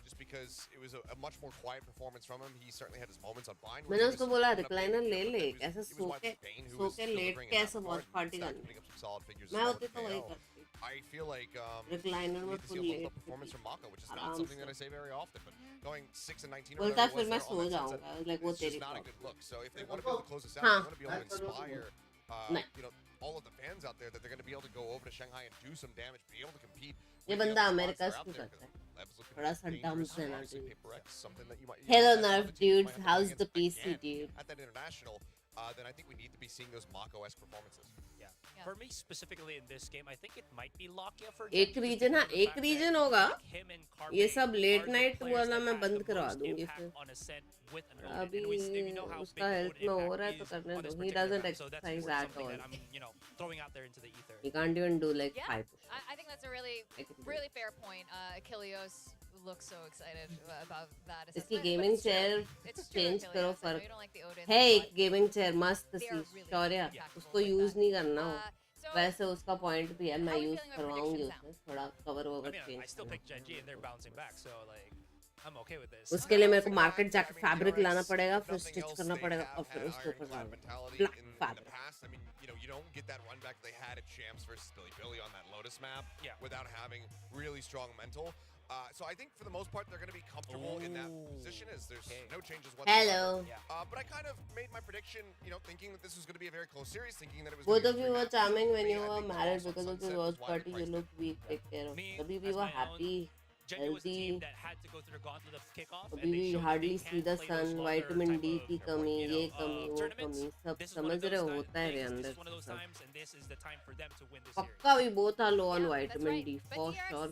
Just because it was a much more quiet performance from him. He certainly had his moments on Bind. मैंने उसको बोला recliner ले ले कैसे सो के late कैसे watch party करनी मैं होती तो वही करती I feel like recliner में full late performance from Mako, which is not something that I say very often, but going 6 and 19 बोलता फिर मैं सो जाऊंगा like वो तेरी not a good look. So if they want to be able to close this out, they want to be able to inspire all of the fans out there that they're going to be able to go over to Shanghai and do some damage, be able to compete. ये बंदा America से करता है थोड़ा सा डम से ना Hello nerf dudes, how's the PC dude? At that international, then I think we need to be seeing those Mako-esque performances. Yeah. For me specifically in this game, I think it might be Lockya for एक reason हाँ एक reason होगा ये सब late night वाला मैं बंद करवा दूंगी फिर अभी उसका हेल्थ में हो रहा है तो करने दो he doesn't exercise at all he can't even do like 5 I think that's a really fair point. Achilleos looks so excited about that. इसकी गेमिंग चेयर चेंज करो फर्क है एक गेमिंग चेयर मस्त सी शौर्या उसको यूज नहीं करना हो वैसे उसका पॉइंट भी है मैं यूज करवाऊंगी उसमें थोड़ा कवर ववर चेंज उसके लिए मेरे को मार्केट जाके फैब्रिक लाना पड़ेगा फिर स्टिच करना पड़ेगा और फिर उसके ऊपर black fabric I mean, you don't get that run back they had at Champs versus Billy on that Lotus map without having really strong mental. So I think for the most part they're going to be comfortable in that position as there's no changes whatsoever. Hello. But I kind of made my prediction, thinking that this was going to be a very close series, thinking that it was both of you were charming when you were married because of the watch party. You looked weak. Take care of. Abhi we were happy. Healthy. अभी भी hardly see the sun, vitamin D की कमी, ये कमी, वो कमी, सब समझ रहे होता है रे अंदर पक्का भी both are low on vitamin D for sure.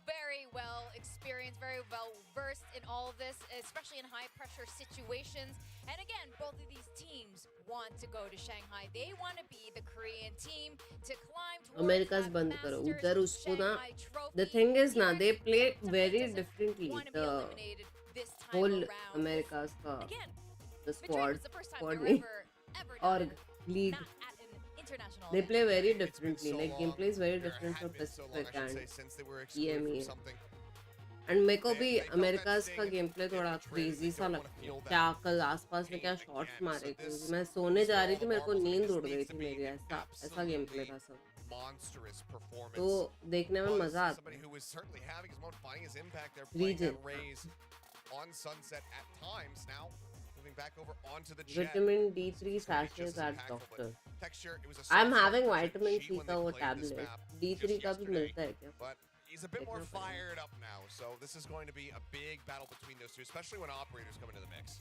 Very well experienced, very well versed in all of this, especially in high pressure situations. And again, both of these teams want to go to Shanghai. They want to be the Korean team to climb towards America's बंद करो उधर उसको ना the thing is ना they play very differently the whole America's का the squad org league they play very differently like gameplay is very different from Pacific and EME and मेरे को भी अमेरिकाज का गेम प्ले थोड़ा crazy सा लगता है क्या कल आसपास में क्या शॉट्स मारे क्योंकि मैं सोने जा रही थी मेरे को नींद उड़ गई थी मेरी ऐसा गेम प्ले था सब तो देखने में मजा आता है reason Vitamin D3 sachets at doctor. I'm having vitamin C का वो tablet. D3 का भी मिलता है क्या? He's a bit more fired up now, so this is going to be a big battle between those two, especially when operators come into the mix.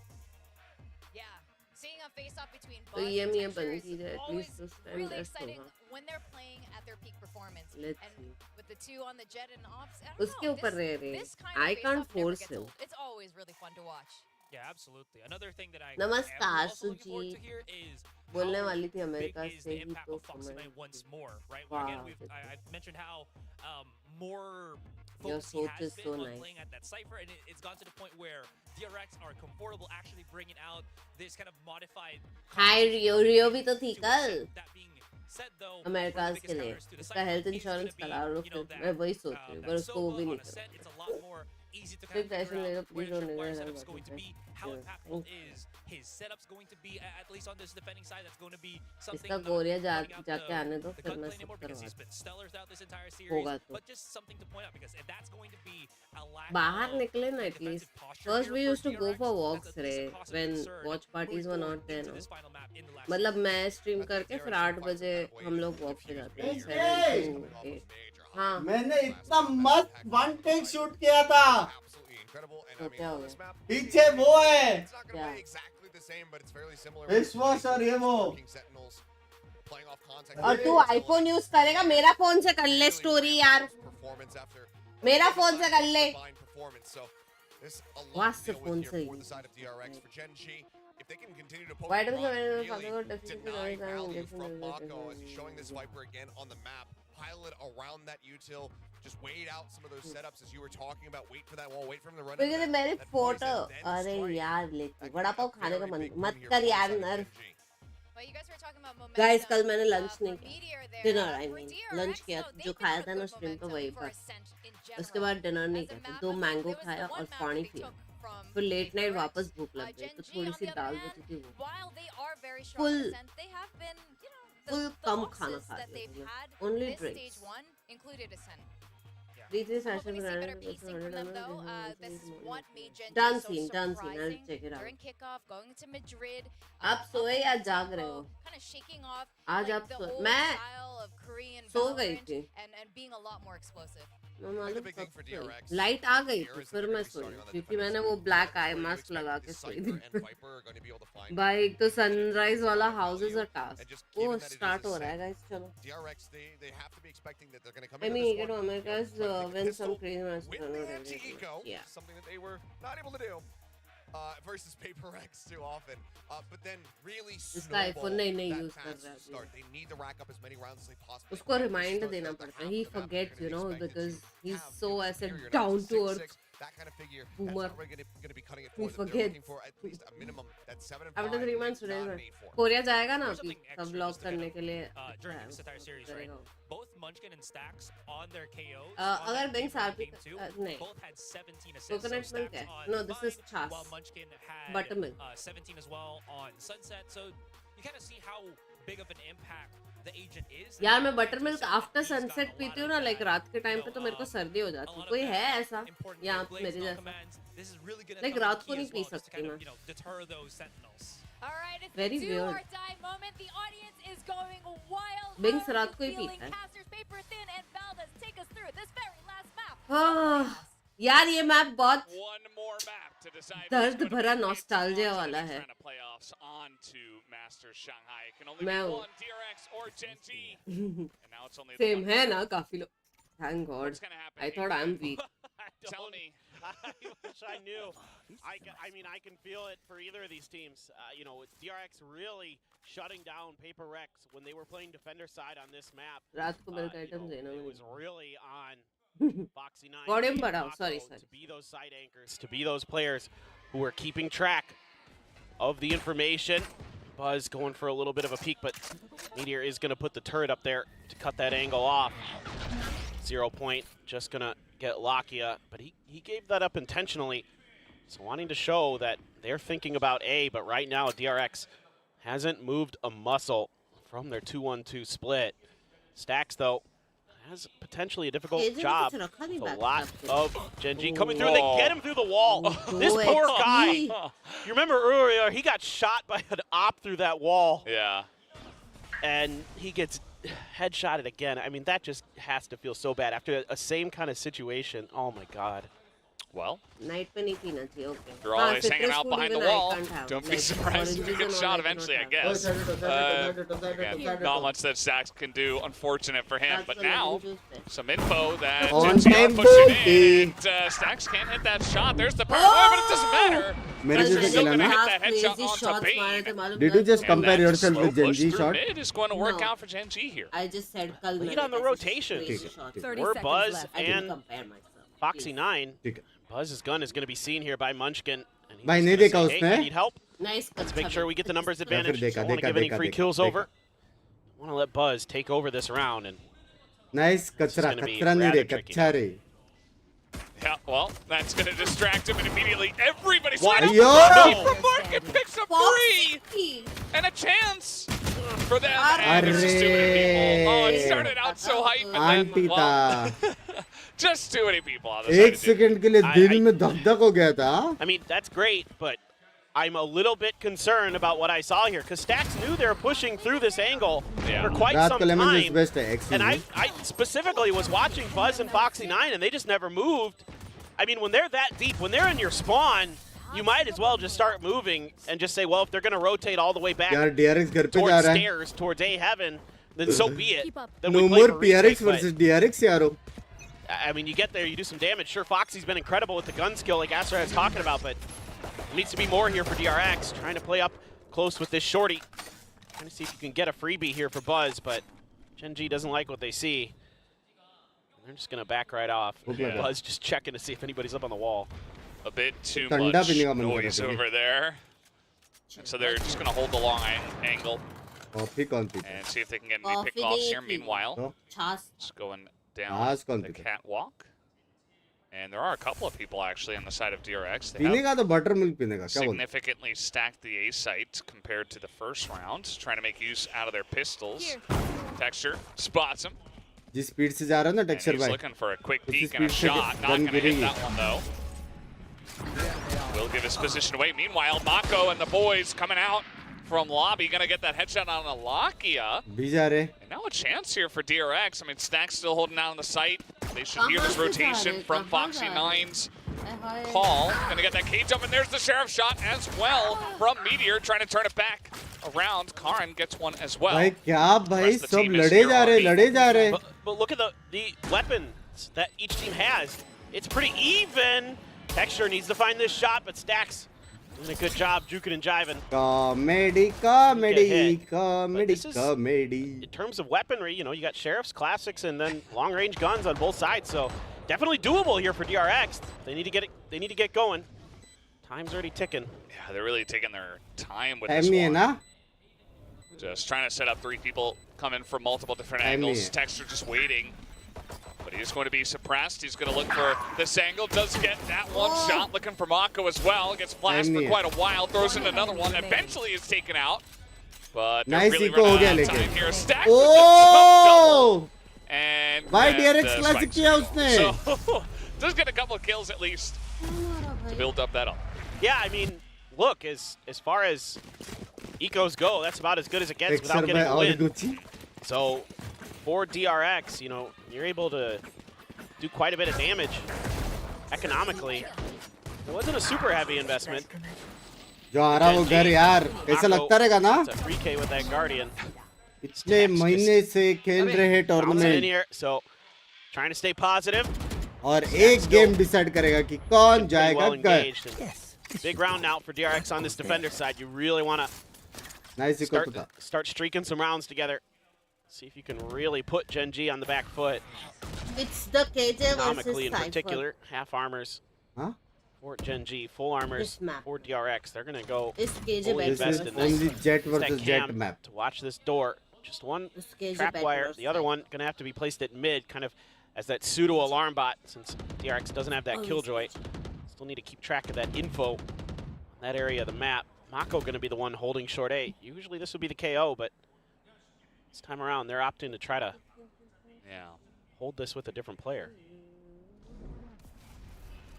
Yeah, seeing a face-off between तो Buzz ये and मैं Texture बन is की है at always least this time really best exciting होगा. when they're playing at their peak performance. Let's And see. with the two on the jet and ops, I don't उसके know, ऊपर रह रहे. this kind of I can't face-off never force gets him. old. It's always really fun to watch. Yeah, absolutely. Another thing that I नमस्कार am also looking forward to सुजी. here is बोलने how वाली थी big America is से the he impact तो of Foxy समय. Knight once more, right? Wow, Again, I've mentioned how more Your focus he soap has is been so on nice. playing at that cipher, and it's gone to the point where DRX are comfortable actually bringing out this kind of modified. Hi Rio भी तो थी कल. That being said, though, Americas के लिए उसका health insurance करा लो फिर मैं वही सोच रही हूँ पर उसको वो भी नहीं करा. It's a lot more easy to Take kind of that figure and out where let the it tripwire go. setup's going to be, how impactful is his setup's going to be, at least on this defending side. That's going to be something इसका not Goriya running out जाके आने दो the फिर मैं gunplay सब anymore because he's करवा been stellar throughout this entire series. होगा तो. But just something to point out because if that's going to be a lack बाहर of निकले ना at least. First we used to go for walks रे when watch parties were not there no. मतलब मैं stream करके फिर 8 बजे हम लोग walk पे जाते हैं 7 to 8. हाँ मैंने इतना मस्त वन टेक शूट किया था. तो क्या हो गया? पीछे वो है क्या? विश्वास और ये वो. और तू आईफोन यूज करेगा मेरा फोन से कर ले स्टोरी यार. मेरा फोन से कर ले. वास से फोन से. Why does the pilot around that util, just wait out some of those setups as you were talking about. Wait for that wall, wait for him to run. क्योंकि मेरी फोटो अरे यार लेके बड़ा पाव खाने का मन मत कर यार नर. गाइस कल मैंने लंच नहीं किया. डिनर आई मीन लंच किया जो खाया था ना स्ट्रीम पे वही पर. उसके बाद डिनर नहीं किया. 2 मैंगो खाया और पानी पिया. फिर लेट नाइट वापस भूख लग गई तो थोड़ी सी दाल बची थी वो. फुल कम खाना खा लिया. Only drinks. Done scene. I'll check it out. आप सोए या जाग रहे हो? आज आप मैं सो गई थी. लाइट आ गई थी फिर मैं सोई क्योंकि मैंने वो ब्लैक आई मास्क लगा के सोई थी. भाई एक तो सनराइज वाला हाउसेस अ टास्क वो स्टार्ट हो रहा है गाइस. चलो I mean you know America's win some crazy matches. Yeah. Something that they were not able to do versus Paper X too often. But then really इसका iPhone नहीं use कर रहा है. They need to rack up as many rounds as they possibly. उसको remind देना पड़ता है. He forgets, you know, because he's so as a down to earth. That kind of figure. Boomer. That's what we're going to be cutting it He for. They're forgets. looking for at least a minimum. That's 7 and 5. After 3 months today, $9.84. Korea जाएगा ना Something सब extra blog just to करने kind के लिए. during this entire series, right? Both Munchkin and Stacks on their KOs. अगर Binks RP नहीं. Both had 17 assists. Coconut so milk Stacks है. on No, this is Bind, Chas. while Munchkin had Buttermilk. 17 as well on Sunset. So you kind of see how big of an impact the agent is. यार मैं butter milk after sunset पीती हूँ ना like रात के time पे तो मेरे को सर्दी हो जाती है. कोई है ऐसा यहाँ पे मेरे जैसा लाइक रात को नहीं पी सकती मैं. Very weird. Binks रात को ही पीता है. यार ये मैप बहुत दर्द भरा नॉस्टैल्जिया वाला है. मैं सेम है ना काफी लोग. Thank God. I thought I'm weak. Tell me. I wish I knew. I mean, I can feel it for either of these teams. You know, with DRX really shutting down Paper Rex when they were playing defender side on this map. रात को मेरे को item देना it was really on Foxy 9. Volume बढ़ाओ. Sorry. To be those side anchors, to be those players who are keeping track of the information. Buzz going for a little bit of a peek, but Meteor is going to put the turret up there to cut that angle off. 0 point, just going to get Lakia, but he gave that up intentionally. So wanting to show that they're thinking about A, but right now DRX hasn't moved a muscle from their 2-1-2 split. Stacks, though, has potentially a difficult job with a lot of Gen.G coming through. They get him through the wall. This poor guy. You remember earlier, he got shot by an op through that wall. Yeah. And he gets headshotted again. I mean, that just has to feel so bad after a same kind of situation. Oh, my God. Well, night pe nahi peena chahiye, okay. you're always hanging out behind the wall. Don't be surprised if you get shot eventually, I guess. Again, not much that Stacks can do, unfortunate for him. But now, some info that Gen.G are pushing in. And, Stacks can't hit that shot. There's the power, but it doesn't matter. He's still going to hit that headshot onto Bane. Did you just compare yourself with Gen.G shot? Mid is going to work out for Gen.G here. I just said kal Lead on the rotation. We're Buzz and Foxy9. Buzz's gun is going to be seen here by Munchkin. And he's gonna say, hey, I need help. Nice. Let's make sure we get the numbers advantage. Don't want to give any free kills over. Want to let Buzz take over this round. And nice. Kachra nahi re, kacha re. Yeah, well, that's going to distract him, and immediately everybody's What? right Yo! from Market picks up 3 and a chance for them. And it's just too many people. Oh, it started out so hype, and then, well, just too many people on the side. 1 second ke liye dil mein dhak-dhak ho gaya tha. I mean, that's great, but I'm a little bit concerned about what I saw here, because Stacks knew they were pushing through this angle for quite some time. And I specifically was watching Buzz and Foxy9, and they just never moved. I mean, when they're that deep, when they're in your spawn, you might as well just start moving and just say, well, if they're going to rotate all the way back towards stairs, towards A heaven, then so be it. Then no more PRX versus DRX, yaro. I mean, you get there, you do some damage. Sure, Foxy's been incredible with the gun skill, like Astra was talking about, but needs to be more here for DRX. Trying to play up close with this shorty. Trying to see if you can get a freebie here for Buzz, but Gen.G doesn't like what they see. They're just going to back right off. Yeah. Buzz just checking to see if anybody's up on the wall. A bit too much noise over there. And so they're just going to hold the long angle and see if they can get any pickoffs here. Meanwhile, just going down the catwalk. And there are a couple of people actually on the side of DRX. They have significantly stacked the A site compared to the first round, trying to make use out of their pistols. Texture spots him. Jiss speed se ja raha na Texture bhai. He's looking for a quick peek and a shot. Not going to hit that one though. Will give his position away. Meanwhile, Mako and the boys coming out from lobby, going to get that headshot on Alakia. And now a chance here for DRX. I mean, Stack's still holding out on the site. They should hear this rotation from Foxy9's call. Going to get that cage up, and there's the Sheriff shot as well from Meteor, trying to turn it back around. Karan gets one as well. Bhai, kya bhai, sab lade ja rahe. But look at the weapons that each team has. It's pretty even. Texture needs to find this shot, but Stacks doing a good job juking and jiving. Comedy. In terms of weaponry, you know, you got Sheriff's Classics and then long-range guns on both sides, so definitely doable here for DRX. They need to get it. They need to get going. Time's already ticking. Yeah, they're really taking their time with this one. Just trying to set up 3 people coming from multiple different angles. Texture just waiting. But he's going to be suppressed. He's going to look for this angle. Does get that one shot. Looking for Mako as well. Gets flashed for quite a while. Throws in another one. Eventually is taken out. But they're really running out of time here. Stacks with the double. And why DRX Classic kiya usne? So does get a couple of kills at least to build up that up. Yeah, I mean, look, as far as ecos go, that's about as good as it gets without getting a win. So for DRX, you know, you're able to do quite a bit of damage economically. It wasn't a super heavy investment. जो आ रहा वो घर यार ऐसा लगता रहेगा ना? It's a 3K with that Guardian. इतने महीने से खेल रहे tournament. So trying to stay positive. और एक गेम डिसाइड करेगा कि कौन जाएगा घर. Big round now for DRX on this defender side. You really want to start streaking some rounds together. See if you can really put Gen.G on the back foot. It's the KJ economically in particular, half armors. Huh? For Gen.G, full armors for DRX. They're gonna go fully invest in this. Only Jet versus Jet map. To watch this door. Just one trap wire. The other one gonna have to be placed at mid, kind of as that pseudo alarm bot, since DRX doesn't have that killjoy. Still need to keep track of that info on that area of the map. Mako going to be the one holding short A. Usually this would be the KO, but this time around they're opting to try to hold this with a different player.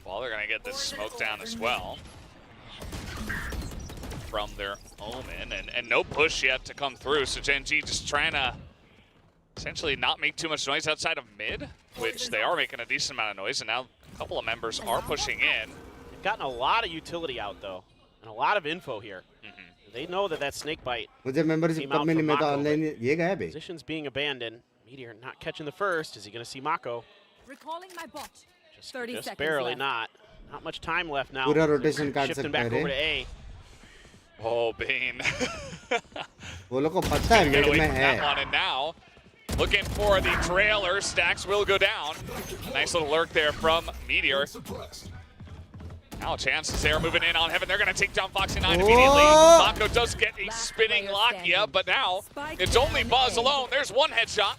Well, they're going to get this smoke down as well from their Omen, and no push yet to come through, so Gen.G just trying to essentially not make too much noise outside of mid, which they are making a decent amount of noise, and now a couple of members are pushing in. They've gotten a lot of utility out, though, and a lot of info here. They know that snake bite came out from Mako, but positions being abandoned. Meteor not catching the first. Is he going to see Mako? Recalling my bot. 30 seconds barely left. Not much time left now. Pura rotation card Shifting सकता back है over रे. to A. Oh, Bane. वो लोग को पता है Get mid away में from है. that one, and now looking for the trailer. Stacks will go down. Nice little lurk there from Meteor. Now chances there moving in on Heaven. They're going to take down Foxy 9 immediately. Mako does get a spinning Lakia, but now it's only Buzz alone. There's one headshot.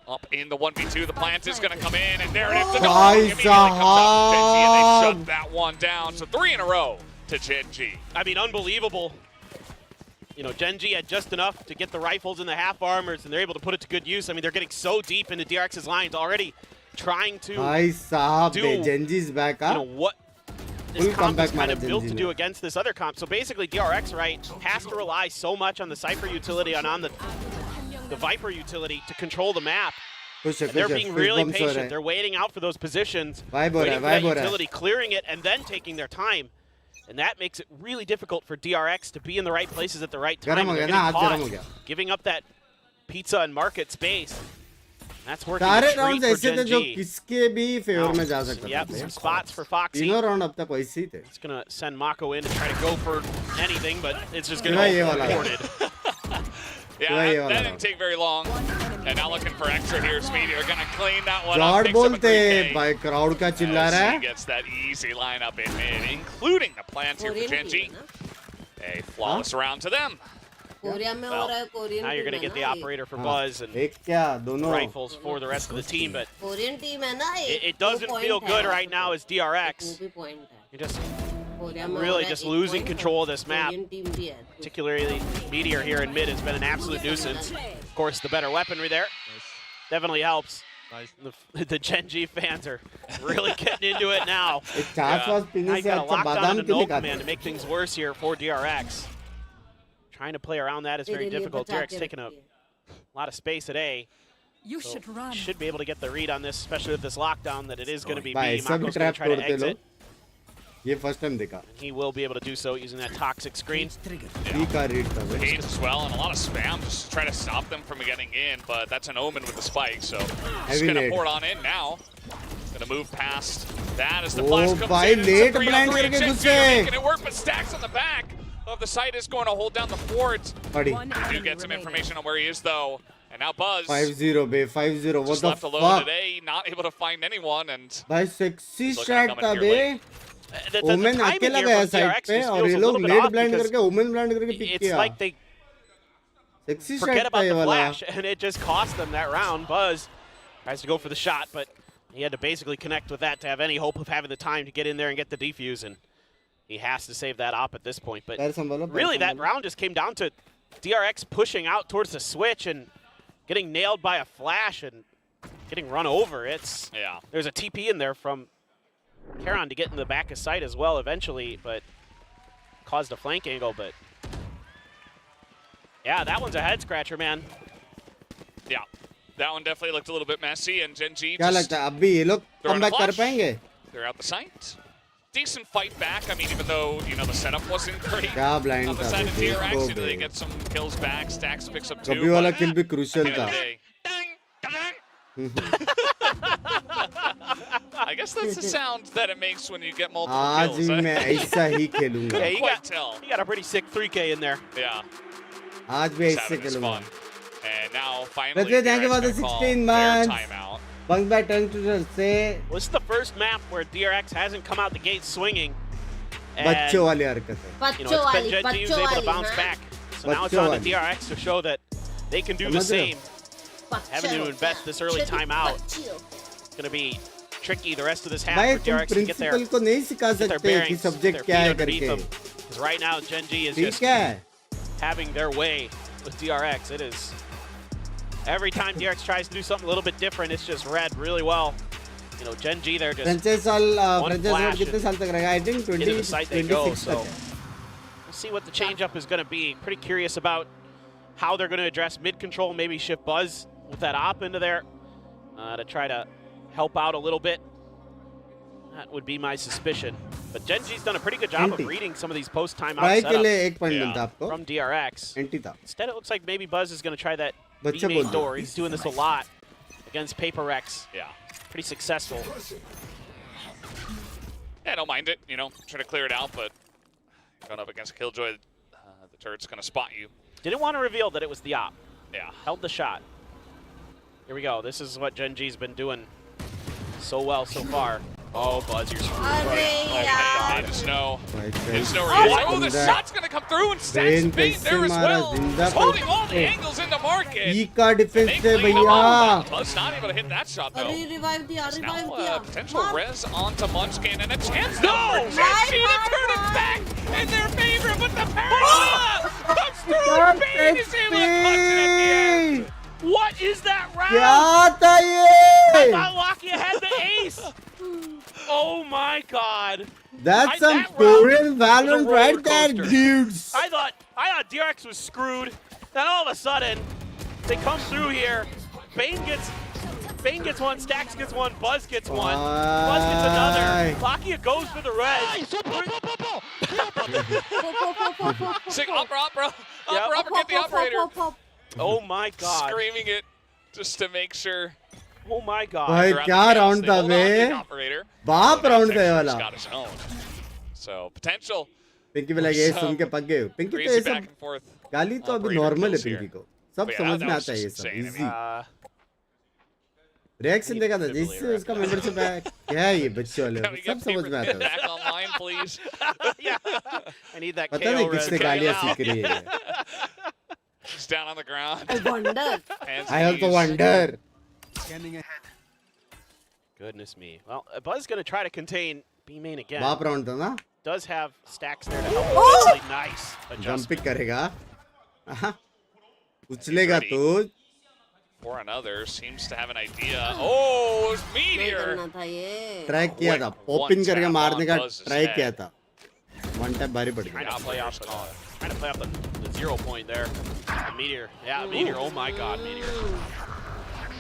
Up in the 1v2, the plant is going to come in, and there it is. The dog immediately comes out to Gen.G, and they shut that one down. So 3 in a row to Gen.G. I mean, unbelievable. You know, Gen.G had just enough to get the rifles and the half armors, and they're able to put it to good use. I mean, they're getting so deep into DRX's lines already, trying to भाई साहब do, Gen.G's back you know, what this comp is kind of मारा built to Gen.G do ने. against this other comp. So basically, DRX, right, has to rely so much on the Cypher utility and on the Viper utility to control the map. They're being really patient. They're waiting out for those positions, waiting for that utility, clearing it, and then taking their time. And that makes it really difficult for DRX to be in the right places at the right time. They're getting caught, giving up that pizza and market space. And that's working a treat for Gen.G. किसके भी favour में जा सकते Yep, थे. some spots for Foxy. तीनों round अब तक वैसे ही थे. It's going to send Mako in to try to go for anything, but it's just going to be reported. Yeah, that didn't take very long. And now looking for extra here. Speedy are going to clean that one up. जॉर्ड बोलते भाई crowd का चिल्ला रहा है. He gets that easy lineup in mid, including the plants here for Gen.G. A flawless round to them. Korea में हो रहा है Korean Now you're going to get the operator for Buzz and एक क्या दोनों rifles for the rest of the team, but Korean team है ना it doesn't feel good right now as DRX. You're just really just losing control of this map. Particularly Meteor here in mid has been an absolute nuisance. Of course, the better weaponry there definitely helps. The Gen.G fans are really getting into it now. Now I got a lockdown and a null command to make things worse here for DRX. Trying to play around that is very difficult. DRX taking a lot of space at A. You should run. Should be able to get the read on this, especially with this lockdown, that it is going to be B. भाई सब Mako's going trap to try to तोड़ते exit. लोग. ये first time देखा. He will be able to do so using that toxic screen. B का read था भाई. Page as well, and a lot of spam just to try to stop them from getting in, but that's an Omen with the spike, so just going to pour it on in now. Going to move past that as the flash comes भाई in. late blind करके घुसे. Making it work, but Stacks on the back of the site is going to hold down the fort. पड़ी. We do get some information on where he is, though. And now Buzz 5-0 बे 5-0 what just the left alone fuck. today, not able to find anyone, and भाई sexy looking to shot come in था here bay. late. Women अकेला गया side पे और ये लोग late blind करके ओमेन ब्लाइंड करके पिक It's किया. like they Sexy forget shot था about ये the वाला. flash, and it just cost them that round. Buzz tries to go for the shot, but he had to basically connect with that to have any hope of having the time to get in there and get the defuse, and he has to save that op at this point. But really, that round just came down to DRX pushing out towards the switch and getting nailed by a flash and getting run over. There's a TP in there from Karon to get in the back of sight as well eventually, but caused a flank angle. But yeah, that one's a head scratcher, man. Yeah, that one definitely looked a little bit messy, and Gen.G क्या just लगता है अभी ये लोग throwing a comeback कर flash. पाएंगे? They're out the site. Decent fight back. I mean, even though, you know, the setup wasn't great क्या blind on the था side of बे, DRX, देखो they bay. get some kills back. Stacks picks up 2. कभी वाला but kill भी crucial at the था. end of the day- I guess that's the sound that it makes when you get multiple आज kills. भी मैं ऐसा ही खेलूंगा. Yeah, Couldn't he got a pretty sick 3K in there. Yeah. आज भी Just ऐसे having his खेलूंगा. fun. And now finally, Rajat, thank you DRX for the gonna call 16 their months. timeout. Bunk back turn to say Well, this is the first map where DRX hasn't come out the gate swinging. And, बच्चों वाली हरकत है. you know, it's been Gen.G was able to bounce back. So now it's on to DRX to show that they can do the समझ रहे हो? same. having to invest this early timeout. It's going to be tricky the rest of this half भाई for तुम DRX to get their principal को नहीं सिखा सकते कि bearings, सब्जेक्ट their क्या feet है underneath करके them. Because right now, Gen.G is ठीक just है having their way with DRX. It is every time DRX tries to do something a little bit different, it's just read really well. You know, Gen.G, they're just franchise road कितने साल तक रहेगा I think into the site they go. 26 So तक है we'll see what the changeup is going to be. Pretty curious about how they're going to address mid control, maybe shift Buzz with that op into there to try to help out a little bit. That would be my suspicion. But Gen.G's done a pretty good job of reading some of these post timeout try के लिए setups एक point मिलता आपको from DRX. Anti था Instead, it looks like maybe Buzz is going to try that बच्चे B-main बोल door. He's doing this a lot against Paper Rex. Yeah. Pretty successful. Yeah, don't mind it, you know, try to clear it out, but going up against Killjoy, the turret's going to spot you. Didn't want to reveal that it was the op. Yeah. Held the shot. Here we go. This is what Gen.G's been doing so well so far. Oh, Buzz, you're screwed. I just know. It's no Oh, reason. Oh, the shot's going to come through and Stacks bait there as well. Just holding all the angles in the market. ई का defence से They clean भैया them up. Buzz not able to hit that shot, though. अरे revive दिया Now revive दिया potential res onto Munchkin and a chance No! for Gen.G to turn it back in their favor, but the parry comes through and Bane is able to clutch it at the end. What is that round? क्या था I ये thought Lockheed had the ace. Oh my God. That's some that round Korean was a valorant roller right there coaster. dudes I thought DRX was screwed. Then all of a sudden, they come through here. Bane gets one, Stacks gets one, Buzz gets one, Buzz gets another. Lockheed goes for the res. Sick opera, Yep. get the operator. Oh my God. Screaming it just to make sure. Oh my God. भाई They're on क्या the counts. Round They था hold on to बे the operator. बाप Now round था ये Texture's वाला got his own. So potential Pinky भी लगे सुन के पक गए पिंकी तो crazy ये back सब and forth. गाली तो अभी operator नॉर्मल है kills here. पिंकी को सब But yeah, समझ that में was आता है ये just सब insane. I easy mean, reaction देखा था जिससे उसका मेंबरशिप है क्या है ये बच्चे वाले Can we सब get समझ में आता है back online, please? Yeah. I need that पता नहीं KO res किससे right गालियां now. सीख रही है He's down on the ground. I wonder Hands I and also knees. wonder Goodness me. Well, Buzz is going to try to contain B-main again. बाप round था ना Does have Stacks there to help. Really nice jump adjustment. Pick करेगा उछलेगा तो For another, seems to have an idea. Oh, it's नहीं Meteor. करना था ये ट्राई किया था Quick पॉप इन one करके tap मारने on का Buzz's ट्राई head. किया था वन टैप भारी पड़ Trying गया to play off the 0 point there. The Meteor. Yeah, Meteor. Oh my God, Meteor.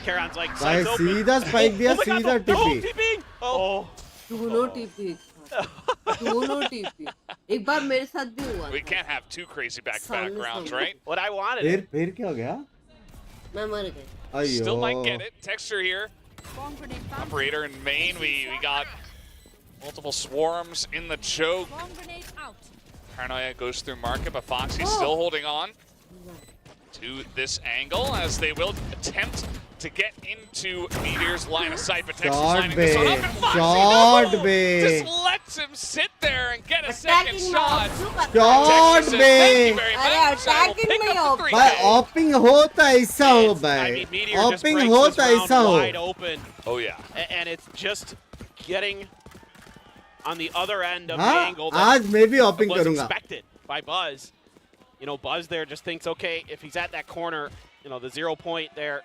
Karon's like, भाई sights open. सीधा स्पाइक दिया Oh my God, सीधा no, टिपी TP. Oh. दोनों टीपी दोनों टीपी एक बार मेरे साथ भी हुआ We can't have two crazy back-to-back Sound rounds, sound. right? What I wanted. फिर क्या हो गया मैं मर गई अयो Still might get it. Texture here. Bomb grenade found. Operator in main. We got multiple swarms in the choke. Bomb grenade out. Paranoia goes through market, but Foxy's still holding on to this angle as they will attempt to get into Meteor's line of sight. But Texas Shot lining this one up, and Foxy Shot no! be. Just lets him sit there and get a second Attacking shot. Shot Texas says, thank you be very अरे much. I will attacking pick में up the 3K. भाई ऑपिंग होता ऐसा हो I भाई mean, Meteor just ऑपिंग breaks होता this ऐसा round हो wide open, Oh yeah. and it's just getting on the other end of the हाँ angle that आज मैं भी ऑपिंग was करूंगा expected by Buzz. You know, Buzz there just thinks, okay, if he's at that corner, you know, the 0 point there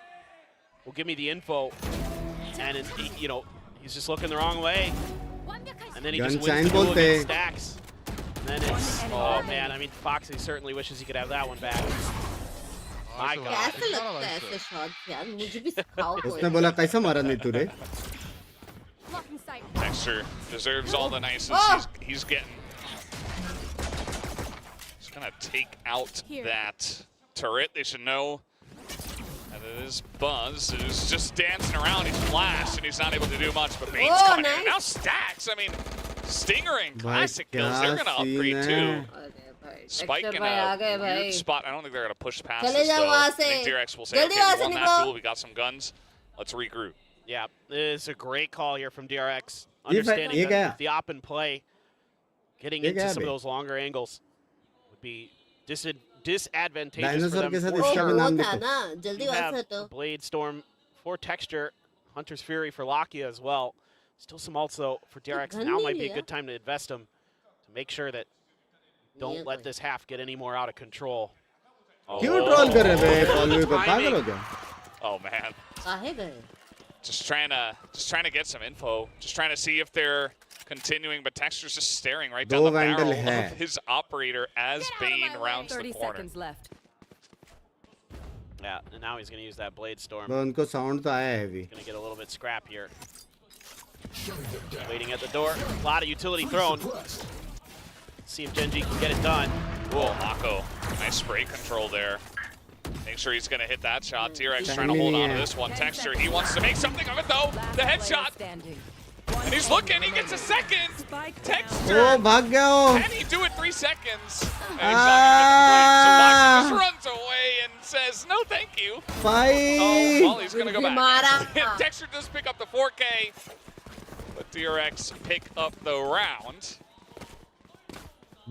will give me the info. And, you know, he's just looking the wrong way. And then he just Gun wins the sign duel bolte. against Stacks. And then it's, oh man, I mean, Foxy certainly wishes he could have that one back. My God. कैसे लगता है ऐसे shots यार मुझे भी सिखाओ कोई उसने बोला कैसा मारा नहीं तू रे Blocking sight. Texture deserves all the nices he's getting. He's gonna take out Here. that turret. They should know that it is Buzz who's just dancing around. He's flashed and he's not able to do much. But Bane's Oh, coming in. nice. And now Stacks. I mean, Stingering, भाई classic kills. They're क्या gonna scene upgrade है too. अरे भाई Spike texture in भाई आ a गए भाई weird spot. I don't think they're gonna push past चले this जाओ though. वहाँ I से think DRX will say, जल्दी okay, वहाँ we से won that निकलो duel. We got some guns. Let's regroup. Yeah, it's a great call here from DRX. ये Understanding ये गया the op and play, getting ये into गया some of बे those longer angles would be disadvantageous for dinosaur के them. साथ for इसका भी sure. नाम वो था लिखो. ना जल्दी You बात have कर तो Blade Storm for Texture, Hunter's Fury for Lakia as well. Still some ults though for DRX. gun Now नहीं might be a लिया? good time to invest them to make sure that don't let this half get any more out of control. क्यों troll कर रहे बे पॉलवी को पागल हो गया? Oh man. काहे गए Just trying to get some info. Just trying to see if they're continuing, but Texture's just staring right down दो the Vandal barrel है. of his operator as Bane rounds the 30 corner. seconds left. Yeah, and now he's going to use that Blade Storm. बस उनको sound तो आया है अभी. Going to get a little bit scrappier. Waiting at the door. A lot of utility thrown. See if Gen.G can get it done. Whoa, Mako. Nice spray control there. Make sure he's going to hit that shot. DRX trying to hold on to this one. Texture, he wants to make something of it though. The headshot. Standing. And he's looking, he gets a second. Spike Texture. ओ भाग गया वो. Can he do it 3 seconds? And he's not gonna get the point. So Moxie just runs away and says, no thank you. Oh, भाई. well, he's gonna go back. मारा Texture does pick up the 4K. But DRX pick up the round.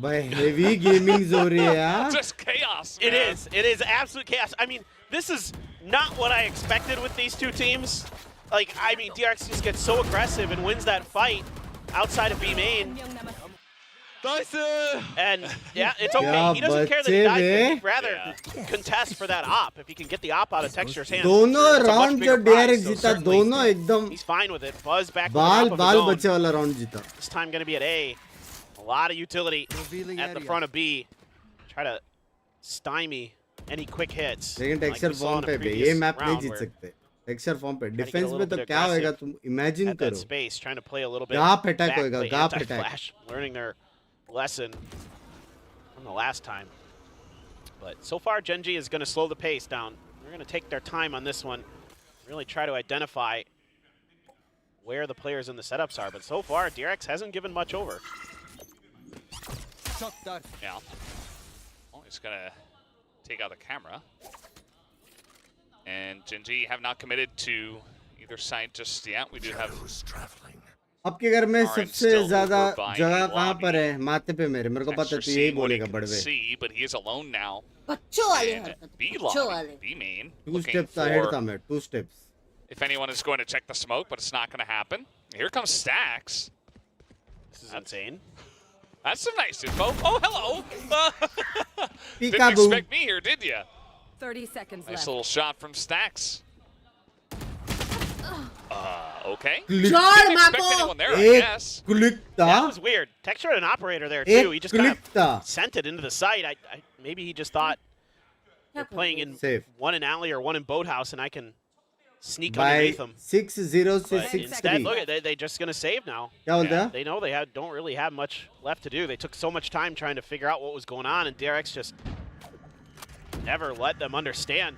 भाई heavy gaming हो रही है यार. Just chaos, It man. is. It is absolute chaos. I mean, this is not what I expected with these two teams. Like, I mean, DRX just gets so aggressive and wins that fight outside of B main. And yeah, it's okay. He doesn't care that he dies. There. He'd rather contest for that op. If he can get the op out of Texture's hands, दोनों it's a much round bigger जो prize. DRX So जीता certainly दोनों एकदम he's fine with it. Buzz back बाल with बाल the top of बचे his own. वाला round जीता. This time going to be at A. A lot of utility at the front of B. Try to stymie any quick hits. लेकिन like texture we saw form in a पे भी previous ये map नहीं round Jeet where सकते. Texture form पे get a defence में little तो bit क्या होएगा aggressive तुम इमेजिन at that करो. space, trying to play a little bit Gap attack back होएगा, play, gap anti-flash, learning their lesson from the last time. But so far, Gen.G is going to slow the pace down. They're going to take their time on this one, really try to identify where the players in the setups are. But so far, DRX hasn't given much over. Yeah. Well, he's going to take out the camera. And Gen.G have not committed to either side just yet. We do have आपके घर में Orange सबसे still ज्यादा over by जगह कहाँ lobby. पर है? माथे पे मेरे को पता है Texture तू यही seeing what he बोलेगा can बड़वे. see, but he is alone now. बच्चों वाली And हरकत B बच्चों lobby, वाले B main, Two looking steps ahead for था मैं. 2 steps. if anyone is going to check the smoke, but it's not going to happen. Here comes Stacks. This is insane. That's some nice info. Oh, hello. Didn't Peekaboo. expect me here, did ya? 30 seconds Nice left. little shot from Stacks. Okay. Click. छोड़ Didn't expect माको anyone there, I एक guess. Click That था. was weird. Texture had an operator there, too. He एक just kind click of था. sent it into the site. Maybe he just thought they're playing in Safe. one in alley or one in boathouse, and I can sneak By underneath them. 6-0 से But instead, 6-3. look at they're just going to save now. क्या बोलते हैं? They know they don't really have much left to do. They took so much time trying to figure out what was going on, and DRX just never let them understand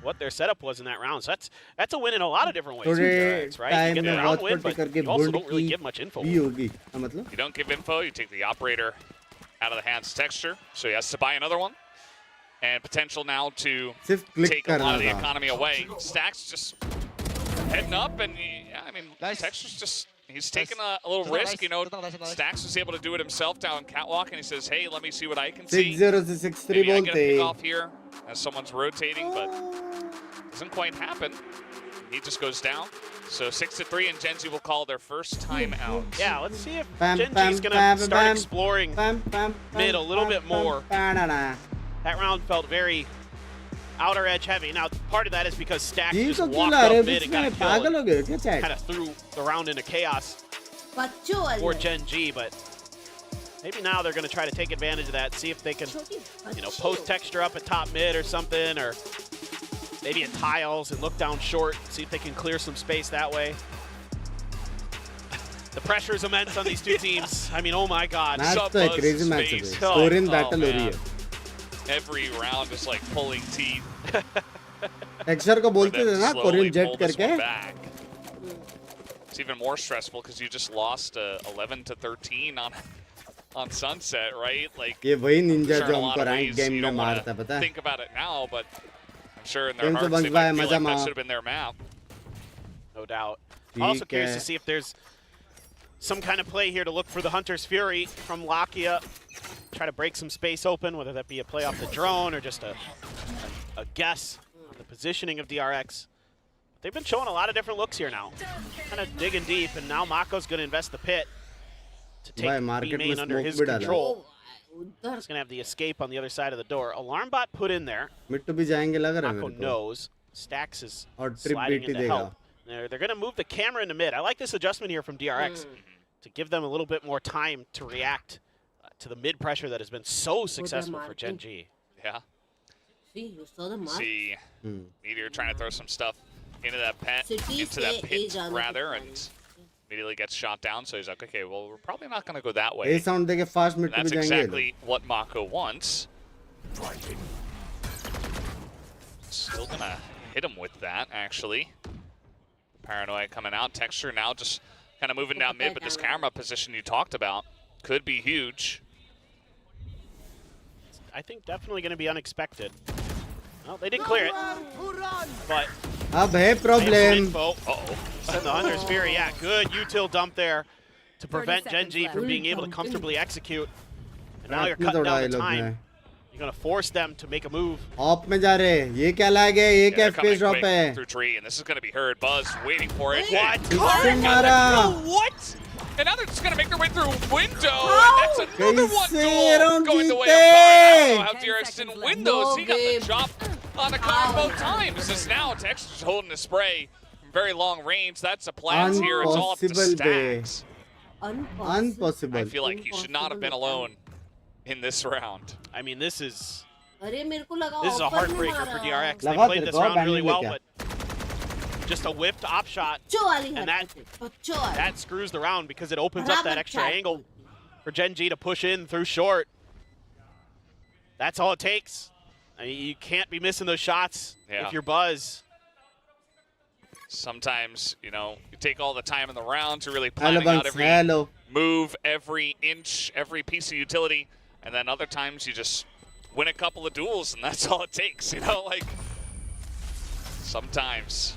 what their setup was in that round. So that's a win in a lot of different ways for थोड़े DRX, right? You time get the में round watch win, party but करके you also built don't really की give much info. भी होगी. क्या मतलब? You don't give info, you take the operator out of the hands of Texture, so he has to buy another one. And potential now to सिर्फ click take a lot करना of the था. economy away. Stacks just heading up, and yeah, I mean, Texture's just, he's taking a little risk, you know. Stacks was able to do it himself down Catwalk, and he says, hey, let me see what I can see. 6-0 से 6-3 Maybe I get a बोलते pick हैं. off here as someone's rotating, but doesn't quite happen. He just goes down. So 6-3, and Gen.G will call their first time out. Yeah, let's see if Bam, Gen.G's bam, going bam, to start bam. exploring Pam, pam, mid a pam, little pam, bit more. pam, pam, That round felt very outer edge heavy. Now, part of that is because Stacks ji just तो क्यों walked ला रहे up हो mid beach and got a में? kill पागल हो and गए हो क्या kind chat? of threw the round into chaos बच्चों वाले for Gen.G, but maybe now they're going to try to take advantage of that, see if they can, you know, post Texture up at top mid or something, or maybe in tiles and look down short, see if they can clear some space that way. The pressure is immense on these two teams. I mean, oh my God. Match तो है, crazy match है. Scoring battle हो रही है. Every round is like pulling teeth. Texture को बोलते थे ना कोरियन जेट करके. It's even more stressful because you just lost 11-13 on Sunset, right? Like, ये वही निंजा sure, in जो a lot हमको of rank ways, game you में don't wanna मारता है पता है? think about it now, but I'm sure in their game से hearts they बंद might है feel मजा like that मार. should have been their map. No doubt. Also ठीक curious है. to see if there's some kind of play here to look for the Hunter's Fury from Lakia. try to break some space open, whether that be a play off the drone or just a guess on the positioning of DRX. They've been showing a lot of different looks here now. Kind of digging deep, and now Mako's going to invest the pit to take B main under his control. He's going to have the escape on the other side of the door. Alarm bot put in there. Mako knows. Stacks is sliding in to help. They're going to move the camera into mid. I like this adjustment here from DRX to give them a little bit more time to react to the mid pressure that has been so successful for Gen.G. Yeah. See, Meteor trying to throw some stuff into that pit, rather, and immediately gets shot down. So he's like, okay, well, we're probably not going to go that way. And that's exactly what Mako wants. Still going to hit him with that, actually. Paranoia coming out. Texture now just kind of moving down mid, but this camera position you talked about could be huge. I think definitely going to be unexpected. Well, they did clear it, but problem. Send the Hunter's Fury. Yeah, good util dump there to prevent Gen.G from being able to comfortably execute. And now you're cutting down the time. You're going to force them to make a move. Op mein ja rahe. Ye kya lag hai? Ye kya FPS drop hai? Through tree, and this is going to be heard. Buzz waiting for it. What? What? And now they're just going to make their way through window, and that's another one duel going the way of Kari. I don't know how DRX didn't win those. He got the chop on the car both times. This is now Texture's holding the spray from very long range. That's a plan here. It's all up to Stacks. Impossible. I feel like he should not have been alone in this round. I mean, this is a heartbreaker for DRX. They played this round really well, but just a whipped op shot, and that screws the round because it opens up that extra angle for Gen.G to push in through short. That's all it takes. I mean, you can't be missing those shots if you're Buzz. Sometimes, you know, you take all the time in the round to really planning out every move, every inch, every piece of utility, and then other times you just win a couple of duels, and that's all it takes, you know, like, sometimes.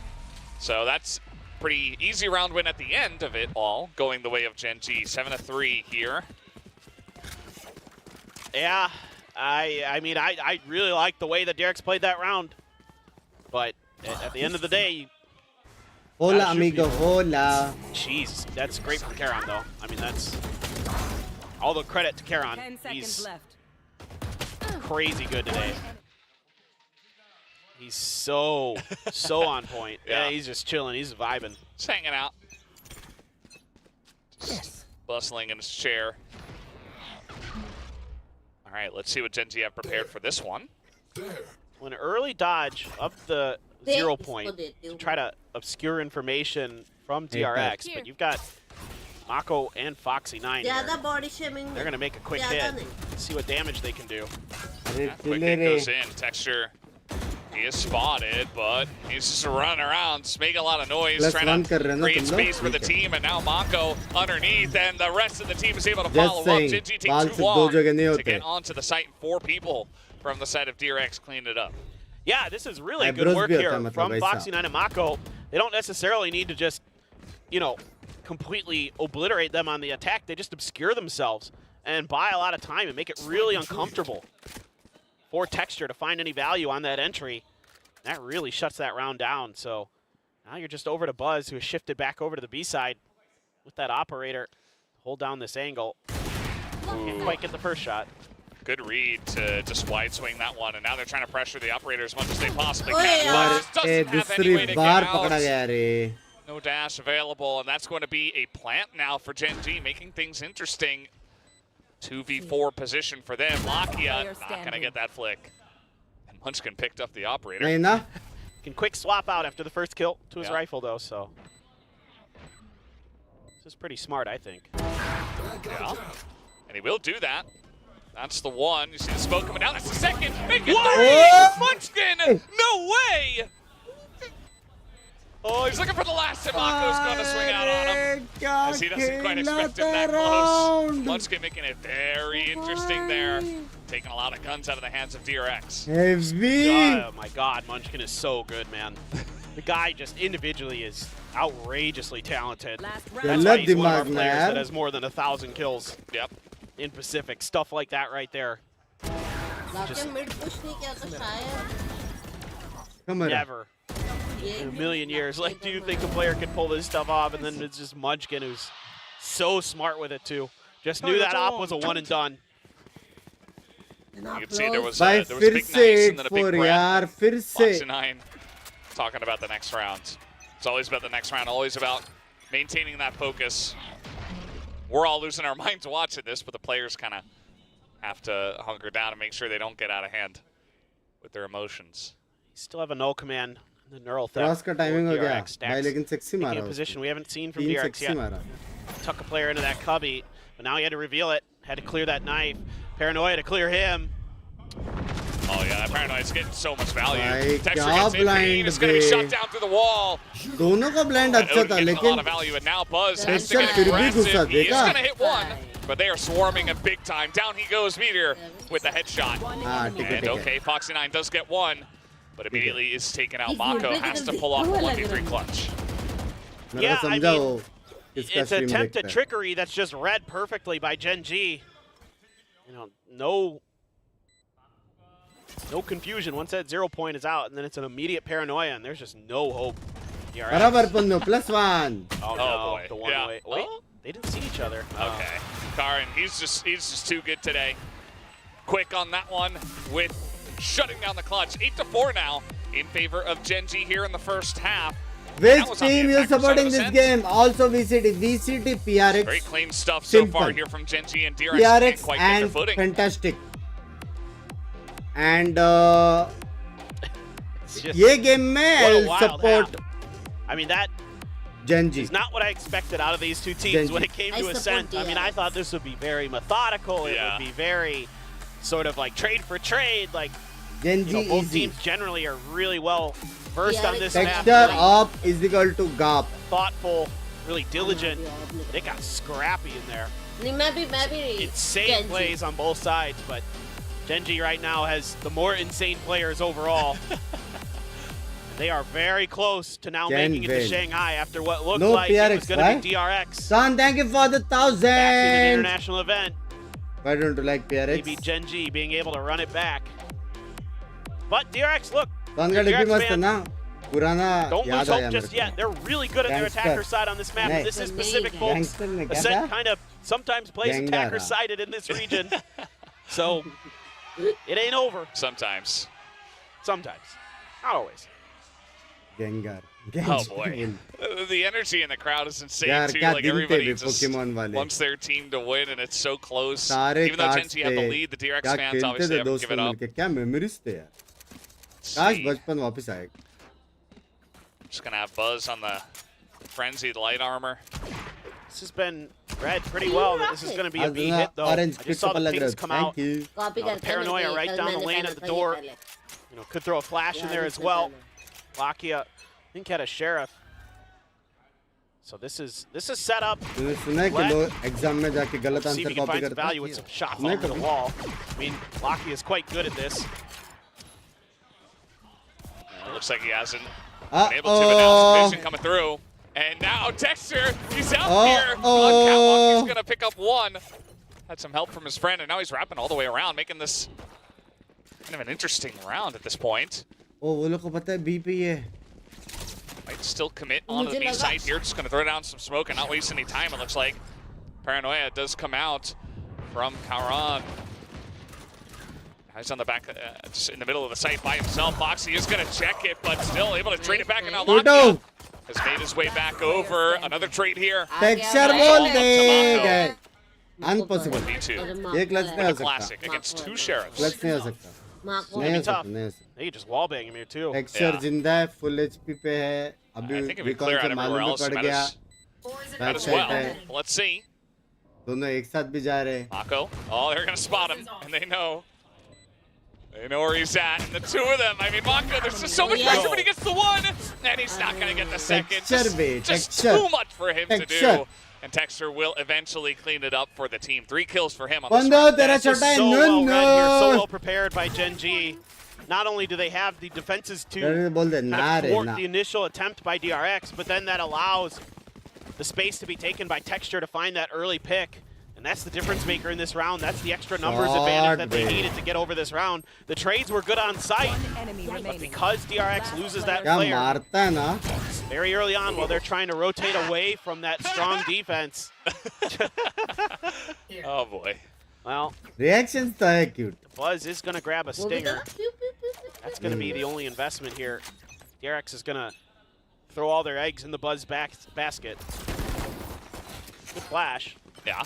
So that's pretty easy round win at the end of it all, going the way of Gen.G. 7-3 here. Yeah, I mean, I really like the way that DRX played that round, but at the end of the day, hola, amigo, hola. Jeez, that's great from Karon, though. I mean, that's all the credit to Karon. He's crazy good today. He's so on point. Yeah, he's just chilling. He's vibing. Just hanging out. Just bustling in his chair. All right, let's see what Gen.G have prepared for this one. An early dodge up the 0 point to try to obscure information from DRX, but you've got Mako and Foxy9 here. They're going to make a quick hit, see what damage they can do. Yeah, quick hit goes in. Texture, he is spotted, but he's just running around, just making a lot of noise, trying to create space for the team, and now Mako underneath, and the rest of the team is able to follow up. Gen.G takes too long to get onto the site. 4 people from the side of DRX cleaned it up. Yeah, this is really good work here from Foxy9 and Mako. They don't necessarily need to just, you know, completely obliterate them on the attack. They just obscure themselves and buy a lot of time and make it really uncomfortable for Texture to find any value on that entry. That really shuts that round down. So now you're just over to Buzz, who has shifted back over to the B side with that operator. Hold down this angle. Can't quite get the first shot. Good read to just wide swing that one, and now they're trying to pressure the operator as much as they possibly can. Buzz just doesn't have any way to get out. No dash available, and that's going to be a plant now for Gen.G, making things interesting. 2v4 position for them. Lakia not going to get that flick. And Munchkin picked up the operator. Can quick swap out after the first kill to his rifle, though, so. This is pretty smart, I think. Yeah, and he will do that. That's the one. You see the smoke coming down. That's the second. Make it 3! Munchkin! No way! Oh, he's looking for the last hit. Mako's going to swing out on him. As he doesn't quite expect him that close. Munchkin making it very interesting there. Taking a lot of guns out of the hands of DRX. Oh my god, Munchkin is so good, man. The guy just individually is outrageously talented. That's why he's one of our players that has more than 1,000 kills. Yep. in Pacific. Stuff like that right there. जाके mid push नहीं किया तो शायद Never. In a million years. Like, do you think a player could pull this stuff off? And then it's just Munchkin, who's so smart with it too. Just knew that op was a one and done. You can see there was a big nice and then a big breath. Foxy9 talking about the next round. It's always about the next round, always about maintaining that focus. We're all losing our minds watching this, but the players kind of have to hunker down and make sure they don't get out of hand with their emotions. Still have a null command. The neural theft. Cross का timing हो गया DRX लेकिन sexy taking मारा a position we haven't seen from तीन DRX sexy yet. मारा Tuck a player into that cubby, but now he had to reveal it. Had to clear that knife. Paranoia to clear him. Oh yeah, that Paranoia's getting so much value. भाई Texture क्या gets in, blind it's going to be shut down through the wall. दोनों का blind And अच्छा Odin था getting a lot लेकिन of value, and now Buzz has to Texture get फिर भी aggressive. घुसा He is देखा going to hit one, but they are swarming him big time. Down he goes, Meteor with the headshot. हाँ ठीक है And ठीक है okay, Foxy9 does get one, but immediately is taken out. Mako has to pull off a 1v3 clutch. मेरा Yeah, I समझा mean, वो किसका it's an stream attempt देखता at है trickery that's just read perfectly by Gen.G. You know, no confusion. Once that 0 point is out, and then it's an immediate paranoia, and there's just no hope. DRX. बराबर पन्नो +1 Oh, Oh, no, boy. the one Yeah. way. Wait, Oh. they didn't see each other. Okay, Karin, he's just too good today. Quick on that one with shutting down the clutch. 8-4 now in favor of Gen.G here in the first half. Which That was on the team is attacker side supporting of this Ascent. game? Also VCT, PRX, Very clean stuff so far Simple. here from Gen.G, and DRX can't PRX quite get their and footing. fantastic. And It's just- ये game में what a I'll wild support half. I mean, that Gen.G. is not what I expected out of these two teams Gen.G. when it came I to support Ascent. I mean, I DRX. thought this would be very methodical. It Yeah. would be very sort of like trade for trade. Like, Gen.G both easy. teams generally are really well versed on this map. Texture Really up is equal to gap. thoughtful, really diligent. They got scrappy in there. नहीं मैं भी Insane Gen.G. plays on both sides, but Gen.G right now has the more insane players overall. They are very close to now Gen making it to win. Shanghai after what looked No like it was PRX, going to right? be DRX. Son, thank you for the Back in an 1000. international event. Why don't you like Maybe PRX? Gen.G being able to run it back. But DRX, look, Son का DRX DP मस्त है fans, ना पुराना don't याद lose आया hope just मेरे yet. को They're really good at their Gangster. attacker side on this map. नहीं. This is Amazing. Pacific, folks. Gangster ने क्या Ascent था? kind of sometimes plays Gangara. attacker sided in this region. So it ain't over. Sometimes. Sometimes. Not always. Gengar. Oh boy. The energy in the crowd is insane यार too. क्या Like दिन थे everybody वे just Pokemon वाले wants their team to win, and it's so close. सारे Even though cards Gen.G have the थे lead, the DRX क्या fans खेलते obviously थे haven't दोस्तों given up. मिलके क्या मेमोरीज थे यार Let's काश see. बचपन वापस आए Just gonna have Buzz on the frenzied light armor. This has been read pretty well that this is going to be a B hit, though. Orange I just saw the pings come out. thank you Copy The करते हैं paranoia मेरे right कल down the मैंने lane पहना at the था ये door. पहले। Could throw a flash in there as well. Lakia, I think, had a sheriff. So this is set up. तूने सुना है कि Let- लोग एग्जाम में जाके गलत See if answer he can copy find some करते value with some shots नहीं off the कभी। wall. I mean, Lakia is quite good at this. It looks like he hasn't been able to, but now some vision coming through. And now Texture, he's out here on catwalk. He's gonna pick up one. Had some help from his friend, and now he's wrapping all the way around, making this kind of an interesting round at this point. ओ वो लोग को पता है B पे ही है Might still commit onto the मुझे B लगा- site here. Just gonna throw down some smoke and not waste any time, it looks like. Paranoia does come out from Karan. He's on the back, just in the middle of the site by himself. Foxy is gonna check it, but still able to trade it back, and now Lakia has made his way back over. Another trade here. Texture बोल दे गए impossible 1v2. ये clutch नहीं हो सकता Classic against two sheriffs. Clutch नहीं हो सकता नहीं हो सकता नहीं हो सकता They could just wallbang him here, too. Texture Yeah. जिंदा है फुल एचपी पे है अभी I think if we recall clear से out मालूम everywhere में else, पड़ might गया might as well. Let's see. दोनों एक साथ भी जा रहे हैं Mako. Oh, they're gonna spot him, and they know. They know where he's at, and the two of them. I mean, Mako, there's just so much pressure, but he gets the one, and he's not gonna get the second. Texture, babe, Just texture. too much for him to Texture. do. And Texture will eventually clean it up for the team. 3 kills for him on this बंदो round. तेरा This is छोटा है so well read here, so no well prepared by Gen.G. Not only do they have the defenses to बोल दे kind ना of रे thwart ना the initial attempt by DRX, but then that allows the space to be taken by Texture to find that early pick. And that's the difference maker in this round. That's the extra numbers advantage that they needed to get over this round. The trades were good on site, but because DRX loses that player very early on while they're trying to rotate away from that strong defense. Oh boy. Well, reactions तो है cute. Buzz is going to grab a stinger. That's going to be the only investment here. DRX is going to throw all their eggs in the Buzz basket. Good flash. Yeah.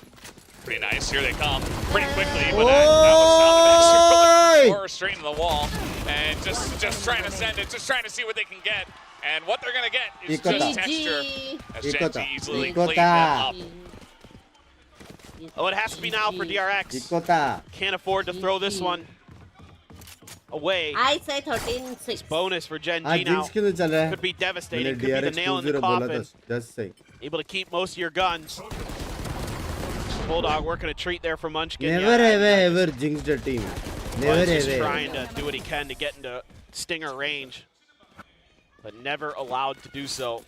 Pretty nice. Here they come pretty quickly, but that was not the best. Straight into the wall. And just trying to send it, just trying to see what they can get. And what they're going to get is just texture. As Gen.G easily cleaned them up. Oh, it has to be now for DRX. Can't afford to throw this one away. I say 13-6. Bonus for Gen.G now. Could be devastating. Could be the nail in the coffin. Able to keep most of your guns. Bulldog working a treat there for Munchkin. Never ever jinxed a team. Never Just ever. trying to do what he can to get into stinger range, but never allowed to do so.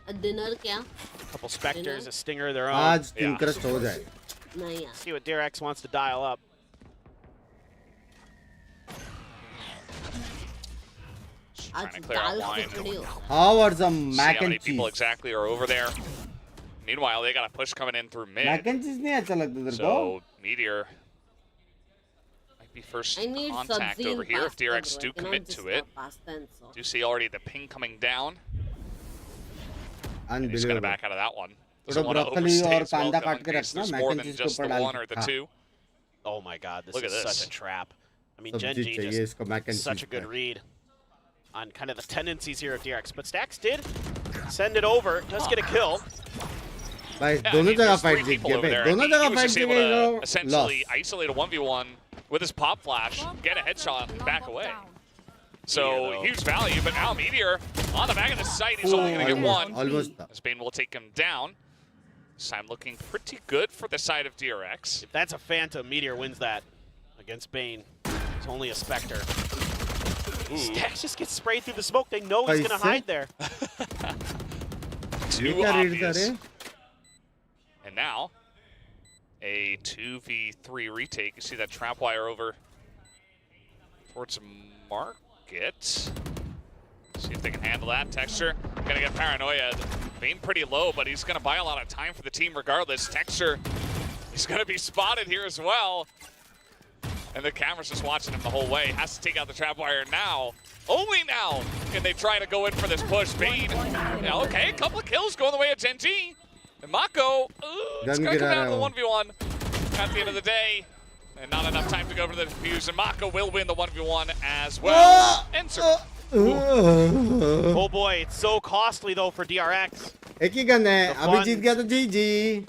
A dinner kya? Couple specters, a stinger of their own. आज team crust हो जाए. नहीं यार. See what DRX wants to dial up. Trying to clear out line. How are some mac See how many and cheese? people exactly are over there. Meanwhile, they got a push coming in through mid. Mac and cheese नहीं अच्छा लगता तेरे को? So Meteor might be first I need contact sabzi over and here if pasta, DRX bro. do I cannot commit just to it. have pasta and sauce. Do see already the ping coming down. And he's going to back out of that one. थोड़ा Doesn't want to broccoli overstay और his कांदा welcome काट in के case रखना. there's Mac more and than cheese को just the ऊपर डाल one or the हाँ. two. Oh my God, this Look at is this. such a trap. I mean, सब्जी Gen.G चाहिए just इसको mac and such cheese a good का. read on kind of the tendencies here of DRX. But Stax did send it over, does get a kill. भाई Yeah, I दोनों mean, जगह there's fight three जीत people गए over भाई. there. दोनों He जगह was fight just Jeet able गए to तो essentially loss. isolate a 1v1 with his pop flash, get a headshot, and back away. So huge value, but now Meteor on the back of the site, he's only going to get one. Almost. As Bane will take him down. This time looking pretty good for the side of DRX. If that's a Phantom, Meteor wins that against Bane. It's only a Spectre. Stax just gets sprayed through the smoke. They know he's going to hide there. Too obvious. And now, a 2v3 retake. You see that trap wire over towards Market. See if they can handle that. Texture gonna get paranoia. Bane pretty low, but he's gonna buy a lot of time for the team regardless. Texture, he's gonna be spotted here as well. And the camera's just watching him the whole way. Has to take out the trap wire now. Only now can they try to go in for this push. Bane, yeah, okay, a couple of kills going the way of Gen.G. And Mako, it's gonna come down to the 1v1 at the end of the day. And not enough time to go over the defuse. And Mako will win the 1v1 as well. Enter. Oh boy, it's so costly though for DRX. एक ही gun है. अभी जीत गया तो GG.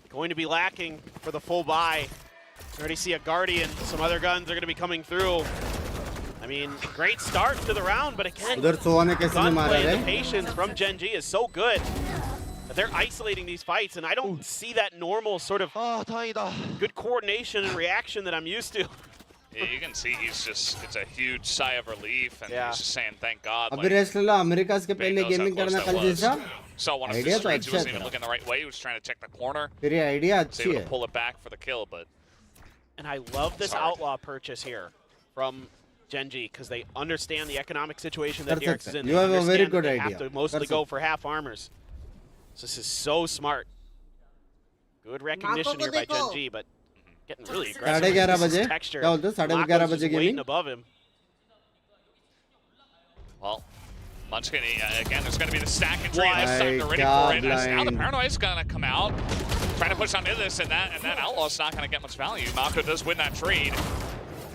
Going to be lacking for the full buy. You already see a Guardian. Some other guns are going to be coming through. I mean, great start to the round, but again, उधर सोहा ने कैसे नहीं मारा gunplay and रे? the patience from Gen.G is so good. They're isolating these fights, and I don't see that normal sort of good coordination and reaction that I'm used to. Yeah, you can see it's a huge sigh of relief, and Yeah. he's just saying, thank God. अभी rest ले लो. America के Bane पहले knows how gaming close करना that कल was. जैसा. Saw one of Idea his तो streaks, he wasn't अच्छा even था. looking the right way. He was trying to check the corner. तेरी आइडिया Was अच्छी able है. to pull it back for the kill, but And I love this It's hard. outlaw purchase here from Gen.G because they understand the economic situation that कर DRX सकते is हैं. in. You They have a very understand that good they idea. have to mostly कर go सकते for half armors. So this is so smart. Good recognition here by Gen.G, but getting really aggressive. 11:30 This is बजे. texture. क्या बोलते हो? 11:30 Mako's बजे just waiting gaming. above him. well, Munchkin, again, there's going to be the stack and tree. Why? This time they're ready God for it. As now the blind. paranoia's going to come out, trying to push onto this, and that outlaw's not going to get much value. Mako does win that trade.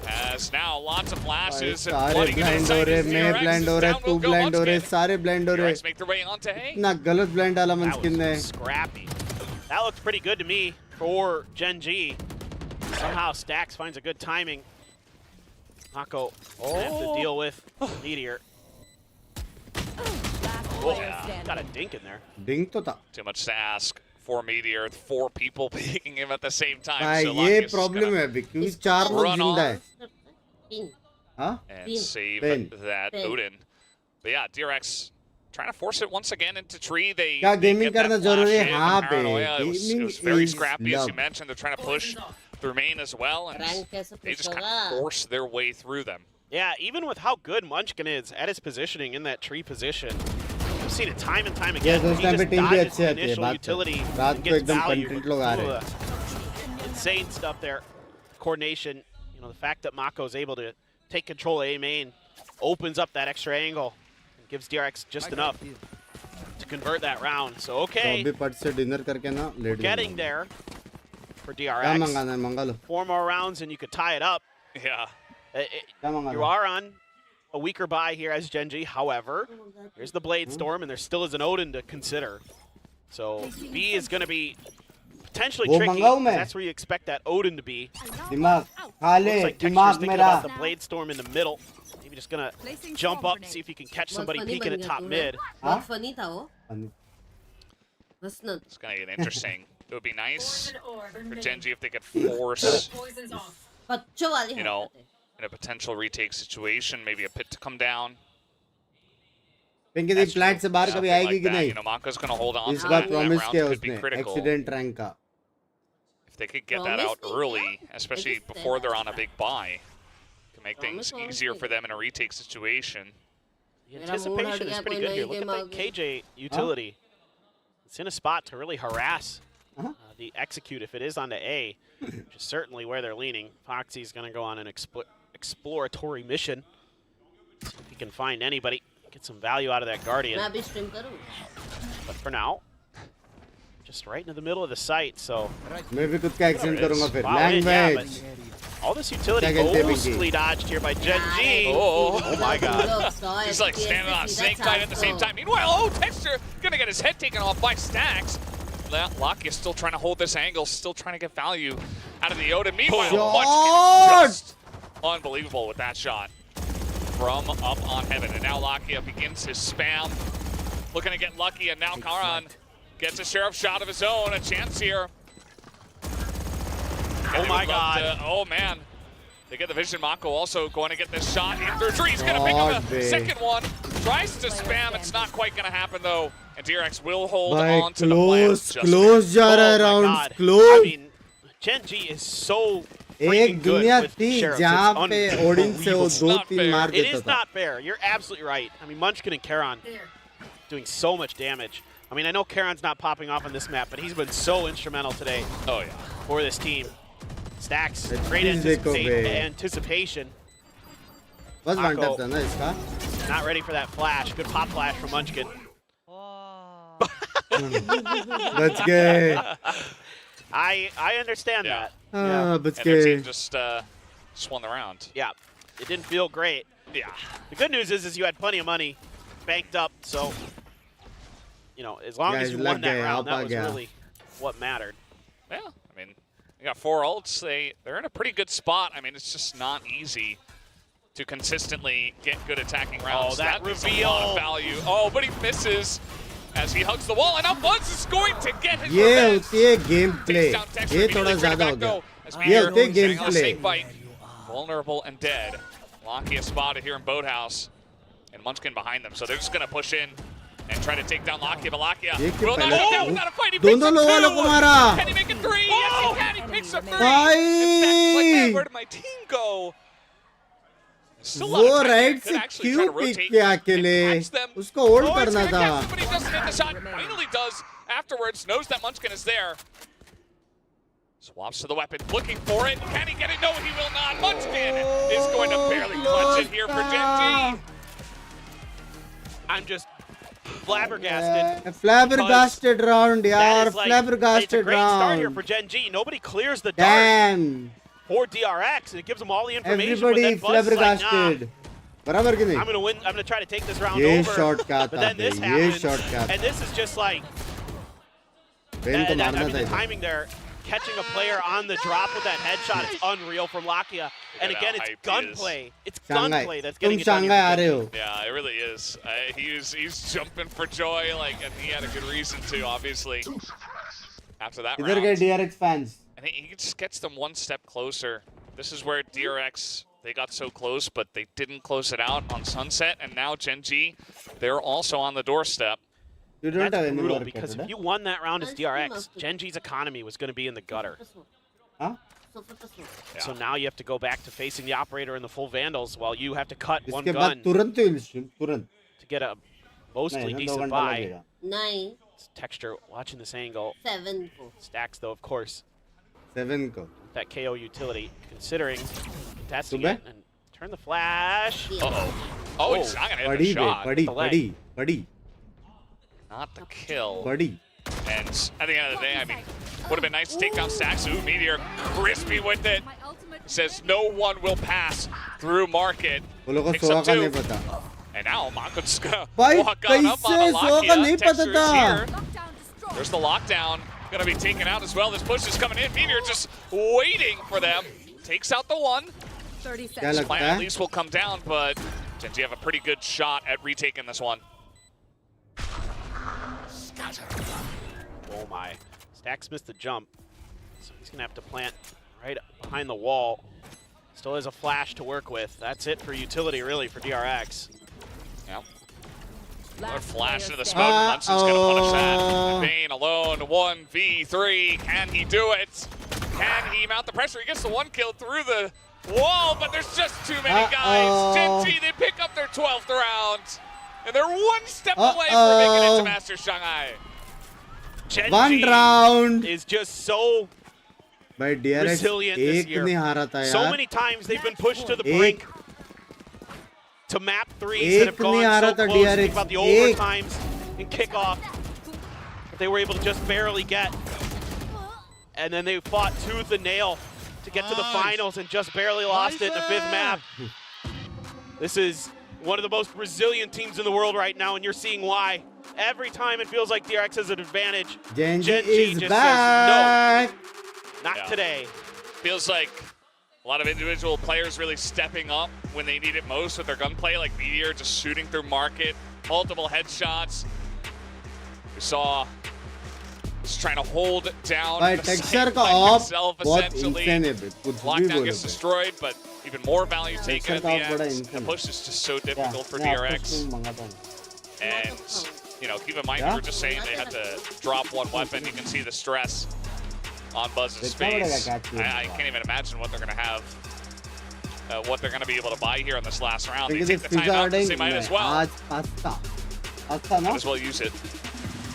As now lots of flashes and सारे flooding into the blind हो site रहे, as मैं DRX blind is हो रहे, down तू will go blind हो रहे, Munchkin. सारे blind हो रहे. DRX make their way onto A. इतना गलत blind डाला That मंस्किन ने. was scrappy. That looked pretty good to me for Gen.G. Somehow Stax finds a good timing. Mako gonna have to deal with Meteor. Oh, yeah. Got a dink in there. Ding तो था. Too much to ask for Meteor. 4 people picking him at the same time. भाई so ये Lucky's just problem gonna है अभी क्योंकि 4 लोग run जिंदा है. Ping. हाँ? and Bin. save Bin. that Bin. Odin. But yeah, DRX trying to force it once again into tree. They क्या they gaming get that करना flash जरूरी है? in, हाँ the bay, paranoia. It gaming was very is scrappy, as you love. mentioned. They're trying to push through main as well, and Rank कैसे they push just kind होगा? of force their way through them. Yeah, even with how good Munchkin is at his positioning in that tree position, we've seen it time and time again. those He time just पे team भी dodges अच्छी the आती है, initial बात है। utility रात and को gets एकदम value. content लोग आ रहे हैं। Insane stuff there. Coordination. You know, the fact that Mako's able to take control of A main opens up that extra angle and gives DRX just enough to convert that round. So तो okay, अभी पट से dinner करके ना late getting there for क्या DRX. मंगाना है मंगा लो 4 more rounds and you could tie it up. Yeah. क्या मंगाना You are on a weaker buy here as Gen.G. However, here's the Blade Storm, and there still is an Odin to consider. So B is going to be potentially वो tricky. मंगाऊं मैं? That's where you expect that Odin to be. दिमाग खा ले Looks like Texture's दिमाग thinking मेरा about the Blade Storm in the middle. Maybe just going to jump up and see if he can catch somebody बहुत funny peeking बन at गया top तू mid. ना। बहुत funny था वो। हंसना। It's going to get interesting. It would be nice for Gen.G if they could force, बच्चों वाली you know, हरकतें। in a potential retake situation, maybe a pit to come down. Pinky दी फ्लैट से बाहर कभी Something आएगी like कि that. नहीं You know, Maka's going to hold on इस to bar that. That promise round किया could be उसने critical. एक्सीडेंट रैंक का If they could get that out early, especially before they're on a big buy, can make things easier for them in a retake situation. The anticipation is pretty good here. Look at the KJ utility. It's in a spot to really harass the execute if it is onto A, which is certainly where they're leaning. Foxy's going to go on an exploratory mission. See if he can find anybody, get some value out of that Guardian. मैं अभी stream करूँ। But for now, just right into the middle of the site, so... मैं भी खुद का accident करूंगा फिर Wow, yeah, language all this utility क्या कहते हैं mostly dodged here by Gen.G. Oh my god. He's like standing on a snake bite at the same time. Meanwhile, oh, Texture gonna get his head taken off by Stacks. Locke is still trying to hold this angle, still trying to get value out of the Yoda. Meanwhile, Munchkin is just unbelievable with that shot from up on heaven. And now Lakia begins his spam, looking to get lucky, and now Karan gets a sheriff shot of his own, a chance here. Oh my god. Oh man. They get the vision. Mako also going to get this shot in through three. He's going to pick up a second one. Tries to spam. It's not quite going to happen though. And DRX will hold on to the plan. Close जा रहा है rounds close. I mean, Gen.G is so एक दुनिया with थी Sheriff. जहाँ It's पे Odin से वो It's not 2-3 fair. मार It देता is था not fair. You're absolutely right. I mean, Munchkin and Karan doing so much damage. I mean, I know Karan's not popping off on this map, but he's been so instrumental today. Oh yeah. For this team. Stacks, great देखो बे anticipation. बस one Mako. Tap था ना इसका Not ready for that flash. Good pop flash from Munchkin. बच गए I understand that. बच And their गए team just won the round. Yeah, it didn't feel great. Yeah. The good news is you had plenty of money banked up, so you know as long as you won that round, that was really what mattered. Yeah. I mean, they got 4 ults. They're in a pretty good spot. I mean, it's just not easy to consistently get good attacking rounds. Oh, that is reveal. a lot of value. Oh, but he misses as he hugs the wall, and now Buzz is going to get his ये revenge. होती है game play Takes down Texture, ये immediately थोड़ा bring it ज्यादा हो back, गया though, as we ये hear होती है game standing on a play snake bite. Vulnerable and dead. Lakia spotted here in Boathouse, and Munchkin behind them, so they're just going to push in and try to take down Lakia, but Lakia will not go down without a fight. He picks दोनों up लोगों वालों को 2. मारा Can he make it 3? Yes, he can. He picks up 3. भाई It's like, man, where did my team go? Still a lot वो of time right there. से Could actually क्यों try to pick rotate किया and अकेले catch them. उसको hold Oh, it's करना gonna था catch him, but he doesn't hit the shot. Finally does afterwards. Knows that Munchkin is there. Swaps to the weapon, looking for it. Can he get it? No, he will not. Munchkin is going to barely clutch it here for Gen.G. I'm just flabbergasted. flabbergasted round That यार is like, it's a flabbergasted great start here for round Gen.G. Nobody clears the dart damn for DRX, and it gives them all the information. everybody but then Buzz is like, nah, flabbergasted बराबर कि I'm नहीं gonna win. I'm gonna try to take this round ये over. shot क्या But था then bay this ये happens, shot क्या था and this is just like Ben को I मारना mean, the था timing there, catching a player on the drop with that headshot, it's unreal from Lakia. And Look at again, how it's hyped he is. gunplay. It's Shanghai gunplay that's तुम getting it done. Shanghai uh here रहे for हो Yeah, it really is. He's jumping for joy, like, and he had a good reason to, obviously. After that इधर round. गए DRX fans And he just gets them one step closer. This is where DRX They got so close, but they didn't close it out on Sunset, and now Gen.G, they're also on the doorstep. You don't That's have any brutal work because today? if you won that round as DRX, Gen.G's economy was going to be in the gutter. Huh? So now you have to go back to facing the operator and the full Vandals while you have to cut one इसके बाद gun तुरंत ही stream, तुरंत. to get a mostly नहीं ना, 2 decent घंटा buy. लगेगा. 9, Texture watching this angle. 7 को. Stacks though, of course. 7 को. That KO utility, considering contesting Subah? it and turn the flash. Uh-oh. Oh, he's not going to hit Padi the shot. padi. Not the kill. Padi. And at the end of the day, I mean, would have been nice to take down Stacks. Ooh, Meteor crispy with it. My ultimate. Says no one will pass through market. वो लोगों को Picks Soha up का 2. नहीं पता. And now Monko's gonna भाई walk on up on कैसे सोहा का Alakia. नहीं पता Texture is था. here. Lockdown destroyed. There's the lockdown. Gonna be taken out as well. This push is coming in. Meteor just waiting for them. Takes out the one. 30 क्या seconds. लगता Plan at है? least will come down, but Gen.G have a pretty good shot at retaking this one. Oh my. Stacks missed the jump. So he's going to have to plant right behind the wall. Still has a flash to work with. That's it for utility, really, for DRX. Yep. Last Another flash player into the standing. smoke. Munson's going to punish that. Bane alone, 1v3. Can he do it? Can he mount the pressure? He gets the 1 kill through the wall, but there's just too many guys. Gen.G, they pick up their 12th round. And they're 1 step away from making it to Master Shanghai. Gen.G 1 round. is just so भाई DRX resilient this एक year. नहीं हारा था So यार. many times they've been pushed to the एक. brink to map threes that have एक नहीं gone आ so रहा था close. DRX. Think about the एक. overtimes and kickoff that they were able to just barely get. And then they fought tooth and nail to get to the finals and just barely lost it in the 5th map. This is one of the most resilient teams in the world right now, and you're seeing why. Every time it feels like DRX has an advantage, Gen.G Gen.G is just back. says no, not today. Feels like a lot of individual players really stepping up when they need it most with their gunplay, like Meteor just shooting through market, multiple headshots. We saw just trying to hold down भाई the texture site का by of himself, बहुत essentially. insane है बे, कुछ भी Lockdown बोलो gets बे. destroyed, but even more value taken at Texture का off the बड़ा end. The insane. push is just so क्या? difficult for मैं आपको DRX. stream मंगाता हूँ. And, you know, keep in mind, Yeah? we were just saying they had to drop 1 weapon. You can see the stress on Buzz's कितना बड़ा face. catch है I can't even imagine what they're going to have, what they're going to be able to buy here in this last round. They लेकिन take the pizza timeout because they ordering might as well. आज pasta. Pasta ना? Might as well use it.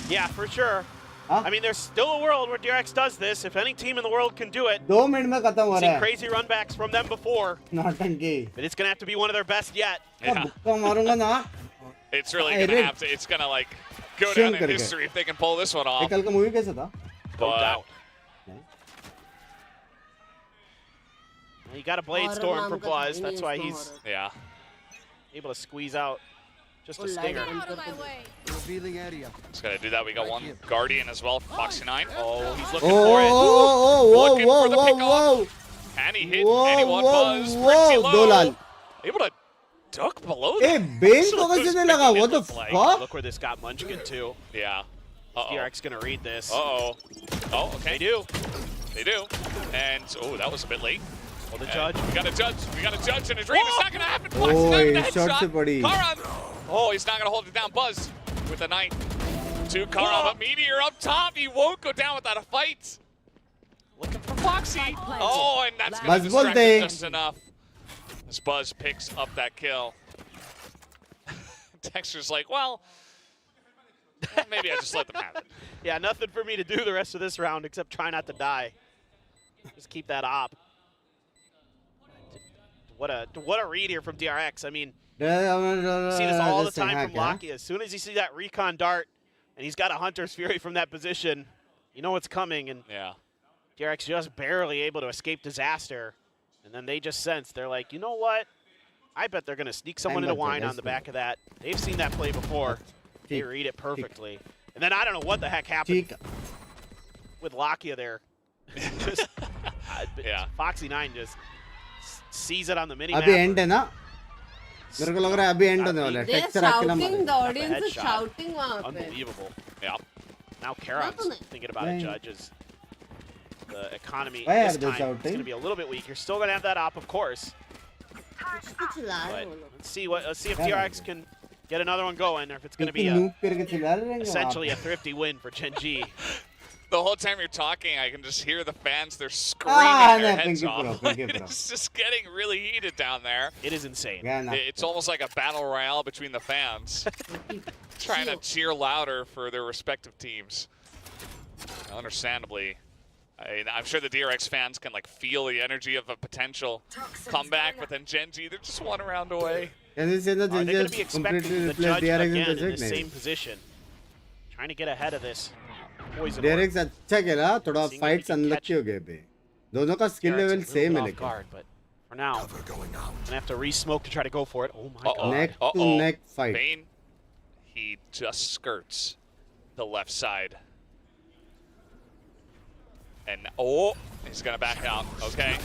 Yeah, for sure. Huh? I mean, there's still a world where DRX does this. If any team in the world can do it, 2 minute में खत्म हो seen रहा है. crazy runbacks from them before, नौटंकी. but it's going to have to be one of their best yet. Yeah. बुक्का मारूंगा ना. It's really I going to read- have to, it's going to like go Shame down in करके. history if they can pull this one ये off. कल का movie कैसा था? No But doubt. You got a Blade Horror Storm नाम for का था, Bluzz. नहीं That's why इसको he's horror. yeah. able to squeeze out just a Oh, light stinger. on. Out of my way. Just got to do that. We got 1 Guardian as well, Foxy9. Oh, he's Oh, looking for it. Looking for the whoa, pickoff. Can he hit Whoa, anyone? whoa, Buzz, whoa, pretty दो low. Lal. Able to duck below A that. Ben So को कैसे those नहीं लगा? picking What the it look like. fuck? Look where this got Munchkin too. Yeah. Uh-oh. DRX going to read this. Uh-oh. Oh, okay. They do. They do. And, oh, that was a bit late. Well, the And judge. We got a judge. We got a judge in a dream. It's not going to happen. Oh, Foxy9 with a he shot headshot. से पड़ी. Karan. Oh, he's not going to hold it down. Buzz with a knife. To Karan, but Meteor up top. He won't go down without a fight. Looking for Foxy. Oh, and that's going to Buzz distract बोलते. him just enough. As Buzz picks up that kill. Texture's like, well, maybe I just let them have it. Yeah, nothing for me to do the rest of this round except try not to die. Just keep that op. What a read here from DRX. I mean, you see this all the time from Locky. As soon as you see that recon dart and he's got a Hunter's Fury from that position, you know what's coming. And Yeah. DRX just barely able to escape disaster. And then they just sense, they're like, you know what? I bet they're going to sneak someone into wine on the back of that. They've seen that play before. They read it perfectly. And then I don't know what the heck happened with Lakia there. Just, Yeah. Foxy9 just sees it on the mini map. अभी end है ना? मेरे को लग रहा है अभी end होने वाला है. They're Texture अकेला shouting, मारेगा. the audience is headshot. shouting वहाँ पे. Unbelievable. Yeah. Now Karon's Nothing. thinking about it, Right. judges. The economy Why this are they time is shouting? going to be a little bit weak. You're still going to have that op, of course. कुछ चिल्ला रहे हैं वो लोग। Let's see if DRX can get another one going, or if it's going to be essentially a thrifty win for Gen.G. The whole time you're talking, I can just hear the fans. They're screaming their heads off. It's just getting really heated down there. It is insane. It's almost like a battle royale between the fans, trying to cheer louder for their respective teams. Understandably, I'm sure the DRX fans can like feel the energy of a potential comeback, but then Gen.G, they're just one round away. Are they going to be expecting the judge again in the same position? Trying to get ahead of this. DRX अच्छा खेला, थोड़ा fights unlucky हो गए पे. दोनों का skill level same है लेकिन. But for now, gonna have to re-smoke to try to go for it. Oh my god. Neck to neck fight. Bane, he just skirts the left side. And he's gonna back out. Okay.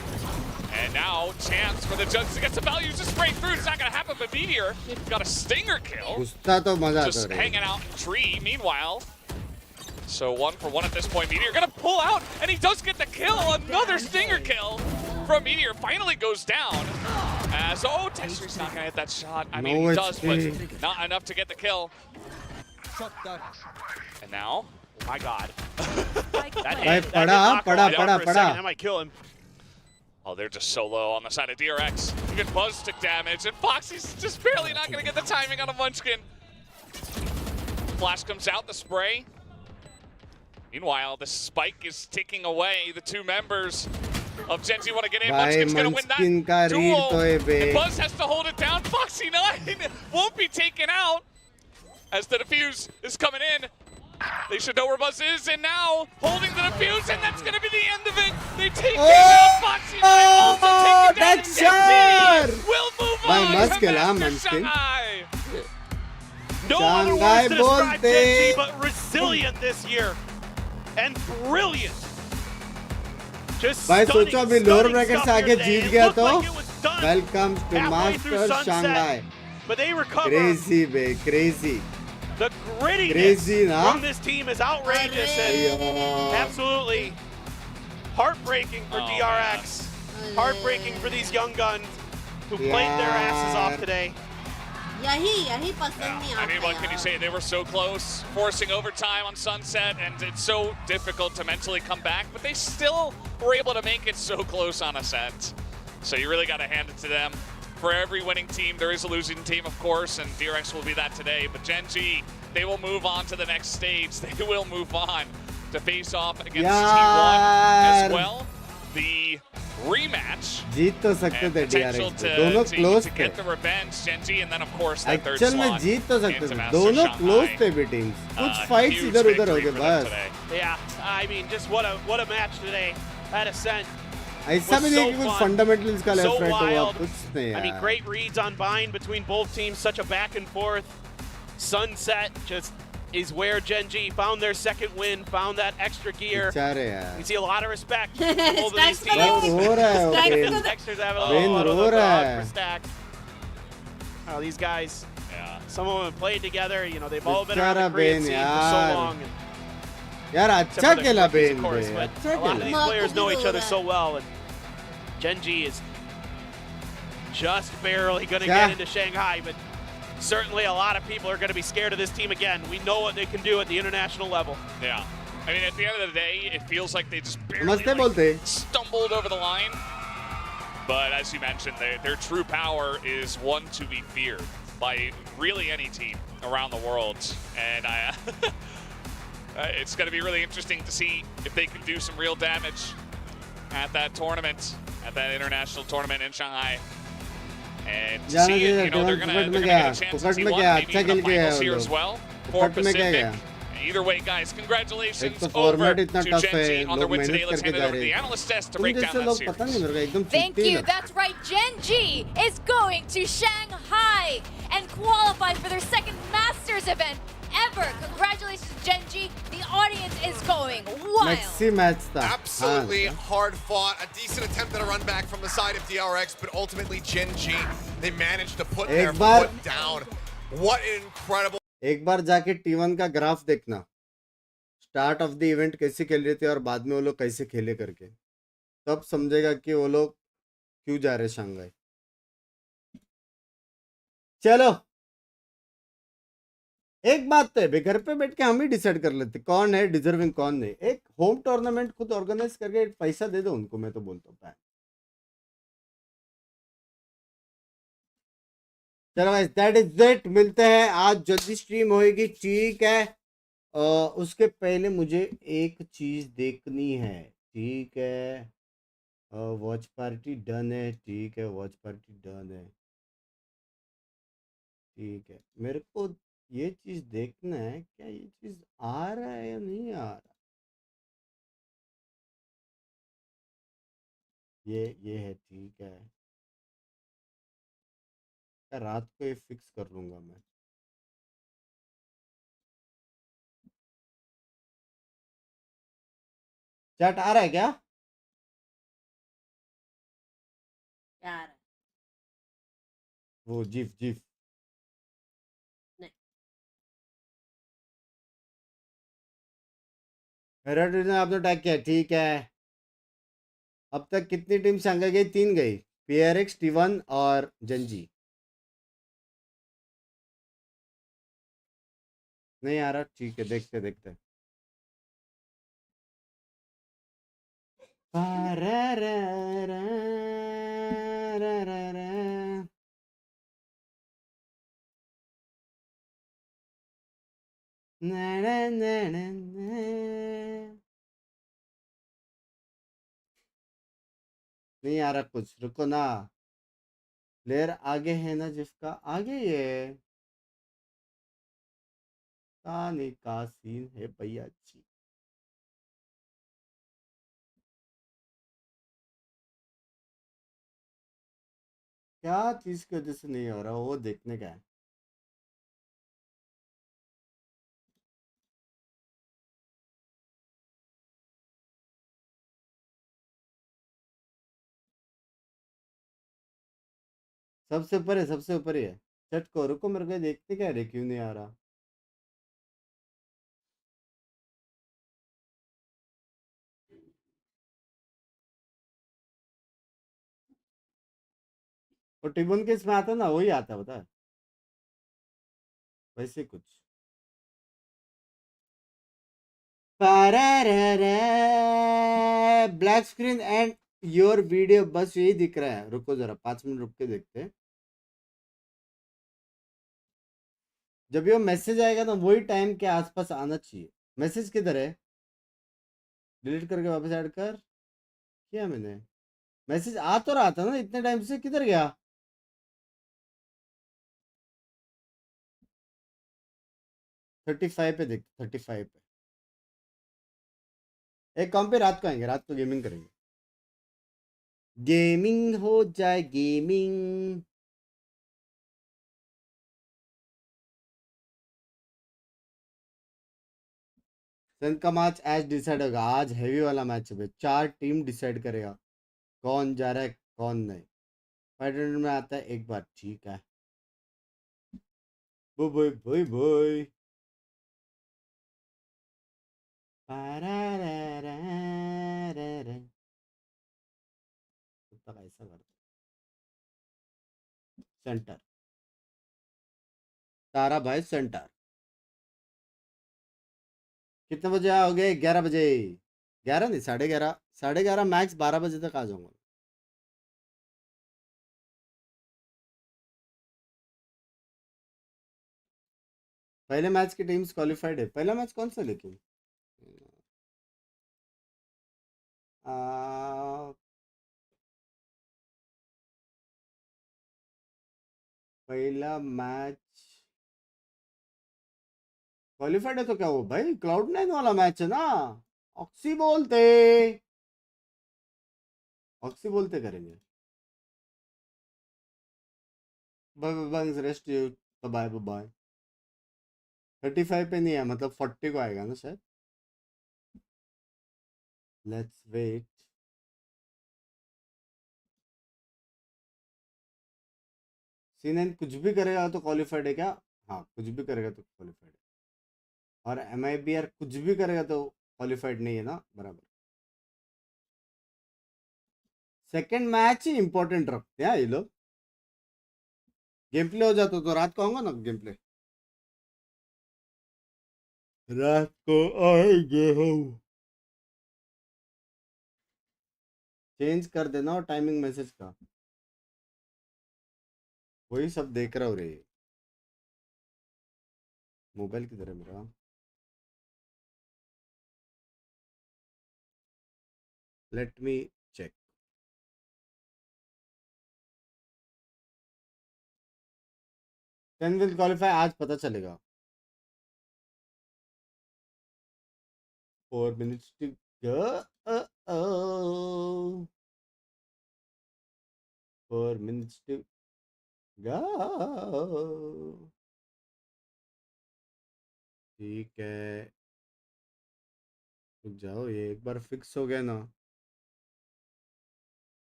And now chance for the judge to get some value. Just spray through. It's not gonna happen. But Meteor got a stinger kill. Just hanging out in tree. Meanwhile, so 1 for 1 at this point. Meteor gonna pull out, and he does get the kill. Another stinger kill from Meteor. Finally goes down. As Texture's not gonna hit that shot. I mean, he does, but not enough to get the kill. And now, oh my god. That might kill him. Oh, they're just so low on the side of DRX. Even Buzz took damage, and Foxy's just barely not gonna get the timing on a Munchkin. Flash comes out, the spray. Meanwhile, the spike is ticking away. The two members of Gen.G want to get in. Munchkin's going to win that duel. And Buzz has to hold it down. Foxy9 won't be taken out as the defuse is coming in. They should know where Buzz is, and now holding the defuse, and that's going to be the end of it. They take him out. Foxy9 also taken down. Gen.G will move on to Master Shanghai. No other words to describe Gen.G, but resilient this year. And brilliant. Just भाई stunning, सोचो अभी lower stunning bracket stuff से आगे here today. जीत It गया looked तो like it was done welcome to halfway through master sunset, Shanghai. but they recover. Crazy bे, crazy. The grittiness Crazy ना? from this team is outrageous and absolutely heartbreaking for DRX. Heartbreaking for these young guns who played their asses off today. यही पसंद नहीं आता. I mean, what can you say? They were so close, forcing overtime on Sunset, and it's so difficult to mentally come back, but they still were able to make it so close on Ascent. So you really got to hand it to them. For every winning team, there is a losing team, of course, and DRX will be that today. But Gen.G, they will move on to the next stage. They will move on to face off against T1 as well. The rematch जीत तो सकते थे potential DRX दोनों close to थे. get the revenge, Gen.G, and then of course that third actual में slot जीत तो सकते into थे. Master दोनों Shanghai. क्लोज थे भी टीम्स. कुछ फाइट्स Huge इधर उधर हो victory गए for them बस. today. Yeah, I mean, just what a match today at Ascent. ऐसा भी नहीं कि कुछ फंडामेंटल्स का लेफ्ट राइट हुआ कुछ नहीं I mean, यार. great reads on Bind between both teams. Such a back and forth. Sunset just is where Gen.G found their second win, found that extra gear. बेचारे यार. You see a lot of respect for both of these बस teams. हो रहा है वो game. Extras have a Win lot of हो the रहा dog है. for stacks. Oh, these guys, some of them have played together. You know, they've all been around the बेचारा Korean Ben scene for so यार. long. यार Except अच्छा for the खेला rookies, Ben of course, बे. but अच्छा a lot of खेला. these players know each other so well, and Gen.G is just barely going to get into Shanghai, but certainly a lot of people are going to be scared of this team again. We know what they can do at the international level. Yeah. I mean, at the end of the day, it feels like they just barely नमस्ते बोलते. stumbled over the line. But as you mentioned, their true power is one to be feared by really any team around the world. And it's going to be really interesting to see if they can do some real damage at that tournament, at that international tournament in Shanghai. And to see it, you know, they're going to get a chance to see one, maybe even the finals here as well for Pacific. Either way, guys, congratulations over to Gen.G on their win today. Let's hand it over to the analyst desk to break down that series. Thank you. That's right. Gen.G is going to Shanghai and qualify for their second Masters event ever. Congratulations, Gen.G. The audience is going wild. Maxi match था. Absolutely hard fought. A decent attempt at a run back from the side of DRX, but ultimately Gen.G, they managed to put their foot down. What an incredible. एक बार जाके T1 का graph देखना. Start of the event कैसे खेल रहे थे और बाद में वो लोग कैसे खेले करके. तब समझेगा कि वो लोग क्यों जा रहे शंघाई. चलो एक बात तो है, घर पे बैठ के हम ही डिसाइड कर लेते कौन है डिजर्विंग कौन नहीं। एक होम टूर्नामेंट खुद ऑर्गेनाइज करके पैसा दे दो उनको, मैं तो बोलता हूँ। चलो गाइस दैट इज इट, मिलते हैं आज जल्दी स्ट्रीम होएगी, ठीक है। उसके पहले मुझे एक चीज देखनी है, ठीक है। वॉच पार्टी डन है, ठीक है, वॉच पार्टी डन है, ठीक है। मेरे को ये चीज देखना है, क्या ये चीज आ रहा है या नहीं आ रहा। ये है, ठीक है। रात को ये फिक्स कर लूंगा मैं। चैट आ रहा है क्या? यार वो जिफ जिफ नहीं। हेराल्ड ने आपने टैग किया, ठीक है। अब तक कितनी टीम संग गई? 3 गई, PRX T1 और Gen.G। नहीं आ रहा, ठीक है, देखते देखते। नहीं आ रहा कुछ, रुको ना। प्लेयर आगे है ना, जिसका आगे ये कहानी का सीन है भैया जी। क्या चीज की वजह से नहीं हो रहा वो देखने का है। सबसे ऊपर है, सबसे ऊपर ही है। चट को रुको, मेरे को देखते क्या रे, क्यों नहीं आ रहा। वो टिबन के इसमें आता ना, वही आता बता, वैसे कुछ। Black screen and your video, बस यही दिख रहा है। रुको जरा 5 मिनट रुक के देखते हैं। जब ये मैसेज आएगा ना वही टाइम के आसपास आना चाहिए। मैसेज किधर है? डिलीट करके वापस ऐड कर, किया मैंने। मैसेज आ तो रहा था ना इतने टाइम से, किधर गया? थर्टी फाइव पे देख, 35 पे। एक काम पे रात को आएंगे, रात को गेमिंग करेंगे, गेमिंग हो जाए गेमिंग। सन का मैच आज डिसाइड होगा, आज हैवी वाला मैच है, 4 टीम डिसाइड करेगा कौन जा रहा है कौन नहीं। 500 में आता है एक बार, ठीक है। बोय बोय बोय। ऐसा करते सेंटर, तारा भाई सेंटर। कितने बजे आओगे? 11 बजे। 11 नहीं, 11:30, 11:30 मैक्स, 12 बजे तक आ जाऊंगा। पहले मैच की टीम्स क्वालिफाइड है। पहला मैच कौन सा लेकिन? आ, पहला मैच क्वालिफाइड है तो क्या हो भाई, क्लाउड9 वाला मैच है ना। ऑक्सी बोलते, ऑक्सी बोलते करेंगे। Bye bye, rest you, bye bye. 35 पे नहीं है, मतलब 40 को आएगा ना शायद। Let's wait. C9 कुछ भी करेगा तो क्वालिफाइड है क्या? हाँ, कुछ भी करेगा तो क्वालिफाइड है। और MIBR कुछ भी करेगा तो क्वालिफाइड नहीं है ना, बराबर। सेकंड मैच ही इंपॉर्टेंट रखते हैं ये लोग। गेम प्ले हो जाता तो रात को आऊंगा ना गेम प्ले। रात को आएंगे हम। चेंज कर देना और टाइमिंग मैसेज का। वही सब देख रहा हूँ रे। मोबाइल किधर है मेरा? Let me check. 10 will qualify, आज पता चलेगा। 4 minutes to go. 4 minutes to go. ठीक है, रुक जाओ, ये एक बार फिक्स हो गया ना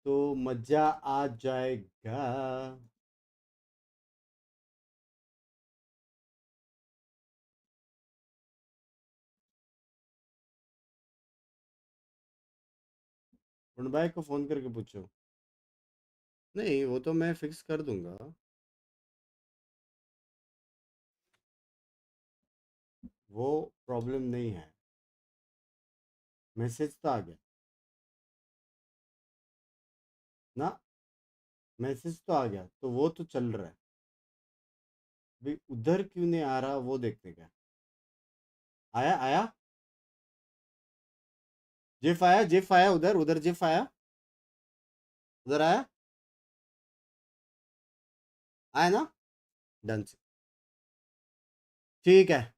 तो मजा आ जाएगा। उन भाई को फोन करके पूछो। नहीं, वो तो मैं फिक्स कर दूंगा। वो प्रॉब्लम नहीं है। मैसेज तो आ गया ना, मैसेज तो आ गया, तो वो तो चल रहा है। भाई उधर क्यों नहीं आ रहा वो देखते क्या। आया आया, जिफ आया, जिफ आया, उधर उधर जिफ आया, उधर आया, आया ना, डन से। ठीक है,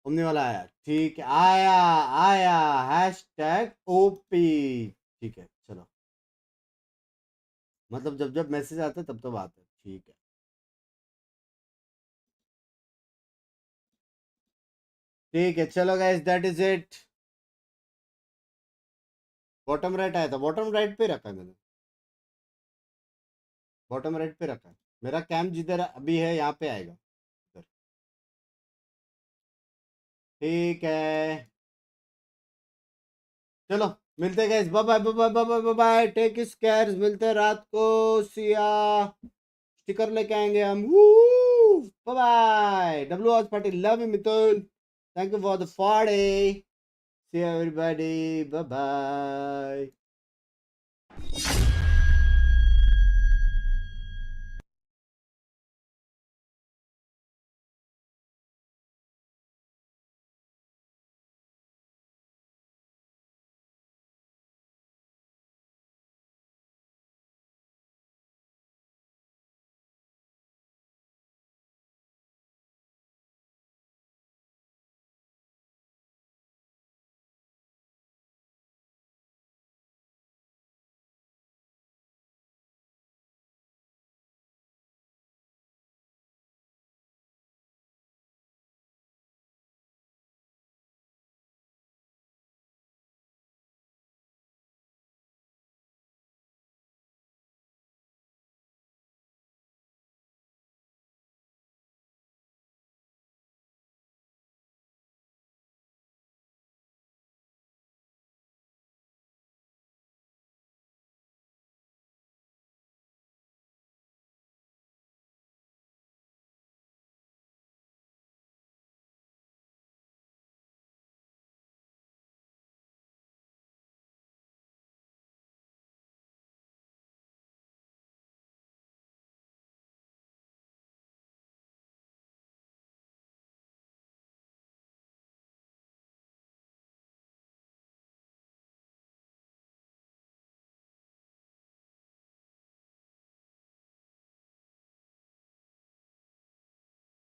उमने वाला आया, ठीक है, आया आया, हैशटैग ओपी। ठीक है चलो, मतलब जब जब मैसेज आता है तब तब आता है, ठीक है। ठीक है चलो guys, that is it. Bottom right आया था, बॉटम राइट पे रखा है मैंने, बॉटम राइट पे रखा है। मेरा कैंप जिधर अभी है यहाँ पे आएगा उधर। ठीक है चलो, मिलते हैं guys, bye bye bye bye bye bye bye, take care, मिलते हैं रात को, सिया। स्टिकर लेके आएंगे हम, bye bye. W watch party, love you Mithun, thank you for the party, see everybody, bye bye.